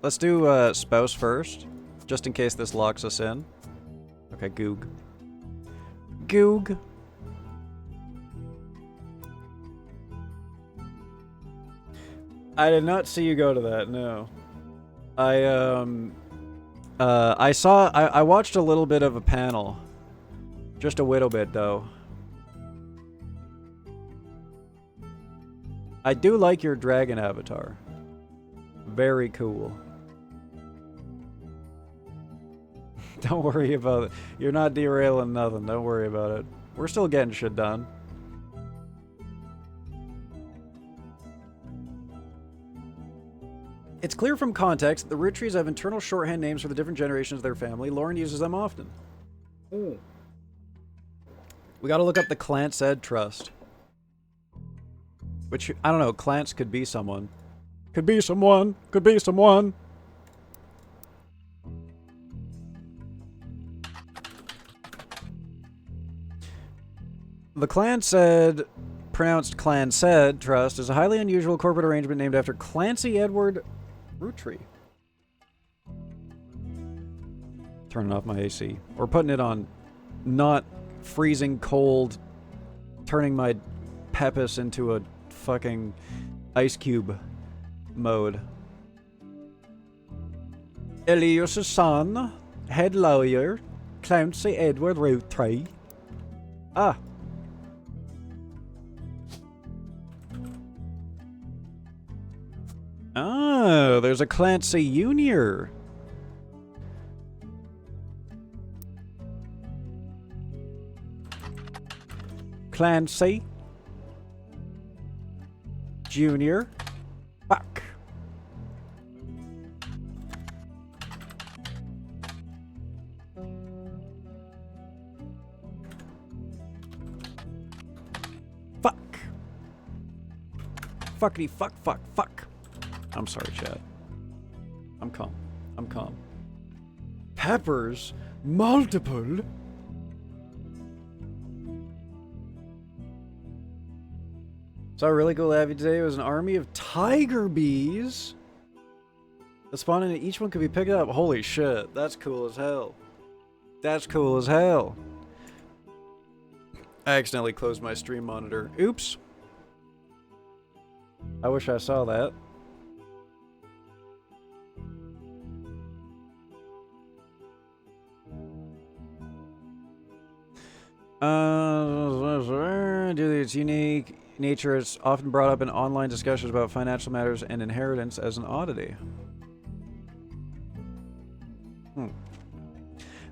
[SPEAKER 1] Let's do spouse first, just in case this locks us in. Okay, Goog. Goog. I did not see you go to that, no. I watched a little bit of a panel. Just a little bit, though. I do like your dragon avatar. Very cool. Don't worry about it. You're not derailing nothing. Don't worry about it. We're still getting shit done. It's clear from context that the root trees have internal shorthand names for the different generations of their family. Lauren uses them often. We gotta look up the Clan-Said Trust. Which, I don't know, Clans could be someone. Could be someone. Could be someone. The Clan-Said, pronounced Clan-Said Trust, is a highly unusual corporate arrangement named after Clancy Edward Roottree. Turning off my AC. Or putting it on not freezing cold, turning my Pepis into a fucking ice cube mode. Elias's son, head lawyer, Clancy Edward Roottree. Ah. Oh, there's a Clancy Jr. Clancy Jr. Fuck. Fuck. Fuckity fuck fuck fuck. I'm sorry, chat. I'm calm. I'm calm. Peppers? Multiple? Saw a really cool lab today. It was an army of tiger bees that spawned in, and each one could be picked up. Holy shit. That's cool as hell. That's cool as hell. I accidentally closed my stream monitor. Oops. I wish I saw that. Due to its unique nature, it's often brought up in online discussions about financial matters and inheritance as an oddity.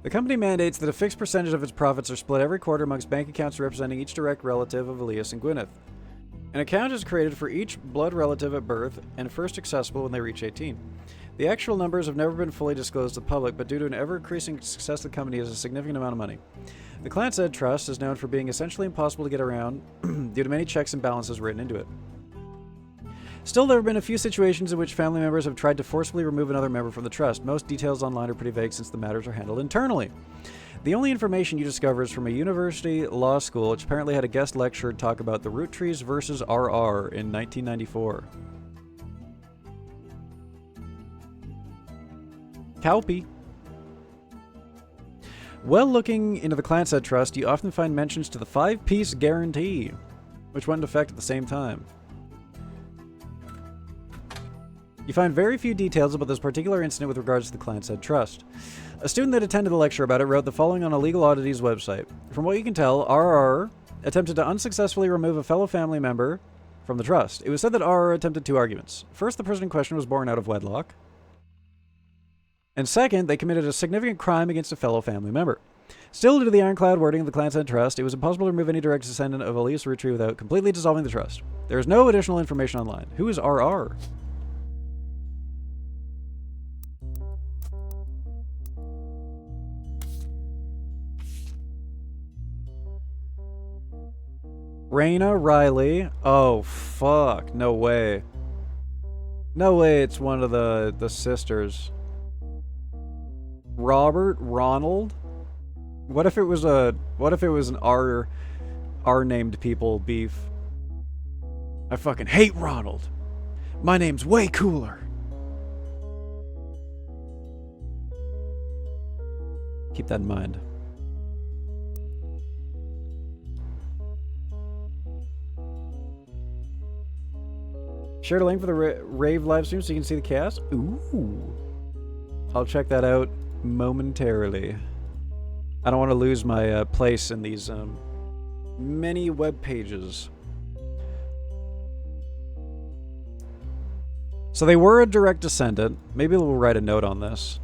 [SPEAKER 1] The company mandates that a fixed percentage of its profits are split every quarter amongst bank accounts representing each direct relative of Elias and Gwyneth. An account is created for each blood relative at birth and first accessible when they reach 18. The actual numbers have never been fully disclosed to the public, but due to an ever-increasing success, the company has a significant amount of money. The Clan-Said Trust is known for being essentially impossible to get around due to many checks and balances written into it. Still, there have been a few situations in which family members have tried to forcibly remove another member from the trust. Most details online are pretty vague since the matters are handled internally. The only information you discover is from a university law school, which apparently had a guest lecturer talk about the Rootttrees versus RR in 1994. Cowpie. Well, looking into the Clan-Said Trust, you often find mentions to the 5-piece guarantee, which went into effect at the same time. You find very few details about this particular incident with regards to the Clan-Said Trust. A student that attended the lecture about it wrote the following on a legal oddities website. From what you can tell, RR attempted to unsuccessfully remove a fellow family member from the trust. It was said that RR attempted 2 arguments. First, the person in question was born out of wedlock. And second, they committed a significant crime against a fellow family member. Still, due to the ironclad wording of the Clan-Said Trust, it was impossible to remove any direct descendant of Elias Roottree without completely dissolving the trust. There is no additional information online. Who is RR? Raina Riley? Oh, fuck. No way. No way it's one of the sisters. Robert? Ronald? What if it was an R named people beef? I fucking hate Ronald. My name's way cooler. Keep that in mind. Shared a link for the rave live stream so you can see the cast. Ooh. I'll check that out momentarily. I don't want to lose my place in these many web pages. So they were a direct descendant. Maybe we'll write a note on this.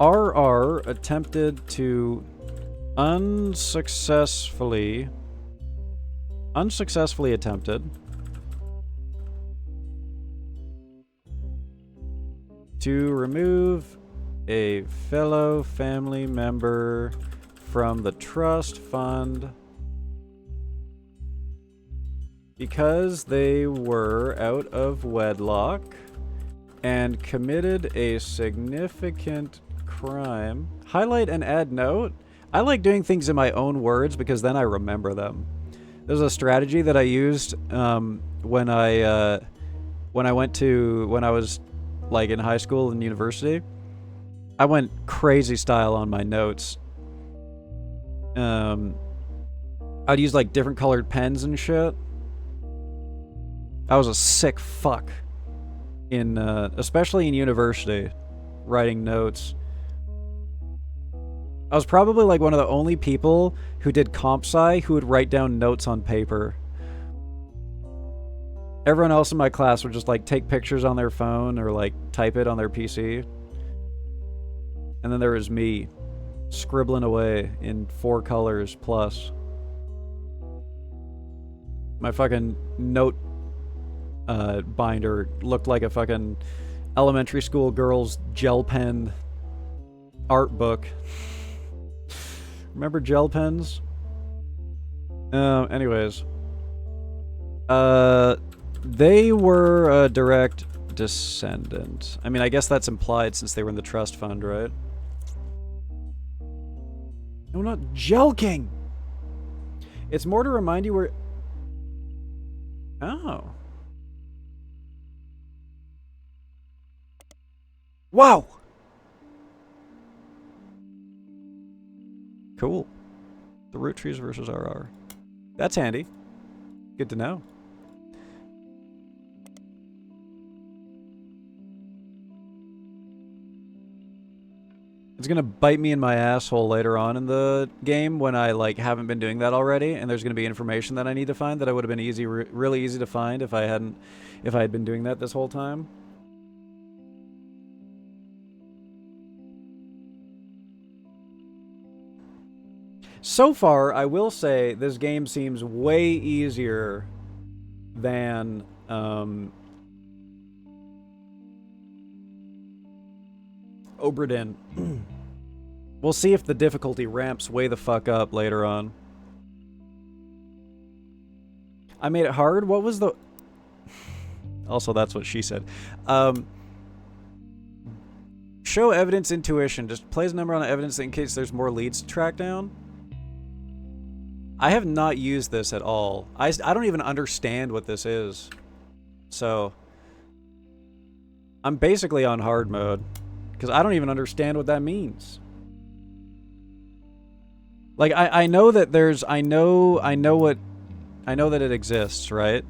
[SPEAKER 1] RR attempted to unsuccessfully attempted to remove a fellow family member from the trust fund because they were out of wedlock and committed a significant crime. Highlight and add note. I like doing things in my own words because then I remember them. There's a strategy that I used when I was like in high school and university. I went crazy style on my notes. I'd use like different colored pens and shit. I was a sick fuck in especially in university, writing notes. I was probably like one of the only people who did comp sci who would write down notes on paper. Everyone else in my class would just like take pictures on their phone or like type it on their PC. And then there was me scribbling away in 4 colors plus. My fucking note binder looked like a fucking elementary school girl's gel pen art book. Remember gel pens? Anyways. They were a direct descendant. I mean, I guess that's implied since they were in the trust fund, right? No, not jelking! It's more to remind you where... Oh. Wow! Cool. The root trees versus RR. That's handy. Good to know. It's gonna bite me in my asshole later on in the game when I like haven't been doing that already, and there's gonna be information that I need to find that I would have been really easy to find if I had been doing that this whole time. So far, I will say this game seems way easier than Oberdin. We'll see if the difficulty ramps way the fuck up later on. I made it hard? What was the... Also, that's what she said. Show evidence intuition. Just plays a number on the evidence in case there's more leads to track down. I have not used this at all. I don't even understand what this is. So, I'm basically on hard mode. Because I don't even understand what that means. Like, I know that there's... I know that it exists, right?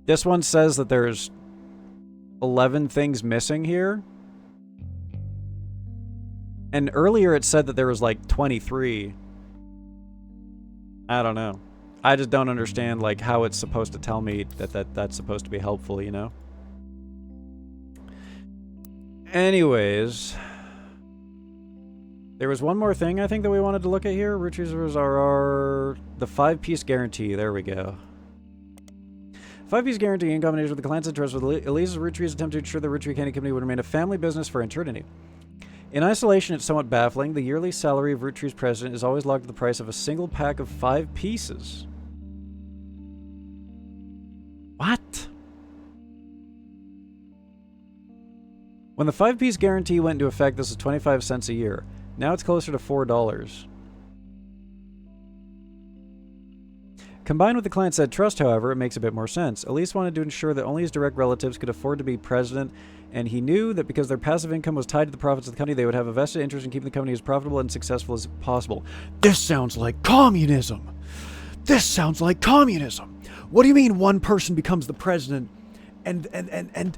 [SPEAKER 1] This one says that there's 11 things missing here. And earlier it said that there was like 23. I don't know. I just don't understand like how it's supposed to tell me that's supposed to be helpful, you know? Anyways, there was one more thing I think that we wanted to look at here. Root trees are the 5-piece guarantee. There we go. 5-piece guarantee in combination with the client's interest with Elise's root trees attempt to ensure the root tree candy company would remain a family business for eternity. In isolation, it's somewhat baffling. The yearly salary of root tree's president is always logged at the price of a single pack of 5 pieces. What? When the 5-piece guarantee went into effect, this was 25 cents a year. Now it's closer to $4. Combined with the client said trust, however, it makes a bit more sense. Elise wanted to ensure that only his direct relatives could afford to be president, and he knew that because their passive income was tied to the profits of the company, they would have a vested interest in keeping the company as profitable and successful as possible.
[SPEAKER 13] This sounds like communism! This sounds like communism! What do you mean one person becomes the president and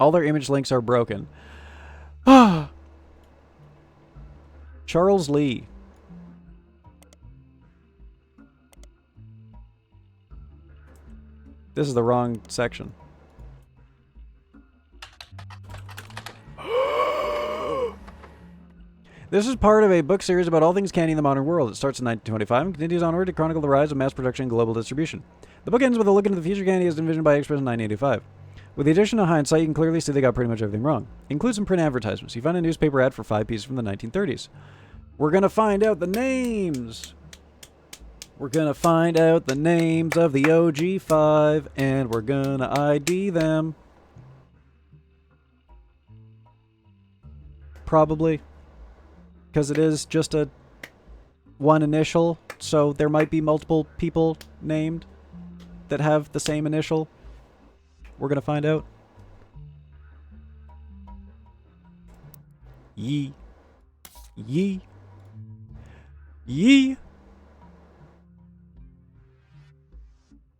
[SPEAKER 1] All their image links are broken. Ah. Charles Lee. This is the wrong section. This is part of a book series about all things candy in the modern world. It starts in 1925 and continues onward to chronicle the rise of mass production and global distribution. The book ends with a look into the future candy as envisioned by experts in 1985. With the addition of hindsight, you can clearly see they got pretty much everything wrong. It includes some print advertisements. You find a newspaper ad for 5 pieces from the 1930s. We're gonna find out the names! We're gonna find out the names of the OG 5, and we're gonna ID them. Probably. Because it is just a one initial, so there might be multiple people named that have the same initial. We're gonna find out. Yee. Yee. Yee.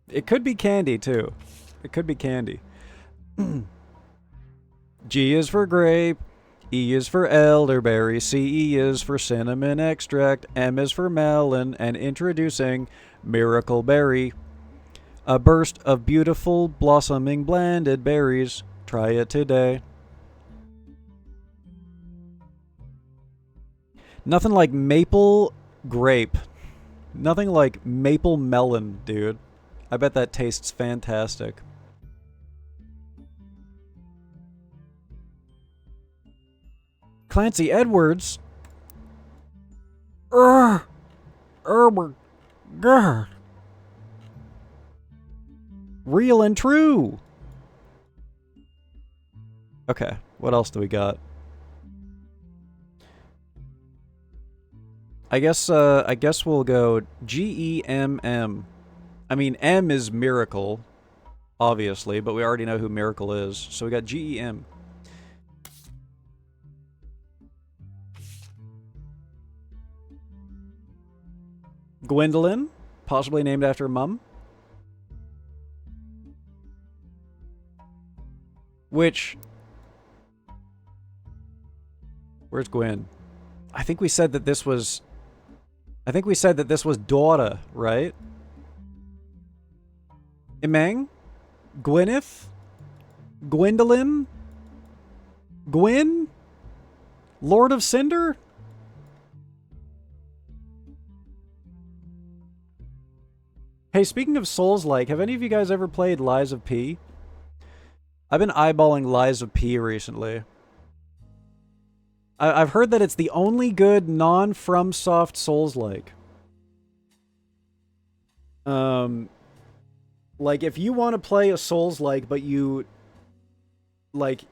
[SPEAKER 1] It could be candy, too. It could be candy. G is for grape. E is for elderberry, C is for cinnamon extract, M is for melon, and introducing Miracle Berry. A burst of beautiful, blossoming, blended berries. Try it today. Nothing like maple grape. Nothing like maple melon, dude. I bet that tastes fantastic. Clancy Edwards. Oh my God. Real and true. Okay, what else do we got? I guess we'll go GEMM. I mean, M is miracle, obviously, but we already know who Miracle is. So we got GEM. Gwendolyn, possibly named after mum. Which... Where's Gwen? I think we said that this was... daughter, right? Emang? Gwyneth? Gwendolyn? Gwyn? Lord of Cinder? Hey, speaking of Souls-like, have any of you guys ever played Lies of P? I've been eyeballing Lies of P recently. I've heard that it's the only good non-FromSoft Souls-like. Like, if you want to play a Souls-like, but you... Like...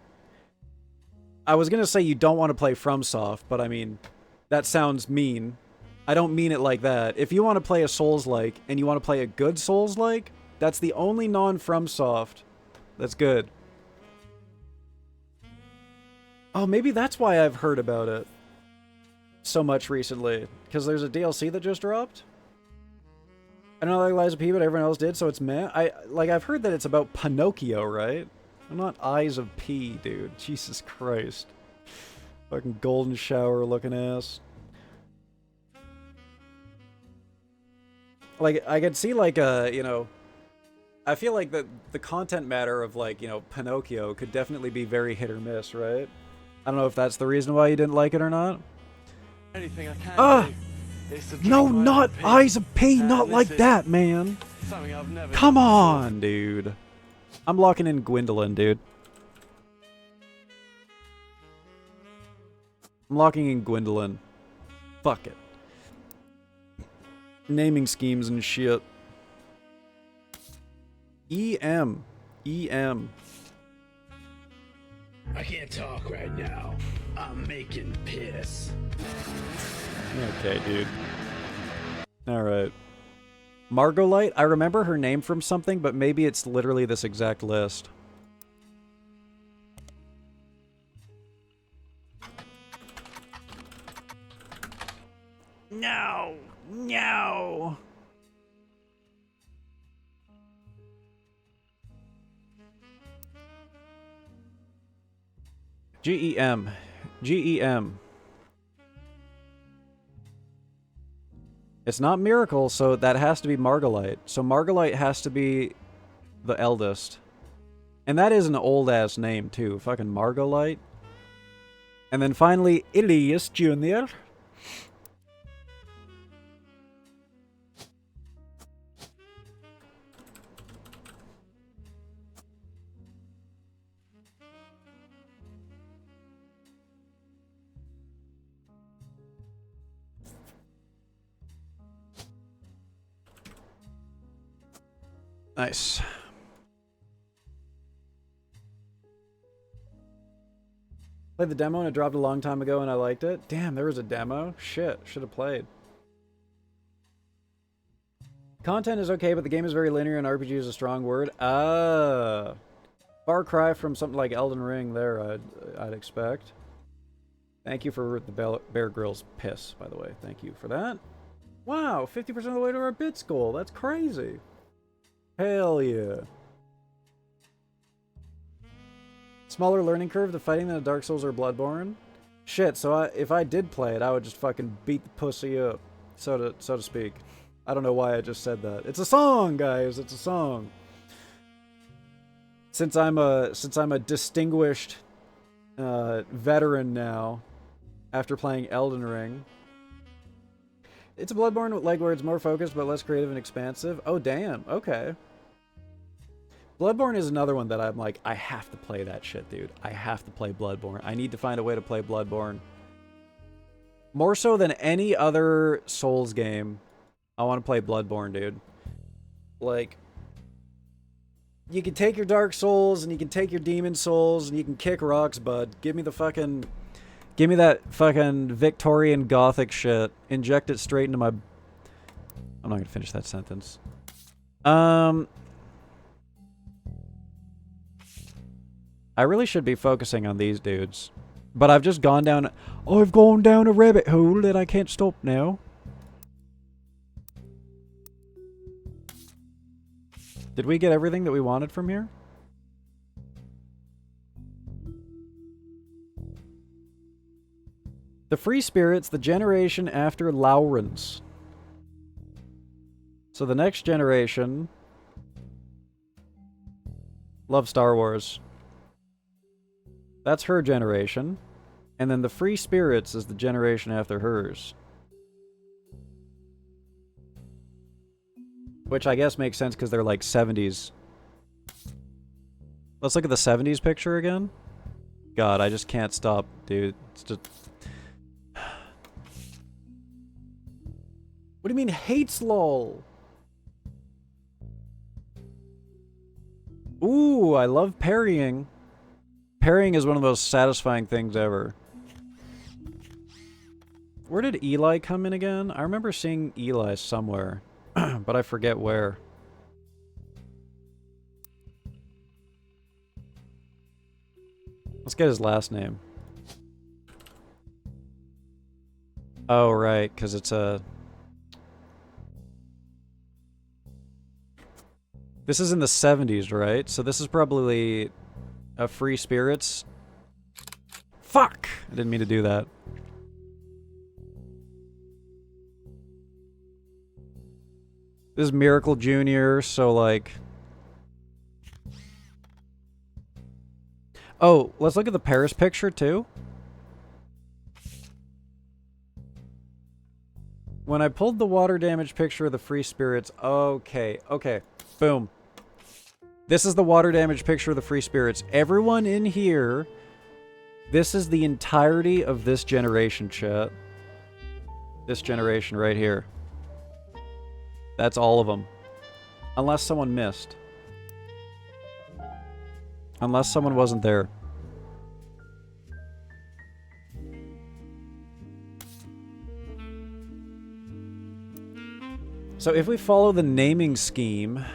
[SPEAKER 1] I was gonna say you don't want to play FromSoft, but I mean... That sounds mean. I don't mean it like that. If you want to play a Souls-like, and you want to play a good Souls-like, that's the only non-FromSoft that's good. Oh, maybe that's why I've heard about it so much recently. Because there's a DLC that just dropped? I don't like Lies of P, but everyone else did, so it's meh. I've heard that it's about Pinocchio, right? I'm not Eyes of P, dude. Jesus Christ. Fucking golden shower looking ass. Like, I could see, like, you know... I feel like the content matter of, like, you know, Pinocchio could definitely be very hit or miss, right? I don't know if that's the reason why you didn't like it or not.
[SPEAKER 7] Anything I can do is to drink
[SPEAKER 1] No,
[SPEAKER 7] my
[SPEAKER 1] not
[SPEAKER 7] own pee.
[SPEAKER 1] Eyes of P, not
[SPEAKER 7] This
[SPEAKER 1] like
[SPEAKER 7] is
[SPEAKER 1] that, man.
[SPEAKER 7] something I've never
[SPEAKER 1] Come
[SPEAKER 7] done
[SPEAKER 1] on, dude. I'm locking in Gwendolyn, dude. I'm locking in Gwendolyn. Fuck it. Naming schemes and shit. EM. EM.
[SPEAKER 8] I can't talk right now. I'm making piss.
[SPEAKER 1] Okay, dude. Alright. Margolite, I remember her name from something, but maybe it's literally this exact list. No! No! G-E-M. G-E-M. It's not Miracle, so that has to be Margalite. So Margalite has to be the eldest. And that is an old-ass name, too. Fucking Margalite. And then finally, Ilias Jr. Nice. Played the demo and it dropped a long time ago and I liked it. Damn, there was a demo? Shit, should have played. Content is okay, but the game is very linear and RPG is a strong word. Far cry from something like Elden Ring there, I'd expect. Thank you for the Bear Grylls piss, by the way. Thank you for that. Wow, 50% of the way to our bits goal. That's crazy. Hell yeah. Smaller learning curve to fighting than a Dark Souls or Bloodborne? Shit, so if I did play it, I would just fucking beat the pussy up, so to speak. I don't know why I just said that. It's a song, guys. It's a song. Since I'm a distinguished veteran now, after playing Elden Ring. It's a Bloodborne like where it's more focused but less creative and expansive. Oh damn, okay. Bloodborne is another one that I'm like, I have to play that shit, dude. I have to play Bloodborne. I need to find a way to play Bloodborne. More so than any other Souls game, I want to play Bloodborne, dude. Like, you can take your Dark Souls and you can take your Demon Souls and you can kick rocks, bud. Give me the fucking... Give me that fucking Victorian Gothic shit. Inject it straight into my... I'm not gonna finish that sentence. I really should be focusing on these dudes. But I've just gone down... I've gone down a rabbit hole that I can't stop now. Did we get everything that we wanted from here? The Free Spirits, the generation after Laurens. So the next generation... Love Star Wars. That's her generation. And then the Free Spirits is the generation after hers. Which I guess makes sense because they're like 70s. Let's look at the 70s picture again. God, I just can't stop, dude. It's just... What do you mean hates lol? Ooh, I love parrying. Parrying is one of the most satisfying things ever. Where did Eli come in again? I remember seeing Eli somewhere, but I forget where. Let's get his last name. Oh, right, because it's a... This is in the 70s, right? So this is probably a Free Spirits. Fuck! I didn't mean to do that. This is Miracle Jr., so like... Oh, let's look at the Paris picture, too. When I pulled the water damage picture of the Free Spirits... Okay, okay. Boom. This is the water damage picture of the Free Spirits. Everyone in here... This is the entirety of this generation, chat. This generation right here. That's all of them. Unless someone missed. Unless someone wasn't there. So if we follow the naming scheme,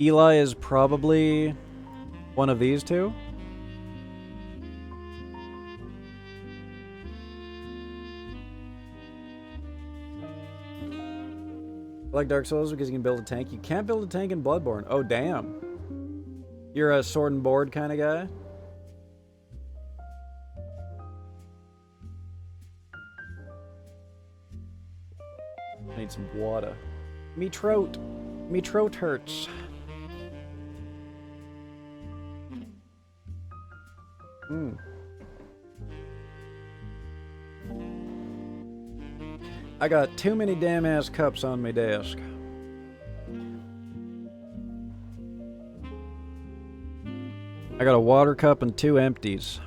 [SPEAKER 1] Eli is probably one of these two. I like Dark Souls because you can build a tank. You can't build a tank in Bloodborne. Oh, damn. You're a sword and board kind of guy? need some water. Me throat. Me throat hurts. I got too many damn ass cups on my desk. I got a water cup and 2 empties.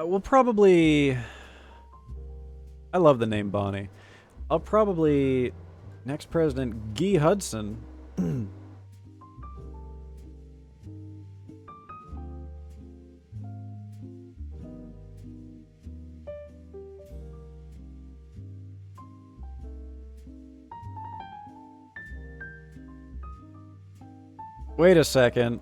[SPEAKER 1] We'll probably... I love the name Bonnie. I'll probably... Next president, Guy Hudson. Wait a second.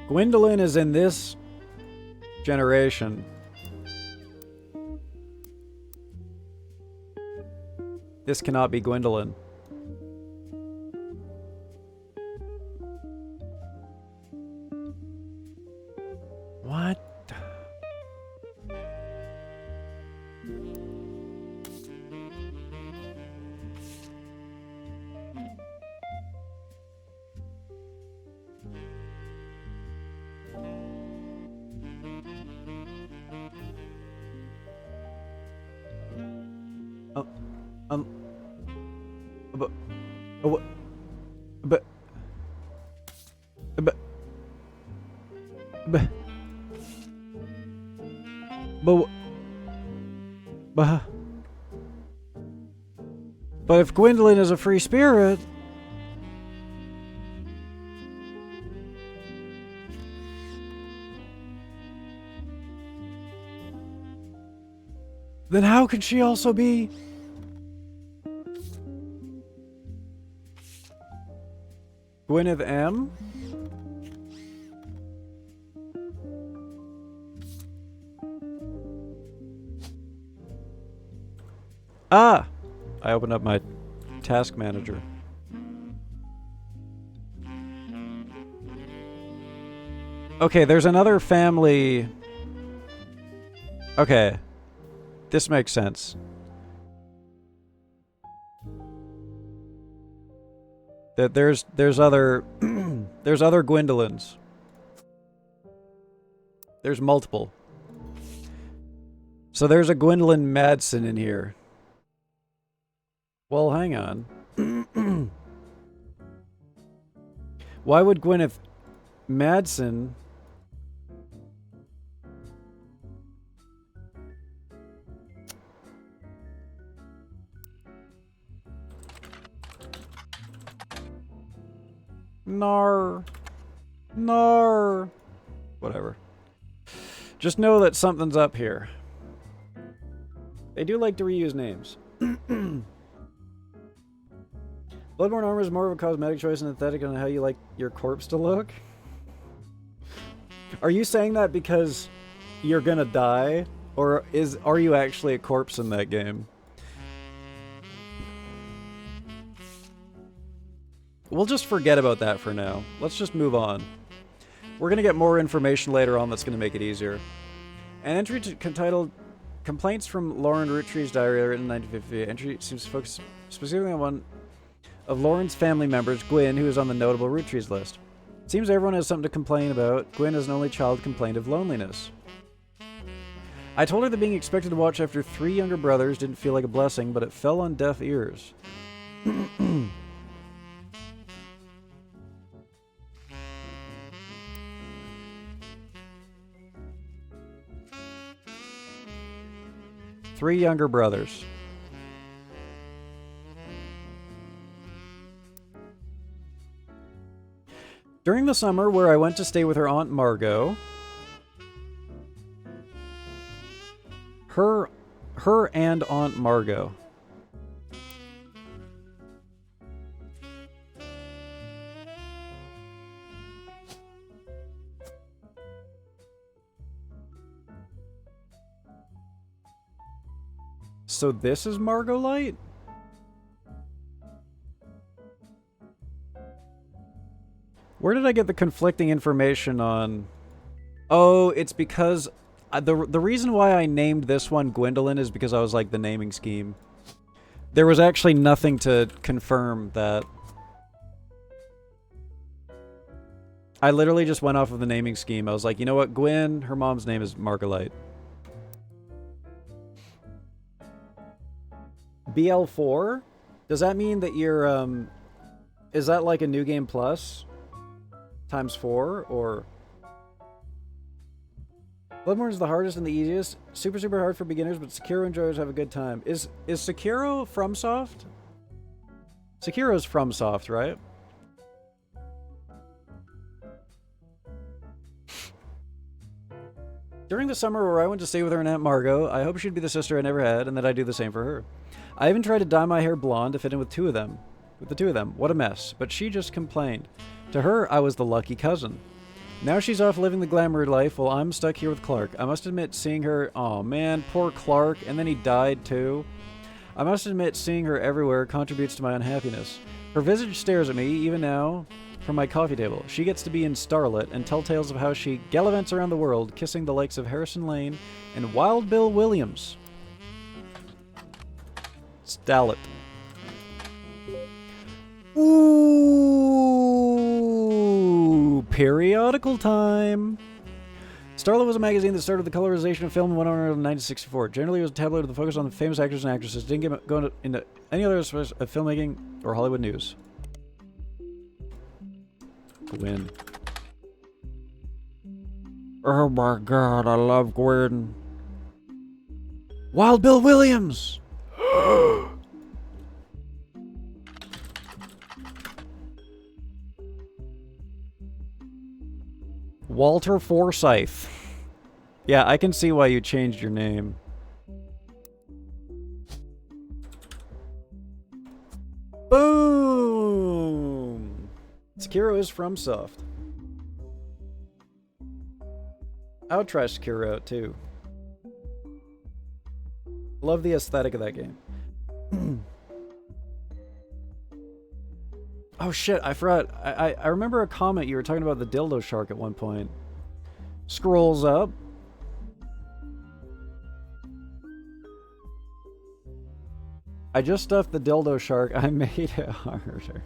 [SPEAKER 1] Gwendolyn is in this generation. This cannot be Gwendolyn. What? But if Gwendolyn is a free spirit, then how can she also be Gwyneth M? Ah! I opened up my task manager. Okay, there's another family. Okay. This makes sense. That there's other there's other Gwendolyns. There's multiple. So there's a Gwendolyn Madsen in here. Well, hang on. Why would Gwyneth Madsen... Nar. Whatever. Just know that something's up here. They do like to reuse names. Bloodborne armor is more of a cosmetic choice and aesthetic on how you like your corpse to look. Are you saying that because you're gonna die? Or are you actually a corpse in that game? We'll just forget about that for now. Let's just move on. We're gonna get more information later on that's gonna make it easier. An entry titled Complaints from Lauren Roottree's diary written in 1950. Entry seems to focus specifically on one of Lauren's family members, Gwyn, who is on the notable Roottrees list. It seems everyone has something to complain about. Gwyn, as an only child, complained of loneliness. I told her that being expected to watch after 3 younger brothers didn't feel like a blessing, but it fell on deaf ears. Three younger brothers. During the summer, where I went to stay with her Aunt Margot, her and Aunt Margot. So this is Margot Light? Where did I get the conflicting information on? Oh, it's because the reason why I named this one Gwendolyn is because I was like the naming scheme. There was actually nothing to confirm that. I literally just went off of the naming scheme. I was like, you know what, Gwen, her mom's name is Margolite. BL4? Does that mean that you're, is that like a New Game Plus? Times 4? Or... Bloodborne is the hardest and the easiest. Super, super hard for beginners, but Sekiro enjoyers have a good time. Is Sekiro FromSoft? Sekiro's FromSoft, right? During the summer where I went to stay with her and Aunt Margot, I hope she'd be the sister I never had and that I'd do the same for her. I even tried to dye my hair blonde to fit in with two of them. With the two of them. What a mess. But she just complained. To her, I was the lucky cousin. Now she's off living the glamour life while I'm stuck here with Clark. I must admit seeing her... Oh man, poor Clark. And then he died too. I must admit seeing her everywhere contributes to my unhappiness. Her visage stares at me, even now, from my coffee table. She gets to be in Starlet and tell tales of how she gallivants around the world, kissing the likes of Harrison Lane and Wild Bill Williams. Starlet. Ooh, periodical time. Starlet was a magazine that started the colorization of film and went on in 1964. Generally, it was a tabloid with a focus on the famous actors and actresses. Didn't go into any other aspects of filmmaking or Hollywood news. Gwen. Oh my god, I love Gwen. Wild Bill Williams! Walter Forsythe. Yeah, I can see why you changed your name. Boom! Sekiro is FromSoft. I would try Sekiro out too. Love the aesthetic of that game. Oh shit, I forgot. I remember a comment you were talking about the dildo shark at one point. Scrolls up. I just stuffed the dildo shark. I made it harder.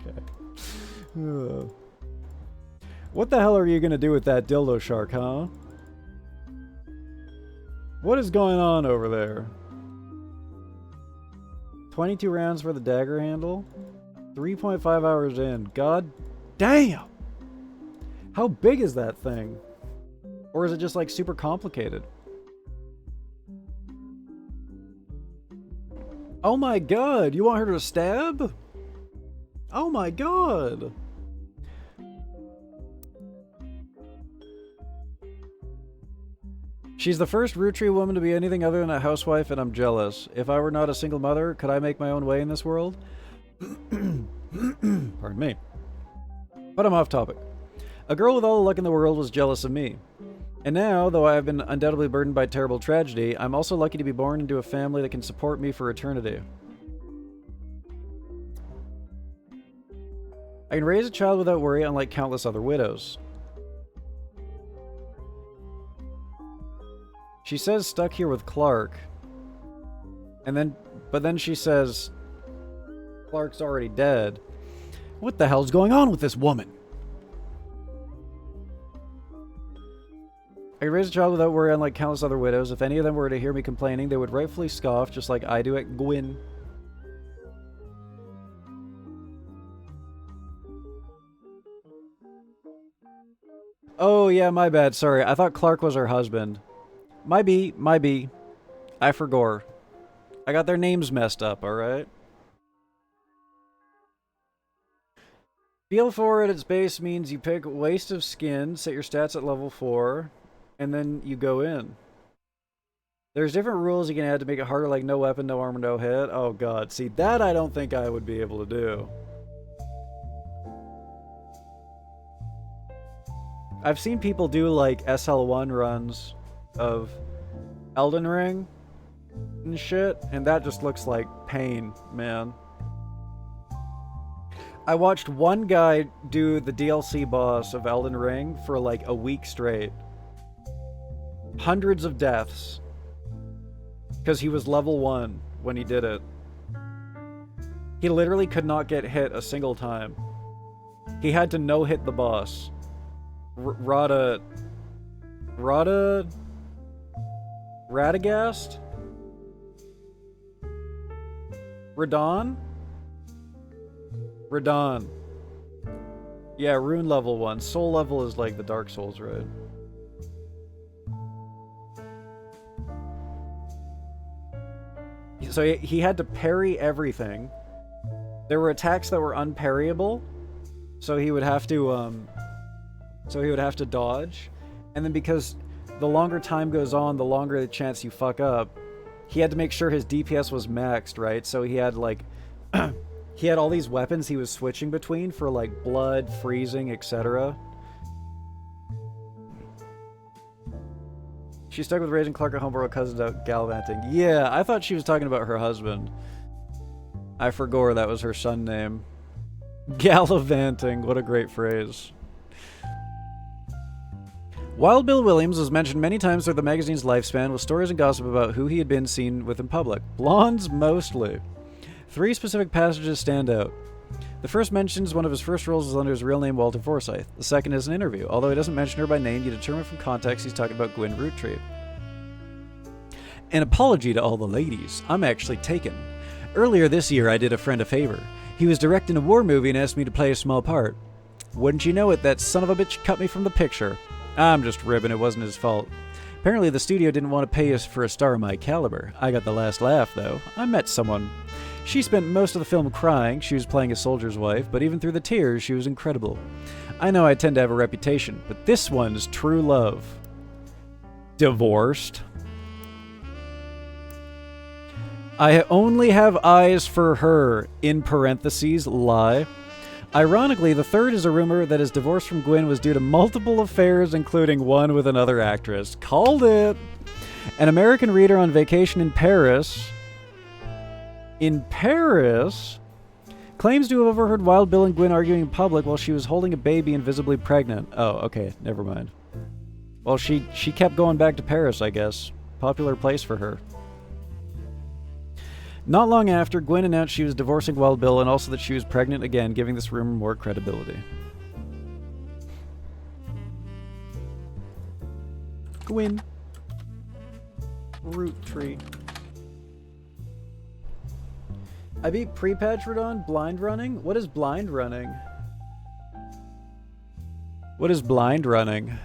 [SPEAKER 1] Okay. What the hell are you gonna do with that dildo shark, huh? What is going on over there? 22 rounds for the dagger handle? 3.5 hours in. God damn! How big is that thing? Or is it just like super complicated? Oh my god! You want her to stab? Oh my god! She's the first root tree woman to be anything other than a housewife, and I'm jealous. If I were not a single mother, could I make my own way in this world? Pardon me. But I'm off topic. A girl with all the luck in the world was jealous of me. And now, though I have been undoubtedly burdened by terrible tragedy, I'm also lucky to be born into a family that can support me for eternity. I can raise a child without worry, unlike countless other widows. She says stuck here with Clark. But then she says Clark's already dead. What the hell's going on with this woman? I can raise a child without worry, unlike countless other widows. If any of them were to hear me complaining, they would rightfully scoff, just like I do at Gwyn. Oh, yeah, my bad. Sorry. I thought Clark was her husband. My B. I forgot. I got their names messed up, alright? BL4 at its base means you pick Waste of Skin, set your stats at level 4, and then you go in. There's different rules you can add to make it harder, like no weapon, no armor, no hit. Oh god, see, that I don't think I would be able to do. I've seen people do, like, SL1 runs of Elden Ring and shit, and that just looks like pain, man. I watched one guy do the DLC boss of Elden Ring for like a week straight. Hundreds of deaths. Because he was level 1 when he did it. He literally could not get hit a single time. He had to no-hit the boss. Radagast? Radon. Yeah, rune level 1. Soul level is like the Dark Souls, right? So he had to parry everything. There were attacks that were unparryable, so he would have to dodge. And then because the longer time goes on, the longer the chance you fuck up, he had to make sure his DPS was maxed, right? So he had like he had all these weapons he was switching between for like blood, freezing, etc. She stuck with Raging Clark at home, her cousins out gallivanting. Yeah, I thought she was talking about her husband. I forgot that was her son name. Gallivanting, what a great phrase. Wild Bill Williams was mentioned many times through the magazine's lifespan with stories and gossip about who he had been seen with in public. Blondes mostly. 3 specific passages stand out. The first mentions one of his first roles was under his real name, Walter Forsythe. The second is an interview. Although he doesn't mention her by name, you determine from context he's talking about Gwyn Roottree. An apology to all the ladies. I'm actually taken. Earlier this year, I did a friend a favor. He was directing a war movie and asked me to play a small part. Wouldn't you know it, that son of a bitch cut me from the picture. I'm just ribbing, it wasn't his fault. Apparently the studio didn't want to pay us for a star of my caliber. I got the last laugh, though. I met someone. She spent most of the film crying. She was playing a soldier's wife, but even through the tears, she was incredible. I know I tend to have a reputation, but this one's true love. Divorced. I only have eyes for her, in parentheses, lie. Ironically, the third is a rumor that his divorce from Gwyn was due to multiple affairs, including one with another actress. Called it! An American reader on vacation in Paris... claims to have overheard Wild Bill and Gwyn arguing in public while she was holding a baby and visibly pregnant. Oh, okay, never mind. Well, she kept going back to Paris, I guess. Popular place for her. Not long after, Gwyn announced she was divorcing Wild Bill and also that she was pregnant again, giving this rumor more credibility. Gwyn. Roottree. I beat pre-patch Radon blind running? What is blind running? What is blind running?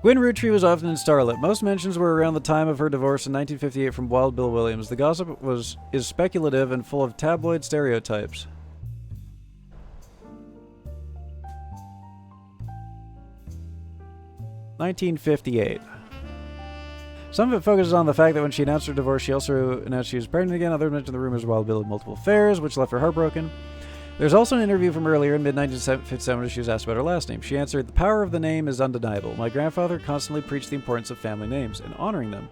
[SPEAKER 1] Gwyn Roottree was often in starlit. Most mentions were around the time of her divorce in 1958 from Wild Bill Williams. The gossip is speculative and full of tabloid stereotypes. (1958). Some of it focuses on the fact that when she announced her divorce, she also announced she was pregnant again. Others mentioned the rumors of Wild Bill had multiple affairs, which left her heartbroken. There's also an interview from earlier in mid-1957 where she was asked about her last name. She answered, "The power of the name is undeniable. My grandfather constantly preached the importance of family names and honoring them.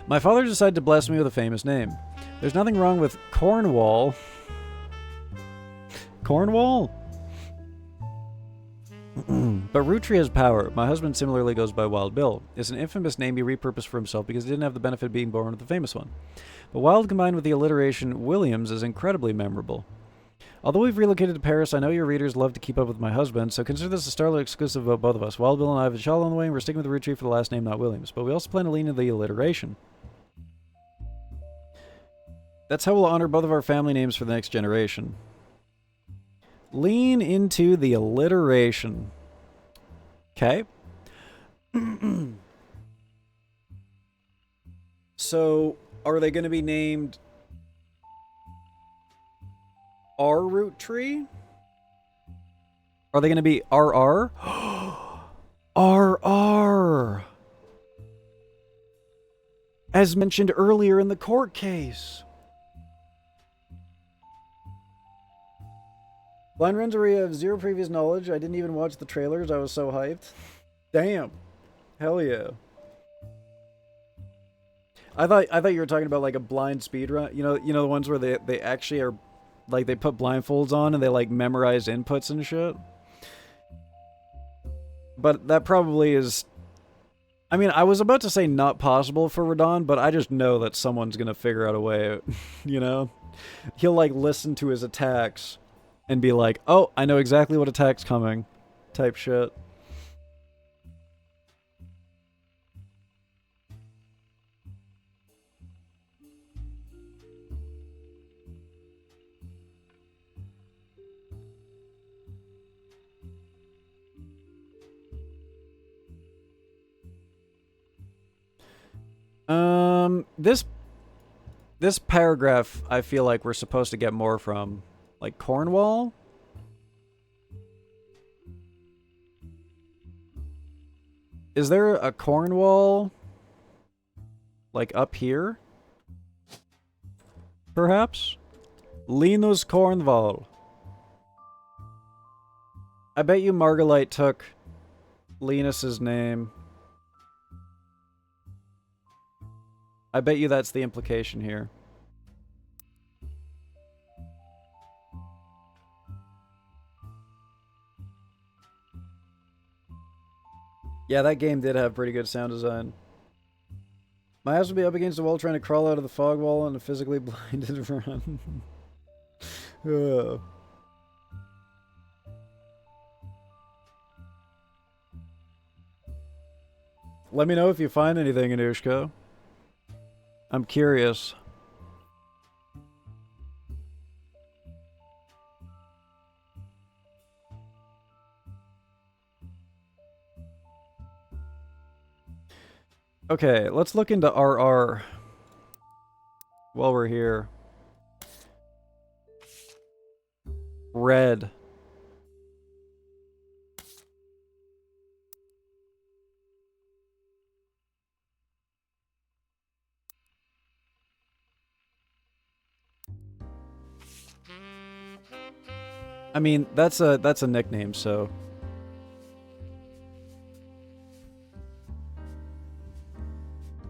[SPEAKER 1] My father decided to bless me with a famous name. There's nothing wrong with Cornwall." Cornwall? But Roottree has power. My husband similarly goes by Wild Bill. It's an infamous name he repurposed for himself because he didn't have the benefit of being born with the famous one. But Wild combined with the alliteration Williams is incredibly memorable. Although we've relocated to Paris, I know your readers love to keep up with my husband, so consider this a Starlit exclusive about both of us. Wild Bill and I have a child on the way, and we're sticking with the Roottree for the last name, not Williams. But we also plan to lean into the alliteration. That's how we'll honor both of our family names for the next generation. Lean into the alliteration. Okay. So, are they going to be named R Roottree? Are they going to be RR? RR! As mentioned earlier in the court case. Blind runs where you have zero previous knowledge. I didn't even watch the trailers. I was so hyped. Damn. Hell yeah. I thought you were talking about like a blind speed run. You know the ones where they actually are like they put blindfolds on and they like memorize inputs and shit. But that probably is. I mean, I was about to say not possible for Radon, but I just know that someone's gonna figure out a way. You know, he'll like listen to his attacks and be like, "Oh, I know exactly what attack's coming," type shit. This paragraph, I feel like we're supposed to get more from. Like Cornwall? Is there a Cornwall? Like up here? Perhaps? Linus Cornwall. I bet you Margalite took Linus's name. I bet you that's the implication here. Yeah, that game did have pretty good sound design. My ass would be up against the wall trying to crawl out of the fog wall on a physically blinded run. Ugh. Let me know if you find anything, Anushka. I'm curious. Okay, let's look into RR while we're here. Red. I mean, that's a nickname, so.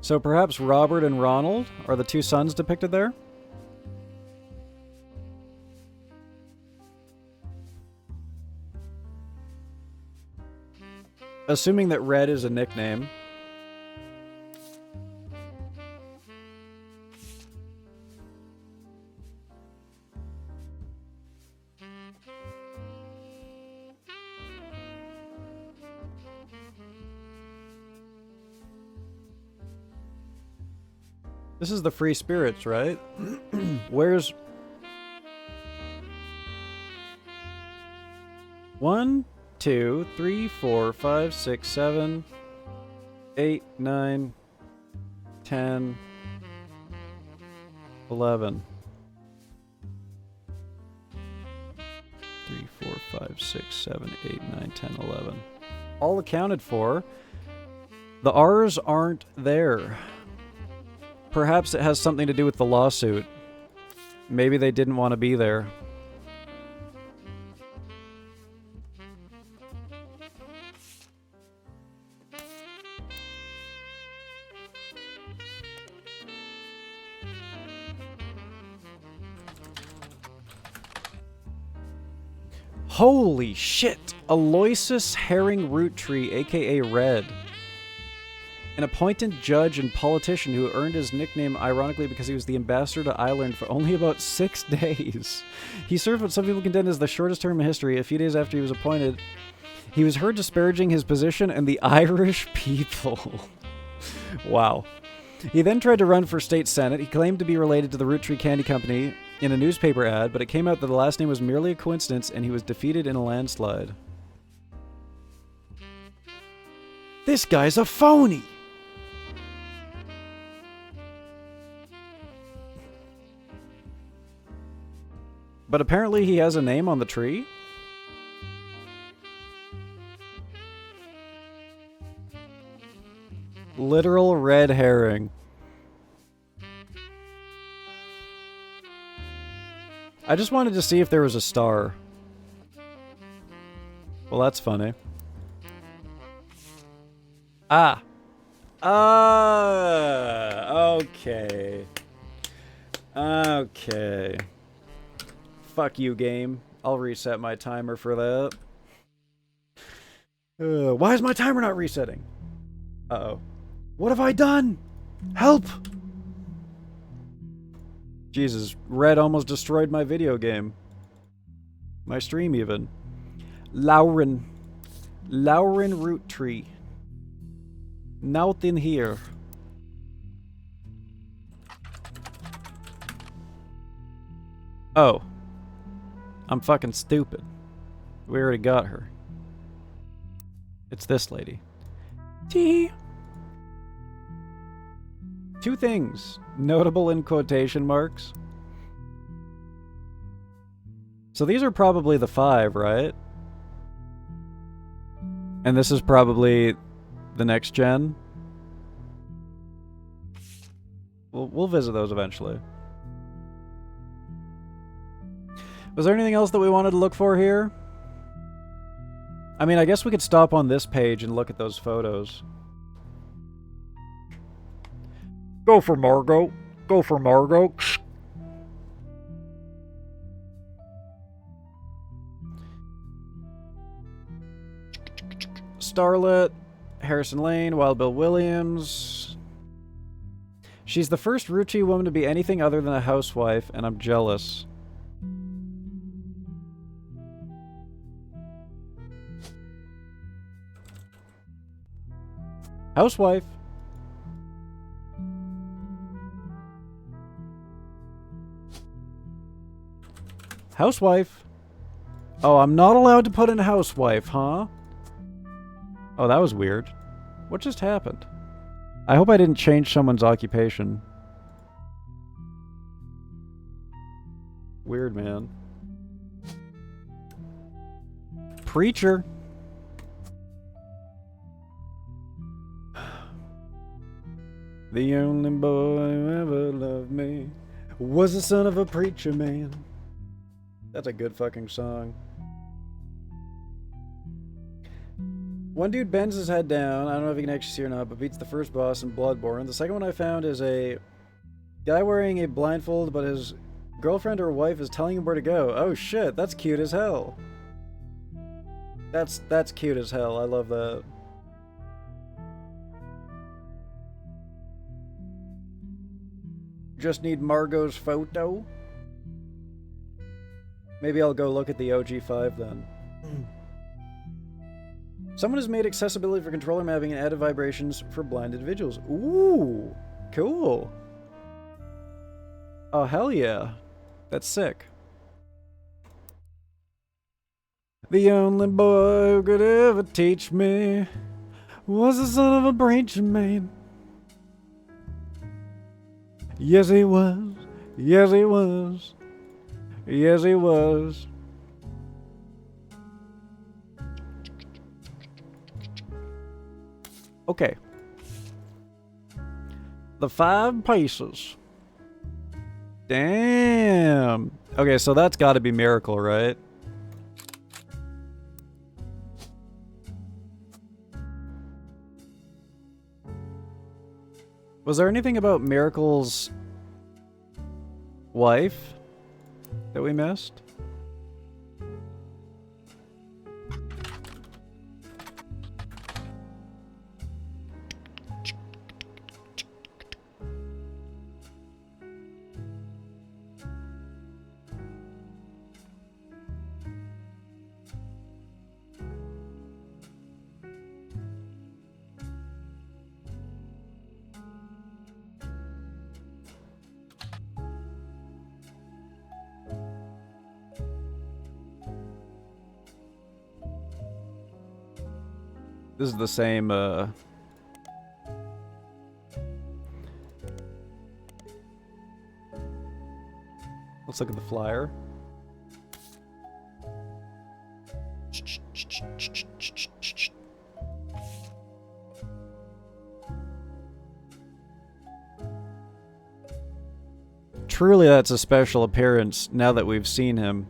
[SPEAKER 1] So perhaps Robert and Ronald are the two sons depicted there? Assuming that Red is a nickname. This is the Free Spirits, right? Where's... 1, 2, 3, 4, 5, 6, 7, 8, 9, 10, 11. 3, 4, 5, 6, 7, 8, 9, 10, 11. All accounted for. The R's aren't there. Perhaps it has something to do with the lawsuit. Maybe they didn't want to be there. Holy shit! Aloysius Herring Root Tree, aka Red. An appointed judge and politician who earned his nickname ironically because he was the ambassador to Ireland for only about 6 days. He served what some people contend is the shortest term in history. A few days after he was appointed, he was heard disparaging his position and the Irish people. Wow. He then tried to run for state senate. He claimed to be related to the Root Tree Candy Company in a newspaper ad, but it came out that the last name was merely a coincidence and he was defeated in a landslide. This guy's a phony! But apparently he has a name on the tree? Literal red herring. I just wanted to see if there was a star. Well, that's funny. Ah. Okay. Okay. Fuck you, game. I'll reset my timer for that. Why is my timer not resetting? Uh-oh. What have I done? Help! Jesus, Red almost destroyed my video game. My stream, even. Lauren Root Tree. Nothing here. Oh. I'm fucking stupid. We already got her. It's this lady. Tee. Two things. Notable in quotation marks. So these are probably the 5, right? And this is probably the next gen. We'll visit those eventually. Was there anything else that we wanted to look for here? I mean, I guess we could stop on this page and look at those photos. Go for Margot. Go for Margot. Starlet, Harrison Lane, Wild Bill Williams. She's the first Ruchi woman to be anything other than a housewife, and I'm jealous. Housewife. Housewife. Oh, I'm not allowed to put in housewife, huh? Oh, that was weird. What just happened? I hope I didn't change someone's occupation. Weird, man. Preacher. The only boy who ever loved me was the son of a preacher man. That's a good fucking song. One dude bends his head down. I don't know if you can actually see or not, but beats the first boss in Bloodborne. The second one I found is a guy wearing a blindfold, but his girlfriend or wife is telling him where to go. Oh shit, that's cute as hell. That's cute as hell. I love that. Just need Margot's photo. Maybe I'll go look at the OG5 then. Someone has made accessibility for controller mapping and added vibrations for blind individuals. Ooh, cool. Oh, hell yeah. That's sick. The only boy who could ever teach me was the son of a preacher man. Yes, he was. Yes, he was. Yes, he was. Okay. The 5 pieces. Damn. Okay, so that's got to be Miracle, right? Was there anything about Miracle's wife that we missed? This is the same, let's look at the flyer. Truly, that's a special appearance now that we've seen him.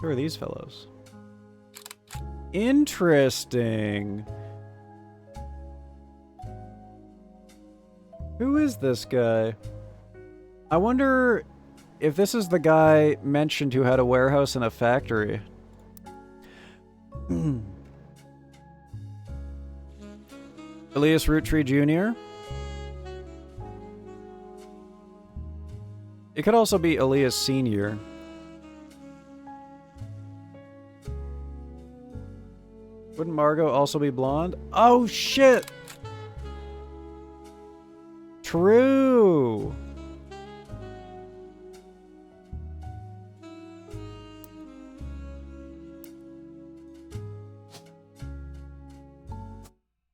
[SPEAKER 1] Who are these fellows? Interesting. Who is this guy? I wonder if this is the guy mentioned who had a warehouse and a factory. Elias Roottree Jr. It could also be Elias Sr. Wouldn't Margot also be blonde? Oh shit! True!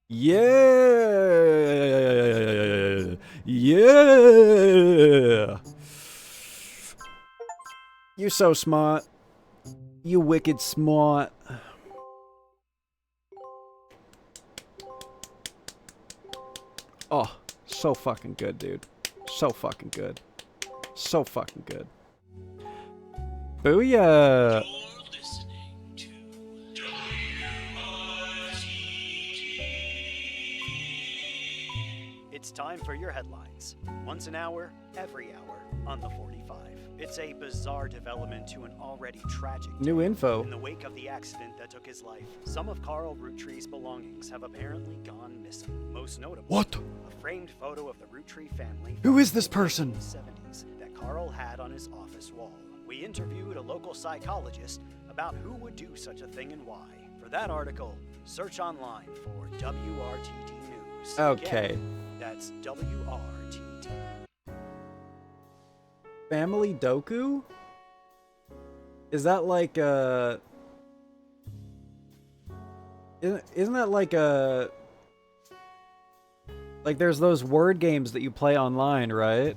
[SPEAKER 1] Yeah! Yeah! You're so smart. You wicked smart. Oh, so fucking good, dude. So fucking good. So fucking good. Booyah!
[SPEAKER 14] It's time for your headlines. Once an hour, every hour, on the 45. It's a bizarre development to an already tragic
[SPEAKER 1] New
[SPEAKER 14] tale.
[SPEAKER 1] info.
[SPEAKER 14] In the wake of the accident that took his life, some of Carl Roottree's belongings have apparently gone missing. Most notable,
[SPEAKER 1] What?
[SPEAKER 14] A framed photo of the Roottree family.
[SPEAKER 1] Who is this person?
[SPEAKER 14] From the 1970s that Carl had on his office wall. We interviewed a local psychologist about who would do such a thing and why. For that article, search online for WRTD News.
[SPEAKER 1] Okay.
[SPEAKER 14] Again, that's WRTD.
[SPEAKER 1] Family Doku? Is that like a... Isn't that like a... Like there's those word games that you play online, right?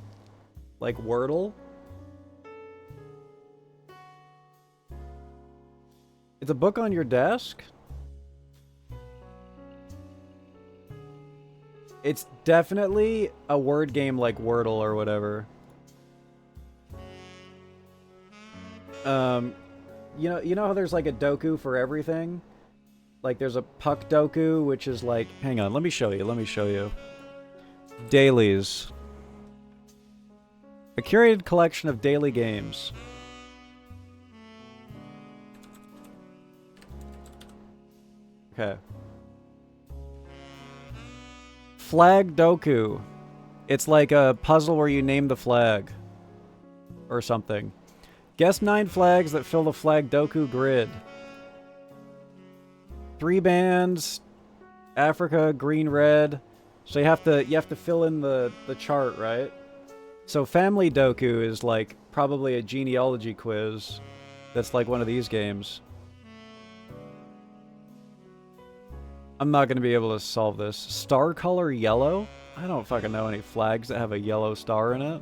[SPEAKER 1] Like Wordle? It's a book on your desk? It's definitely a word game like Wordle or whatever. You know how there's like a doku for everything? Like there's a puck doku, which is like, hang on, let me show you. Dailies. A curated collection of daily games. Okay. Flag doku. It's like a puzzle where you name the flag. Or something. Guess 9 flags that fill the flag doku grid. 3 bands. Africa, green, red. So you have to fill in the chart, right? So family doku is like probably a genealogy quiz. That's like one of these games. I'm not going to be able to solve this. Star color yellow? I don't fucking know any flags that have a yellow star in it.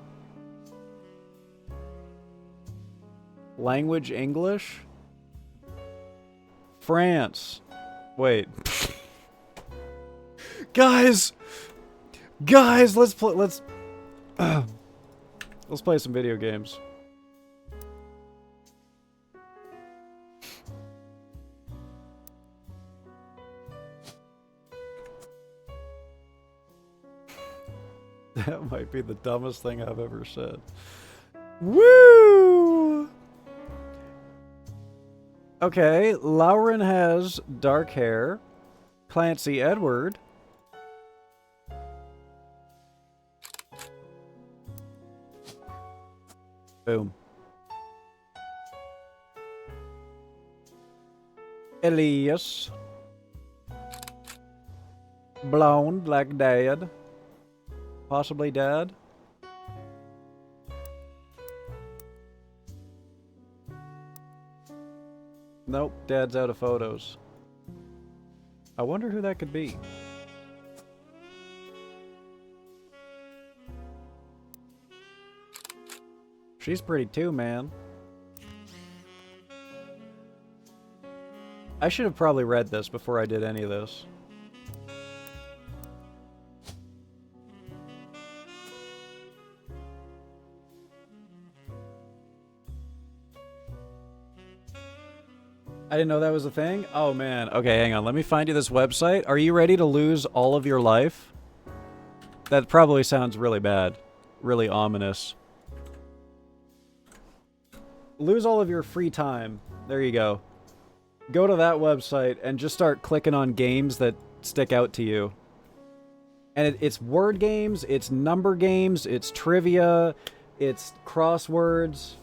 [SPEAKER 1] Language English? France. Wait. Guys, let's play some video games. That might be the dumbest thing I've ever said. Woo! Okay, Lauren has dark hair. Clancy Edward. Boom. Elias. Blonde like dad. Possibly dad. Nope, dad's out of photos. I wonder who that could be. She's pretty too, man. I should have probably read this before I did any of this. I didn't know that was a thing. Oh man. Okay, hang on. Let me find you this website. Are you ready to lose all of your life? That probably sounds really bad. Really ominous. Lose all of your free time. There you go. Go to that website and just start clicking on games that stick out to you. And it's word games, it's number games, it's trivia, it's crosswords.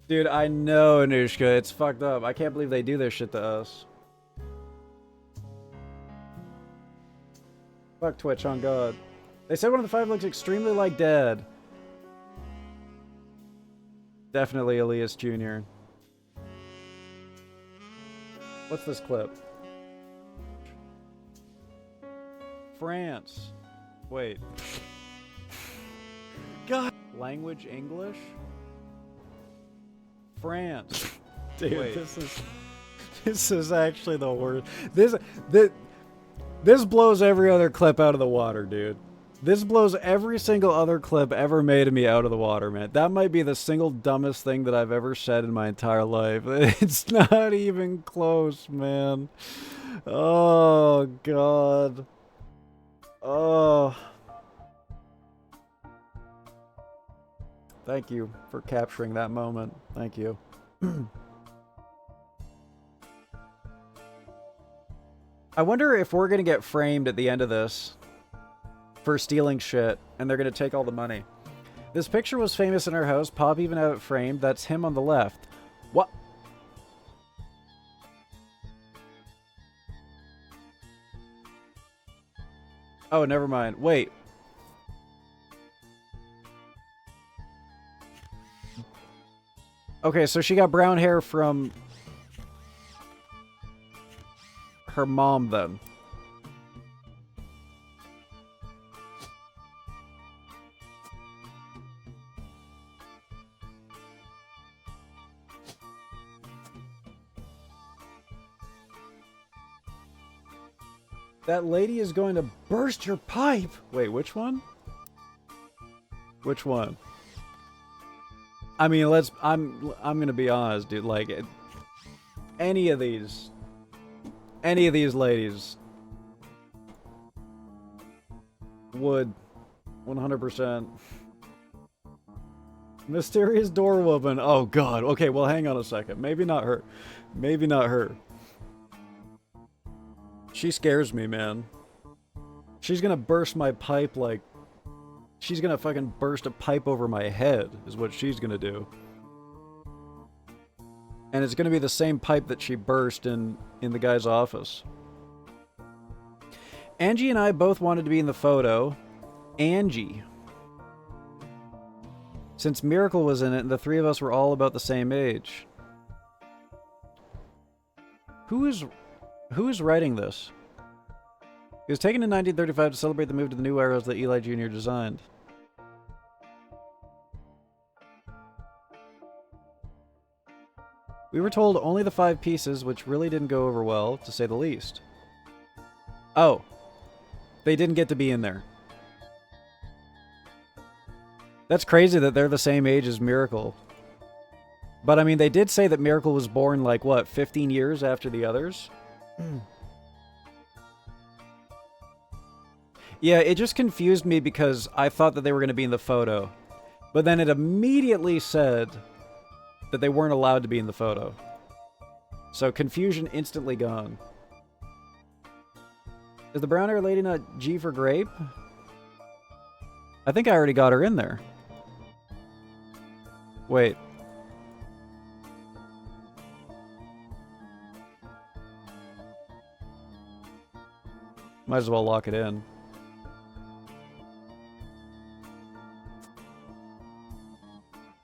[SPEAKER 1] Dude, I know, Anushka, it's fucked up. I can't believe they do this shit to us. Fuck Twitch, on God. They said one of the 5 looks extremely like Dead. Definitely Elias Jr. What's this clip? France. Wait. God. Language English? France. Dude, wait. This is actually the worst. This blows every other clip out of the water, dude. This blows every single other clip ever made of me out of the water, man. That might be the single dumbest thing that I've ever said in my entire life. It's not even close, man. Oh, God. Oh. Thank you for capturing that moment. Thank you. I wonder if we're gonna get framed at the end of this for stealing shit, and they're gonna take all the money. This picture was famous in our house. Pop even had it framed. That's him on the left. What? Oh, never mind. Wait. Okay, so she got brown hair from her mom then. That lady is going to burst your pipe. Wait, which one? Which one? I mean, I'm gonna be honest, dude. Like, any of these ladies would 100%. Mysterious door woman. Oh God. Okay, well, hang on a second. Maybe not her. Maybe not her. She scares me, man. She's gonna burst my pipe like... She's gonna fucking burst a pipe over my head, is what she's gonna do. And it's gonna be the same pipe that she burst in the guy's office. Angie and I both wanted to be in the photo. Angie. Since Miracle was in it, and the three of us were all about the same age. Who is writing this? It was taken in 1935 to celebrate the move to the new arrows that Eli Jr. designed. We were told only the 5 pieces, which really didn't go over well, to say the least. Oh. They didn't get to be in there. That's crazy that they're the same age as Miracle. But I mean, they did say that Miracle was born like, what, 15 years after the others? Yeah, it just confused me because I thought that they were going to be in the photo. But then it immediately said that they weren't allowed to be in the photo. So confusion instantly gone. Is the brown hair lady not G for grape? I think I already got her in there. Wait. Might as well lock it in.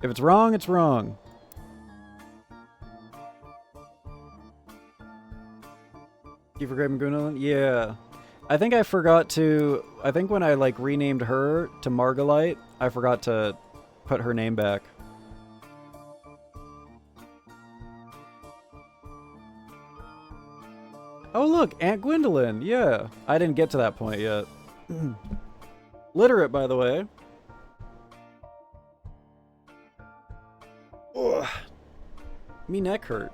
[SPEAKER 1] If it's wrong, it's wrong. You for Grape and Gunilin? Yeah. I think I forgot to... I think when I, like, renamed her to Margalite, I forgot to put her name back. Oh, look! Aunt Gwendolyn! Yeah. I didn't get to that point yet. Literate, by the way. Ugh. Me neck hurt.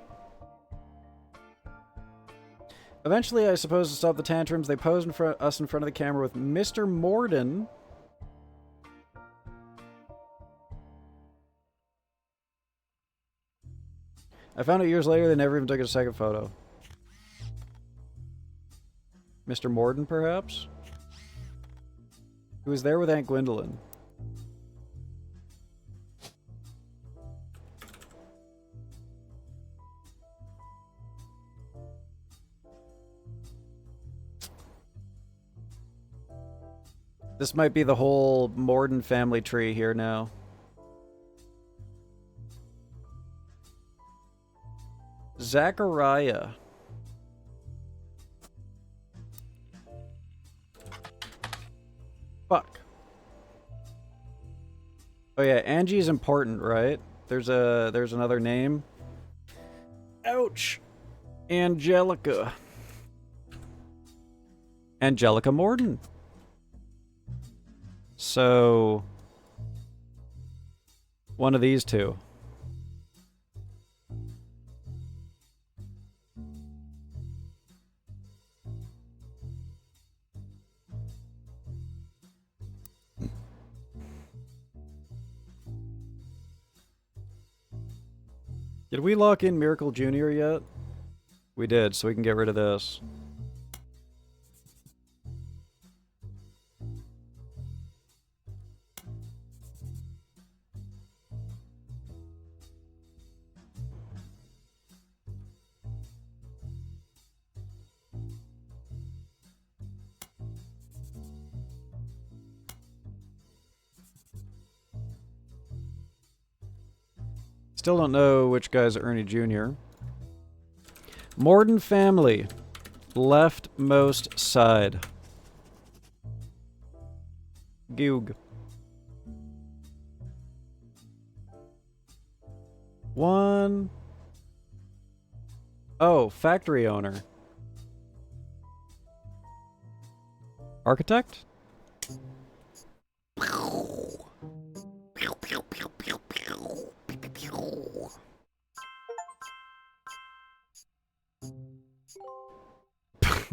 [SPEAKER 1] Eventually, I suppose to stop the tantrums, they posed in front of the camera with Mr. Morden. I found out years later they never even took a second photo. Mr. Morden, perhaps? Who was there with Aunt Gwendolyn. This might be the whole Morden family tree here now. Zachariah. Fuck. Oh yeah, Angie's important, right? There's another name. Ouch. Angelica. Angelica Morden. So one of these two. Did we lock in Miracle Jr. yet? We did, so we can get rid of this. Still don't know which guy's Ernie Jr. Morden family. Leftmost side. Goog. One. Oh, factory owner. Architect?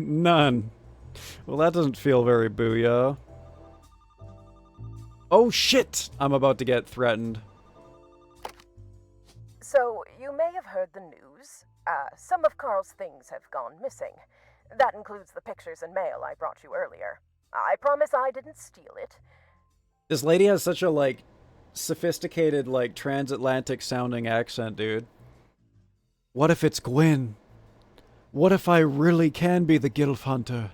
[SPEAKER 1] None. Well, that doesn't feel very booyah. Oh shit! I'm about to get threatened.
[SPEAKER 3] So, you may have heard the news. Some of Carl's things have gone missing. That includes the pictures and mail I brought you earlier. I promise I didn't steal it.
[SPEAKER 1] This lady has such a, like, sophisticated, like, transatlantic sounding accent, dude. What if it's Gwen? What if I really can be the Gilf Hunter?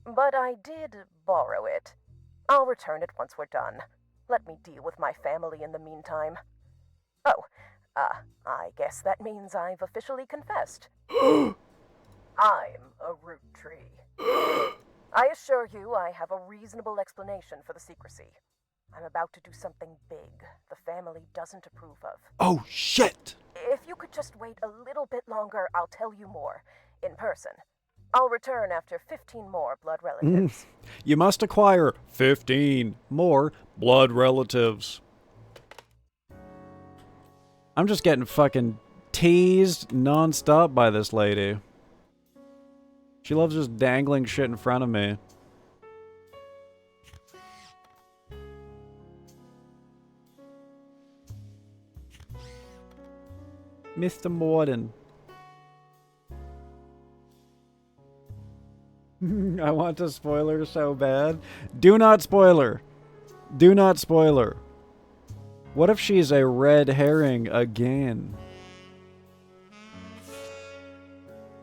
[SPEAKER 3] But I did borrow it. I'll return it once we're done. Let me deal with my family in the meantime. Oh, I guess that means I've officially confessed. I'm a root tree. I assure you I have a reasonable explanation for the secrecy. I'm about to do something big the family doesn't approve of.
[SPEAKER 1] Oh, shit!
[SPEAKER 3] If you could just wait a little bit longer, I'll tell you more. In person. I'll return after 15 more blood relatives.
[SPEAKER 1] You must acquire 15 more blood relatives. I'm just getting fucking teased non-stop by this lady. She loves just dangling shit in front of me. Mr. Morden. I want a spoiler so bad. Do not spoiler. Do not spoiler. What if she's a red herring again?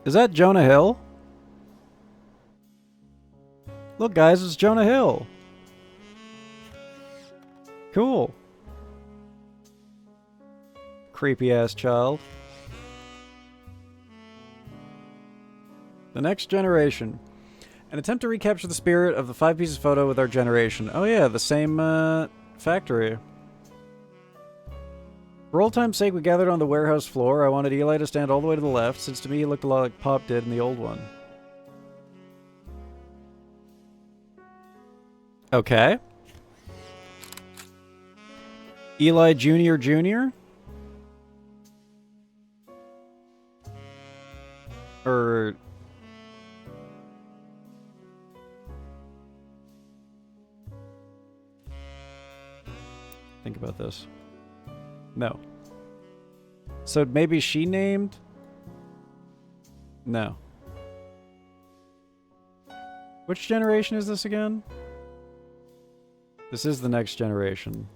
[SPEAKER 1] Is that Jonah Hill? Look, guys, it's Jonah Hill. Cool. Creepy ass child. The next generation. An attempt to recapture the spirit of the 5 pieces photo with our generation. Oh yeah, the same factory. For old time's sake, we gathered on the warehouse floor. I wanted Eli to stand all the way to the left, since to me he looked a lot like Pop did in the old one. Okay. Eli Jr. Jr.? Or... Think about this. No. So maybe she named? No. Which generation is this again? This is the next generation.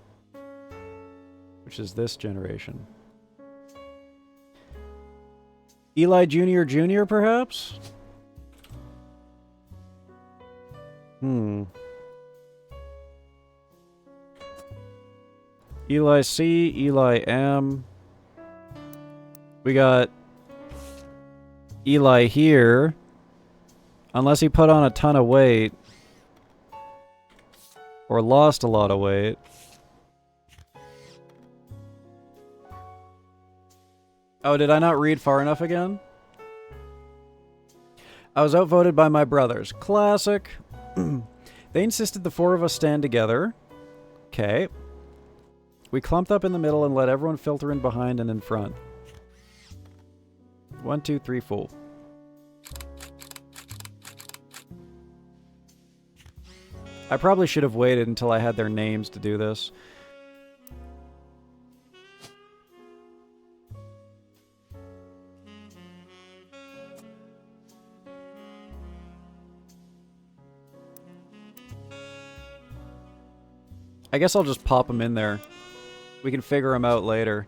[SPEAKER 1] Which is this generation. Eli Jr. Jr. perhaps? Eli C, Eli M. We got Eli here. Unless he put on a ton of weight. Or lost a lot of weight. Oh, did I not read far enough again? I was outvoted by my brothers. Classic. They insisted the four of us stand together. Okay. We clumped up in the middle and let everyone filter in behind and in front. 1, 2, 3, 4. I probably should have waited until I had their names to do this. I guess I'll just pop them in there. We can figure them out later.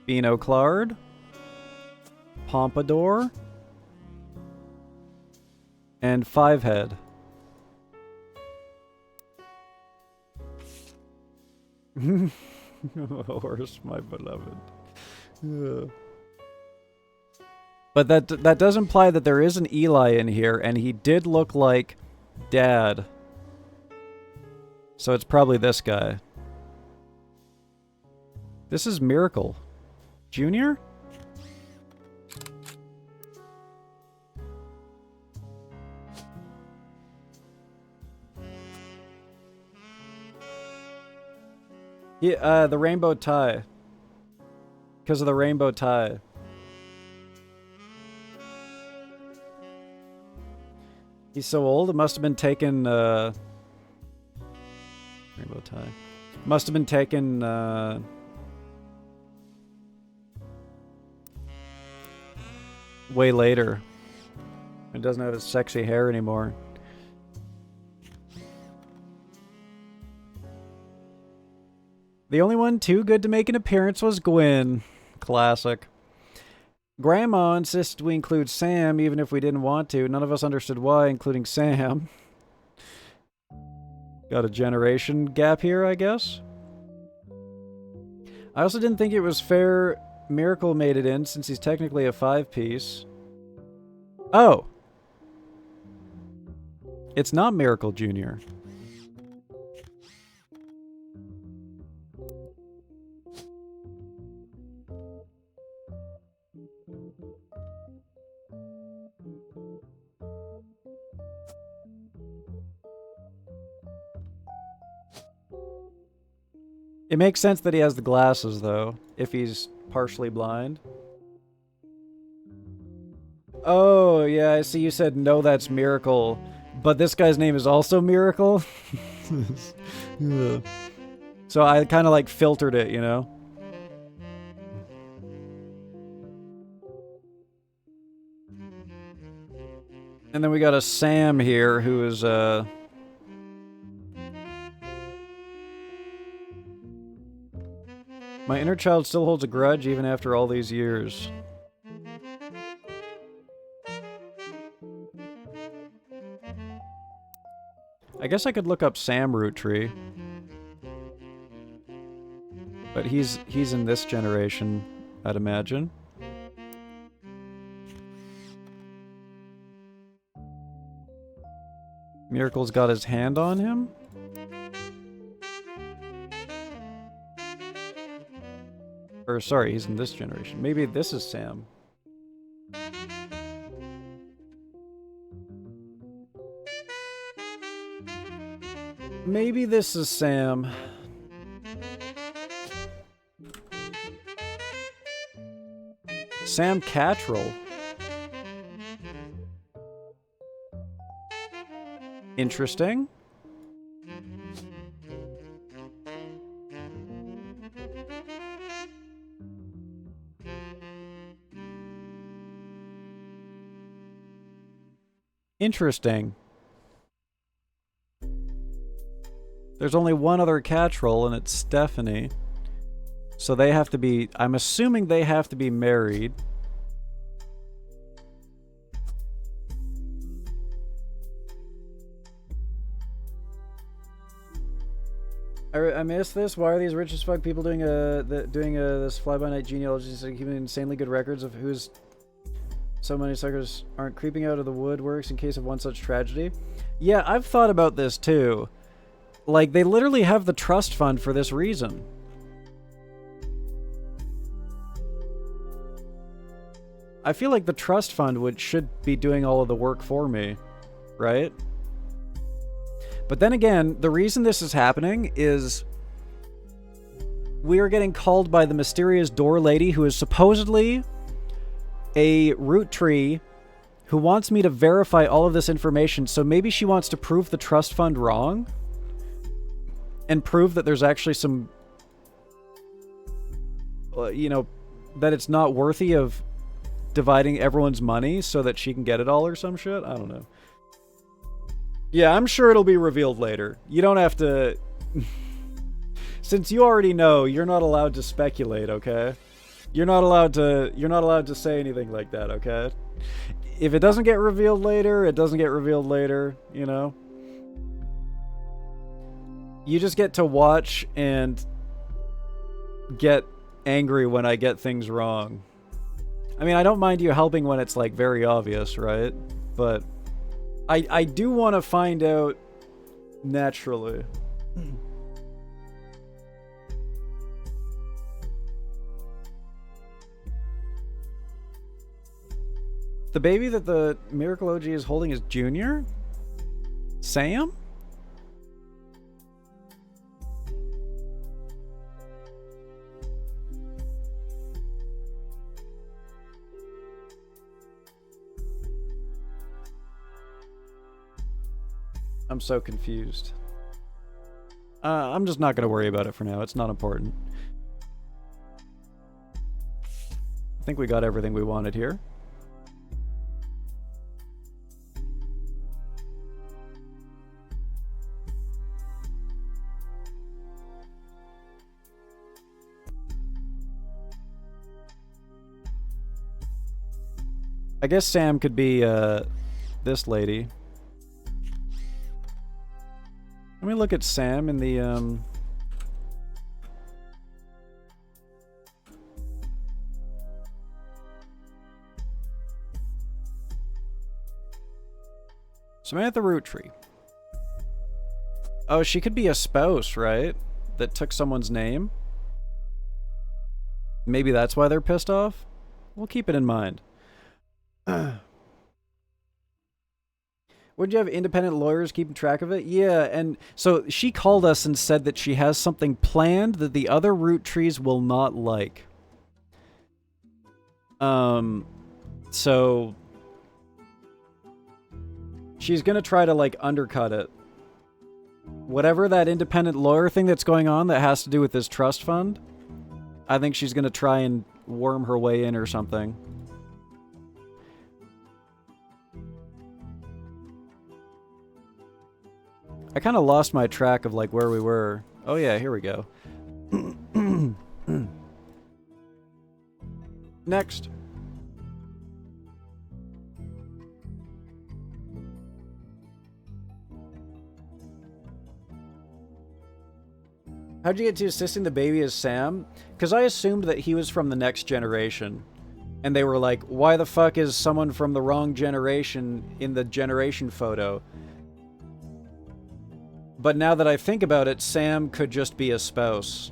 [SPEAKER 1] Beano Claude. Pompadour. And Fivehead. Horse, my beloved. But that does imply that there is an Eli in here, and he did look like Dad. So it's probably this guy. This is Miracle. Junior? Yeah, the rainbow tie. Because of the rainbow tie. He's so old, it must have been taken, rainbow tie. Must have been taken, way later. It doesn't have his sexy hair anymore. The only one too good to make an appearance was Gwen. Classic. Grandma insisted we include Sam even if we didn't want to. None of us understood why, including Sam. Got a generation gap here, I guess. I also didn't think it was fair Miracle made it in, since he's technically a 5-piece. Oh! It's not Miracle Jr. It makes sense that he has the glasses, though, if he's partially blind. Oh, yeah, I see you said, no, that's Miracle. But this guy's name is also Miracle? Yeah. So I kind of, like, filtered it, you know? And then we got a Sam here, who is, my inner child still holds a grudge even after all these years. I guess I could look up Sam Root Tree. But he's in this generation, I'd imagine. Miracle's got his hand on him? Or, sorry, he's in this generation. Maybe this is Sam. Maybe this is Sam. Sam Cattrall. Interesting. Interesting. There's only one other Cattrall, and it's Stephanie. So they have to be... I'm assuming they have to be married. I missed this. Why are these rich as fuck people doing this fly-by-night genealogy instead of keeping insanely good records of who's... So many suckers aren't creeping out of the woodworks in case of one such tragedy? Yeah, I've thought about this too. Like, they literally have the trust fund for this reason. I feel like the trust fund should be doing all of the work for me, right? But then again, the reason this is happening is we are getting called by the mysterious door lady who is supposedly a root tree who wants me to verify all of this information. So maybe she wants to prove the trust fund wrong and prove that there's actually some, you know, that it's not worthy of dividing everyone's money so that she can get it all or some shit. I don't know. Yeah, I'm sure it'll be revealed later. You don't have to... Since you already know, you're not allowed to speculate, okay? You're not allowed to say anything like that, okay? If it doesn't get revealed later, it doesn't get revealed later, you know? You just get to watch and get angry when I get things wrong. I mean, I don't mind you helping when it's, like, very obvious, right? But I do want to find out naturally. The baby that the Miracle OG is holding is Junior? Sam? I'm so confused. I'm just not going to worry about it for now. It's not important. I think we got everything we wanted here. I guess Sam could be this lady. Let me look at Sam in the Samantha Root Tree. Oh, she could be a spouse, right? That took someone's name. Maybe that's why they're pissed off. We'll keep it in mind. Would you have independent lawyers keeping track of it? Yeah, and so she called us and said that she has something planned that the other root trees will not like. So she's gonna try to, like, undercut it. Whatever that independent lawyer thing that's going on that has to do with this trust fund, I think she's gonna try and worm her way in or something. I kind of lost my track of, like, where we were. Oh yeah, here we go. Next. How'd you get to assisting the baby as Sam? Because I assumed that he was from the next generation. And they were like, why the fuck is someone from the wrong generation in the generation photo? But now that I think about it, Sam could just be a spouse.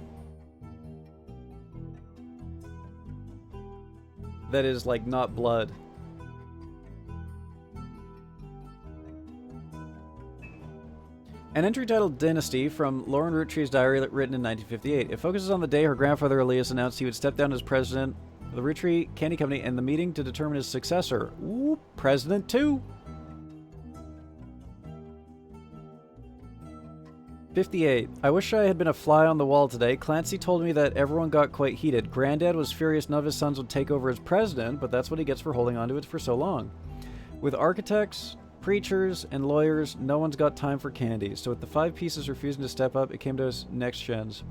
[SPEAKER 1] That is, like, not blood. An entry titled Dynasty from Lauren Roottree's diary written in 1958. It focuses on the day her grandfather Elias announced he would step down as president of the Roottree Candy Company and the meeting to determine his successor. Ooh, President 2. 58. I wish I had been a fly on the wall today. Clancy told me that everyone got quite heated. Granddad was furious none of his sons would take over as president, but that's what he gets for holding on to it for so long. With architects, preachers, and lawyers, no one's got time for candy. So with the 5 pieces refusing to step up, it came to us next gens.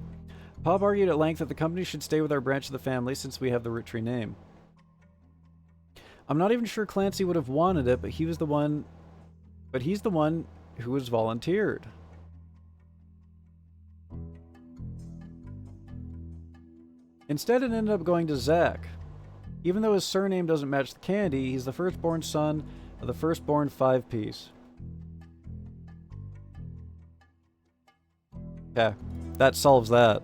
[SPEAKER 1] Pop argued at length that the company should stay with our branch of the family since we have the Roottree name. I'm not even sure Clancy would have wanted it, but he's the one who was volunteered. Instead, it ended up going to Zach. Even though his surname doesn't match the candy, he's the firstborn son of the firstborn 5-piece. Okay, that solves that.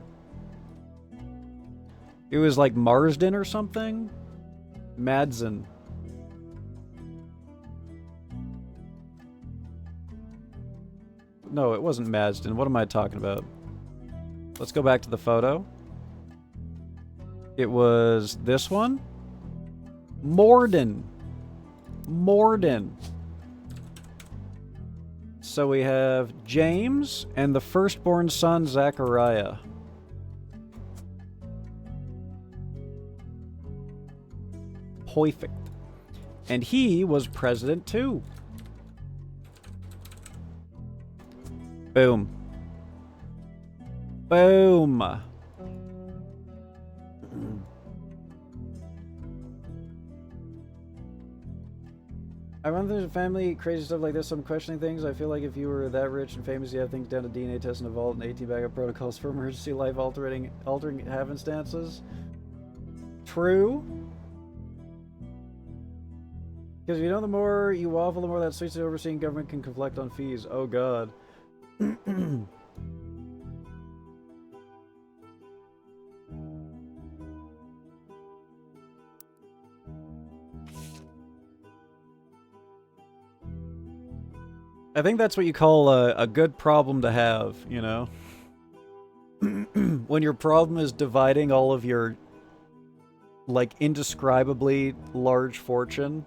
[SPEAKER 1] It was like Marsden or something? Madsen. No, it wasn't Madsden. What am I talking about? Let's go back to the photo. It was this one? Morden. Morden. So we have James and the firstborn son, Zachariah. Perfect. And he was president too. Boom. Boom. I run through the family, crazy stuff like this, so I'm questioning things. I feel like if you were that rich and famous, you have things down to DNA tests in a vault and 18 backup protocols for emergency life altering happenstances. True. Because you know, the more you waffle, the more that sweet overseeing government can collect on fees. Oh god. I think that's what you call a good problem to have, you know? When your problem is dividing all of your, like, indescribably large fortune.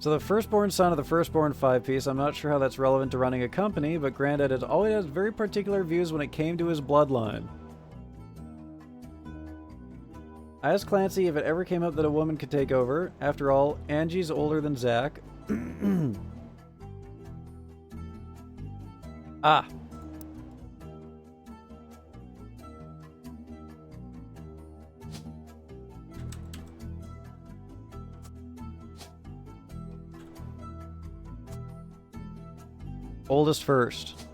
[SPEAKER 1] So the firstborn son of the firstborn 5-piece, I'm not sure how that's relevant to running a company, but Granddad has always had very particular views when it came to his bloodline. I asked Clancy if it ever came up that a woman could take over. After all, Angie's older than Zach. Ah. Oldest first.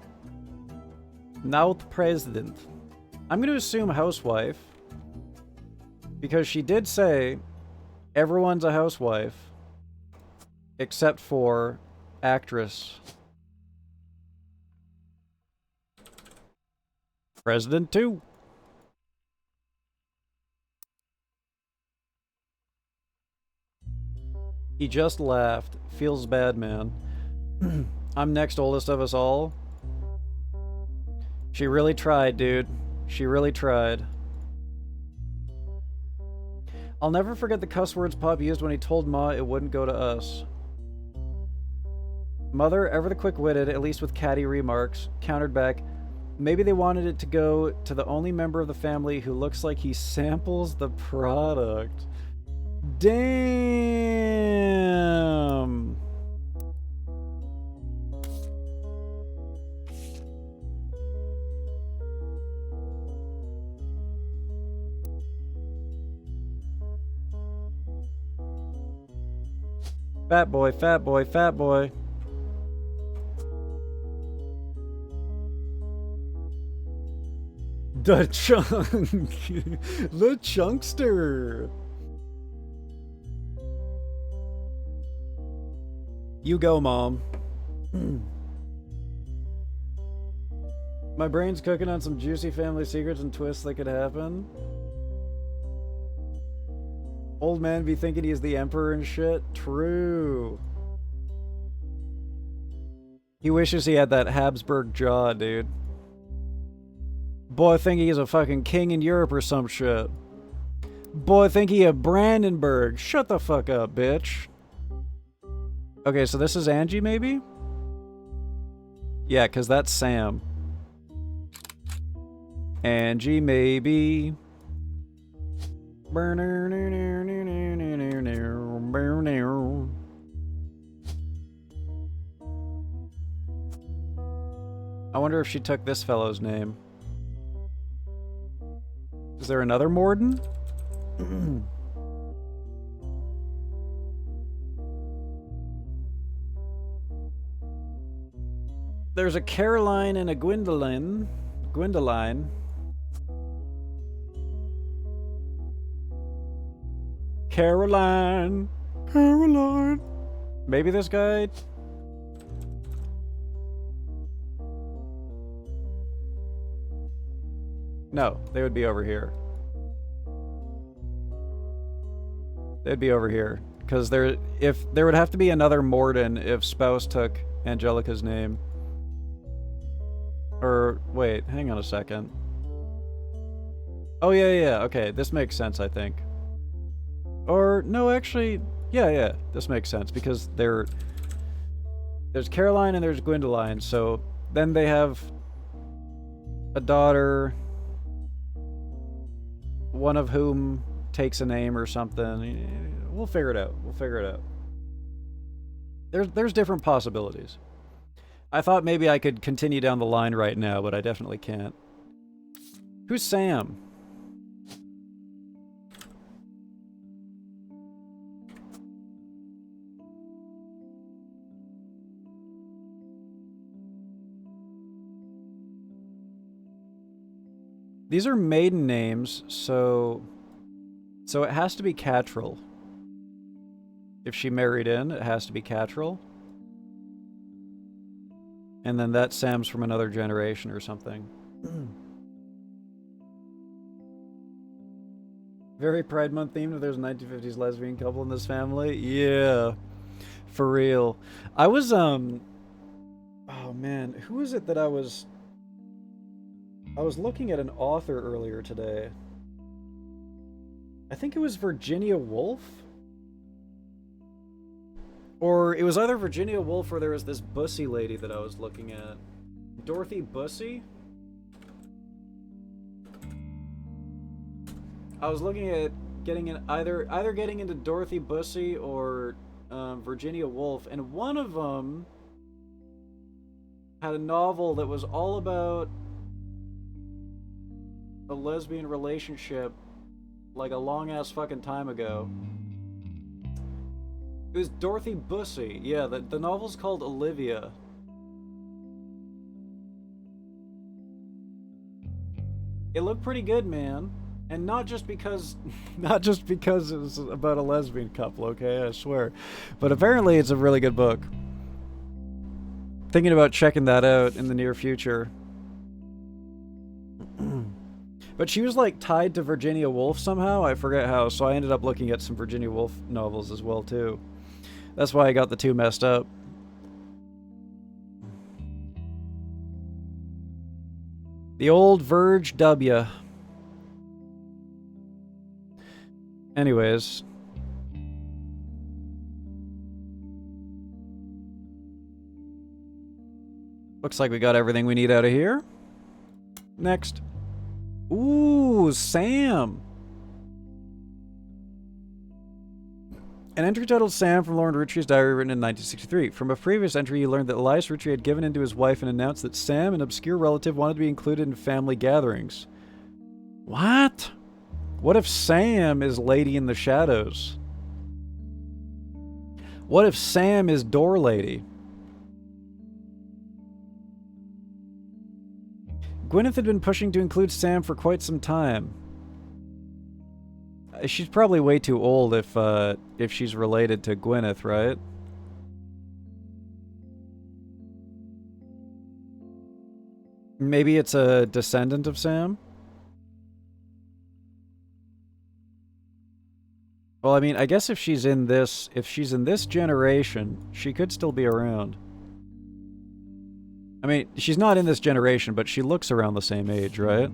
[SPEAKER 1] Now the president. I'm going to assume housewife. Because she did say everyone's a housewife. Except for actress. President 2. He just laughed. Feels bad, man. I'm next oldest of us all. She really tried, dude. She really tried. I'll never forget the cuss words Pop used when he told Ma it wouldn't go to us. Mother, ever the quick-witted, at least with catty remarks, countered back, maybe they wanted it to go to the only member of the family who looks like he samples the product. Damn! Fat boy, fat boy, fat boy. The chunk. The chunkster. You go, Mom. My brain's cooking on some juicy family secrets and twists that could happen. Old man be thinking he's the emperor and shit. True. He wishes he had that Habsburg jaw, dude. Boy, think he's a fucking king in Europe or some shit. Boy, think he a Brandenburg. Shut the fuck up, bitch. Okay, so this is Angie, maybe? Yeah, because that's Sam. Angie, maybe. I wonder if she took this fellow's name. Is there another Morden? There's a Caroline and a Gwendoline. Gwendoline. Caroline. Caroline. Maybe this guy. No, they would be over here. They'd be over here. Because there would have to be another Morden if Spouse took Angelica's name. Or, wait, hang on a second. Oh, yeah, okay, this makes sense, I think. Or, no, actually, yeah, this makes sense, because there's Caroline and there's Gwendoline, so then they have a daughter, one of whom takes a name or something. We'll figure it out. There's different possibilities. I thought maybe I could continue down the line right now, but I definitely can't. Who's Sam? These are maiden names, so it has to be Catril. If she married in, it has to be Catril. And then that Sam's from another generation or something. Very Pride Month themed if there's a 1950s lesbian couple in this family. Yeah. For real. I was, oh man, who is it that I was looking at an author earlier today. I think it was Virginia Woolf? Or it was either Virginia Woolf or there was this Bussy lady that I was looking at. Dorothy Bussy? I was looking at getting in either getting into Dorothy Bussy or Virginia Woolf, and one of them had a novel that was all about a lesbian relationship like a long ass fucking time ago. It was Dorothy Bussy. Yeah, the novel's called Olivia. It looked pretty good, man. And not just because it was about a lesbian couple, okay? I swear. But apparently it's a really good book. Thinking about checking that out in the near future. But she was like tied to Virginia Woolf somehow. I forget how, so I ended up looking at some Virginia Woolf novels as well too. That's why I got the two messed up. The old Verge W. Anyways. Looks like we got everything we need out of here. Next. Ooh, Sam. An entry titled Sam from Lord Roottrie's diary written in 1963. From a previous entry, you learned that Elias Roottree had given in to his wife and announced that Sam, an obscure relative, wanted to be included in family gatherings. What? What if Sam is Lady in the Shadows? What if Sam is Door Lady? Gwyneth had been pushing to include Sam for quite some time. She's probably way too old if she's related to Gwyneth, right? Maybe it's a descendant of Sam? Well, I mean, I guess if she's in this generation, she could still be around. I mean, she's not in this generation, but she looks around the same age, right?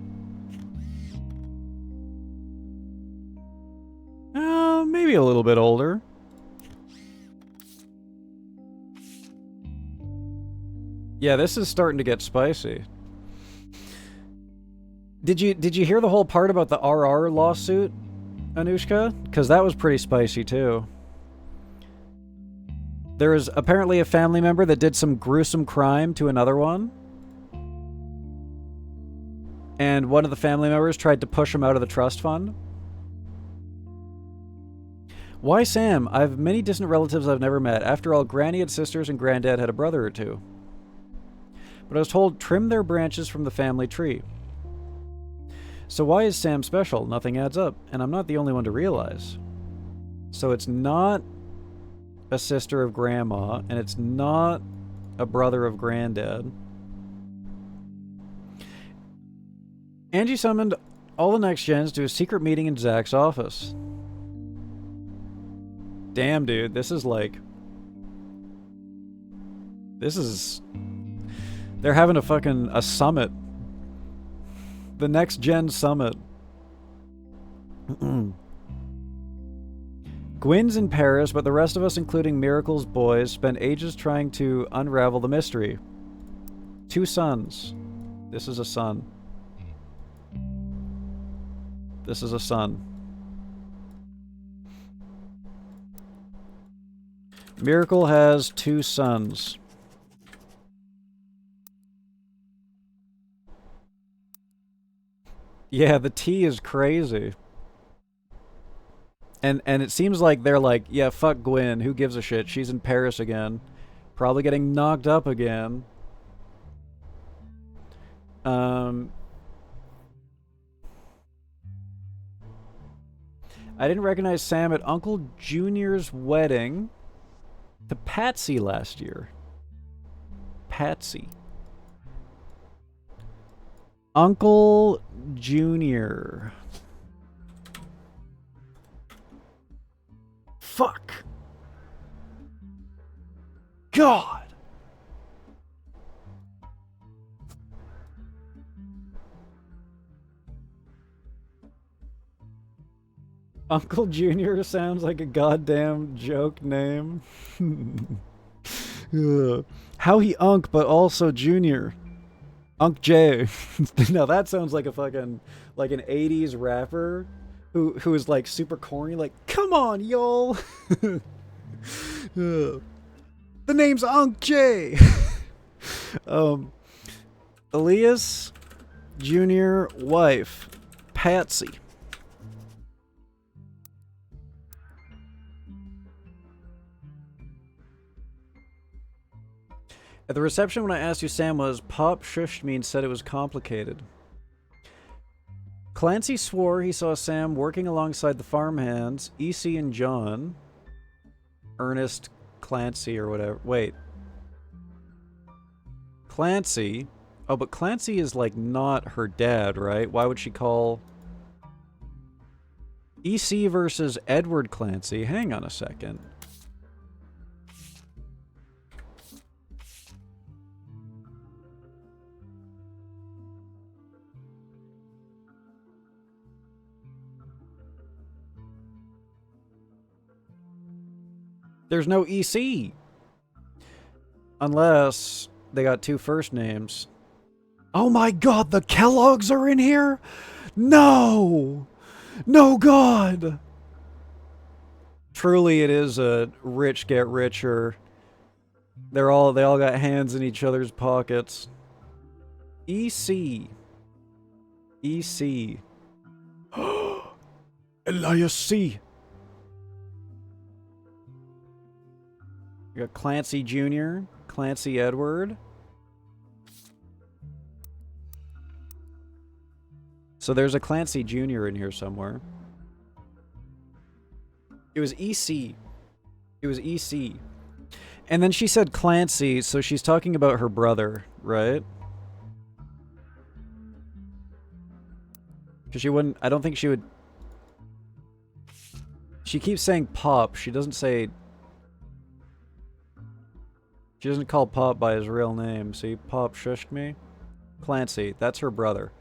[SPEAKER 1] Maybe a little bit older. Yeah, this is starting to get spicy. Did you hear the whole part about the RR lawsuit, Anushka? Because that was pretty spicy too. There is apparently a family member that did some gruesome crime to another one. And one of the family members tried to push him out of the trust fund. Why Sam? I have many distant relatives I've never met. After all, Granny had sisters and Granddad had a brother or two. But I was told, trim their branches from the family tree. So why is Sam special? Nothing adds up. And I'm not the only one to realize. So it's not a sister of Grandma, and it's not a brother of Granddad. Angie summoned all the next gens to a secret meeting in Zach's office. Damn, dude, this is like... They're having a summit. The next gen summit. Gwyn's in Paris, but the rest of us, including Miracle's boys, spent ages trying to unravel the mystery. 2 sons. This is a son. This is a son. Miracle has 2 sons. Yeah, the T is crazy. And it seems like they're like, yeah, fuck Gwyn, who gives a shit? She's in Paris again. Probably getting knocked up again. I didn't recognize Sam at Uncle Junior's wedding to Patsy last year. Patsy. Uncle Junior. Fuck. God. Uncle Junior sounds like a goddamn joke name. How he Unc, but also Junior. Unc J. No, that sounds like a fucking, like an 80s rapper who is like super corny, like, come on, y'all. The name's Unc J. Elias Junior wife, Patsy. At the reception when I asked who Sam was, Pop shushed me and said it was complicated. Clancy swore he saw Sam working alongside the farmhands, EC and John. Ernest Clancy or whatever. Wait. Clancy? Oh, but Clancy is like not her dad, right? Why would she call... EC versus Edward Clancy. Hang on a second. There's no EC. Unless they got 2 first names. Oh my god, the Kellogg's are in here? No! No, God! Truly, it is a rich get richer. They all got hands in each other's pockets. EC. EC. Elias C. You got Clancy Jr., Clancy Edward. So there's a Clancy Jr. in here somewhere. It was EC. It was EC. And then she said Clancy, so she's talking about her brother, right? Because she wouldn't... I don't think she would... She keeps saying Pop. She doesn't say... She doesn't call Pop by his real name. See, Pop shushed me. Clancy. That's her brother.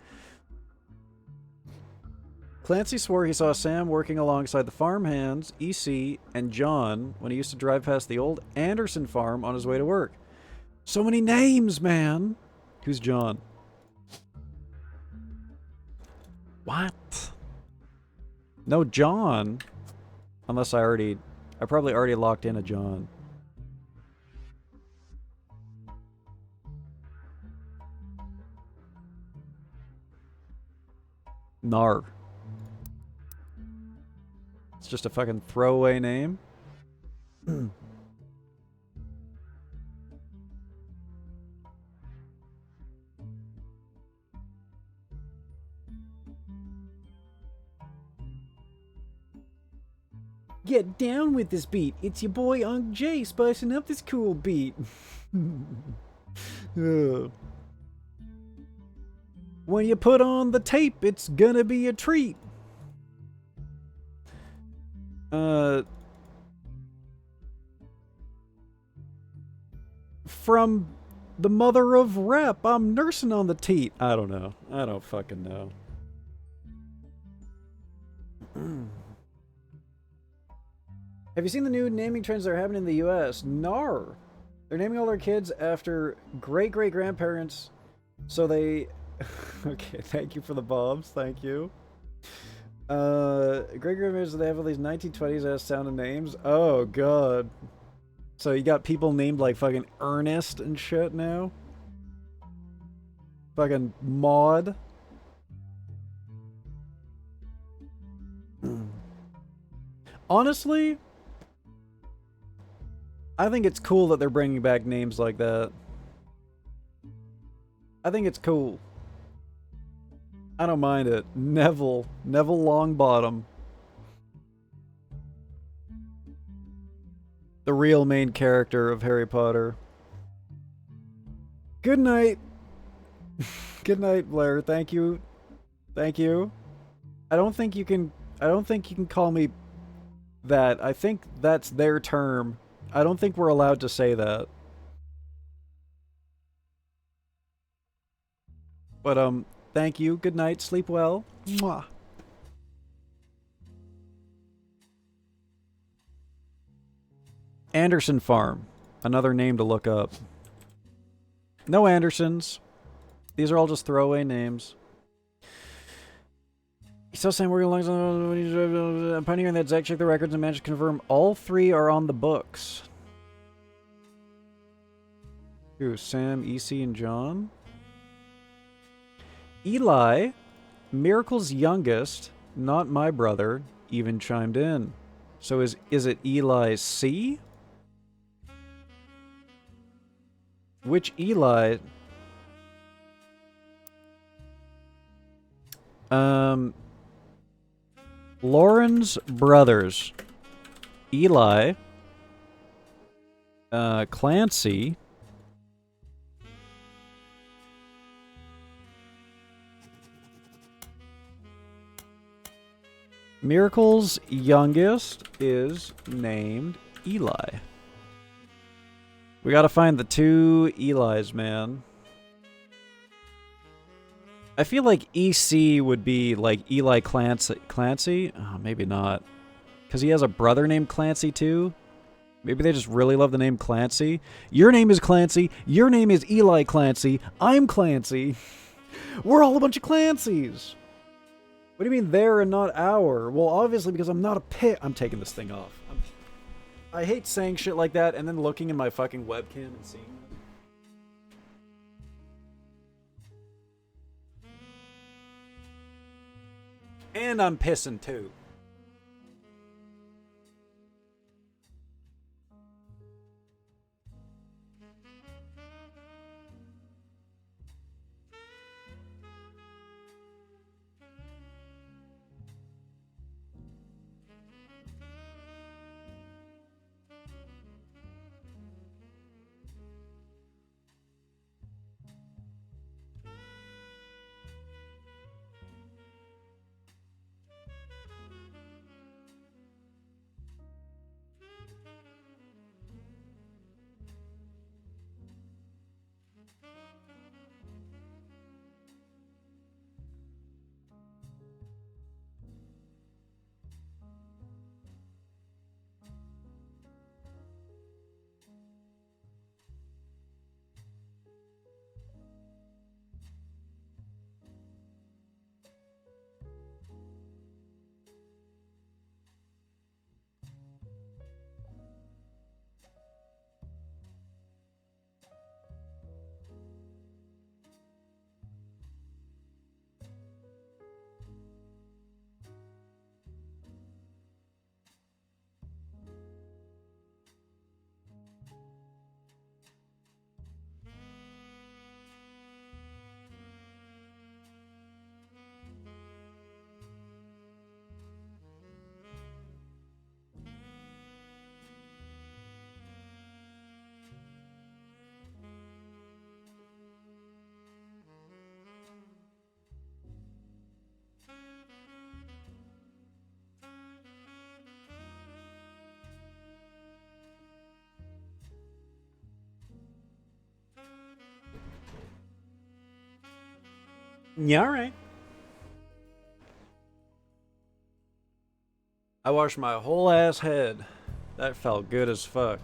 [SPEAKER 1] Clancy swore he saw Sam working alongside the farmhands, EC, and John when he used to drive past the old Anderson farm on his way to work. So many names, man! Who's John? What? No, John. Unless I probably already locked in a John. Nar. It's just a fucking throwaway name. Get down with this beat. It's your boy Unc J spicing up this cool beat. Ugh. When you put on the tape, it's gonna be a treat. From the mother of rap, I'm nursing on the teat. I don't know. I don't fucking know. Have you seen the new naming trends that are happening in the US? Nar. They're naming all their kids after great-great-grandparents, so they... Okay, thank you for the bobs. Thank you. Great-grandparents, they have all these 1920s-ass sounding names. Oh, God. So you got people named like fucking Ernest and shit now? Fucking Maud? Honestly, I think it's cool that they're bringing back names like that. I think it's cool. I don't mind it. Neville Longbottom. The real main character of Harry Potter. Good night. Good night, Blair. Thank you. Thank you. I don't think you can call me that. I think that's their term. I don't think we're allowed to say that. But thank you. Good night. Sleep well. Mwah. Anderson Farm. Another name to look up. No Andersons. These are all just throwaway names. He's still saying we're alongside. I'm pioneering that Zach checked the records and managed to confirm all three are on the books. Who? Sam, EC, and John? Eli, Miracle's youngest, not my brother, even chimed in. So is it Eli C? Which Eli? Lauren's brothers. Eli. Clancy. Miracle's youngest is named Eli. We gotta find the two Elis, man. I feel like EC would be like Eli Clancy? Oh, maybe not. Because he has a brother named Clancy too? Maybe they just really love the name Clancy. Your name is Clancy. Your name is Eli Clancy. I'm Clancy. We're all a bunch of Clancys. What do you mean there and not our? Well, obviously because I'm not a pit. I'm taking this thing off. I hate saying shit like that and then looking in my fucking webcam and seeing it. And I'm pissing too. Yeah, alright. I washed my whole ass head. That felt good as fuck.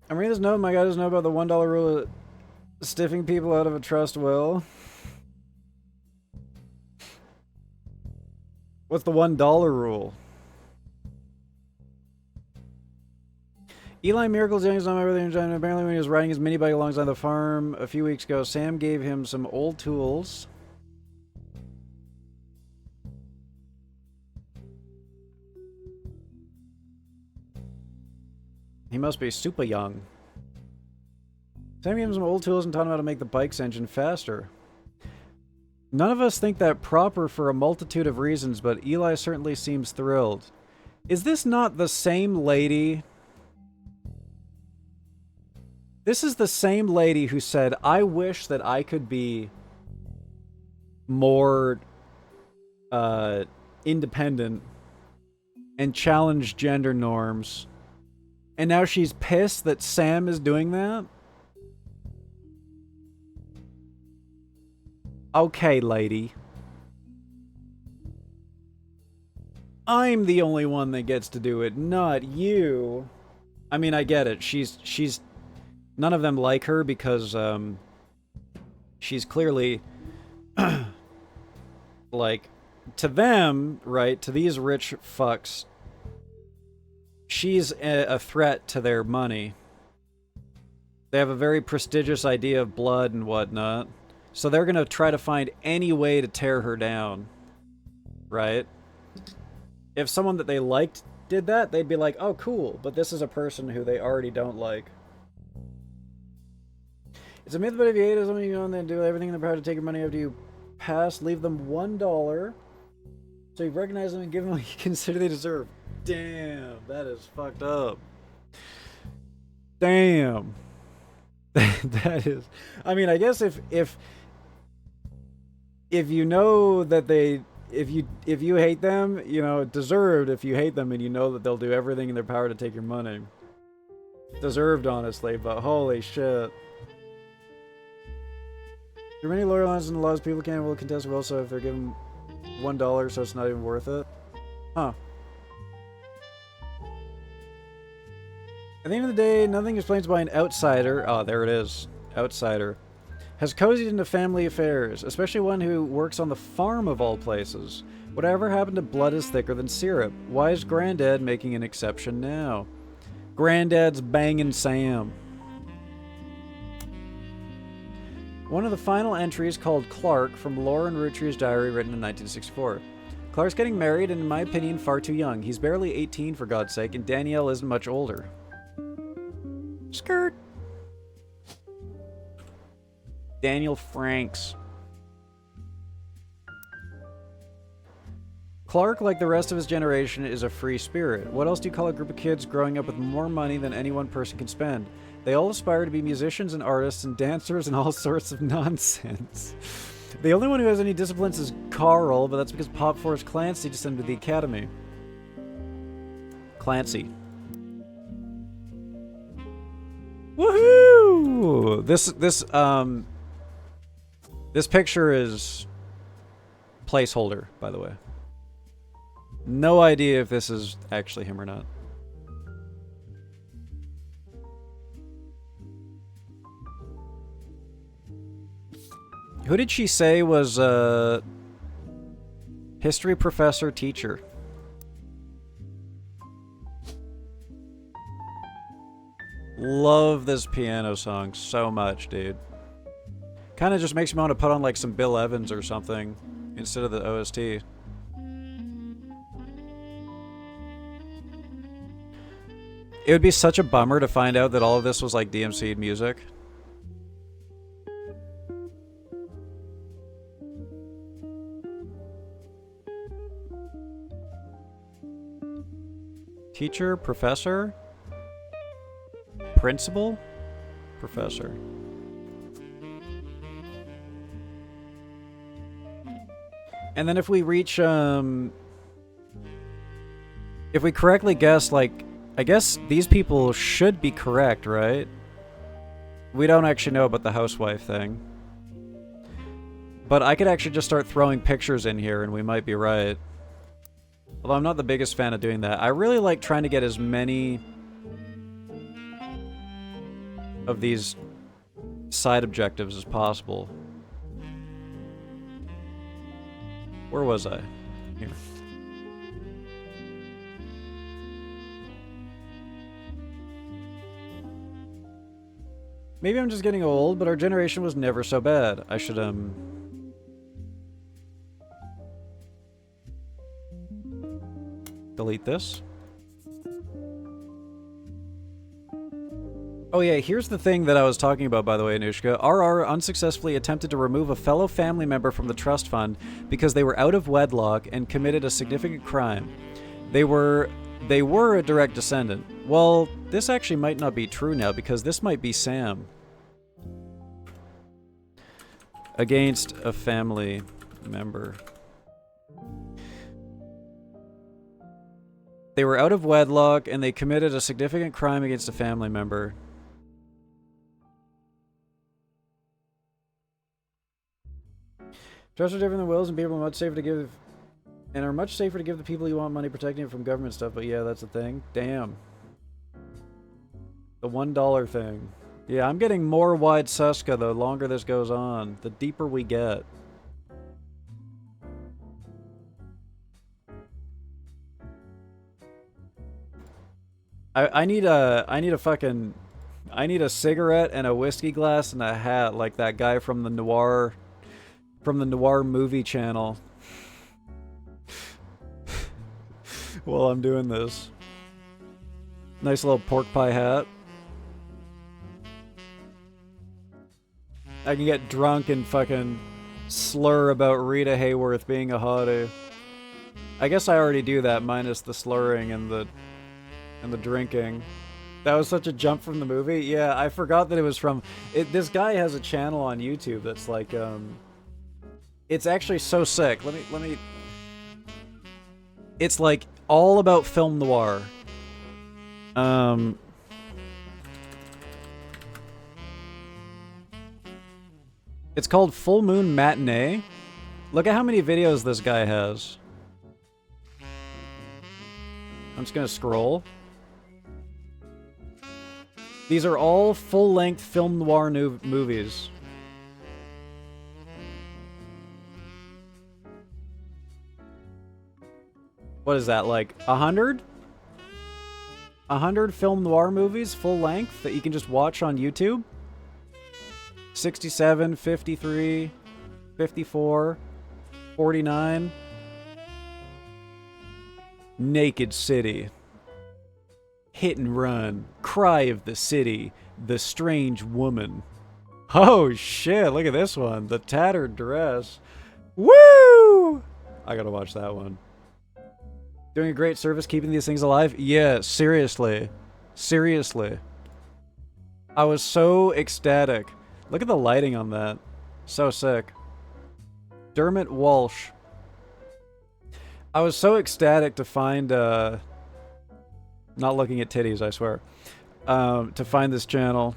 [SPEAKER 1] I'm reading this note. My guy doesn't know about the $1 rule of stiffing people out of a trust will. What's the $1 rule? Eli Miracle's young is not my brother. Apparently when he was riding his mini bike alongside the farm a few weeks ago, Sam gave him some old tools. He must be super young. Sam gave him some old tools and taught him how to make the bike's engine faster. None of us think that proper for a multitude of reasons, but Eli certainly seems thrilled. Is this not the same lady? This is the same lady who said, I wish that I could be more independent and challenge gender norms. And now she's pissed that Sam is doing that? Okay, lady. I'm the only one that gets to do it, not you. I mean, I get it. She's none of them like her because she's clearly like, to them, right, to these rich fucks, she's a threat to their money. They have a very prestigious idea of blood and whatnot. So they're going to try to find any way to tear her down. Right? If someone that they liked did that, they'd be like, oh, cool. But this is a person who they already don't like. It's a myth, but if you hate something, you know, and they do everything in their power to take your money after you pass, leave them $1. So you recognize them and give them what you consider they deserve. Damn, that is fucked up. Damn. That is... I mean, I guess if you know that they... If you hate them, you know, deserved if you hate them and you know that they'll do everything in their power to take your money. Deserved, honestly, but holy shit. There are many lower lines in the laws people can't will contest well, so if they're given $1, so it's not even worth it. Huh. At the end of the day, nothing explains why an outsider, oh, there it is, outsider, has cozied into family affairs, especially one who works on the farm of all places. Whatever happened to blood is thicker than syrup? Why is Granddad making an exception now? Granddad's banging Sam. One of the final entries called Clark from Lauren Rootttree's diary written in 1964. Clark's getting married and in my opinion far too young. He's barely 18 for God's sake and Danielle isn't much older. Skirt. Daniel Franks. Clark, like the rest of his generation, is a free spirit. What else do you call a group of kids growing up with more money than any one person can spend? They all aspire to be musicians and artists and dancers and all sorts of nonsense. The only one who has any disciplines is Carl, but that's because Pop forced Clancy to send him to the academy. Clancy. Woohoo! This picture is placeholder, by the way. No idea if this is actually him or not. Who did she say was a history professor teacher? Love this piano song so much, dude. Kind of just makes me want to put on like some Bill Evans or something instead of the OST. It would be such a bummer to find out that all of this was like DMC'd music. Teacher, professor, principal, professor. And then if we reach, if we correctly guess, like, I guess these people should be correct, right? We don't actually know about the housewife thing. But I could actually just start throwing pictures in here and we might be right. Although I'm not the biggest fan of doing that. I really like trying to get as many of these side objectives as possible. Where was I? Here. Maybe I'm just getting old, but our generation was never so bad. I should, delete this. Oh yeah, here's the thing that I was talking about, by the way, Anushka. RR unsuccessfully attempted to remove a fellow family member from the trust fund because they were out of wedlock and committed a significant crime. They were a direct descendant. Well, this actually might not be true now because this might be Sam. Against a family member. They were out of wedlock and they committed a significant crime against a family member. Trusts are different than wills, and people are much safer to give, and are much safer to give the people you want money, protecting it from government stuff. But yeah, that's the thing. Damn. The $1 thing. Yeah, I'm getting more wide Suska the longer this goes on. The deeper we get. I need a cigarette and a whiskey glass and a hat like that guy from the noir movie channel. While I'm doing this. Nice little pork pie hat. I can get drunk and fucking slur about Rita Hayworth being a hottie. I guess I already do that, minus the slurring and the drinking. That was such a jump from the movie. Yeah, I forgot that it was from... This guy has a channel on YouTube that's like, it's actually so sick. Let me... It's like all about film noir. It's called Full Moon Matinee. Look at how many videos this guy has. I'm just gonna scroll. These are all full-length film noir movies. What is that, like 100? 100 film noir movies, full length, that you can just watch on YouTube? 67, 53, 54, 49. Naked City. Hit and Run. Cry of the City. The Strange Woman. Oh shit, look at this one. The Tattered Dress. Woo! I gotta watch that one. Doing a great service keeping these things alive? Yeah, seriously. Seriously. I was so ecstatic. Look at the lighting on that. So sick. Dermot Walsh. I was so ecstatic to find, not looking at titties, I swear. To find this channel.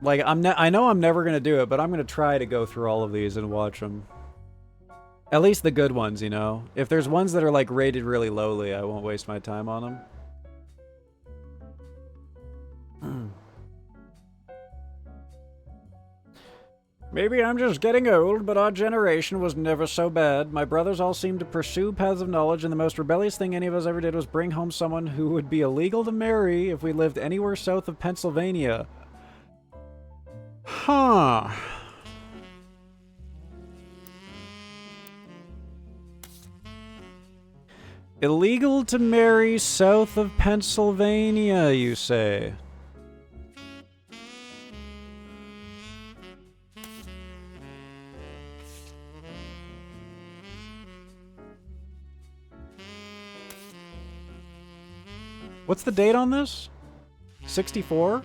[SPEAKER 1] Like, I know I'm never gonna do it, but I'm gonna try to go through all of these and watch them. At least the good ones, you know? If there's ones that are, like, rated really lowly, I won't waste my time on them. Maybe I'm just getting old, but our generation was never so bad. My brothers all seemed to pursue paths of knowledge, and the most rebellious thing any of us ever did was bring home someone who would be illegal to marry if we lived anywhere south of Pennsylvania. Huh. Illegal to marry south of Pennsylvania, you say? What's the date on this? 64?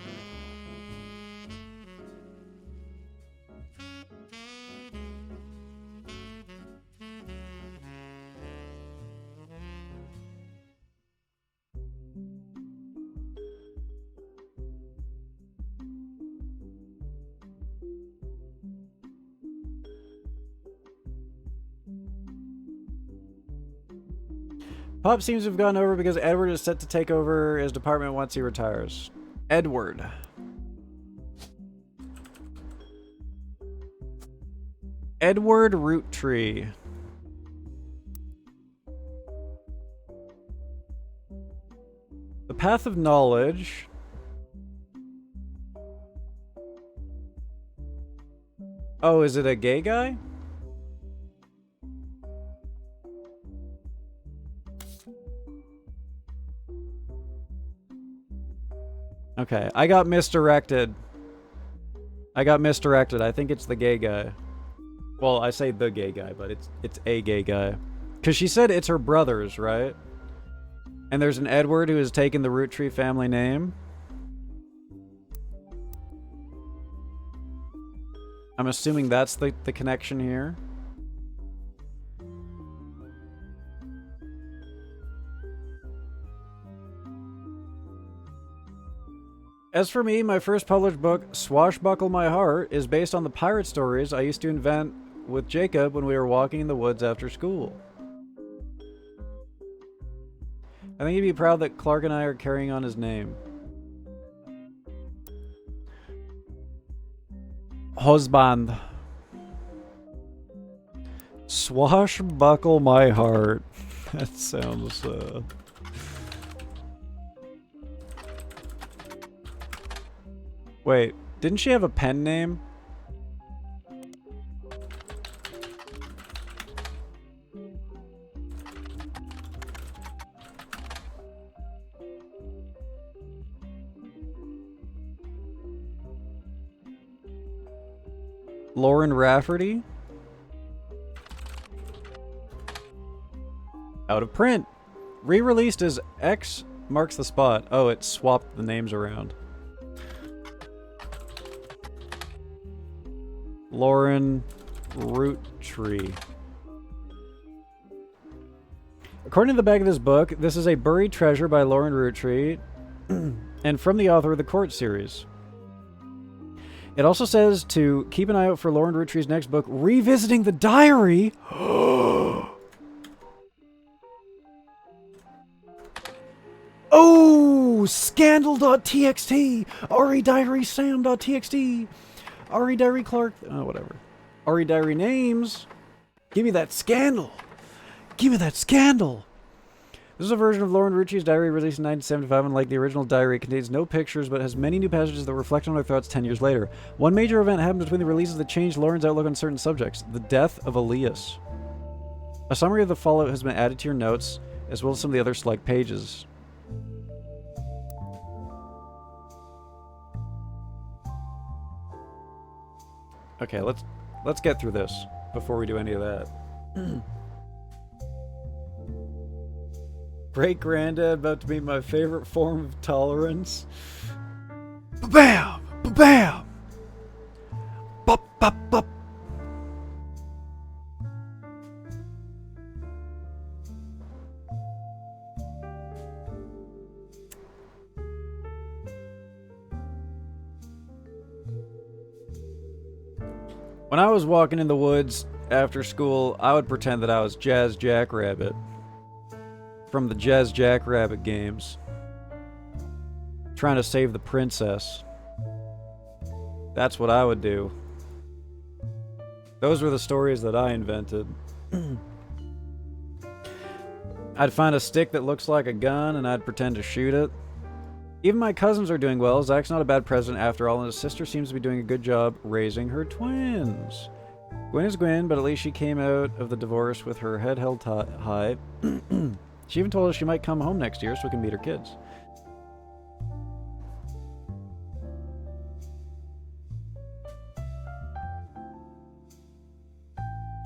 [SPEAKER 1] Pop seems to have gone over because Edward is set to take over his department once he retires. Edward. Edward Roottree. The Path of Knowledge. Oh, is it a gay guy? Okay, I got misdirected. I think it's the gay guy. Well, I say the gay guy, but it's a gay guy. Because she said it's her brother's, right? And there's an Edward who has taken the Roottree family name. I'm assuming that's the connection here. As for me, my first published book, Swashbuckle My Heart, is based on the pirate stories I used to invent with Jacob when we were walking in the woods after school. I think he'd be proud that Clark and I are carrying on his name. Husband. Swashbuckle My Heart. That sounds, Wait, didn't she have a pen name? Lauren Rafferty? Out of print. Re-released as X Marks the Spot. Oh, it swapped the names around. Lauren Roottree. According to the back of this book, this is a buried treasure by Lauren Roottree and from the author of the Court series. It also says to keep an eye out for Lauren Rootree's next book, Revisiting the Diary. Oh, scandal.txt, REDiarySam.txt, REDiary Clark, oh, whatever. REDiary names. Give me that scandal. Give me that scandal. This is a version of Lauren Rootree's diary released in 1975, and like the original diary, it contains no pictures, but has many new passages that reflect on her thoughts 10 years later. One major event happened between the releases that changed Lauren's outlook on certain subjects. The death of Elias. A summary of the fallout has been added to your notes, as well as some of the other select pages. Okay, let's get through this before we do any of that. Great granddad about to be my favorite form of tolerance. Ba-bam! Ba-bam! Bop, bop, bop. When I was walking in the woods after school, I would pretend that I was Jazz Jackrabbit from the Jazz Jackrabbit games, trying to save the princess. That's what I would do. Those were the stories that I invented. I'd find a stick that looks like a gun and I'd pretend to shoot it. Even my cousins are doing well. Zach's not a bad president after all, and his sister seems to be doing a good job raising her twins. Gwen is Gwen, but at least she came out of the divorce with her head held high. She even told us she might come home next year so we can meet her kids.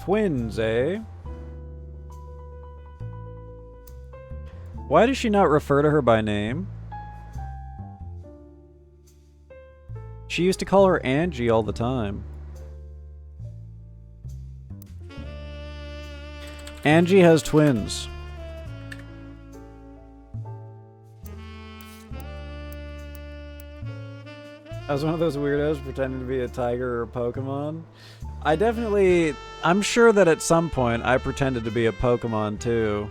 [SPEAKER 1] Twins, eh? Why does she not refer to her by name? She used to call her Angie all the time. Angie has twins. I was one of those weirdos pretending to be a tiger or a Pokemon. I'm sure that at some point I pretended to be a Pokemon too.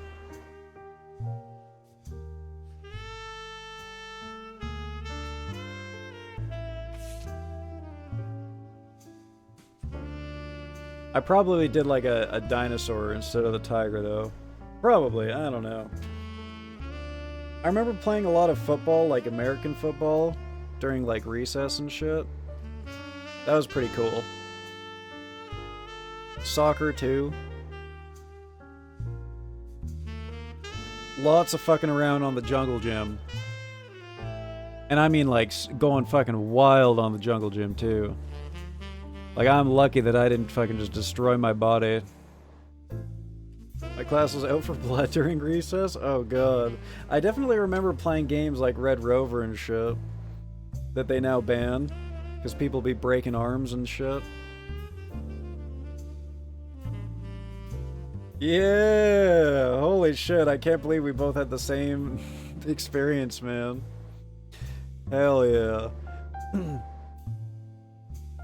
[SPEAKER 1] I probably did like a dinosaur instead of the tiger though. Probably, I don't know. I remember playing a lot of football, like American football, during like recess and shit. That was pretty cool. Soccer too. Lots of fucking around on the jungle gym. And I mean like going fucking wild on the jungle gym too. Like I'm lucky that I didn't fucking just destroy my body. My class was out for blood during recess? Oh god. I definitely remember playing games like Red Rover and shit. That they now ban. Because people be breaking arms and shit. Yeah! Holy shit, I can't believe we both had the same experience, man. Hell yeah.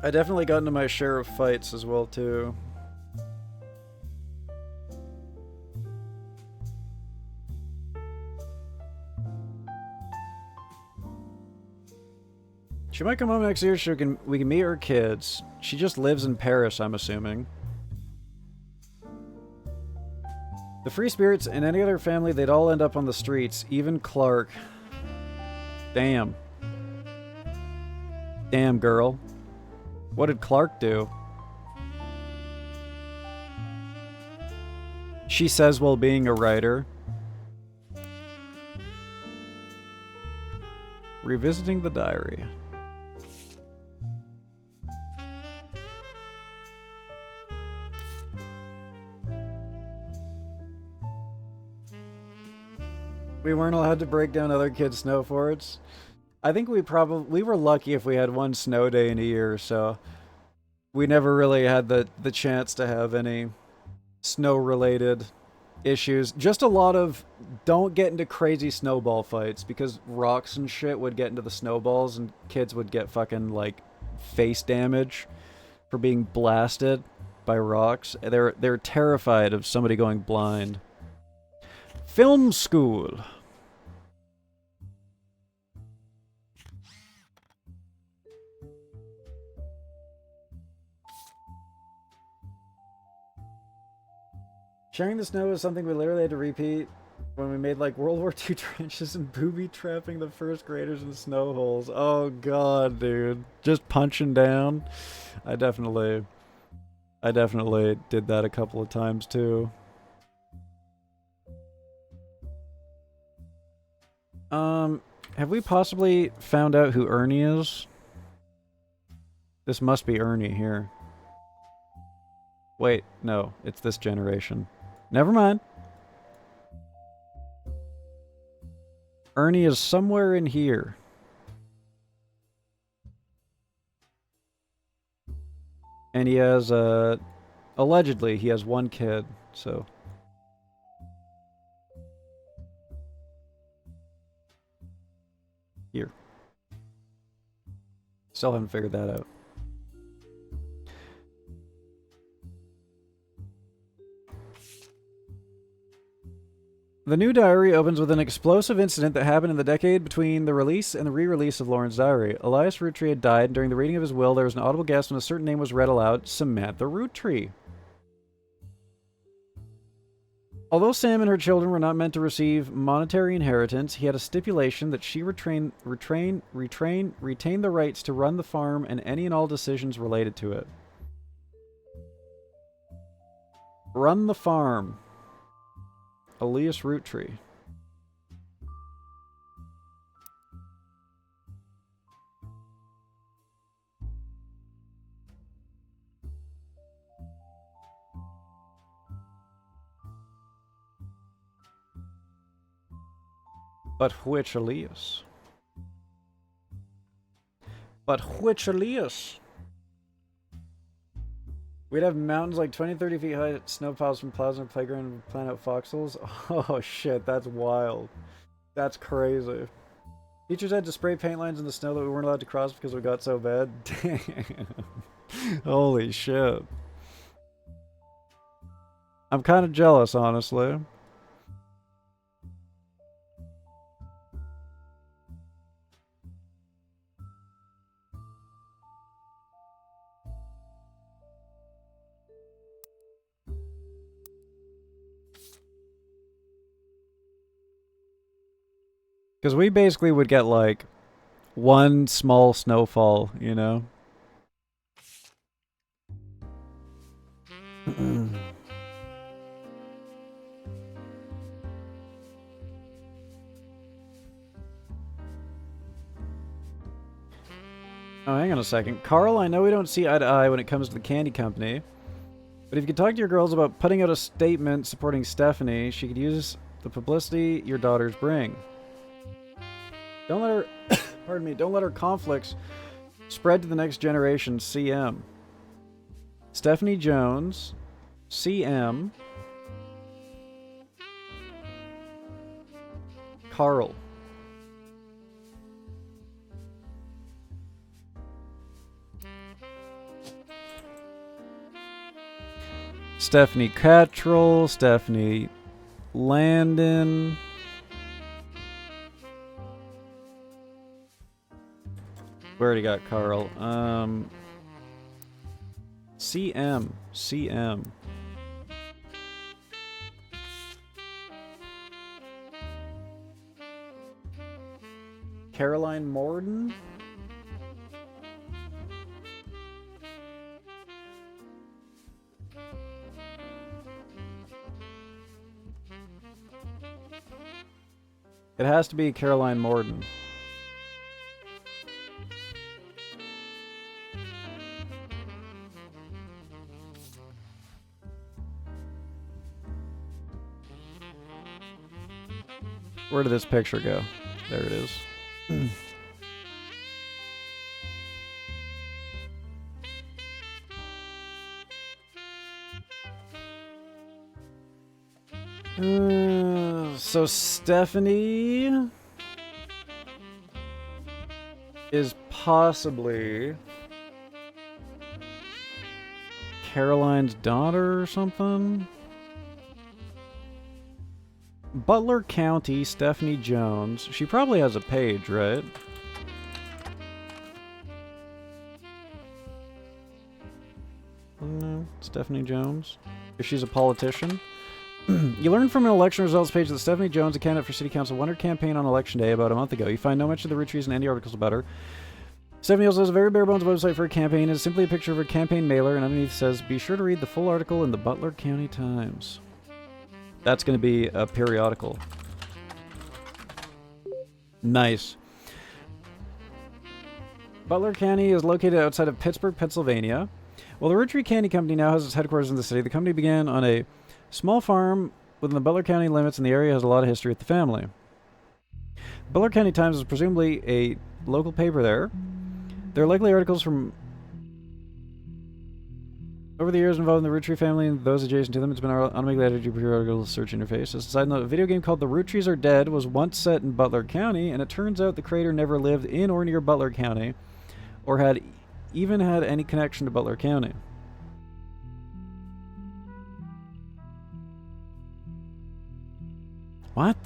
[SPEAKER 1] I definitely got into my share of fights as well, too. She might come home next year so we can meet her kids. She just lives in Paris, I'm assuming. The Free Spirits and any other family, they'd all end up on the streets. Even Clark. Damn. Damn, girl. What did Clark do? She says while being a writer. Revisiting the diary. We weren't allowed to break down other kids' snow forts. I think we were lucky if we had one snow day in a year, so we never really had the chance to have any snow-related issues. Just a lot of don't get into crazy snowball fights, because rocks and shit would get into the snowballs and kids would get fucking, like, face damage for being blasted by rocks. They're terrified of somebody going blind. Film school. Sharing the snow is something we literally had to repeat when we made like World War II trenches and booby trapping the first graders in snow holes. Oh god, dude. Just punching down. I definitely did that a couple of times too. Have we possibly found out who Ernie is? This must be Ernie here. Wait, no, it's this generation. Never mind. Ernie is somewhere in here. And he has, allegedly, he has one kid, so... Here. Still haven't figured that out. The new diary opens with an explosive incident that happened in the decade between the release and the re-release of Lauren's diary. Elias Roottree had died, and during the reading of his will, there was an audible gasp when a certain name was read aloud, Samantha Roottree. Although Sam and her children were not meant to receive monetary inheritance, he had a stipulation that she retain the rights to run the farm and any and all decisions related to it. Run the farm. Elias Roottree. But which Elias? But which Elias? We'd have mountains like 20, 30 feet high, snow piles from plasma playground and plan out foxholes. Oh shit, that's wild. That's crazy. Teachers had to spray paint lines in the snow that we weren't allowed to cross because we got so bad. Damn. Holy shit. I'm kind of jealous, honestly. Because we basically would get, like, one small snowfall, you know? Oh, hang on a second. Carl, I know we don't see eye to eye when it comes to the candy company, but if you could talk to your girls about putting out a statement supporting Stephanie, she could use the publicity your daughters bring. Don't let her, pardon me, don't let her conflicts spread to the next generation, CM. Stephanie Jones, CM, Carl. Stephanie Cattrall, Stephanie Landon. We already got Carl. CM. Caroline Morden? It has to be Caroline Morden. Where did this picture go? There it is. So Stephanie is possibly Caroline's daughter or something. Butler County, Stephanie Jones. She probably has a page, right? No, Stephanie Jones. If she's a politician. You learned from an election results page that Stephanie Jones, a candidate for city council, won her campaign on election day about a month ago. You find no mention of the ROOTTREES in any articles about her. Stephanie also has a very bare bones website for her campaign. It's simply a picture of her campaign mailer, and underneath says, be sure to read the full article in the Butler County Times. That's going to be a periodical. Nice. Butler County is located outside of Pittsburgh, Pennsylvania. While the ROOTTREE Candy Company now has its headquarters in the city, the company began on a small farm within the Butler County limits, and the area has a lot of history with the family. Butler County Times is presumably a local paper there. There are likely articles from over the years involving the ROOTTREE family and those adjacent to them. It's been automatically added to your periodical search interface. As a side note, a video game called The ROOTTREES Are Dead was once set in Butler County, and it turns out the creator never lived in or near Butler County, or had even had any connection to Butler County. What?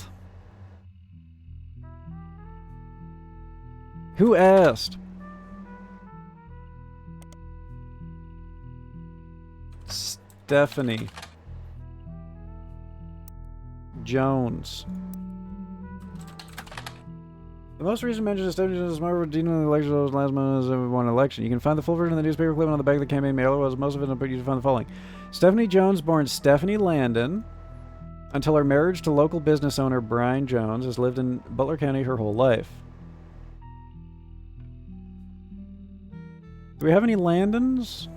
[SPEAKER 1] Who asked? Stephanie Jones. The most recent mention of Stephanie Jones' smart routine in the election was last month's won election. You can find the full version of the newspaper clip on the back of the campaign mailer, was most of it, but you can find the following. Stephanie Jones, born Stephanie Landon, until her marriage to local business owner Brian Jones, has lived in Butler County her whole life. Do we have any Landons?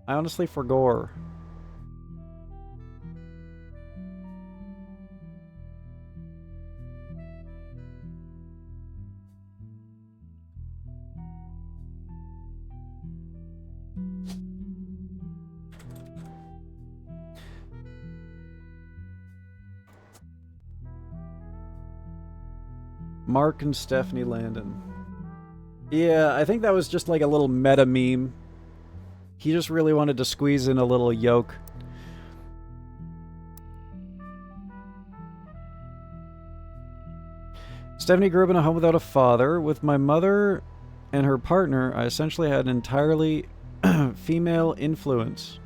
[SPEAKER 1] I honestly forgot. Mark and Stephanie Landon. Yeah, I think that was just like a little meta meme. He just really wanted to squeeze in a little yoke. Stephanie grew up in a home without a father. With my mother and her partner, I essentially had an entirely female influence.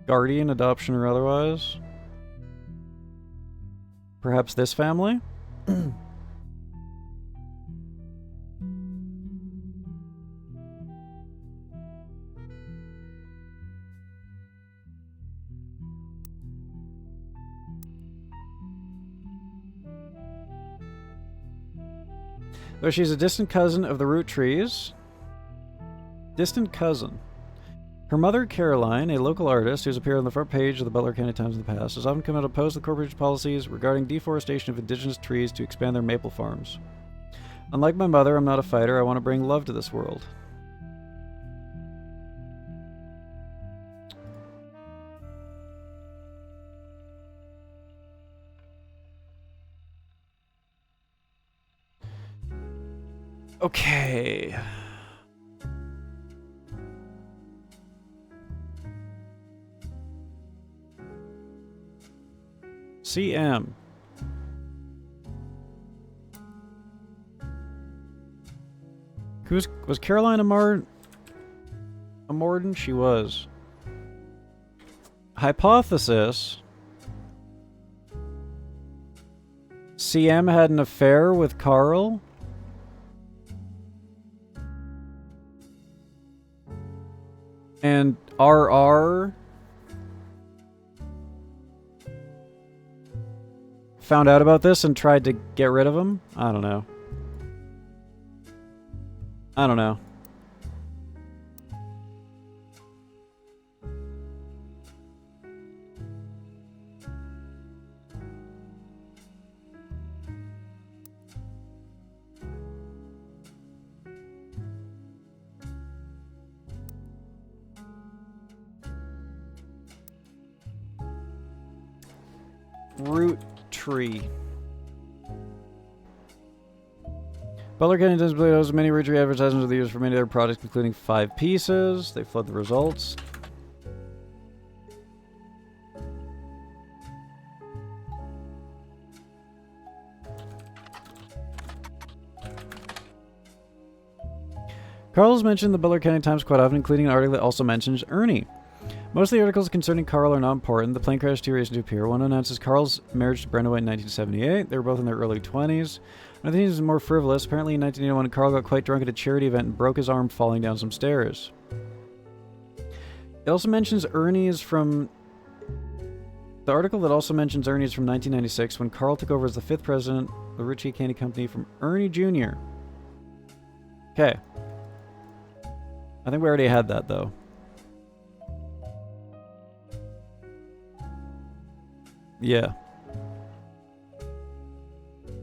[SPEAKER 1] Guardian, adoption, or otherwise. Perhaps this family? Though she's a distant cousin of the Rootttrees. Distant cousin. Her mother, Caroline, a local artist who's appeared on the front page of the Butler County Times in the past, has often come out opposed to the corporation's policies regarding deforestation of indigenous trees to expand their maple farms. Unlike my mother, I'm not a fighter. I want to bring love to this world. Okay. CM. Was Caroline a Morden? She was. Hypothesis. CM had an affair with Carl? And RR found out about this and tried to get rid of him? I don't know. I don't know. Root tree. Butler County does host many root tree advertisements of the years for many of their products, including 5 pieces. They flood the results. Carl's mentioned the Butler County Times quite often, including an article that also mentions Ernie. Most of the articles concerning Carl are not important. The plane crash theory is to appear. One announces Carl's marriage to Brenda White in 1978. They were both in their early 20s. Another thing is more frivolous. Apparently in 1981, Carl got quite drunk at a charity event and broke his arm falling down some stairs. It also mentions Ernie is from... The article that also mentions Ernie is from 1996, when Carl took over as the 5th president of the Ritchie Candy Company from Ernie Jr. Okay. I think we already had that, though. Yeah.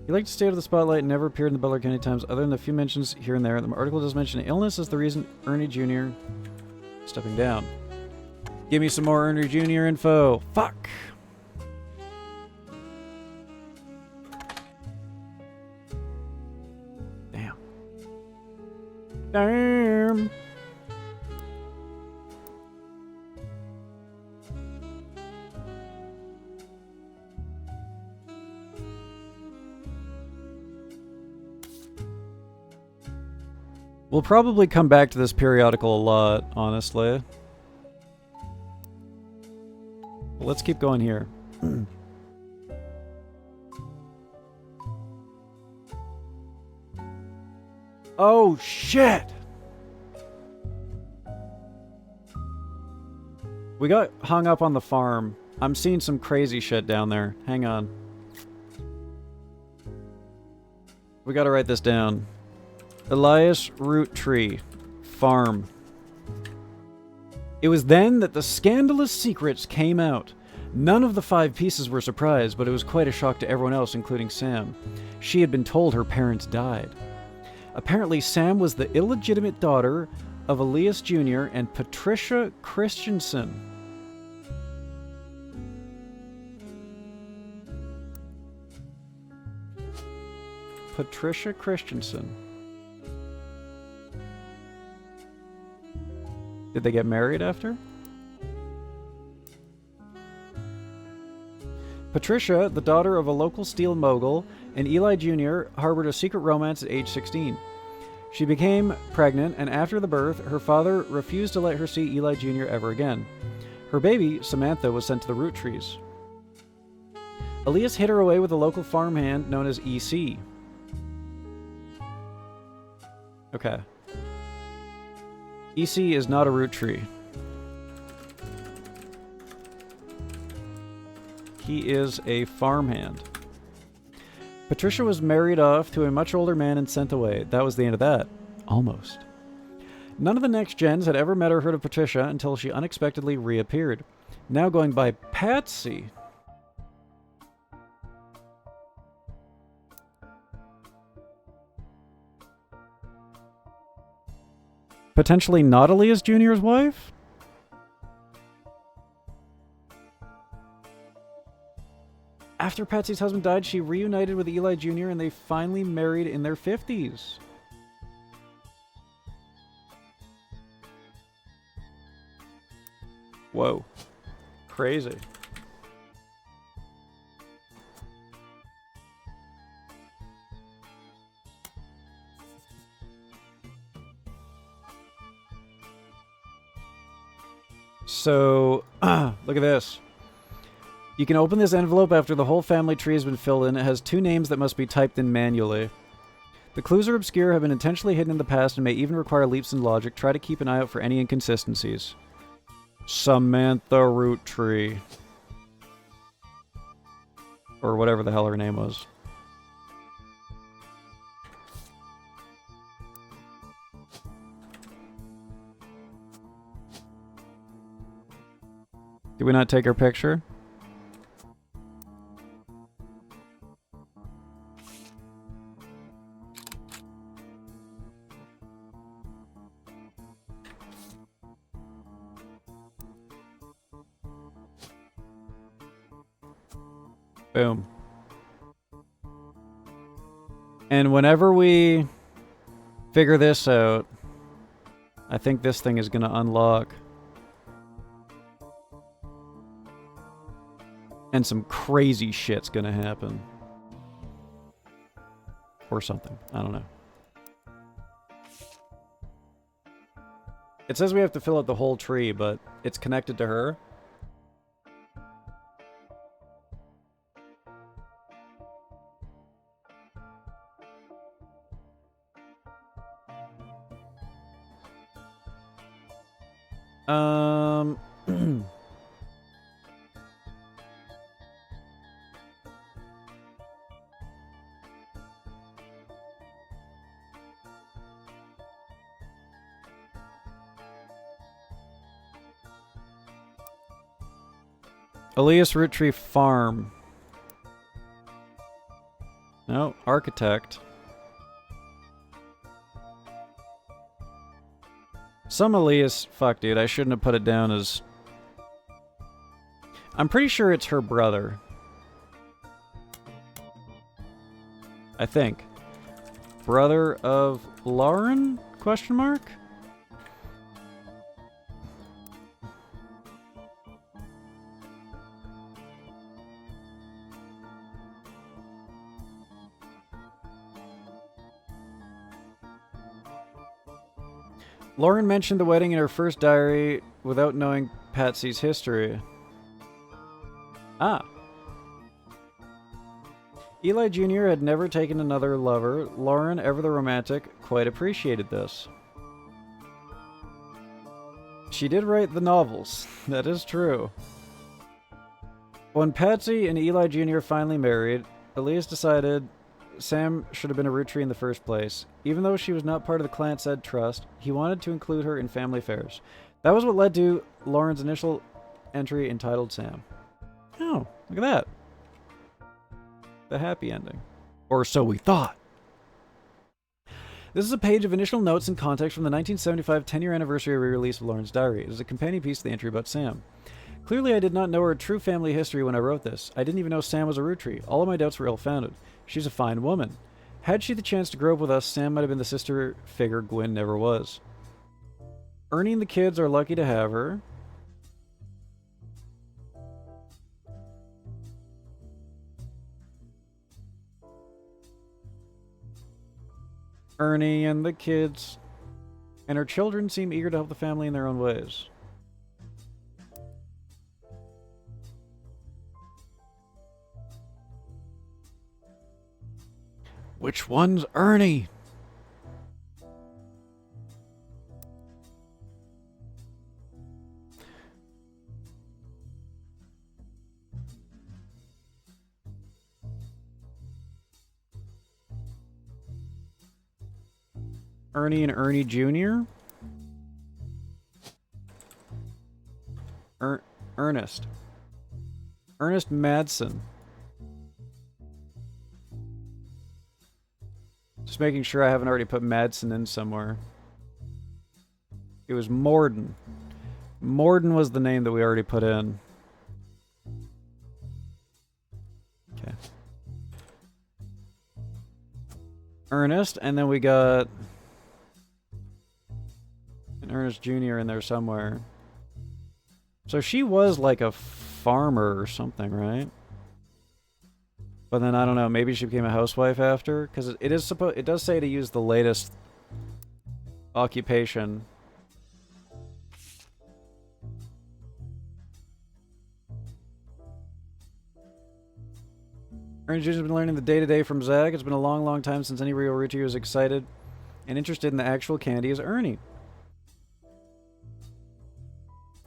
[SPEAKER 1] He liked to stay out of the spotlight and never appeared in the Butler County Times other than a few mentions here and there. The article does mention illness as the reason Ernie Jr. stepping down. Give me some more Ernie Jr. info. Fuck! Damn. Damn! We'll probably come back to this periodical a lot, honestly. But let's keep going here. Oh, shit! We got hung up on the farm. I'm seeing some crazy shit down there. Hang on. We gotta write this down. Elias Roottree Farm. It was then that the scandalous secrets came out. None of the 5 pieces were surprised, but it was quite a shock to everyone else, including Sam. She had been told her parents died. Apparently, Sam was the illegitimate daughter of Elias Jr. and Patricia Christensen. Patricia Christensen. Did they get married after? Patricia, the daughter of a local steel mogul, and Eli Jr. harbored a secret romance at age 16. She became pregnant, and after the birth, her father refused to let her see Eli Jr. ever again. Her baby, Samantha, was sent to the root trees. Elias hid her away with a local farmhand known as EC. Okay. EC is not a root tree. He is a farmhand. Patricia was married off to a much older man and sent away. That was the end of that. Almost. None of the next gens had ever met or heard of Patricia until she unexpectedly reappeared. Now going by Patsy. Potentially not Elias Jr.'s wife? After Patsy's husband died, she reunited with Eli Jr. and they finally married in their 50s. Whoa. Crazy. So, look at this. You can open this envelope after the whole family tree has been filled in. It has 2 names that must be typed in manually. The clues are obscure, have been intentionally hidden in the past, and may even require leaps in logic. Try to keep an eye out for any inconsistencies. Samantha Root Tree. Or whatever the hell her name was. Did we not take her picture? Boom. And whenever we figure this out, I think this thing is going to unlock. And some crazy shit's going to happen. Or something. I don't know. It says we have to fill out the whole tree, but it's connected to her. Elias Root Tree Farm. No, architect. Some Elias... Fuck, dude, I shouldn't have put it down as... I'm pretty sure it's her brother. I think. Brother of Lauren? Question mark? Lauren mentioned the wedding in her first diary without knowing Patsy's history. Ah. Eli Jr. had never taken another lover. Lauren, ever the romantic, quite appreciated this. She did write the novels. That is true. When Patsy and Eli Jr. finally married, Elias decided Sam should have been a root tree in the first place. Even though she was not part of the clan said trust, he wanted to include her in family affairs. That was what led to Lauren's initial entry entitled Sam. Oh, look at that. The happy ending. Or so we thought. This is a page of initial notes and context from the 1975 10-year anniversary re-release of Lauren's diary. It is a companion piece to the entry about Sam. Clearly, I did not know her true family history when I wrote this. I didn't even know Sam was a root tree. All of my doubts were ill-founded. She's a fine woman. Had she the chance to grow up with us, Sam might have been the sister figure Gwen never was. Ernie and the kids are lucky to have her. Ernie and the kids and her children seem eager to help the family in their own ways.
[SPEAKER 13] Which one's Ernie? Ernie and Ernie Jr.? Ernest. Ernest Madsen. Just making sure I haven't already put Madsen in somewhere. It was Morden. Morden was the name that we already put in. Okay. Ernest, and then we got an Ernest Jr. in there somewhere. So she was like a farmer or something, right? But then I don't know, maybe she became a housewife after, because it does say to use the latest occupation. Ernest Jr. has been learning the day-to-day from Zag. It's been a long, long time since any real rootteer was excited and interested in the actual candy as Ernie.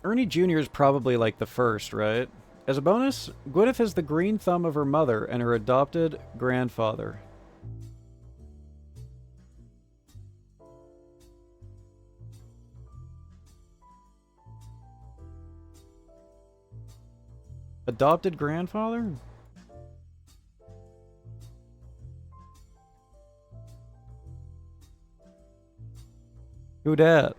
[SPEAKER 13] Ernie Jr. is probably like the first, right? As a bonus, Gwyneth has the green thumb of her mother and her adopted grandfather. Adopted grandfather? Who dat?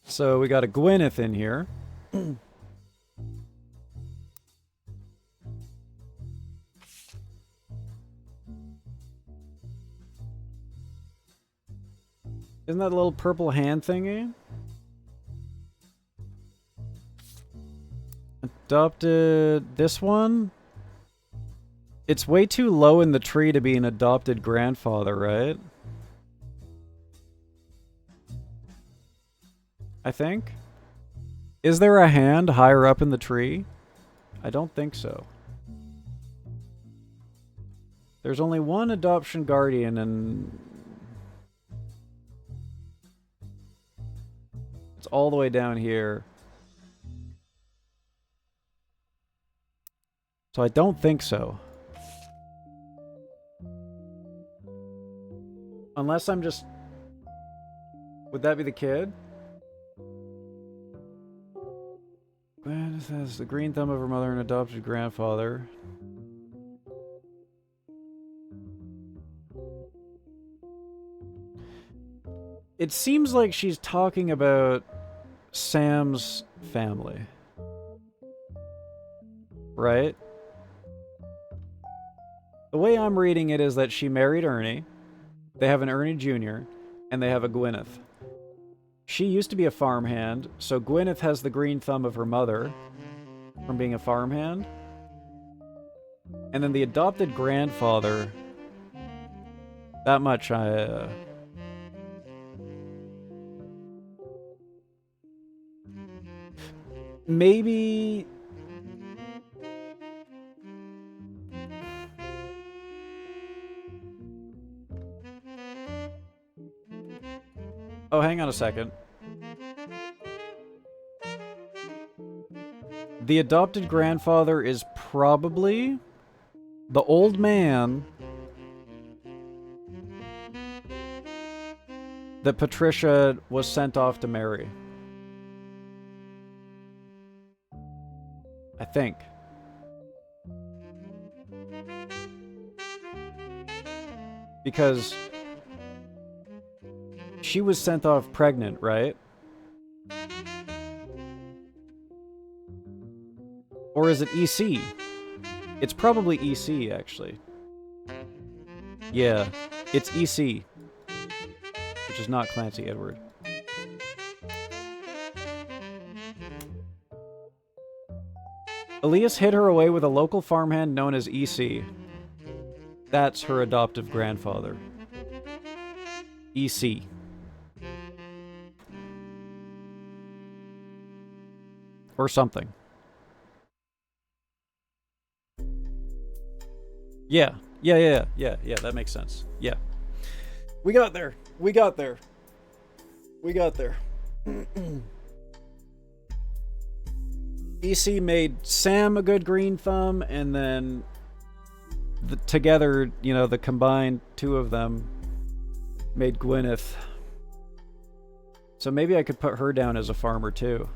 [SPEAKER 13] So we got a Gwyneth in here. Isn't that a little purple hand thingy? Adopted this one? It's way too low in the tree to be an adopted grandfather, right? I think. Is there a hand higher up in the tree? I don't think so. There's only one adoption guardian and it's all the way down here. So I don't think so. Unless I'm just... Would that be the kid? Gwyneth has the green thumb of her mother and adopted grandfather. It seems like she's talking about Sam's family. Right? The way I'm reading it is that she married Ernie. They have an Ernie Jr. and they have a Gwyneth. She used to be a farmhand, so Gwyneth has the green thumb of her mother from being a farmhand. And then the adopted grandfather, that much maybe... Oh, hang on a second. The adopted grandfather is probably the old man that Patricia was sent off to marry. I think. Because she was sent off pregnant, right? Or is it EC? It's probably EC, actually. Yeah, it's EC. Which is not Clancy Edward. Elias hid her away with a local farmhand known as EC. That's her adoptive grandfather. EC. Or something. Yeah, that makes sense. Yeah. We got there. We got there. We got there. EC made Sam a good green thumb, and then together, you know, the combined two of them made Gwyneth. So maybe I could put her down as a farmer too.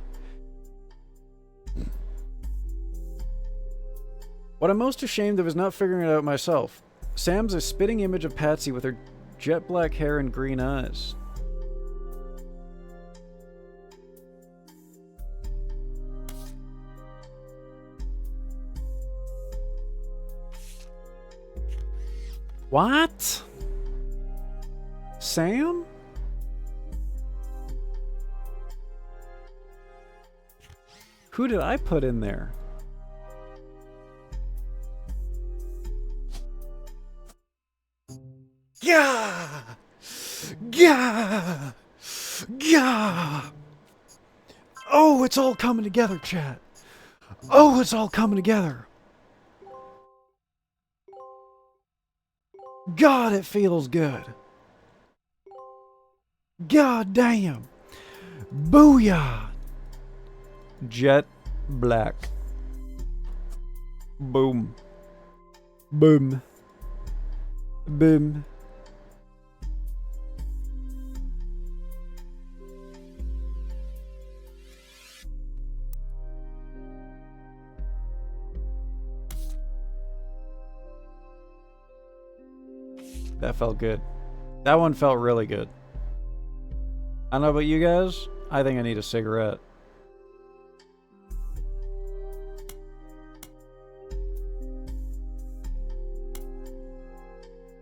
[SPEAKER 13] What I'm most ashamed of is not figuring it out myself. Sam's a spitting image of Patsy with her jet black hair and green eyes. What? Sam? Who did I put in there? Gah! Gah! Gah! Oh, it's all coming together, chat. Oh, it's all coming together. God, it feels good. God damn. Booyah. Jet black. Boom. Boom. Boom. That felt good. That one felt really good. I don't know about you guys. I think I need a cigarette.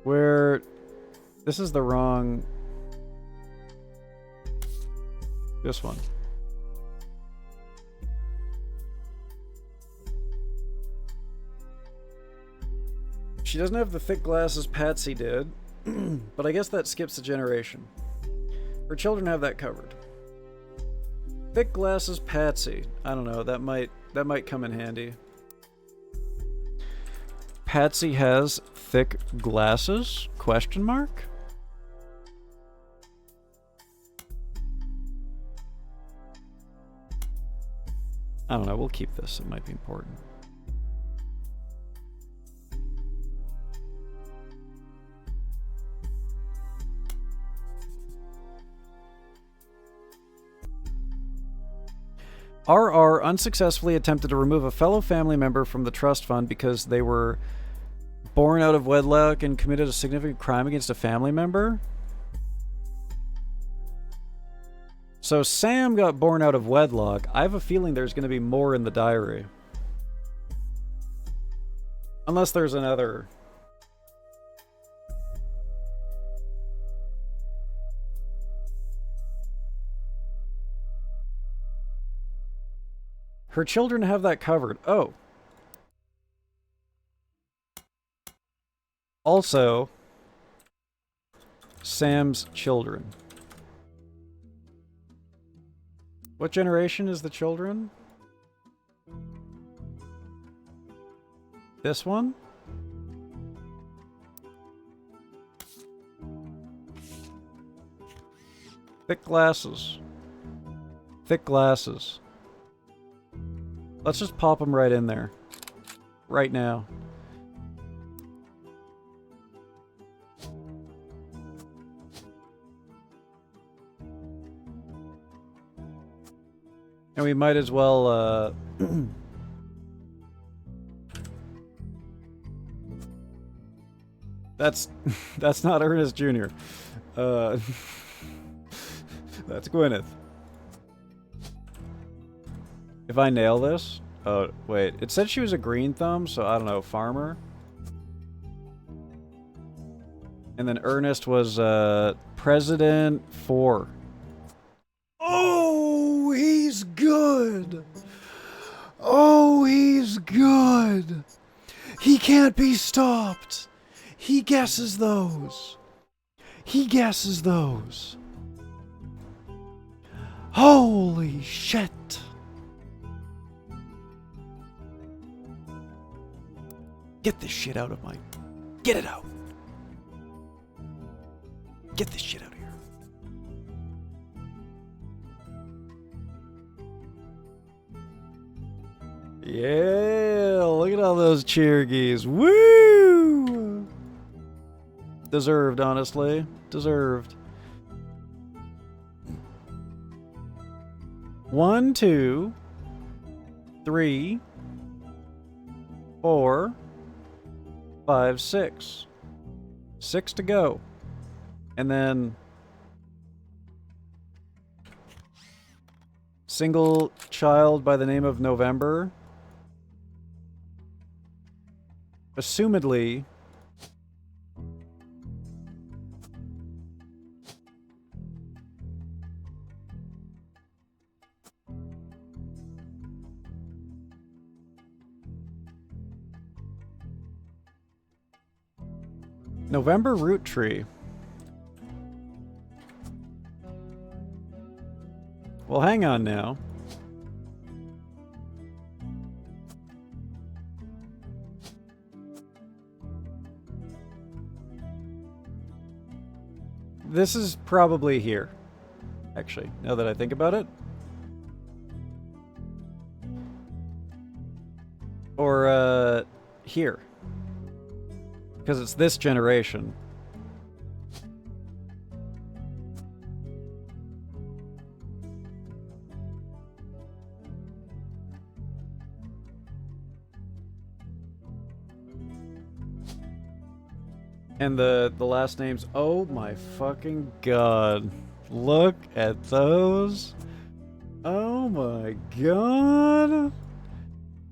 [SPEAKER 13] Where... This is the wrong... This one. She doesn't have the thick glasses Patsy did, but I guess that skips a generation. Her children have that covered. Thick glasses Patsy. I don't know, that might come in handy. Patsy has thick glasses? Question mark? I don't know, we'll keep this. It might be important. RR unsuccessfully attempted to remove a fellow family member from the trust fund because they were born out of wedlock and committed a significant crime against a family member. So Sam got born out of wedlock. I have a feeling there's going to be more in the diary. Unless there's another... Her children have that covered. Oh. Also, Sam's children. What generation is the children? This one? Thick glasses. Thick glasses. Let's just pop them right in there. Right now. And we might as well, That's not Ernest Jr. That's Gwyneth. If I nail this... Oh, wait. It said she was a green thumb, so I don't know. Farmer? And then Ernest was, President 4. Oh, he's good! Oh, he's good! He can't be stopped! He guesses those! He guesses those! Holy shit!
[SPEAKER 1] this shit out of my... Get it out! Get this shit out of here. Yeah, look at all those cheergies. Woo! Deserved, honestly. Deserved. 1, 2, 3, 4, 5, 6. 6 to go. And then single child by the name of November. Assumedly November root tree. Well, hang on now. This is probably here, actually, now that I think about it. Or, here. Because it's this generation. And the last names, oh my fucking god. Look at those. Oh my god.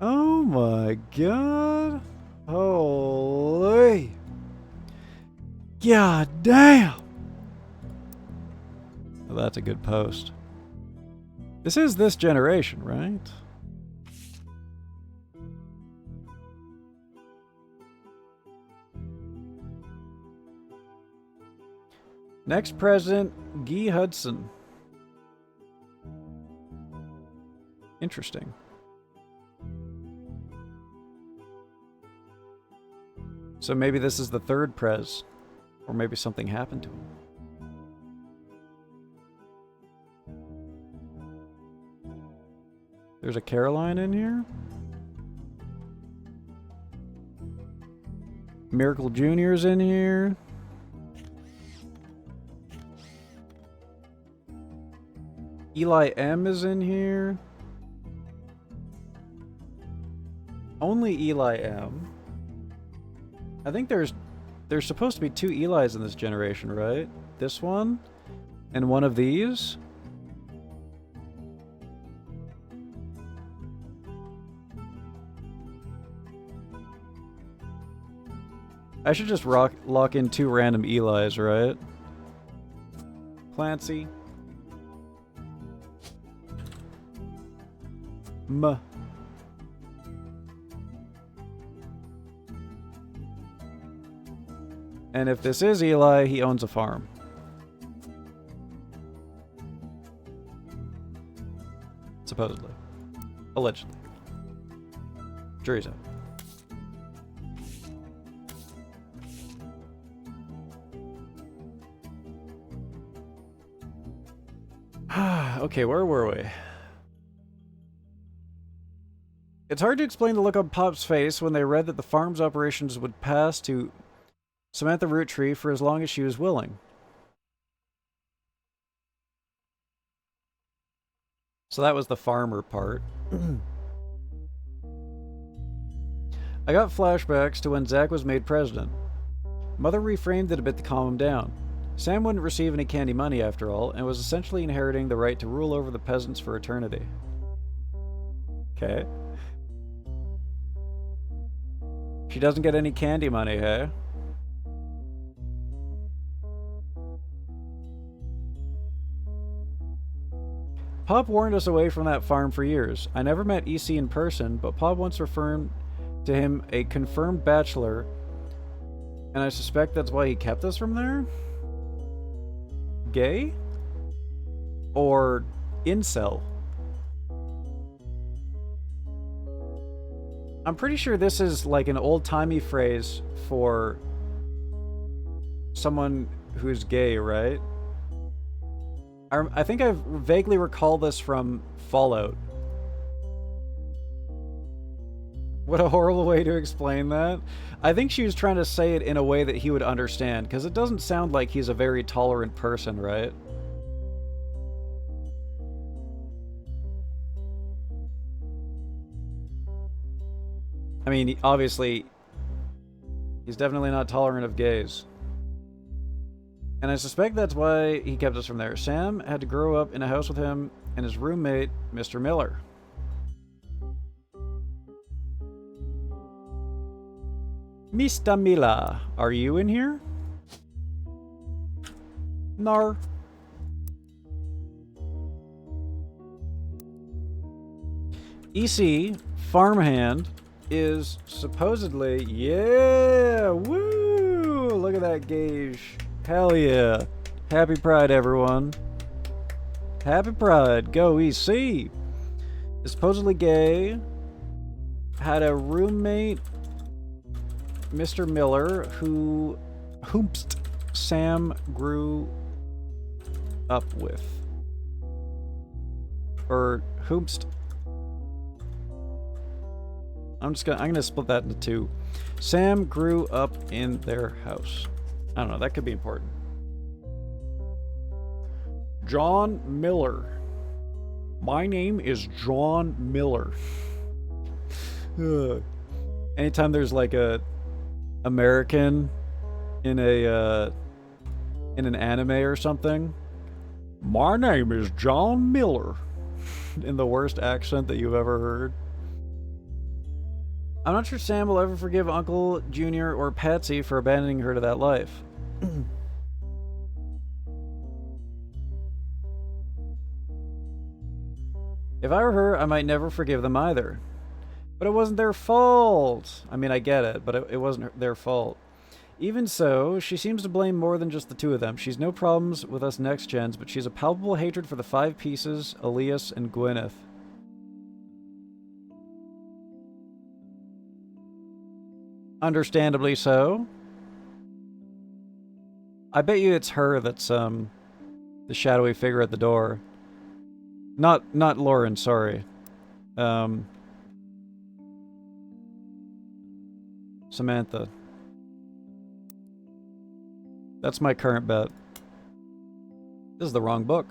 [SPEAKER 1] Oh my god. Holy. God damn. Well, that's a good post. This is this generation, right? Next president, Guy Hudson. Interesting. So maybe this is the third prez. Or maybe something happened to him. There's a Caroline in here. Miracle Jr.'s in here. Eli M is in here. Only Eli M. I think there's supposed to be 2 Elis in this generation, right? This one and one of these. I should just lock in 2 random Elis, right? Clancy. M. And if this is Eli, he owns a farm. Supposedly. Allegedly. Jury's out. Okay, where were we? It's hard to explain the look on Pop's face when they read that the farm's operations would pass to Samantha Roottree for as long as she was willing. So that was the farmer part. I got flashbacks to when Zach was made president. Mother reframed it a bit to calm him down. Sam wouldn't receive any candy money after all, and was essentially inheriting the right to rule over the peasants for eternity. Okay. She doesn't get any candy money, hey? Pop warned us away from that farm for years. I never met EC in person, but Pop once referred to him a confirmed bachelor, and I suspect that's why he kept us from there? Gay? Or incel?
[SPEAKER 13] I'm pretty sure this is like an old-timey phrase for someone who's gay, right? I think I vaguely recall this from Fallout. What a horrible way to explain that. I think she was trying to say it in a way that he would understand, because it doesn't sound like he's a very tolerant person, right? I mean, obviously, he's definitely not tolerant of gays. And I suspect that's why he kept us from there. Sam had to grow up in a house with him and his roommate, Mr. Miller. Mr. Miller, are you in here? Nar. EC, farmhand, is supposedly... Yeah! Woo! Look at that gauge. Hell yeah. Happy Pride, everyone. Happy Pride. Go EC. Is supposedly gay. Had a roommate, Mr. Miller, who hoopst Sam grew up with. Or hoopst. I'm gonna split that into two. Sam grew up in their house. I don't know, that could be important. John Miller. My name is John Miller. Anytime there's like a American in a in an anime or something, my name is John Miller. In the worst accent that you've ever heard. I'm not sure Sam will ever forgive Uncle Junior or Patsy for abandoning her to that life. If I were her, I might never forgive them either. But it wasn't their fault. I mean, I get it, but it wasn't their fault. Even so, she seems to blame more than just the two of them. She's no problems with us next gens, but she's a palpable hatred for the five pieces, Elias and Gwyneth. Understandably so. I bet you it's her that's the shadowy figure at the door. Not Lauren, sorry. Samantha. That's my current bet. This is the wrong book.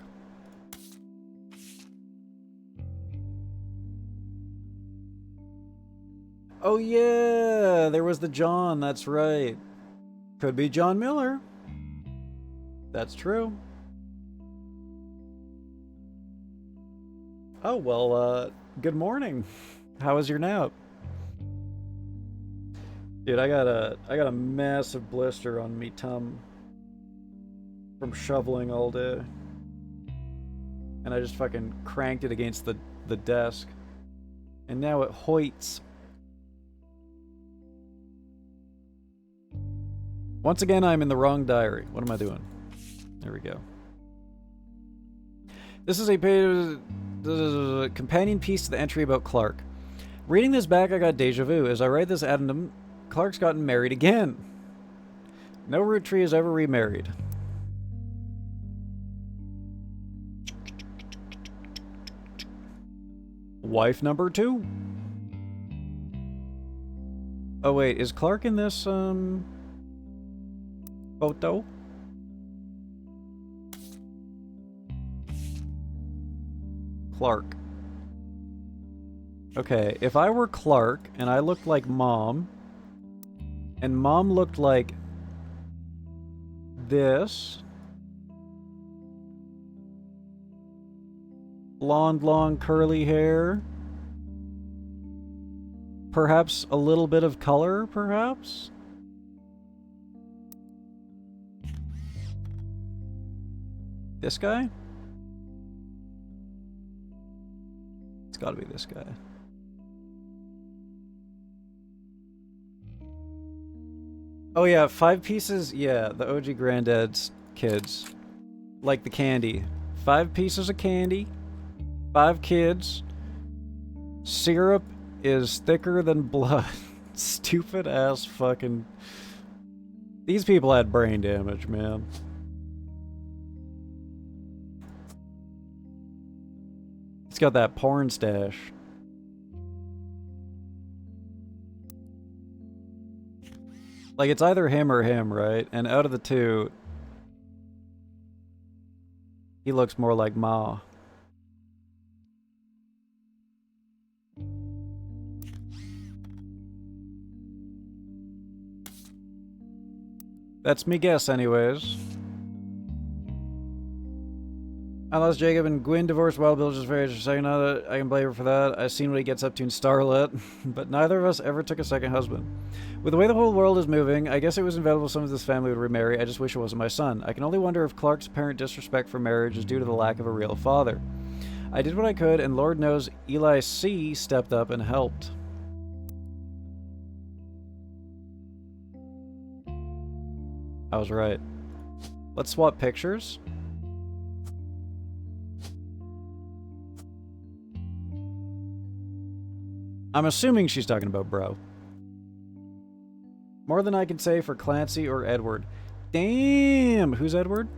[SPEAKER 13] Oh yeah, there was the John, that's right. Could be John Miller. That's true. Oh, well, good morning. How was your nap? Dude, I got a massive blister on me tum from shoveling all day. And I just fucking cranked it against the desk. And now it hoits. Once again, I'm in the wrong diary. What am I doing? There we go. This is a companion piece to the entry about Clark. Reading this back, I got deja vu. As I write this addendum, Clark's gotten married again. No root tree has ever remarried. Wife number 2. Oh wait, is Clark in this photo? Clark. Okay, if I were Clark and I looked like Mom, and Mom looked like this, blonde, long, curly hair, perhaps a little bit of color, perhaps? This guy? It's gotta be this guy. Oh yeah, 5 pieces, yeah, the OG Granddad's kids. Like the candy. 5 pieces of candy, 5 kids, syrup is thicker than blood. Stupid ass fucking... These people had brain damage, man. He's got that porn stash. Like, it's either him or him, right? And out of the two, he looks more like Ma. That's me guess, anyways. Unless Jacob and Gwyn divorced while Bill just very second, now that I can blame her for that. I've seen what he gets up to in Starlet, but neither of us ever took a second husband. With the way the whole world is moving, I guess it was inevitable some of this family would remarry. I just wish it wasn't my son. I can only wonder if Clark's apparent disrespect for marriage is due to the lack of a real father. I did what I could, and Lord knows Eli C. stepped up and helped. I was right. Let's swap pictures. I'm assuming she's talking about bro. More than I can say for Clancy or Edward. Damn! Who's Edward?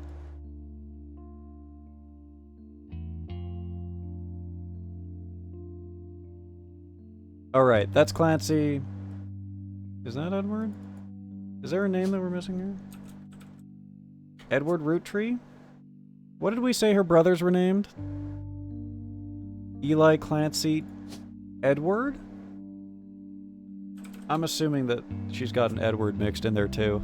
[SPEAKER 13] Alright, that's Clancy. Is that Edward? Is there a name that we're missing here? Edward Roottree? What did we say her brothers were named? Eli, Clancy, Edward? I'm assuming that she's got an Edward mixed in there too.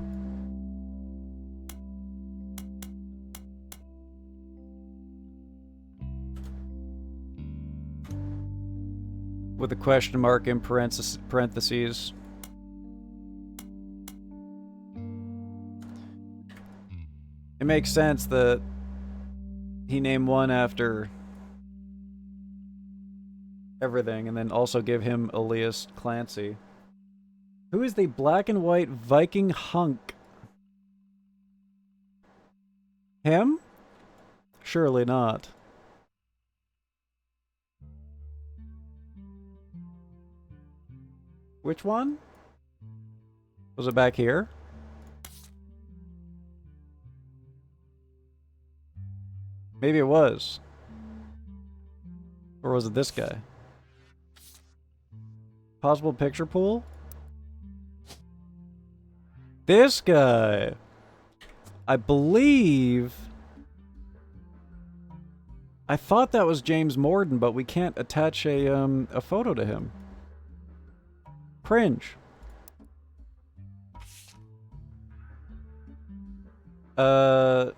[SPEAKER 13] With a question mark in parentheses. It makes sense that he named one after everything and then also give him alias Clancy. Who is the black and white Viking hunk? Him? Surely not. Which one? Was it back here? Maybe it was. Or was it this guy? Possible picture pool? This guy! I believe... I thought that was James Morden, but we can't attach a photo to him. Cringe. They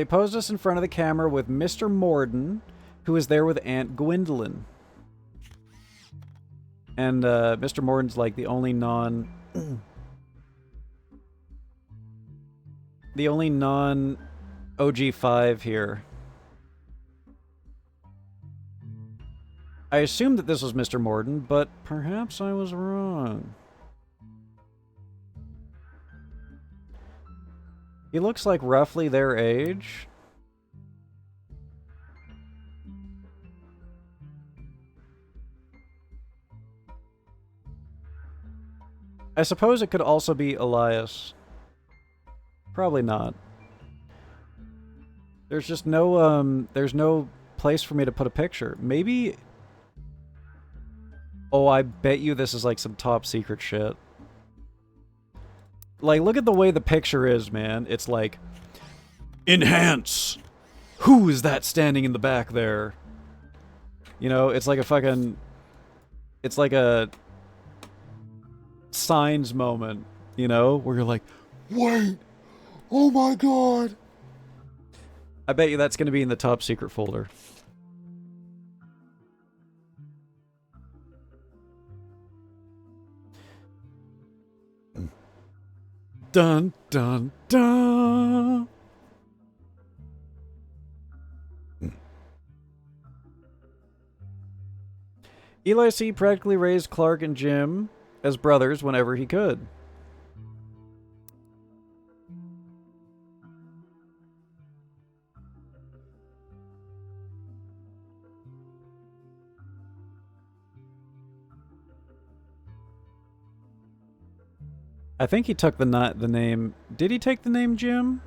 [SPEAKER 13] posed us in front of the camera with Mr. Morden, who is there with Aunt Gwendolyn. And Mr. Morden's like the only the only non OG5 here. I assumed that this was Mr. Morden, but perhaps I was wrong. He looks like roughly their age. I suppose it could also be Elias. Probably not. There's just no, there's no place for me to put a picture. Maybe... Oh, I bet you this is like some top secret shit. Like, look at the way the picture is, man. It's like... Enhance! Who is that standing in the back there? You know, it's like a fucking... It's like a... Signs moment, you know? Where you're like, wait! Oh my god! I bet you that's gonna be in the top secret folder. Dun, dun, dun! Eli C. practically raised Clark and Jim as brothers whenever he could. I think he took the name. Did he take the name Jim?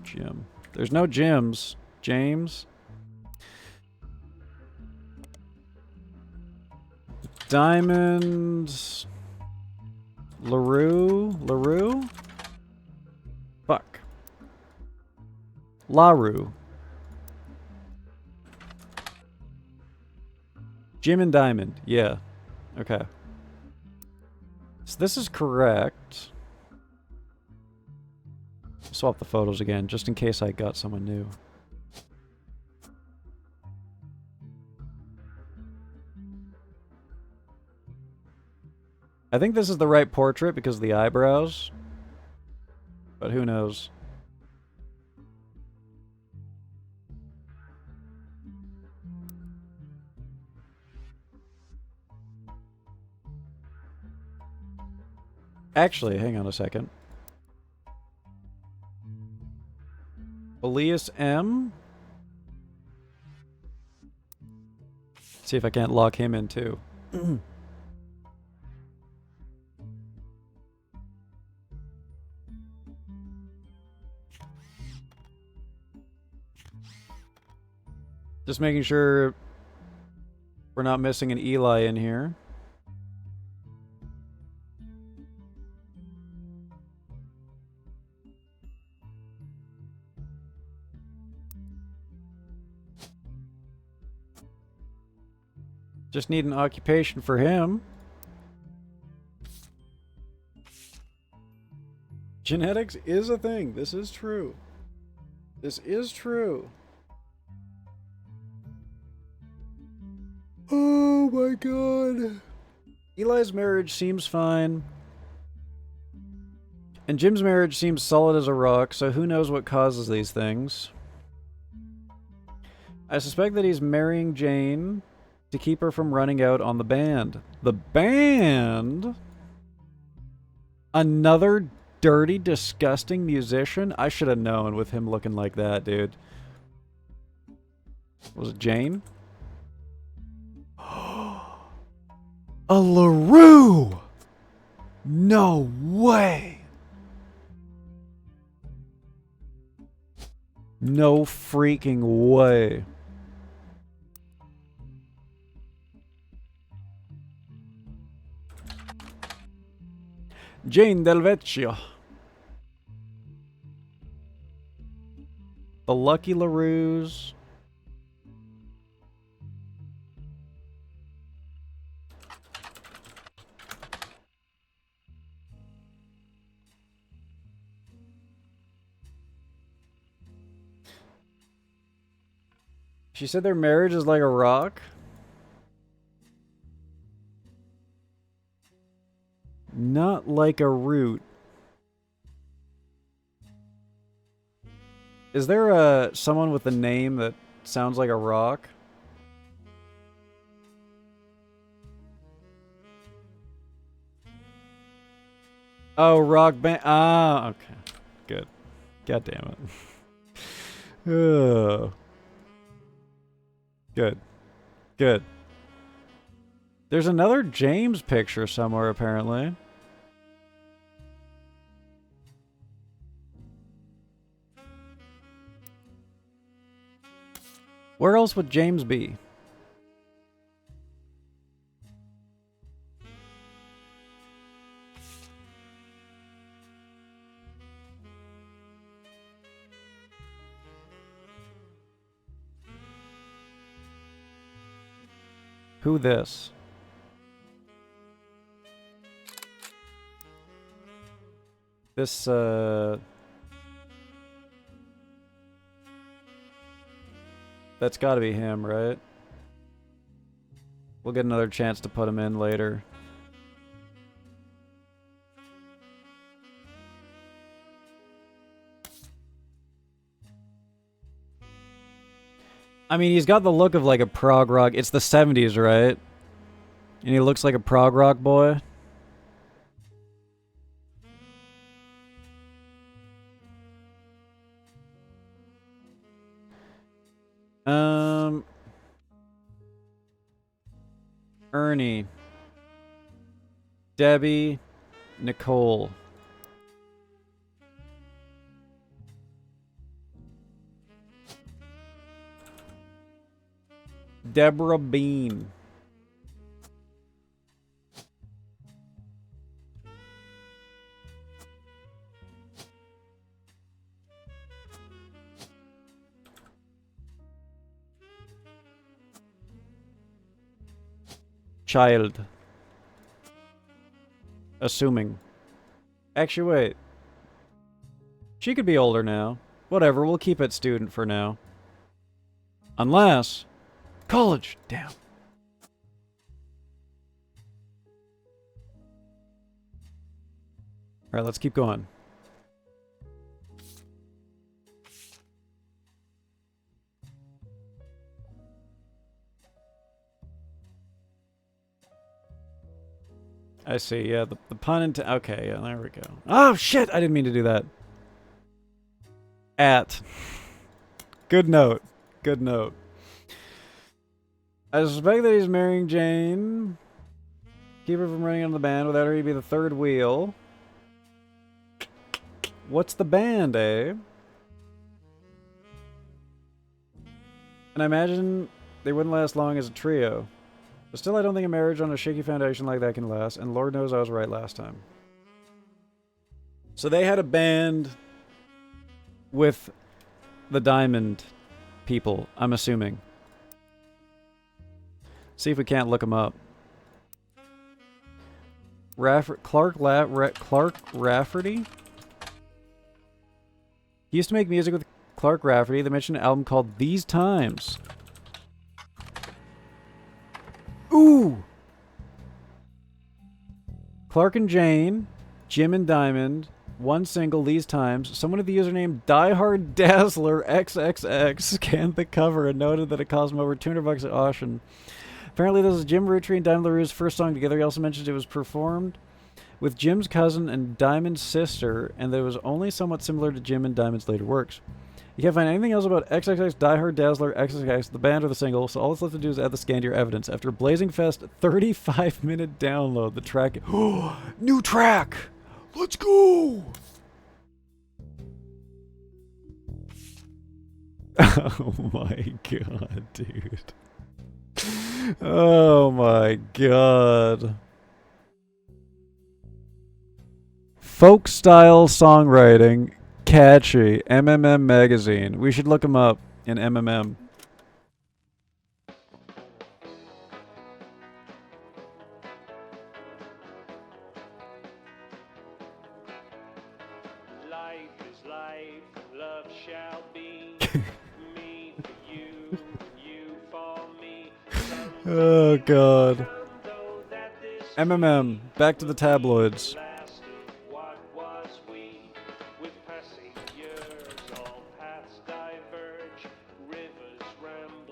[SPEAKER 13] Jim. There's no Jims. James. Diamond. LaRue? LaRue? Fuck. LaRue. Jim and Diamond. Yeah. Okay. So this is correct. Swap the photos again, just in case I got someone new. I think this is the right portrait because of the eyebrows. But who knows? Actually, hang on a second. Elias M. See if I can't lock him in too. Just making sure we're not missing an Eli in here. Just need an occupation for him. Genetics is a thing. This is true. This is true. Oh my god. Eli's marriage seems fine. And Jim's marriage seems solid as a rock, so who knows what causes these things. I suspect that he's marrying Jane to keep her from running out on the band. The band? Another dirty, disgusting musician? I should have known with him looking like that, dude. Was it Jane? A LaRue! No way! No freaking way. Jane Del Vecchio. The Lucky LaRues. She said their marriage is like a rock. Not like a root. Is there someone with a name that sounds like a rock? Oh, rock band. Ah, okay. Good. God damn it. Ugh. Good. Good. There's another James picture somewhere, apparently. Where else would James be? Who this? This, that's gotta be him, right? We'll get another chance to put him in later. I mean, he's got the look of like a prog rock. It's the 70s, right? And he looks like a prog rock boy. Ernie. Debbie. Nicole. Deborah Bean. Child. Assuming. Actually, wait. She could be older now. Whatever, we'll keep it student for now. Unless... college! Damn. Alright, let's keep going. I see, yeah, the pun into... okay, yeah, there we go. Oh, shit! I didn't mean to do that. At. Good note. Good note. I suspect that he's marrying Jane. Keep her from running on the band. Without her, he'd be the third wheel. What's the band, eh? And I imagine they wouldn't last long as a trio. But still, I don't think a marriage on a shaky foundation like that can last, and Lord knows I was right last time. So they had a band with the Diamond people, I'm assuming. See if we can't look them up. Clark Rafferty? He used to make music with Clark Rafferty. They mentioned an album called These Times. Ooh! Clark and Jane, Jim and Diamond, one single, These Times. Someone with the username Diehard Dazzler XXX scanned the cover and noted that it cost him over $200 at auction. Apparently this is Jim Roottree and Diamond LaRue's first song together. He also mentioned it was performed with Jim's cousin and Diamond's sister, and that it was only somewhat similar to Jim and Diamond's later works. You can't find anything else about XXX, Diehard Dazzler, XXX, the band or the single, so all that's left to do is add the scan to your evidence. After a Blazing Fest 35-minute download, the track... new track! Let's go! Oh my god, dude. Oh my god. Folk style songwriting, catchy, MMM magazine. We should look them up in MMM.
[SPEAKER 15] Life is life, love shall be. Me for you, you for me.
[SPEAKER 13] Oh god. MMM, back to the tabloids.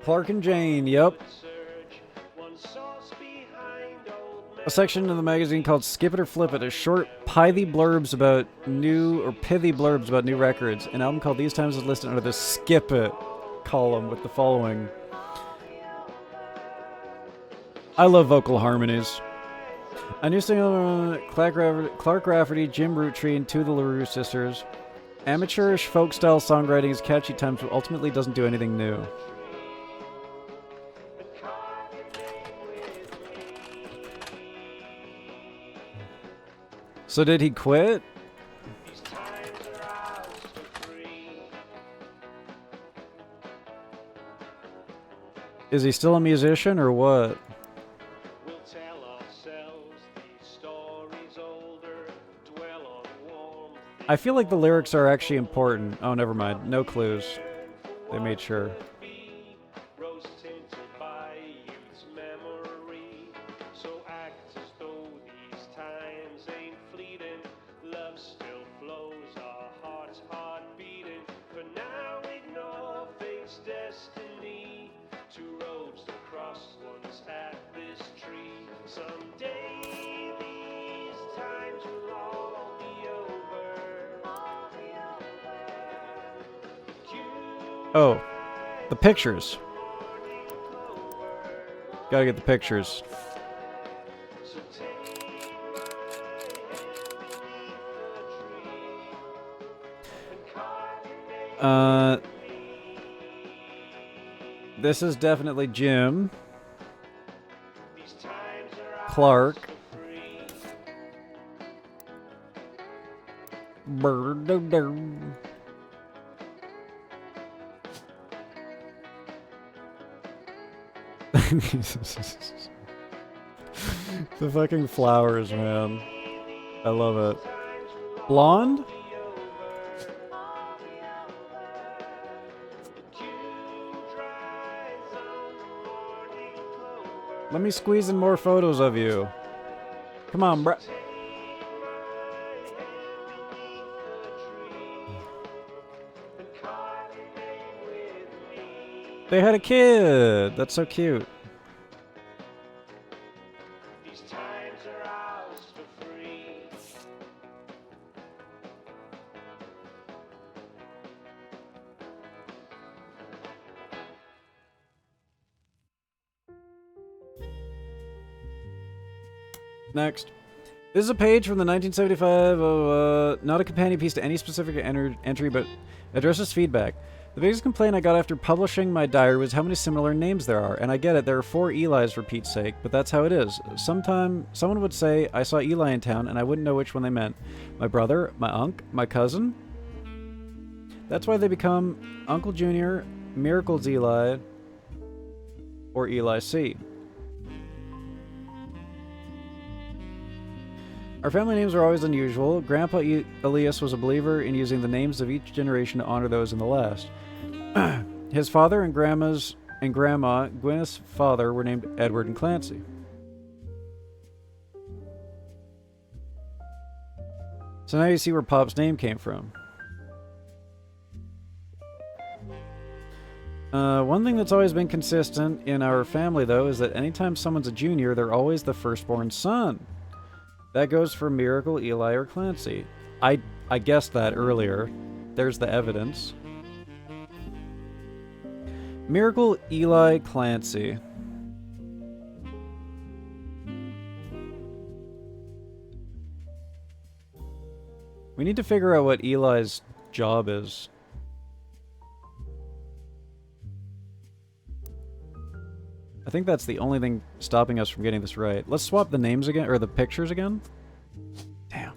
[SPEAKER 13] Clark and Jane, yep. A section of the magazine called Skip It or Flip It, a short pithy blurbs about new records. An album called These Times is listed under the Skip It column with the following. I love vocal harmonies. A new single, Clark Rafferty, Jim Roottree, and two of the LaRue sisters. Amateurish folk-style songwriting is catchy times, but ultimately doesn't do anything new. So did he quit? Is he still a musician or what? I feel like the lyrics are actually important. Oh, never mind. No clues. They made sure. Oh, the pictures. Gotta get the pictures. This is definitely Jim. Clark. The fucking flowers, man. I love it. Blonde? Let me squeeze in more photos of you. Come on, bruh. They had a kid. That's so cute. Next. This is a page from the 1975 of, not a companion piece to any specific entry, but addresses feedback. The biggest complaint I got after publishing my diary was how many similar names there are, and I get it, there are 4 Elis for Pete's sake, but that's how it is. Sometime, someone would say, I saw Eli in town, and I wouldn't know which one they meant. My brother, my unc, my cousin? That's why they become Uncle Junior, Miracles Eli, or Eli C. Our family names are always unusual. Grandpa Elias was a believer in using the names of each generation to honor those in the last. His father and Grandma Gwyneth's father, were named Edward and Clancy. So now you see where Pop's name came from. One thing that's always been consistent in our family, though, is that anytime someone's a junior, they're always the firstborn son. That goes for Miracle, Eli, or Clancy. I guessed that earlier. There's the evidence. Miracle, Eli, Clancy. We need to figure out what Eli's job is. I think that's the only thing stopping us from getting this right. Let's swap the names again, or the pictures again. Damn.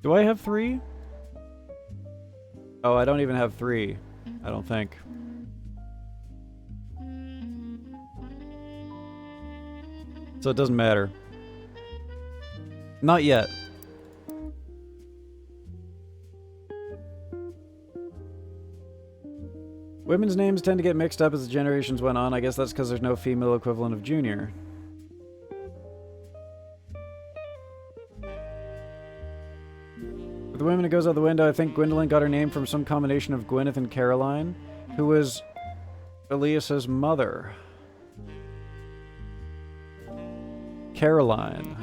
[SPEAKER 13] Do I have 3? Oh, I don't even have 3. I don't think. So it doesn't matter. Not yet. Women's names tend to get mixed up as the generations went on. I guess that's because there's no female equivalent of Junior. With the women, it goes out the window. I think Gwendolyn got her name from some combination of Gwyneth and Caroline, who was Elias's mother. Caroline.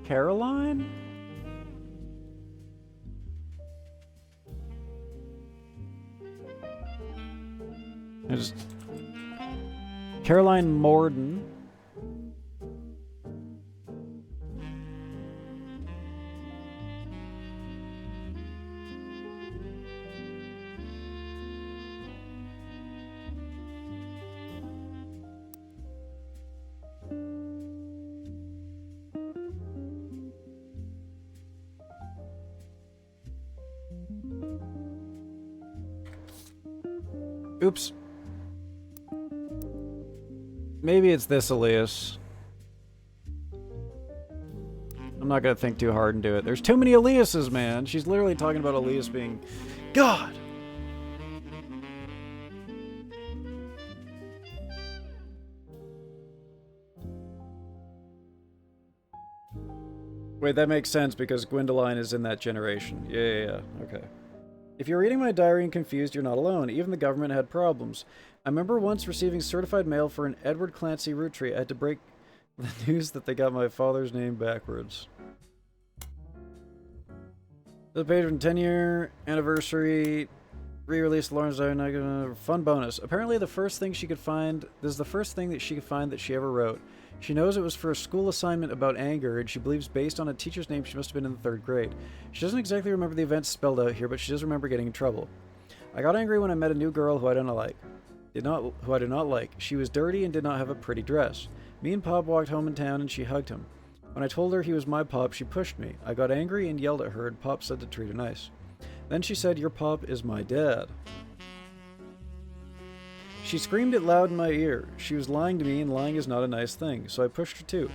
[SPEAKER 13] Caroline? Caroline Morden. Oops. Maybe it's this Elias. I'm not gonna think too hard and do it. There's too many Eliases, man. She's literally talking about Elias being God. Wait, that makes sense because Gwendoline is in that generation. Yeah. Okay. If you're reading my diary and confused, you're not alone. Even the government had problems. I remember once receiving certified mail for an Edward Clancy root tree. I had to break the news that they got my father's name backwards. The page from 10-year anniversary re-released Lauren's fun bonus. Apparently the first thing she could find, this is the first thing that she could find that she ever wrote. She knows it was for a school assignment about anger, and she believes based on a teacher's name she must have been in the 3rd grade. She doesn't exactly remember the events spelled out here, but she does remember getting in trouble. I got angry when I met a new girl who I do not like. She was dirty and did not have a pretty dress. Me and Pop walked home in town and she hugged him. When I told her he was my Pop, she pushed me. I got angry and yelled at her, and Pop said to treat her nice. Then she said, "Your Pop is my dad." She screamed it loud in my ear. She was lying to me, and lying is not a nice thing, so I pushed her too.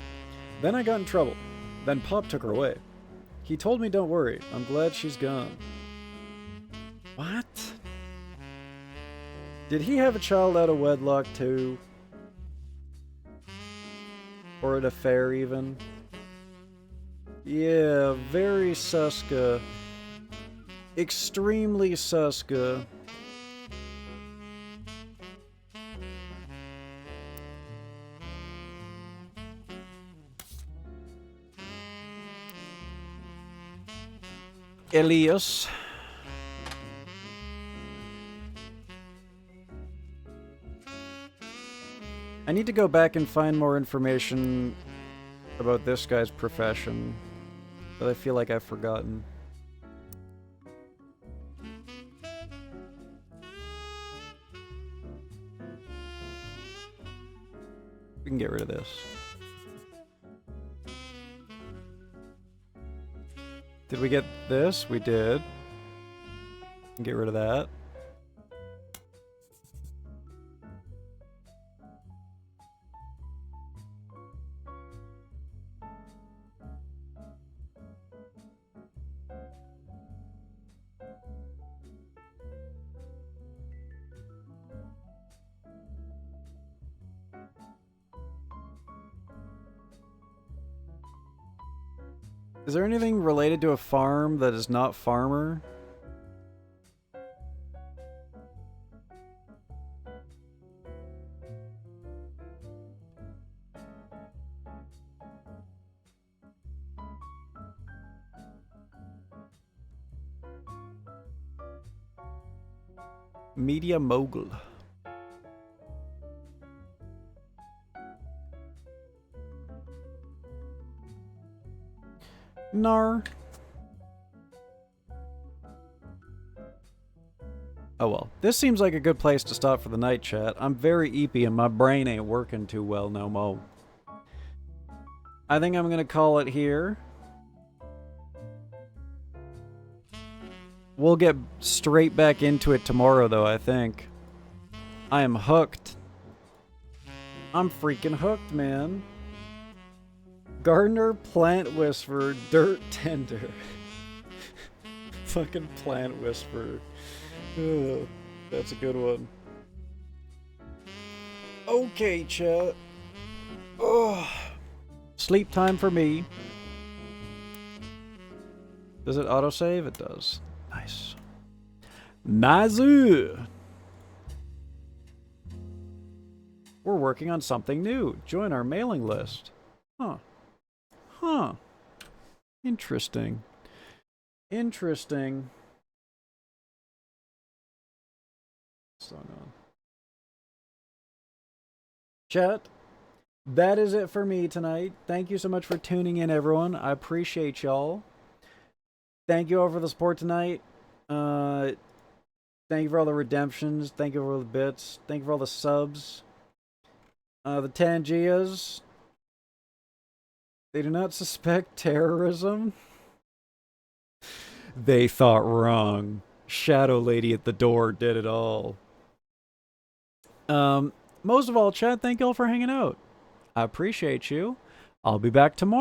[SPEAKER 13] Then I got in trouble. Then Pop took her away. He told me, "Don't worry, I'm glad she's gone." What? Did he have a child out of wedlock too? Or an affair even? Yeah, very Suska. Extremely Suska. Elias. I need to go back and find more information about this guy's profession that I feel like I've forgotten. We can get rid of this. Did we get this? We did. Get rid of that. Is there anything related to a farm that is not farmer? Media mogul. Nar. Oh well. This seems like a good place to stop for the night, chat. I'm very eepy and my brain ain't working too well no more. I think I'm gonna call it here. We'll get straight back into it tomorrow though, I think. I am hooked. I'm freaking hooked, man. Gardener, plant whisperer, dirt tender. Fucking plant whisperer. Ugh, that's a good one. Okay, chat. Oh, sleep time for me. Does it autosave? It does. Nice. Nice. We're working on something new. Join our mailing list. Huh. Huh. Interesting. Interesting. What's going on? Chat, that is it for me tonight. Thank you so much for tuning in, everyone. I appreciate y'all. Thank you all for the support tonight. Thank you for all the redemptions. Thank you for all the bits. Thank you for all the subs. The Tangias. They do not suspect terrorism. They thought wrong. Shadow Lady at the door did it all. Most of all, chat, thank y'all for hanging out. I appreciate you. I'll be back tomorrow.